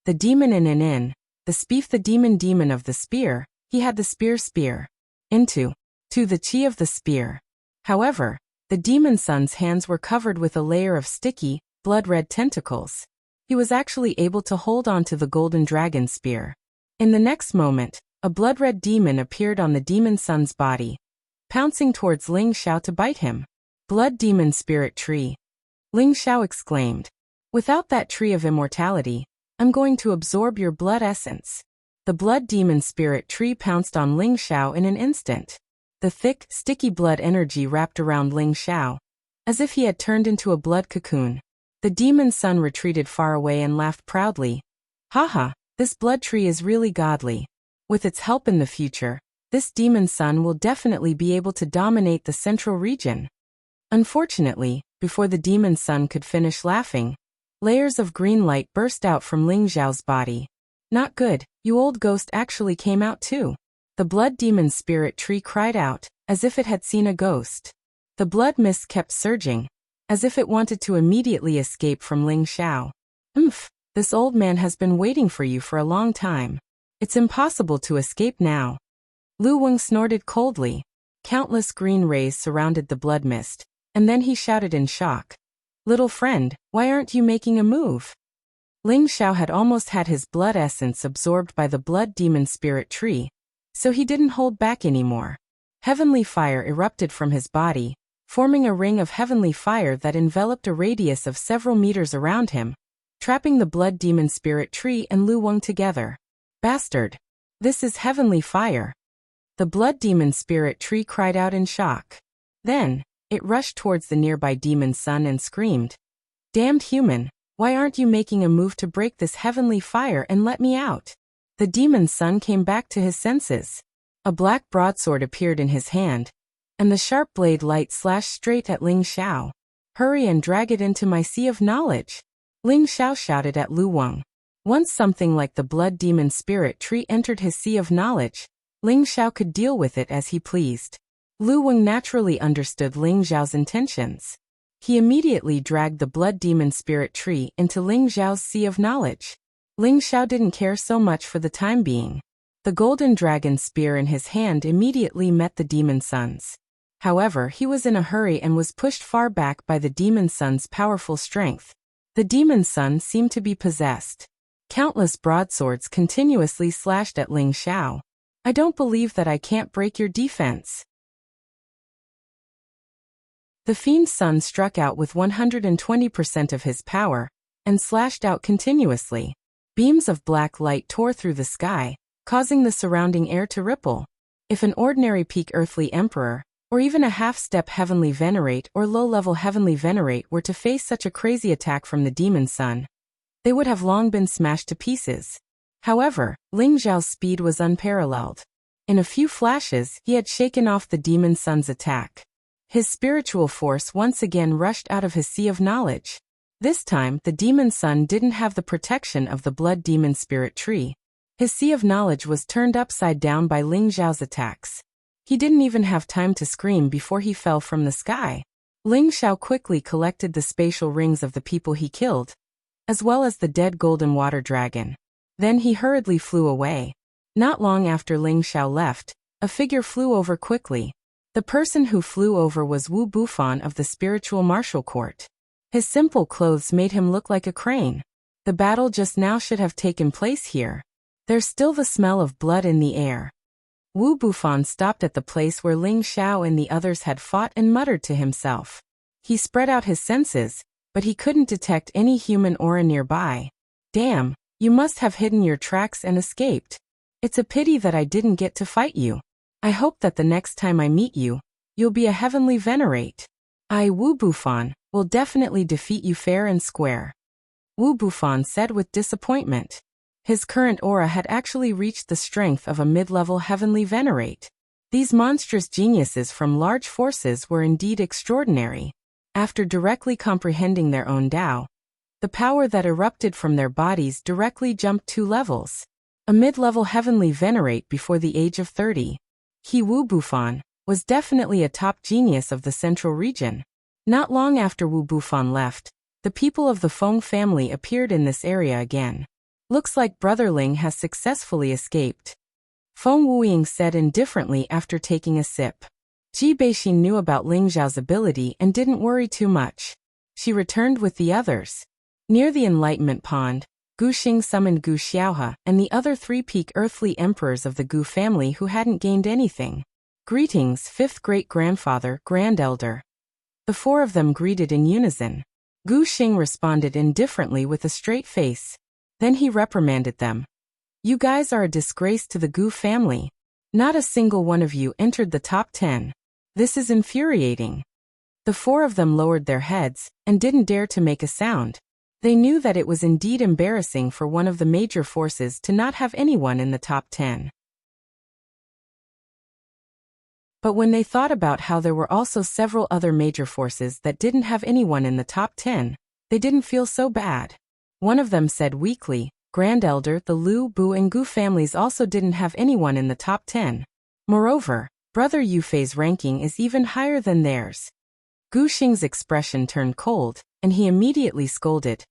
[SPEAKER 1] The demon in, the speef the demon of the spear, he had the spear. Into the chi of the spear. However, the demon sun's hands were covered with a layer of sticky, blood-red tentacles. He was actually able to hold on to the golden dragon spear. In the next moment, a blood-red demon appeared on the demon sun's body, pouncing towards Ling Xiao to bite him. "Blood demon spirit tree!" Ling Xiao exclaimed. "Without that tree of immortality, I'm going to absorb your blood essence." The blood demon spirit tree pounced on Ling Xiao in an instant. The thick, sticky blood energy wrapped around Ling Xiao, as if he had turned into a blood cocoon. The demon sun retreated far away and laughed proudly. "Haha, this blood tree is really godly. With its help in the future, this demon sun will definitely be able to dominate the central region." Unfortunately, before the demon sun could finish laughing, layers of green light burst out from Ling Xiao's body. "Not good, you old ghost actually came out too." The blood demon spirit tree cried out, as if it had seen a ghost. The blood mist kept surging, as if it wanted to immediately escape from Ling Xiao. This old man has been waiting for you for a long time. It's impossible to escape now." Lu Weng snorted coldly. Countless green rays surrounded the blood mist, and then he shouted in shock. "Little friend, why aren't you making a move?" Ling Xiao had almost had his blood essence absorbed by the blood demon spirit tree, so he didn't hold back anymore. Heavenly fire erupted from his body, forming a ring of heavenly fire that enveloped a radius of several meters around him, trapping the blood demon spirit tree and Lu Weng together. "Bastard! This is heavenly fire!" The blood demon spirit tree cried out in shock. Then, it rushed towards the nearby demon sun and screamed, "Damned human, why aren't you making a move to break this heavenly fire and let me out?" The demon sun came back to his senses. A black broadsword appeared in his hand, and the sharp blade light slashed straight at Ling Xiao. "Hurry and drag it into my sea of knowledge!" Ling Xiao shouted at Lu Weng. Once something like the blood demon spirit tree entered his sea of knowledge, Ling Xiao could deal with it as he pleased. Lu Weng naturally understood Ling Xiao's intentions. He immediately dragged the blood demon spirit tree into Ling Xiao's sea of knowledge. Ling Xiao didn't care so much for the time being. The golden dragon spear in his hand immediately met the demon sun's. However, he was in a hurry and was pushed far back by the demon sun's powerful strength. The demon sun seemed to be possessed. Countless broadswords continuously slashed at Ling Xiao. I don't believe that I can't break your defense. The fiend's son struck out with 120% of his power, and slashed out continuously. Beams of black light tore through the sky, causing the surrounding air to ripple. If an ordinary peak earthly emperor, or even a half-step heavenly venerate or low-level heavenly venerate were to face such a crazy attack from the demon son, they would have long been smashed to pieces. However, Ling Xiao's speed was unparalleled. In a few flashes, he had shaken off the demon son's attack. His spiritual force once again rushed out of his sea of knowledge. This time, the demon son didn't have the protection of the blood demon spirit tree. His sea of knowledge was turned upside down by Ling Xiao's attacks. He didn't even have time to scream before he fell from the sky. Ling Xiao quickly collected the spatial rings of the people he killed, as well as the dead golden water dragon. Then he hurriedly flew away. Not long after Ling Xiao left, a figure flew over quickly. The person who flew over was Wu Bufan of the spiritual martial court. His simple clothes made him look like a crane. The battle just now should have taken place here. There's still the smell of blood in the air. Wu Bufan stopped at the place where Ling Xiao and the others had fought and muttered to himself. He spread out his senses, but he couldn't detect any human aura nearby. Damn, you must have hidden your tracks and escaped. It's a pity that I didn't get to fight you. I hope that the next time I meet you, you'll be a heavenly venerate. I, Wu Bufan, will definitely defeat you fair and square. Wu Bufan said with disappointment. His current aura had actually reached the strength of a mid-level heavenly venerate. These monstrous geniuses from large forces were indeed extraordinary. After directly comprehending their own Tao, the power that erupted from their bodies directly jumped 2 levels. A mid-level heavenly venerate before the age of 30. He, Wu Bufan, was definitely a top genius of the central region. Not long after Wu Bufan left, the people of the Feng family appeared in this area again. Looks like Brother Ling has successfully escaped. Feng Wuying said indifferently after taking a sip. Ji Beixin knew about Ling Xiao's ability and didn't worry too much. She returned with the others. Near the Enlightenment Pond, Gu Xing summoned Gu Xiaohe and the other 3 peak earthly emperors of the Gu family who hadn't gained anything. Greetings, 5th great-grandfather, grand-elder. The 4 of them greeted in unison. Gu Xing responded indifferently with a straight face. Then he reprimanded them. You guys are a disgrace to the Gu family. Not a single one of you entered the top 10. This is infuriating. The 4 of them lowered their heads and didn't dare to make a sound. They knew that it was indeed embarrassing for one of the major forces to not have anyone in the top 10. But when they thought about how there were also several other major forces that didn't have anyone in the top 10, they didn't feel so bad. One of them said weakly, Grand Elder, the Lu, Bu and Gu families also didn't have anyone in the top 10. Moreover, Brother Yufei's ranking is even higher than theirs. Gu Xing's expression turned cold, and he immediately scolded.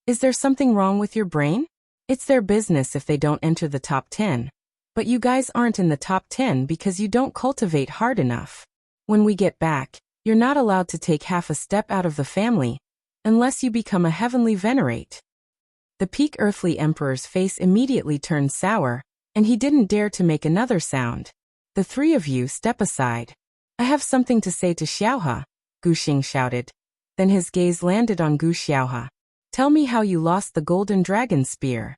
[SPEAKER 1] Is there something wrong with your brain? It's their business if they don't enter the top 10. But you guys aren't in the top 10 because you don't cultivate hard enough. When we get back, you're not allowed to take half a step out of the family, unless you become a heavenly venerate. The peak earthly emperor's face immediately turned sour, and he didn't dare to make another sound. The 3 of you step aside. I have something to say to Xiaohe, Gu Xing shouted. Then his gaze landed on Gu Xiaohe. Tell me how you lost the golden dragon spear.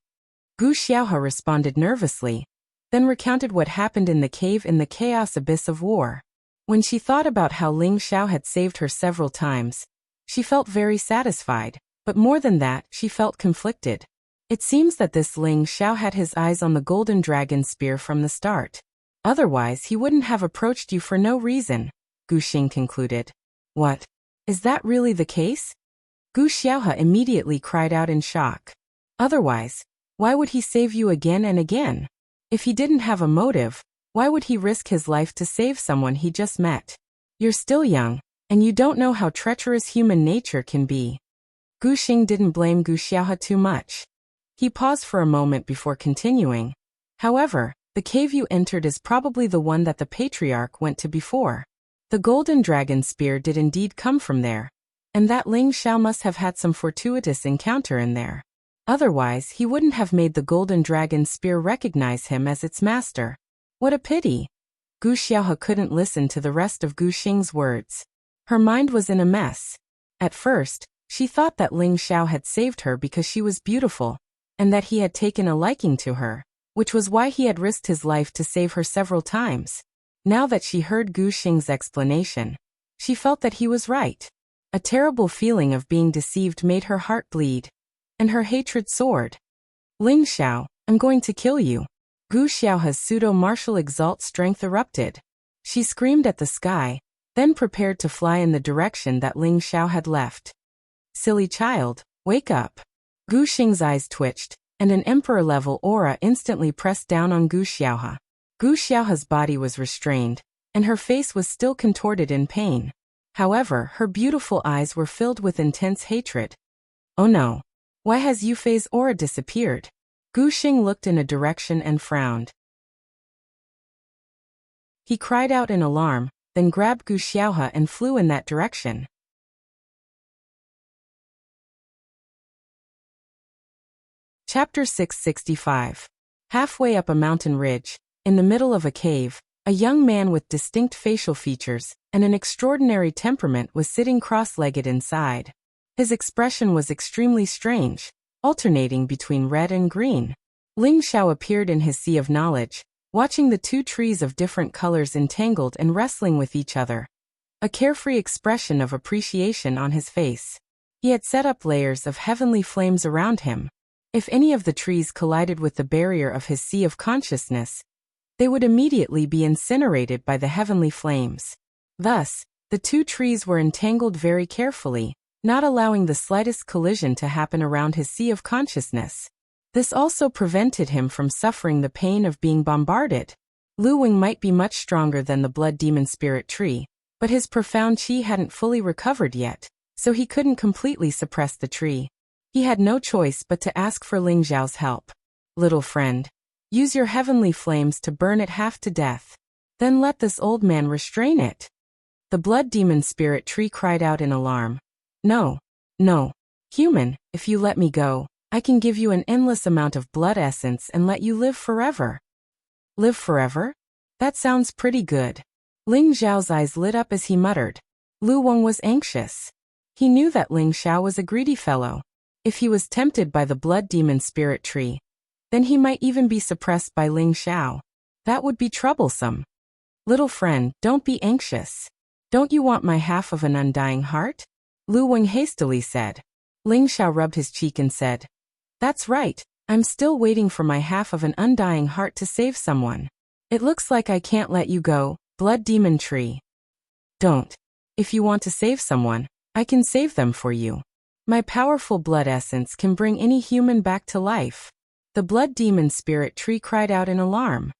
[SPEAKER 1] Gu Xiaohe responded nervously, then recounted what happened in the cave in the chaos abyss of war. When she thought about how Ling Xiao had saved her several times, she felt very satisfied, but more than that, she felt conflicted. It seems that this Ling Xiao had his eyes on the golden dragon spear from the start. Otherwise, he wouldn't have approached you for no reason, Gu Xing concluded. What? Is that really the case? Gu Xiaohe immediately cried out in shock. Otherwise, why would he save you again and again? If he didn't have a motive, why would he risk his life to save someone he just met? You're still young, and you don't know how treacherous human nature can be. Gu Xing didn't blame Gu Xiaohe too much. He paused for a moment before continuing. However, the cave you entered is probably the one that the patriarch went to before. The golden dragon spear did indeed come from there, and that Ling Xiao must have had some fortuitous encounter in there. Otherwise, he wouldn't have made the golden dragon spear recognize him as its master. What a pity! Gu Xiaohe couldn't listen to the rest of Gu Xing's words. Her mind was in a mess. At first, she thought that Ling Xiao had saved her because she was beautiful, and that he had taken a liking to her, which was why he had risked his life to save her several times. Now that she heard Gu Xing's explanation, she felt that he was right. A terrible feeling of being deceived made her heart bleed, and her hatred soared. Ling Xiao, I'm going to kill you. Gu Xiaohe's pseudo-martial exalt strength erupted. She screamed at the sky, then prepared to fly in the direction that Ling Xiao had left. Silly child, wake up. Gu Xing's eyes twitched, and an emperor-level aura instantly pressed down on Gu Xiaohe. Gu Xiaohe's body was restrained, and her face was still contorted in pain. However, her beautiful eyes were filled with intense hatred. Oh no! Why has Yufei's aura disappeared? Gu Xing looked in a direction and frowned. He cried out in alarm, then grabbed Gu Xiaohe and flew in that direction. Chapter 665. Halfway up a mountain ridge, in the middle of a cave, a young man with distinct facial features and an extraordinary temperament was sitting cross-legged inside. His expression was extremely strange, alternating between red and green. Ling Xiao appeared in his sea of knowledge, watching the two trees of different colors entangled and wrestling with each other. A carefree expression of appreciation on his face. He had set up layers of heavenly flames around him. If any of the trees collided with the barrier of his sea of consciousness, they would immediately be incinerated by the heavenly flames. Thus, the two trees were entangled very carefully, not allowing the slightest collision to happen around his sea of consciousness. This also prevented him from suffering the pain of being bombarded. Lu Wing might be much stronger than the blood demon spirit tree, but his profound qi hadn't fully recovered yet, so he couldn't completely suppress the tree. He had no choice but to ask for Ling Xiao's help. Little friend, use your heavenly flames to burn it half to death. Then let this old man restrain it. The blood demon spirit tree cried out in alarm. No. No. Human, if you let me go, I can give you an endless amount of blood essence and let you live forever. Live forever? That sounds pretty good. Ling Xiao's eyes lit up as he muttered. Lu Wang was anxious. He knew that Ling Xiao was a greedy fellow. If he was tempted by the blood demon spirit tree, then he might even be suppressed by Ling Xiao. That would be troublesome. Little friend, don't be anxious. Don't you want my half of an undying heart? Lu Wang hastily said. Ling Xiao rubbed his cheek and said, That's right, I'm still waiting for my half of an undying heart to save someone. It looks like I can't let you go, blood demon tree. Don't. If you want to save someone, I can save them for you. My powerful blood essence can bring any human back to life. The blood demon spirit tree cried out in alarm.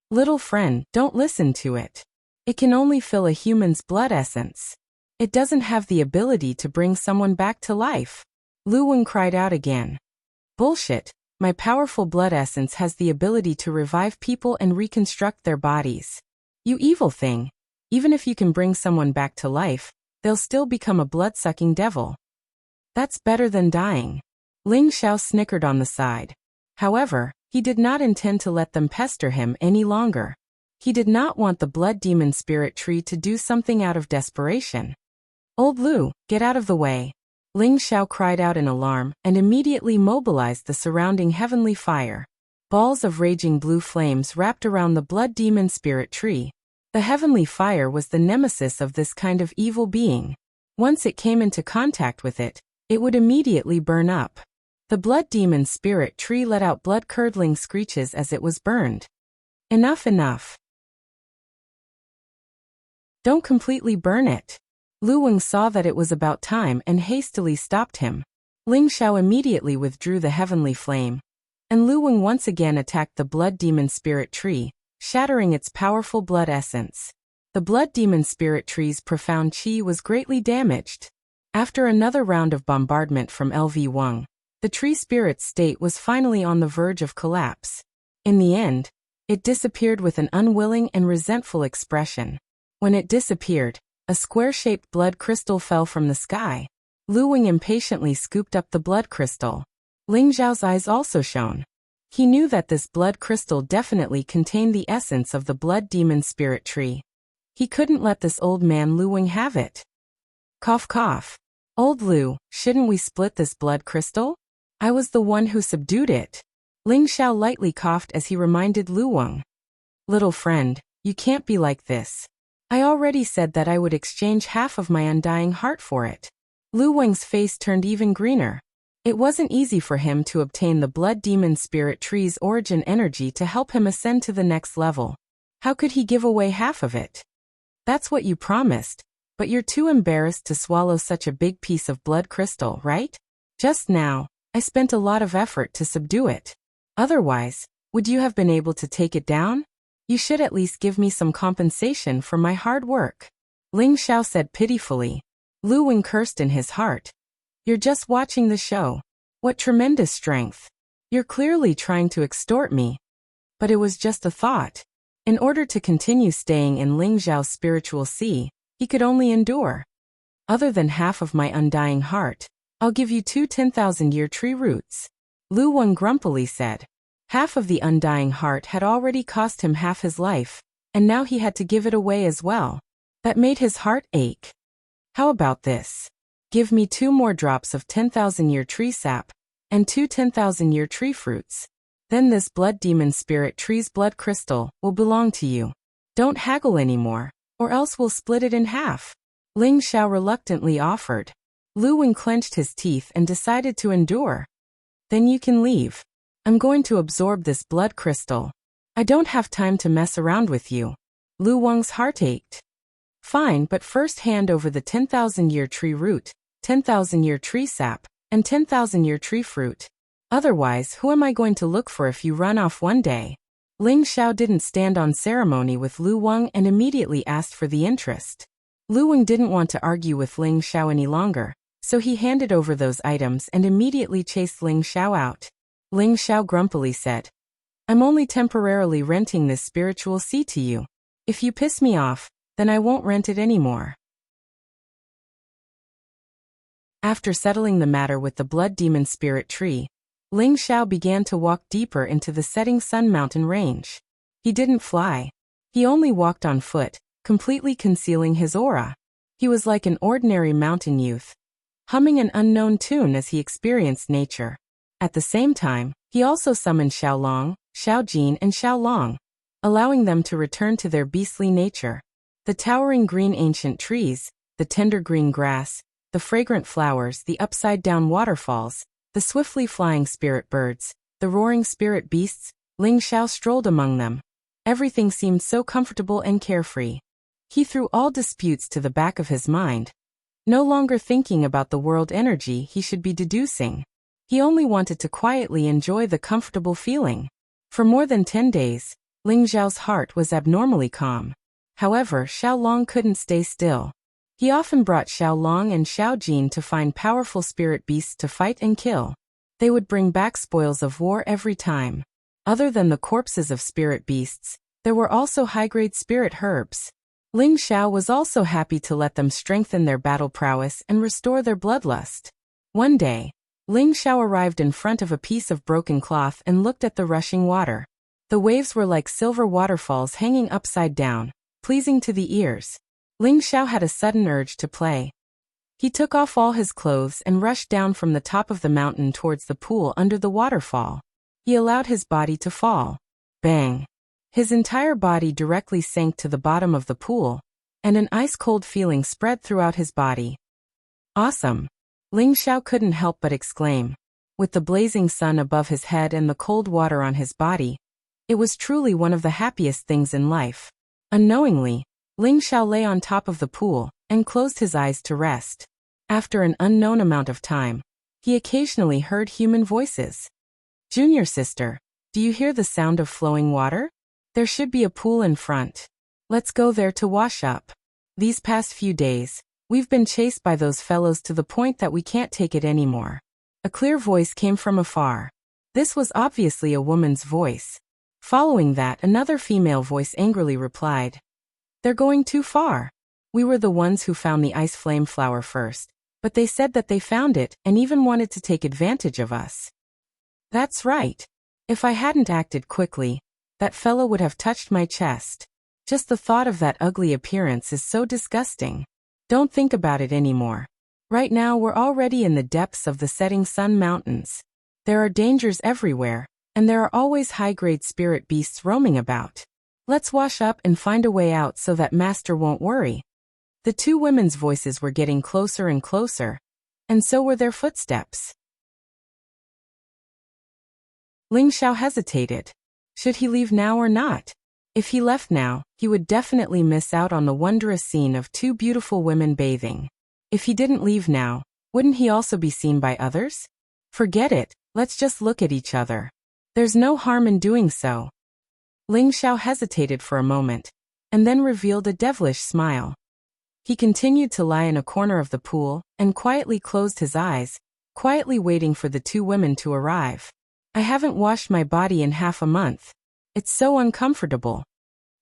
[SPEAKER 1] Little friend, don't listen to it. It can only fill a human's blood essence. It doesn't have the ability to bring someone back to life. Lu Wang cried out again. Bullshit, my powerful blood essence has the ability to revive people and reconstruct their bodies. You evil thing. Even if you can bring someone back to life, they'll still become a blood-sucking devil. That's better than dying. Ling Xiao snickered on the side. However, he did not intend to let them pester him any longer. He did not want the blood demon spirit tree to do something out of desperation. Old Lu, get out of the way. Ling Xiao cried out in alarm and immediately mobilized the surrounding heavenly fire. Balls of raging blue flames wrapped around the blood demon spirit tree. The heavenly fire was the nemesis of this kind of evil being. Once it came into contact with it, it would immediately burn up. The blood demon spirit tree let out blood-curdling screeches as it was burned. Enough, enough. Don't completely burn it. Lu Wang saw that it was about time and hastily stopped him. Ling Xiao immediately withdrew the heavenly flame, and Lu Wang once again attacked the blood demon spirit tree, shattering its powerful blood essence. The blood demon spirit tree's profound qi was greatly damaged. After another round of bombardment from LV Wang, the tree spirit's state was finally on the verge of collapse. In the end, it disappeared with an unwilling and resentful expression. When it disappeared, a square-shaped blood crystal fell from the sky. Lu Wang impatiently scooped up the blood crystal. Ling Xiao's eyes also shone. He knew that this blood crystal definitely contained the essence of the blood demon spirit tree. He couldn't let this old man Lu Wang have it. Cough cough. Old Lu, shouldn't we split this blood crystal? I was the one who subdued it. Ling Xiao lightly coughed as he reminded Lu Wang. Little friend, you can't be like this. I already said that I would exchange half of my undying heart for it. Lu Wang's face turned even greener. It wasn't easy for him to obtain the blood demon spirit tree's origin energy to help him ascend to the next level. How could he give away half of it? That's what you promised, but you're too embarrassed to swallow such a big piece of blood crystal, right? Just now, I spent a lot of effort to subdue it. Otherwise, would you have been able to take it down? You should at least give me some compensation for my hard work. Ling Xiao said pitifully. Lu Wang cursed in his heart. You're just watching the show. What tremendous strength. You're clearly trying to extort me. But it was just a thought. In order to continue staying in Ling Xiao's spiritual sea, he could only endure. Other than half of my undying heart, I'll give you 2 10,000-year tree roots. Lu Wang grumpily said. Half of the undying heart had already cost him half his life, and now he had to give it away as well. That made his heart ache. How about this? Give me 2 more drops of 10,000-year tree sap, and 2 10,000-year tree fruits. Then this blood demon spirit tree's blood crystal will belong to you. Don't haggle anymore, or else we'll split it in half. Ling Xiao reluctantly offered. Lu Wang clenched his teeth and decided to endure. Then you can leave. I'm going to absorb this blood crystal. I don't have time to mess around with you. Lu Wang's heart ached. Fine, but first hand over the 10,000-year tree root, 10,000-year tree sap, and 10,000-year tree fruit. Otherwise, who am I going to look for if you run off one day? Ling Xiao didn't stand on ceremony with Lu Wang and immediately asked for the interest. Lu Wang didn't want to argue with Ling Xiao any longer, so he handed over those items and immediately chased Ling Xiao out. Ling Xiao grumpily said, I'm only temporarily renting this spiritual sea to you. If you piss me off, then I won't rent it anymore. After settling the matter with the blood demon spirit tree, Ling Xiao began to walk deeper into the setting sun mountain range. He didn't fly. He only walked on foot, completely concealing his aura. He was like an ordinary mountain youth, humming an unknown tune as he experienced nature. At the same time, he also summoned Xiaolong, Xiaojin and Xiaolong, allowing them to return to their beastly nature. The towering green ancient trees, the tender green grass, the fragrant flowers, the upside-down waterfalls, the swiftly flying spirit birds, the roaring spirit beasts, Ling Xiao strolled among them. Everything seemed so comfortable and carefree. He threw all disputes to the back of his mind, no longer thinking about the world energy he should be deducing. He only wanted to quietly enjoy the comfortable feeling. For more than 10 days, Ling Xiao's heart was abnormally calm. However, Xiaolong couldn't stay still. He often brought Xiaolong and Xiaojin to find powerful spirit beasts to fight and kill. They would bring back spoils of war every time. Other than the corpses of spirit beasts, there were also high-grade spirit herbs. Ling Xiao was also happy to let them strengthen their battle prowess and restore their bloodlust. One day, Ling Xiao arrived in front of a piece of broken cloth and looked at the rushing water. The waves were like silver waterfalls hanging upside down, pleasing to the ears. Ling Xiao had a sudden urge to play. He took off all his clothes and rushed down from the top of the mountain towards the pool under the waterfall. He allowed his body to fall. Bang! His entire body directly sank to the bottom of the pool, and an ice-cold feeling spread throughout his body. Awesome! Ling Xiao couldn't help but exclaim. With the blazing sun above his head and the cold water on his body, it was truly one of the happiest things in life. Unknowingly, Ling Xiao lay on top of the pool and closed his eyes to rest. After an unknown amount of time, he occasionally heard human voices. Junior sister, do you hear the sound of flowing water? There should be a pool in front. Let's go there to wash up. These past few days, we've been chased by those fellows to the point that we can't take it anymore. A clear voice came from afar. This was obviously a woman's voice. Following that, another female voice angrily replied. They're going too far. We were the ones who found the ice flame flower first, but they said that they found it and even wanted to take advantage of us. That's right. If I hadn't acted quickly, that fellow would have touched my chest. Just the thought of that ugly appearance is so disgusting. Don't think about it anymore. Right now we're already in the depths of the setting sun mountains. There are dangers everywhere, and there are always high-grade spirit beasts roaming about. Let's wash up and find a way out so that Master won't worry. The two women's voices were getting closer and closer, and so were their footsteps. Ling Xiao hesitated. Should he leave now or not? If he left now, he would definitely miss out on the wondrous scene of two beautiful women bathing. If he didn't leave now, wouldn't he also be seen by others? Forget it, let's just look at each other. There's no harm in doing so. Ling Xiao hesitated for a moment, and then revealed a devilish smile. He continued to lie in a corner of the pool, and quietly closed his eyes, quietly waiting for the two women to arrive. I haven't washed my body in half a month. It's so uncomfortable.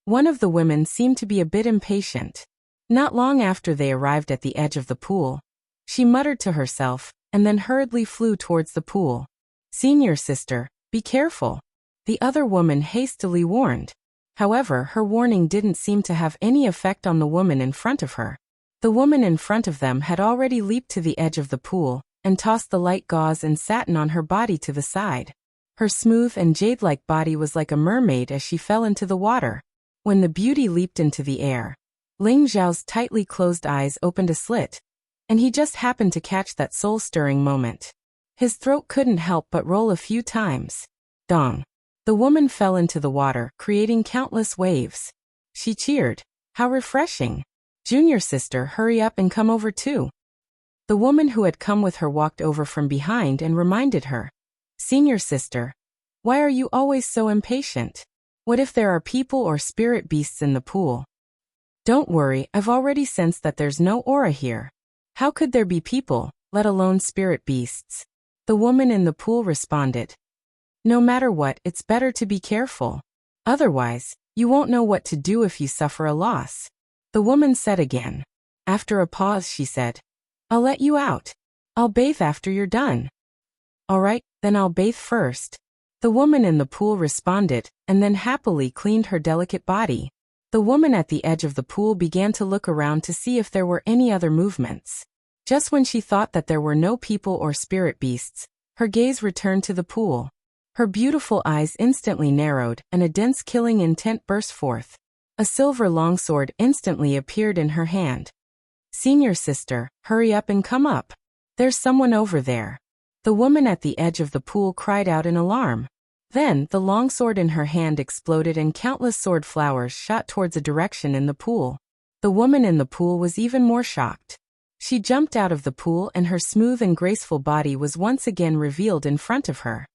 [SPEAKER 1] One of the women seemed to be a bit impatient. Not long after they arrived at the edge of the pool, she muttered to herself, and then hurriedly flew towards the pool. Senior sister, be careful. The other woman hastily warned. However, her warning didn't seem to have any effect on the woman in front of her. The woman in front of them had already leaped to the edge of the pool, and tossed the light gauze and satin on her body to the side. Her smooth and jade-like body was like a mermaid as she fell into the water. When the beauty leaped into the air, Ling Xiao's tightly closed eyes opened a slit, and he just happened to catch that soul-stirring moment. His throat couldn't help but roll a few times. Dong! The woman fell into the water, creating countless waves. She cheered. How refreshing! Junior sister, hurry up and come over too. The woman who had come with her walked over from behind and reminded her. Senior sister, why are you always so impatient? What if there are people or spirit beasts in the pool? Don't worry, I've already sensed that there's no aura here. How could there be people, let alone spirit beasts? The woman in the pool responded. No matter what, it's better to be careful. Otherwise, you won't know what to do if you suffer a loss. The woman said again. After a pause she said, I'll let you out. I'll bathe after you're done. All right, then I'll bathe first. The woman in the pool responded, and then happily cleaned her delicate body. The woman at the edge of the pool began to look around to see if there were any other movements. Just when she thought that there were no people or spirit beasts, her gaze returned to the pool. Her beautiful eyes instantly narrowed, and a dense killing intent burst forth. A silver longsword instantly appeared in her hand. Senior sister, hurry up and come up. There's someone over there. The woman at the edge of the pool cried out in alarm. Then, the longsword in her hand exploded and countless sword flowers shot towards a direction in the pool. The woman in the pool was even more shocked. She jumped out of the pool and her smooth and graceful body was once again revealed in front of her.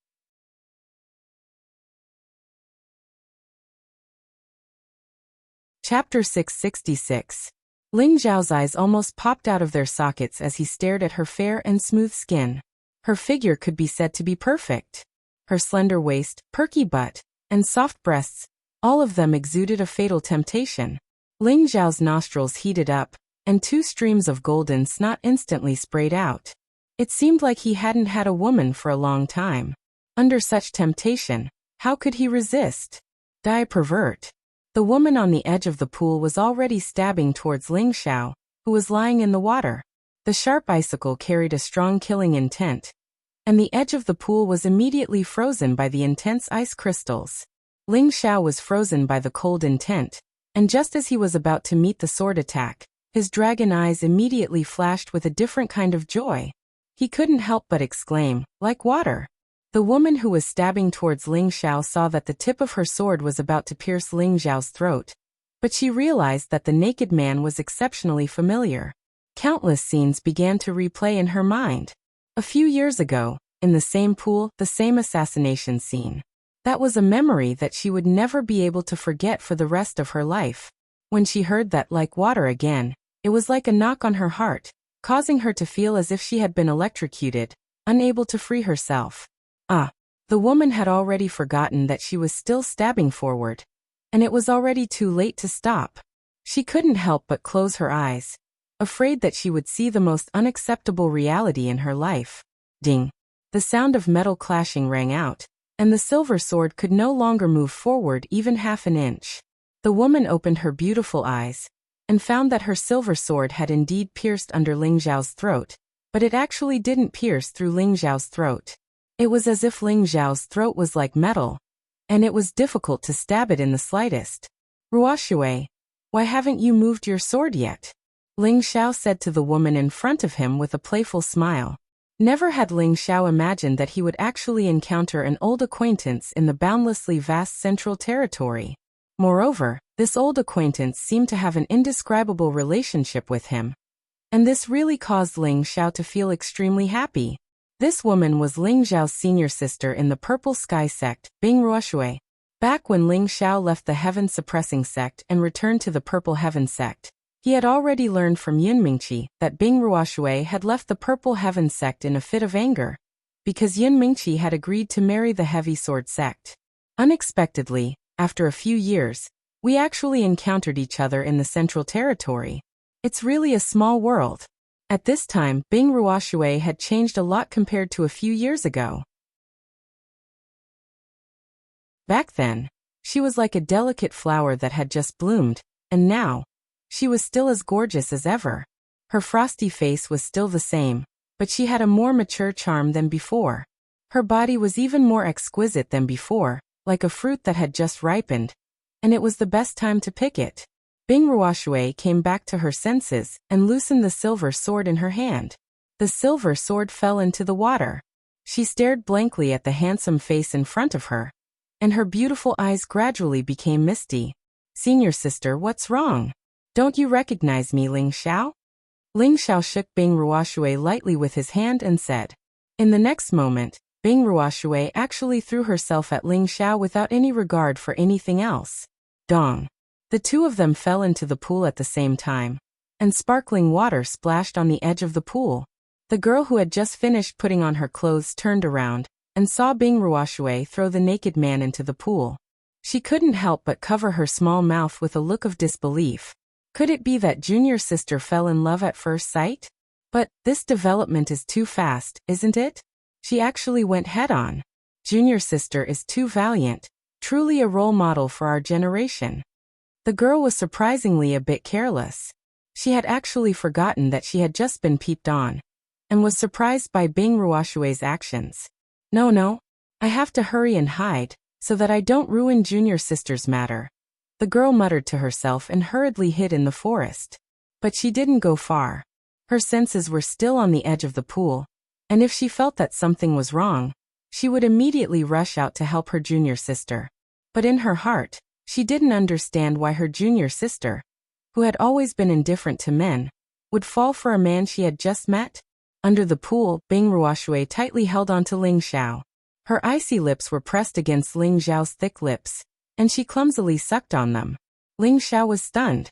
[SPEAKER 1] Chapter 666. Ling Xiao's eyes almost popped out of their sockets as he stared at her fair and smooth skin. Her figure could be said to be perfect. Her slender waist, perky butt, and soft breasts, all of them exuded a fatal temptation. Ling Xiao's nostrils heated up, and two streams of golden snot instantly sprayed out. It seemed like he hadn't had a woman for a long time. Under such temptation, how could he resist? Die pervert. The woman on the edge of the pool was already stabbing towards Ling Xiao, who was lying in the water. The sharp icicle carried a strong killing intent, and the edge of the pool was immediately frozen by the intense ice crystals. Ling Xiao was frozen by the cold intent, and just as he was about to meet the sword attack, his dragon eyes immediately flashed with a different kind of joy. He couldn't help but exclaim, like water. The woman who was stabbing towards Ling Xiao saw that the tip of her sword was about to pierce Ling Xiao's throat, but she realized that the naked man was exceptionally familiar. Countless scenes began to replay in her mind. A few years ago, in the same pool, the same assassination scene. That was a memory that she would never be able to forget for the rest of her life. When she heard that like water again, it was like a knock on her heart, causing her to feel as if she had been electrocuted, unable to free herself. The woman had already forgotten that she was still stabbing forward, and it was already too late to stop. She couldn't help but close her eyes, afraid that she would see the most unacceptable reality in her life. Ding! The sound of metal clashing rang out, and the silver sword could no longer move forward even half an inch. The woman opened her beautiful eyes, and found that her silver sword had indeed pierced under Ling Zhao's throat, but it actually didn't pierce through Ling Zhao's throat. It was as if Ling Zhao's throat was like metal, and it was difficult to stab it in the slightest. Ruoshui, why haven't you moved your sword yet? Ling Xiao said to the woman in front of him with a playful smile. Never had Ling Xiao imagined that he would actually encounter an old acquaintance in the boundlessly vast central territory. Moreover, this old acquaintance seemed to have an indescribable relationship with him. And this really caused Ling Xiao to feel extremely happy. This woman was Ling Zhao's senior sister in the Purple Sky sect, Bing Ruoshui. Back when Ling Xiao left the Heaven-suppressing sect and returned to the Purple Heaven sect, he had already learned from Yun Mingqi that Bing Ruoshui had left the Purple Heaven sect in a fit of anger, because Yun Mingqi had agreed to marry the Heavy Sword sect. Unexpectedly, after a few years, we actually encountered each other in the Central Territory. It's really a small world. At this time, Bing Ruoshui had changed a lot compared to a few years ago. Back then, she was like a delicate flower that had just bloomed, and now, she was still as gorgeous as ever. Her frosty face was still the same, but she had a more mature charm than before. Her body was even more exquisite than before, like a fruit that had just ripened, and it was the best time to pick it. Bing Ruoshui came back to her senses and loosened the silver sword in her hand. The silver sword fell into the water. She stared blankly at the handsome face in front of her, and her beautiful eyes gradually became misty. Senior sister, what's wrong? Don't you recognize me, Ling Xiao? Ling Xiao shook Bing Ruoshui lightly with his hand and said. In the next moment, Bing Ruoshui actually threw herself at Ling Xiao without any regard for anything else. Dong. The two of them fell into the pool at the same time, and sparkling water splashed on the edge of the pool. The girl who had just finished putting on her clothes turned around and saw Bing Ruoshui throw the naked man into the pool. She couldn't help but cover her small mouth with a look of disbelief. Could it be that junior sister fell in love at first sight? But this development is too fast, isn't it? She actually went head-on. Junior sister is too valiant, truly a role model for our generation. The girl was surprisingly a bit careless. She had actually forgotten that she had just been peeped on, and was surprised by Bing Ruoshui's actions. No, I have to hurry and hide, so that I don't ruin junior sister's matter. The girl muttered to herself and hurriedly hid in the forest. But she didn't go far. Her senses were still on the edge of the pool, and if she felt that something was wrong, she would immediately rush out to help her junior sister. But in her heart, she didn't understand why her junior sister, who had always been indifferent to men, would fall for a man she had just met. Under the pool, Bing Ruoshui tightly held on to Ling Xiao. Her icy lips were pressed against Ling Xiao's thick lips, and she clumsily sucked on them. Ling Xiao was stunned.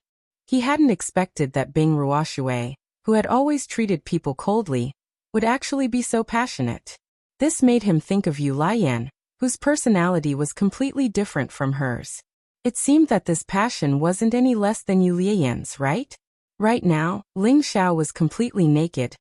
[SPEAKER 1] He hadn't expected that Bing Ruoshui, who had always treated people coldly, would actually be so passionate. This made him think of Yu Lian, whose personality was completely different from hers. It seemed that this passion wasn't any less than Yu Lian's, right? Right now, Ling Xiao was completely naked,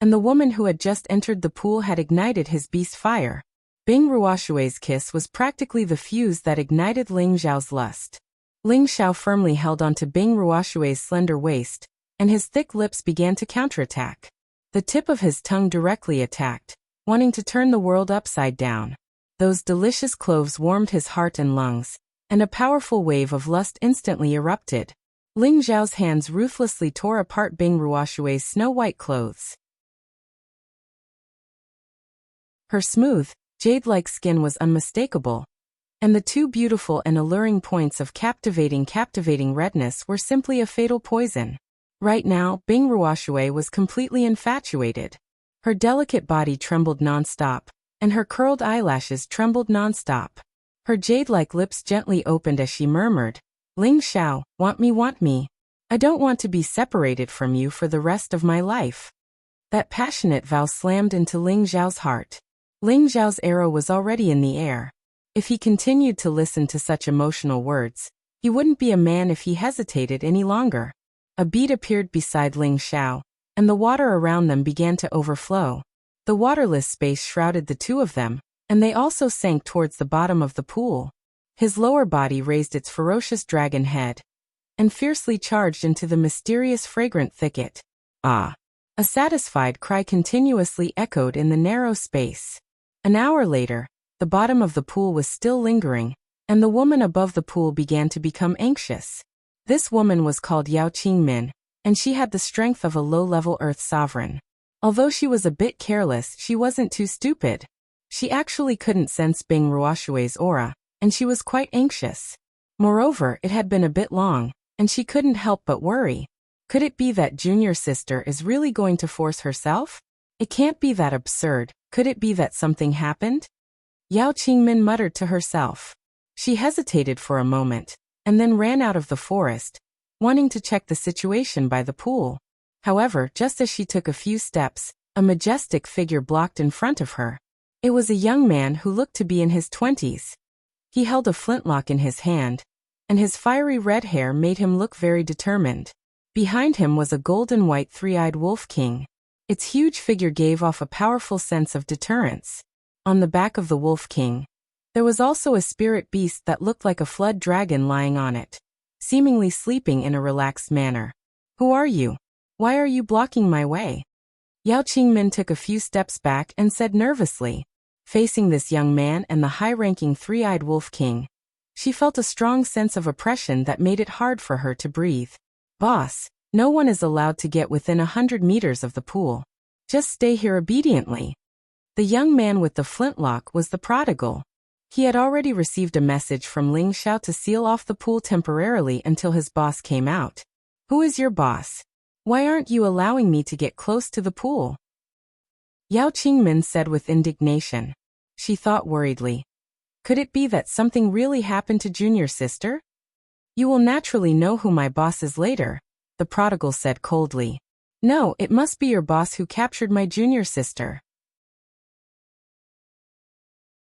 [SPEAKER 1] and the woman who had just entered the pool had ignited his beast fire. Bing Ruoshui's kiss was practically the fuse that ignited Ling Xiao's lust. Ling Xiao firmly held onto Bing Ruoshui's slender waist, and his thick lips began to counterattack. The tip of his tongue directly attacked, wanting to turn the world upside down. Those delicious cloves warmed his heart and lungs, and a powerful wave of lust instantly erupted. Ling Xiao's hands ruthlessly tore apart Bing Ruoshui's snow-white clothes. Her smooth, jade-like skin was unmistakable, and the two beautiful and alluring points of captivating redness were simply a fatal poison. Right now, Bing Ruoshui was completely infatuated. Her delicate body trembled non-stop, and her curled eyelashes trembled non-stop. Her jade-like lips gently opened as she murmured, Ling Xiao, want me. I don't want to be separated from you for the rest of my life. That passionate vow slammed into Ling Xiao's heart. Ling Xiao's arrow was already in the air. If he continued to listen to such emotional words, he wouldn't be a man if he hesitated any longer. A bead appeared beside Ling Xiao, and the water around them began to overflow. The waterless space shrouded the two of them, and they also sank towards the bottom of the pool. His lower body raised its ferocious dragon head and fiercely charged into the mysterious fragrant thicket. Ah! A satisfied cry continuously echoed in the narrow space. An hour later, the bottom of the pool was still lingering, and the woman above the pool began to become anxious. This woman was called Yao Qingmin, and she had the strength of a low-level Earth sovereign. Although she was a bit careless, she wasn't too stupid. She actually couldn't sense Bing Ruoshui's aura, and she was quite anxious. Moreover, it had been a bit long, and she couldn't help but worry. Could it be that junior sister is really going to force herself? It can't be that absurd. Could it be that something happened? Yao Qingmin muttered to herself. She hesitated for a moment, and then ran out of the forest, wanting to check the situation by the pool. However, just as she took a few steps, a majestic figure blocked in front of her. It was a young man who looked to be in his 20s. He held a flintlock in his hand, and his fiery red hair made him look very determined. Behind him was a golden-white three-eyed wolf king. Its huge figure gave off a powerful sense of deterrence. On the back of the wolf king, there was also a spirit beast that looked like a flood dragon lying on it, seemingly sleeping in a relaxed manner. Who are you? Why are you blocking my way? Yao Qingmin took a few steps back and said nervously. Facing this young man and the high-ranking three-eyed wolf king, she felt a strong sense of oppression that made it hard for her to breathe. Boss, no one is allowed to get within 100 meters of the pool. Just stay here obediently. The young man with the flintlock was the prodigal. He had already received a message from Ling Xiao to seal off the pool temporarily until his boss came out. Who is your boss? Why aren't you allowing me to get close to the pool? Yao Qingmin said with indignation. She thought worriedly. Could it be that something really happened to junior sister? You will naturally know who my boss is later, the prodigal said coldly. No, it must be your boss who captured my junior sister.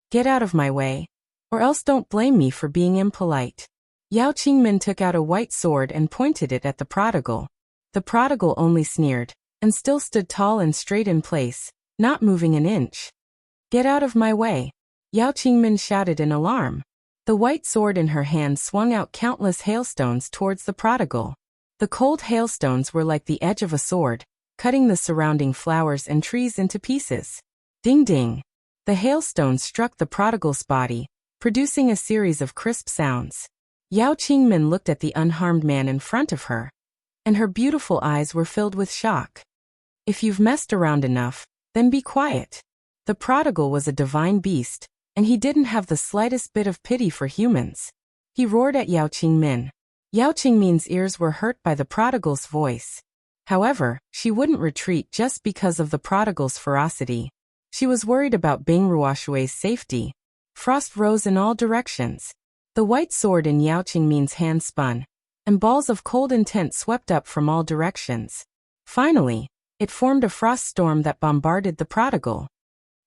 [SPEAKER 1] Get out of my way, or else don't blame me for being impolite. Yao Qingmin took out a white sword and pointed it at the prodigal. The prodigal only sneered, and still stood tall and straight in place, not moving an inch. Get out of my way, Yao Qingmin shouted in alarm. The white sword in her hand swung out countless hailstones towards the prodigal. The cold hailstones were like the edge of a sword, cutting the surrounding flowers and trees into pieces. Ding ding! The hailstones struck the prodigal's body, producing a series of crisp sounds. Yao Qingmin looked at the unharmed man in front of her, and her beautiful eyes were filled with shock. If you've messed around enough, then be quiet. The prodigal was a divine beast, and he didn't have the slightest bit of pity for humans. He roared at Yao Qingmin. Yao Qingmin's ears were hurt by the prodigal's voice. However, she wouldn't retreat just because of the prodigal's ferocity. She was worried about Bing Ruoshui's safety. Frost rose in all directions. The white sword in Yao Qingmin's hand spun, and balls of cold intent swept up from all directions. Finally, it formed a frost storm that bombarded the prodigal.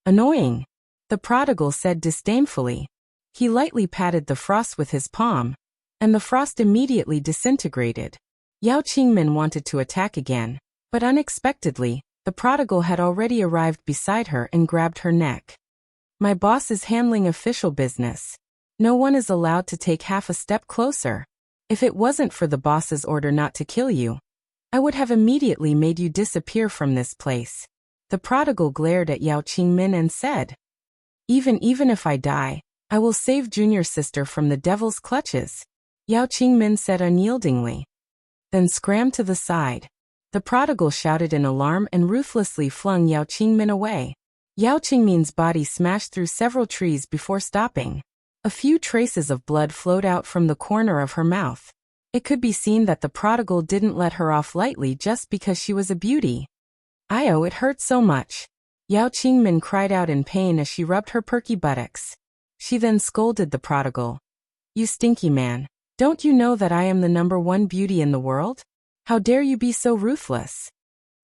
[SPEAKER 1] Annoying, the prodigal said disdainfully. He lightly patted the frost with his palm, and the frost immediately disintegrated. Yao Qingmin wanted to attack again, but unexpectedly, the prodigal had already arrived beside her and grabbed her neck. My boss is handling official business. No one is allowed to take half a step closer. If it wasn't for the boss's order not to kill you, I would have immediately made you disappear from this place. The prodigal glared at Yao Qingmin and said, Even if I die, I will save junior sister from the devil's clutches, Yao Qingmin said unyieldingly. Then scram to the side. The prodigal shouted in alarm and ruthlessly flung Yao Qingmin away. Yao Qingmin's body smashed through several trees before stopping. A few traces of blood flowed out from the corner of her mouth. It could be seen that the prodigal didn't let her off lightly just because she was a beauty. Io, it hurt so much. Yao Qingmin cried out in pain as she rubbed her perky buttocks. She then scolded the prodigal. You stinky man. Don't you know that I am the #1 beauty in the world? How dare you be so ruthless?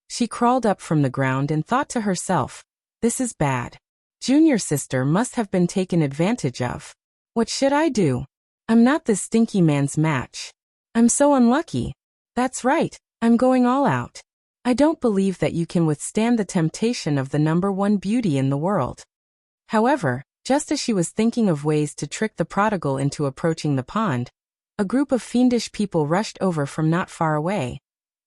[SPEAKER 1] She crawled up from the ground and thought to herself, this is bad. Junior sister must have been taken advantage of. What should I do? I'm not this stinky man's match. I'm so unlucky. That's right, I'm going all out. I don't believe that you can withstand the temptation of the #1 beauty in the world. However, just as she was thinking of ways to trick the prodigal into approaching the pond, a group of fiendish people rushed over from not far away.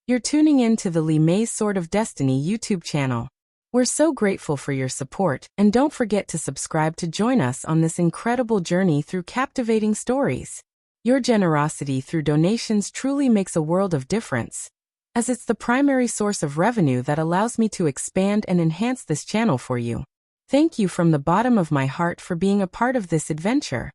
[SPEAKER 1] You're tuning in to the Li Mei's Sword of Destiny YouTube channel. We're so grateful for your support, and don't forget to subscribe to join us on this incredible journey through captivating stories. Your generosity through donations truly makes a world of difference, as it's the primary source of revenue that allows me to expand and enhance this channel for you. Thank you from the bottom of my heart for being a part of this adventure.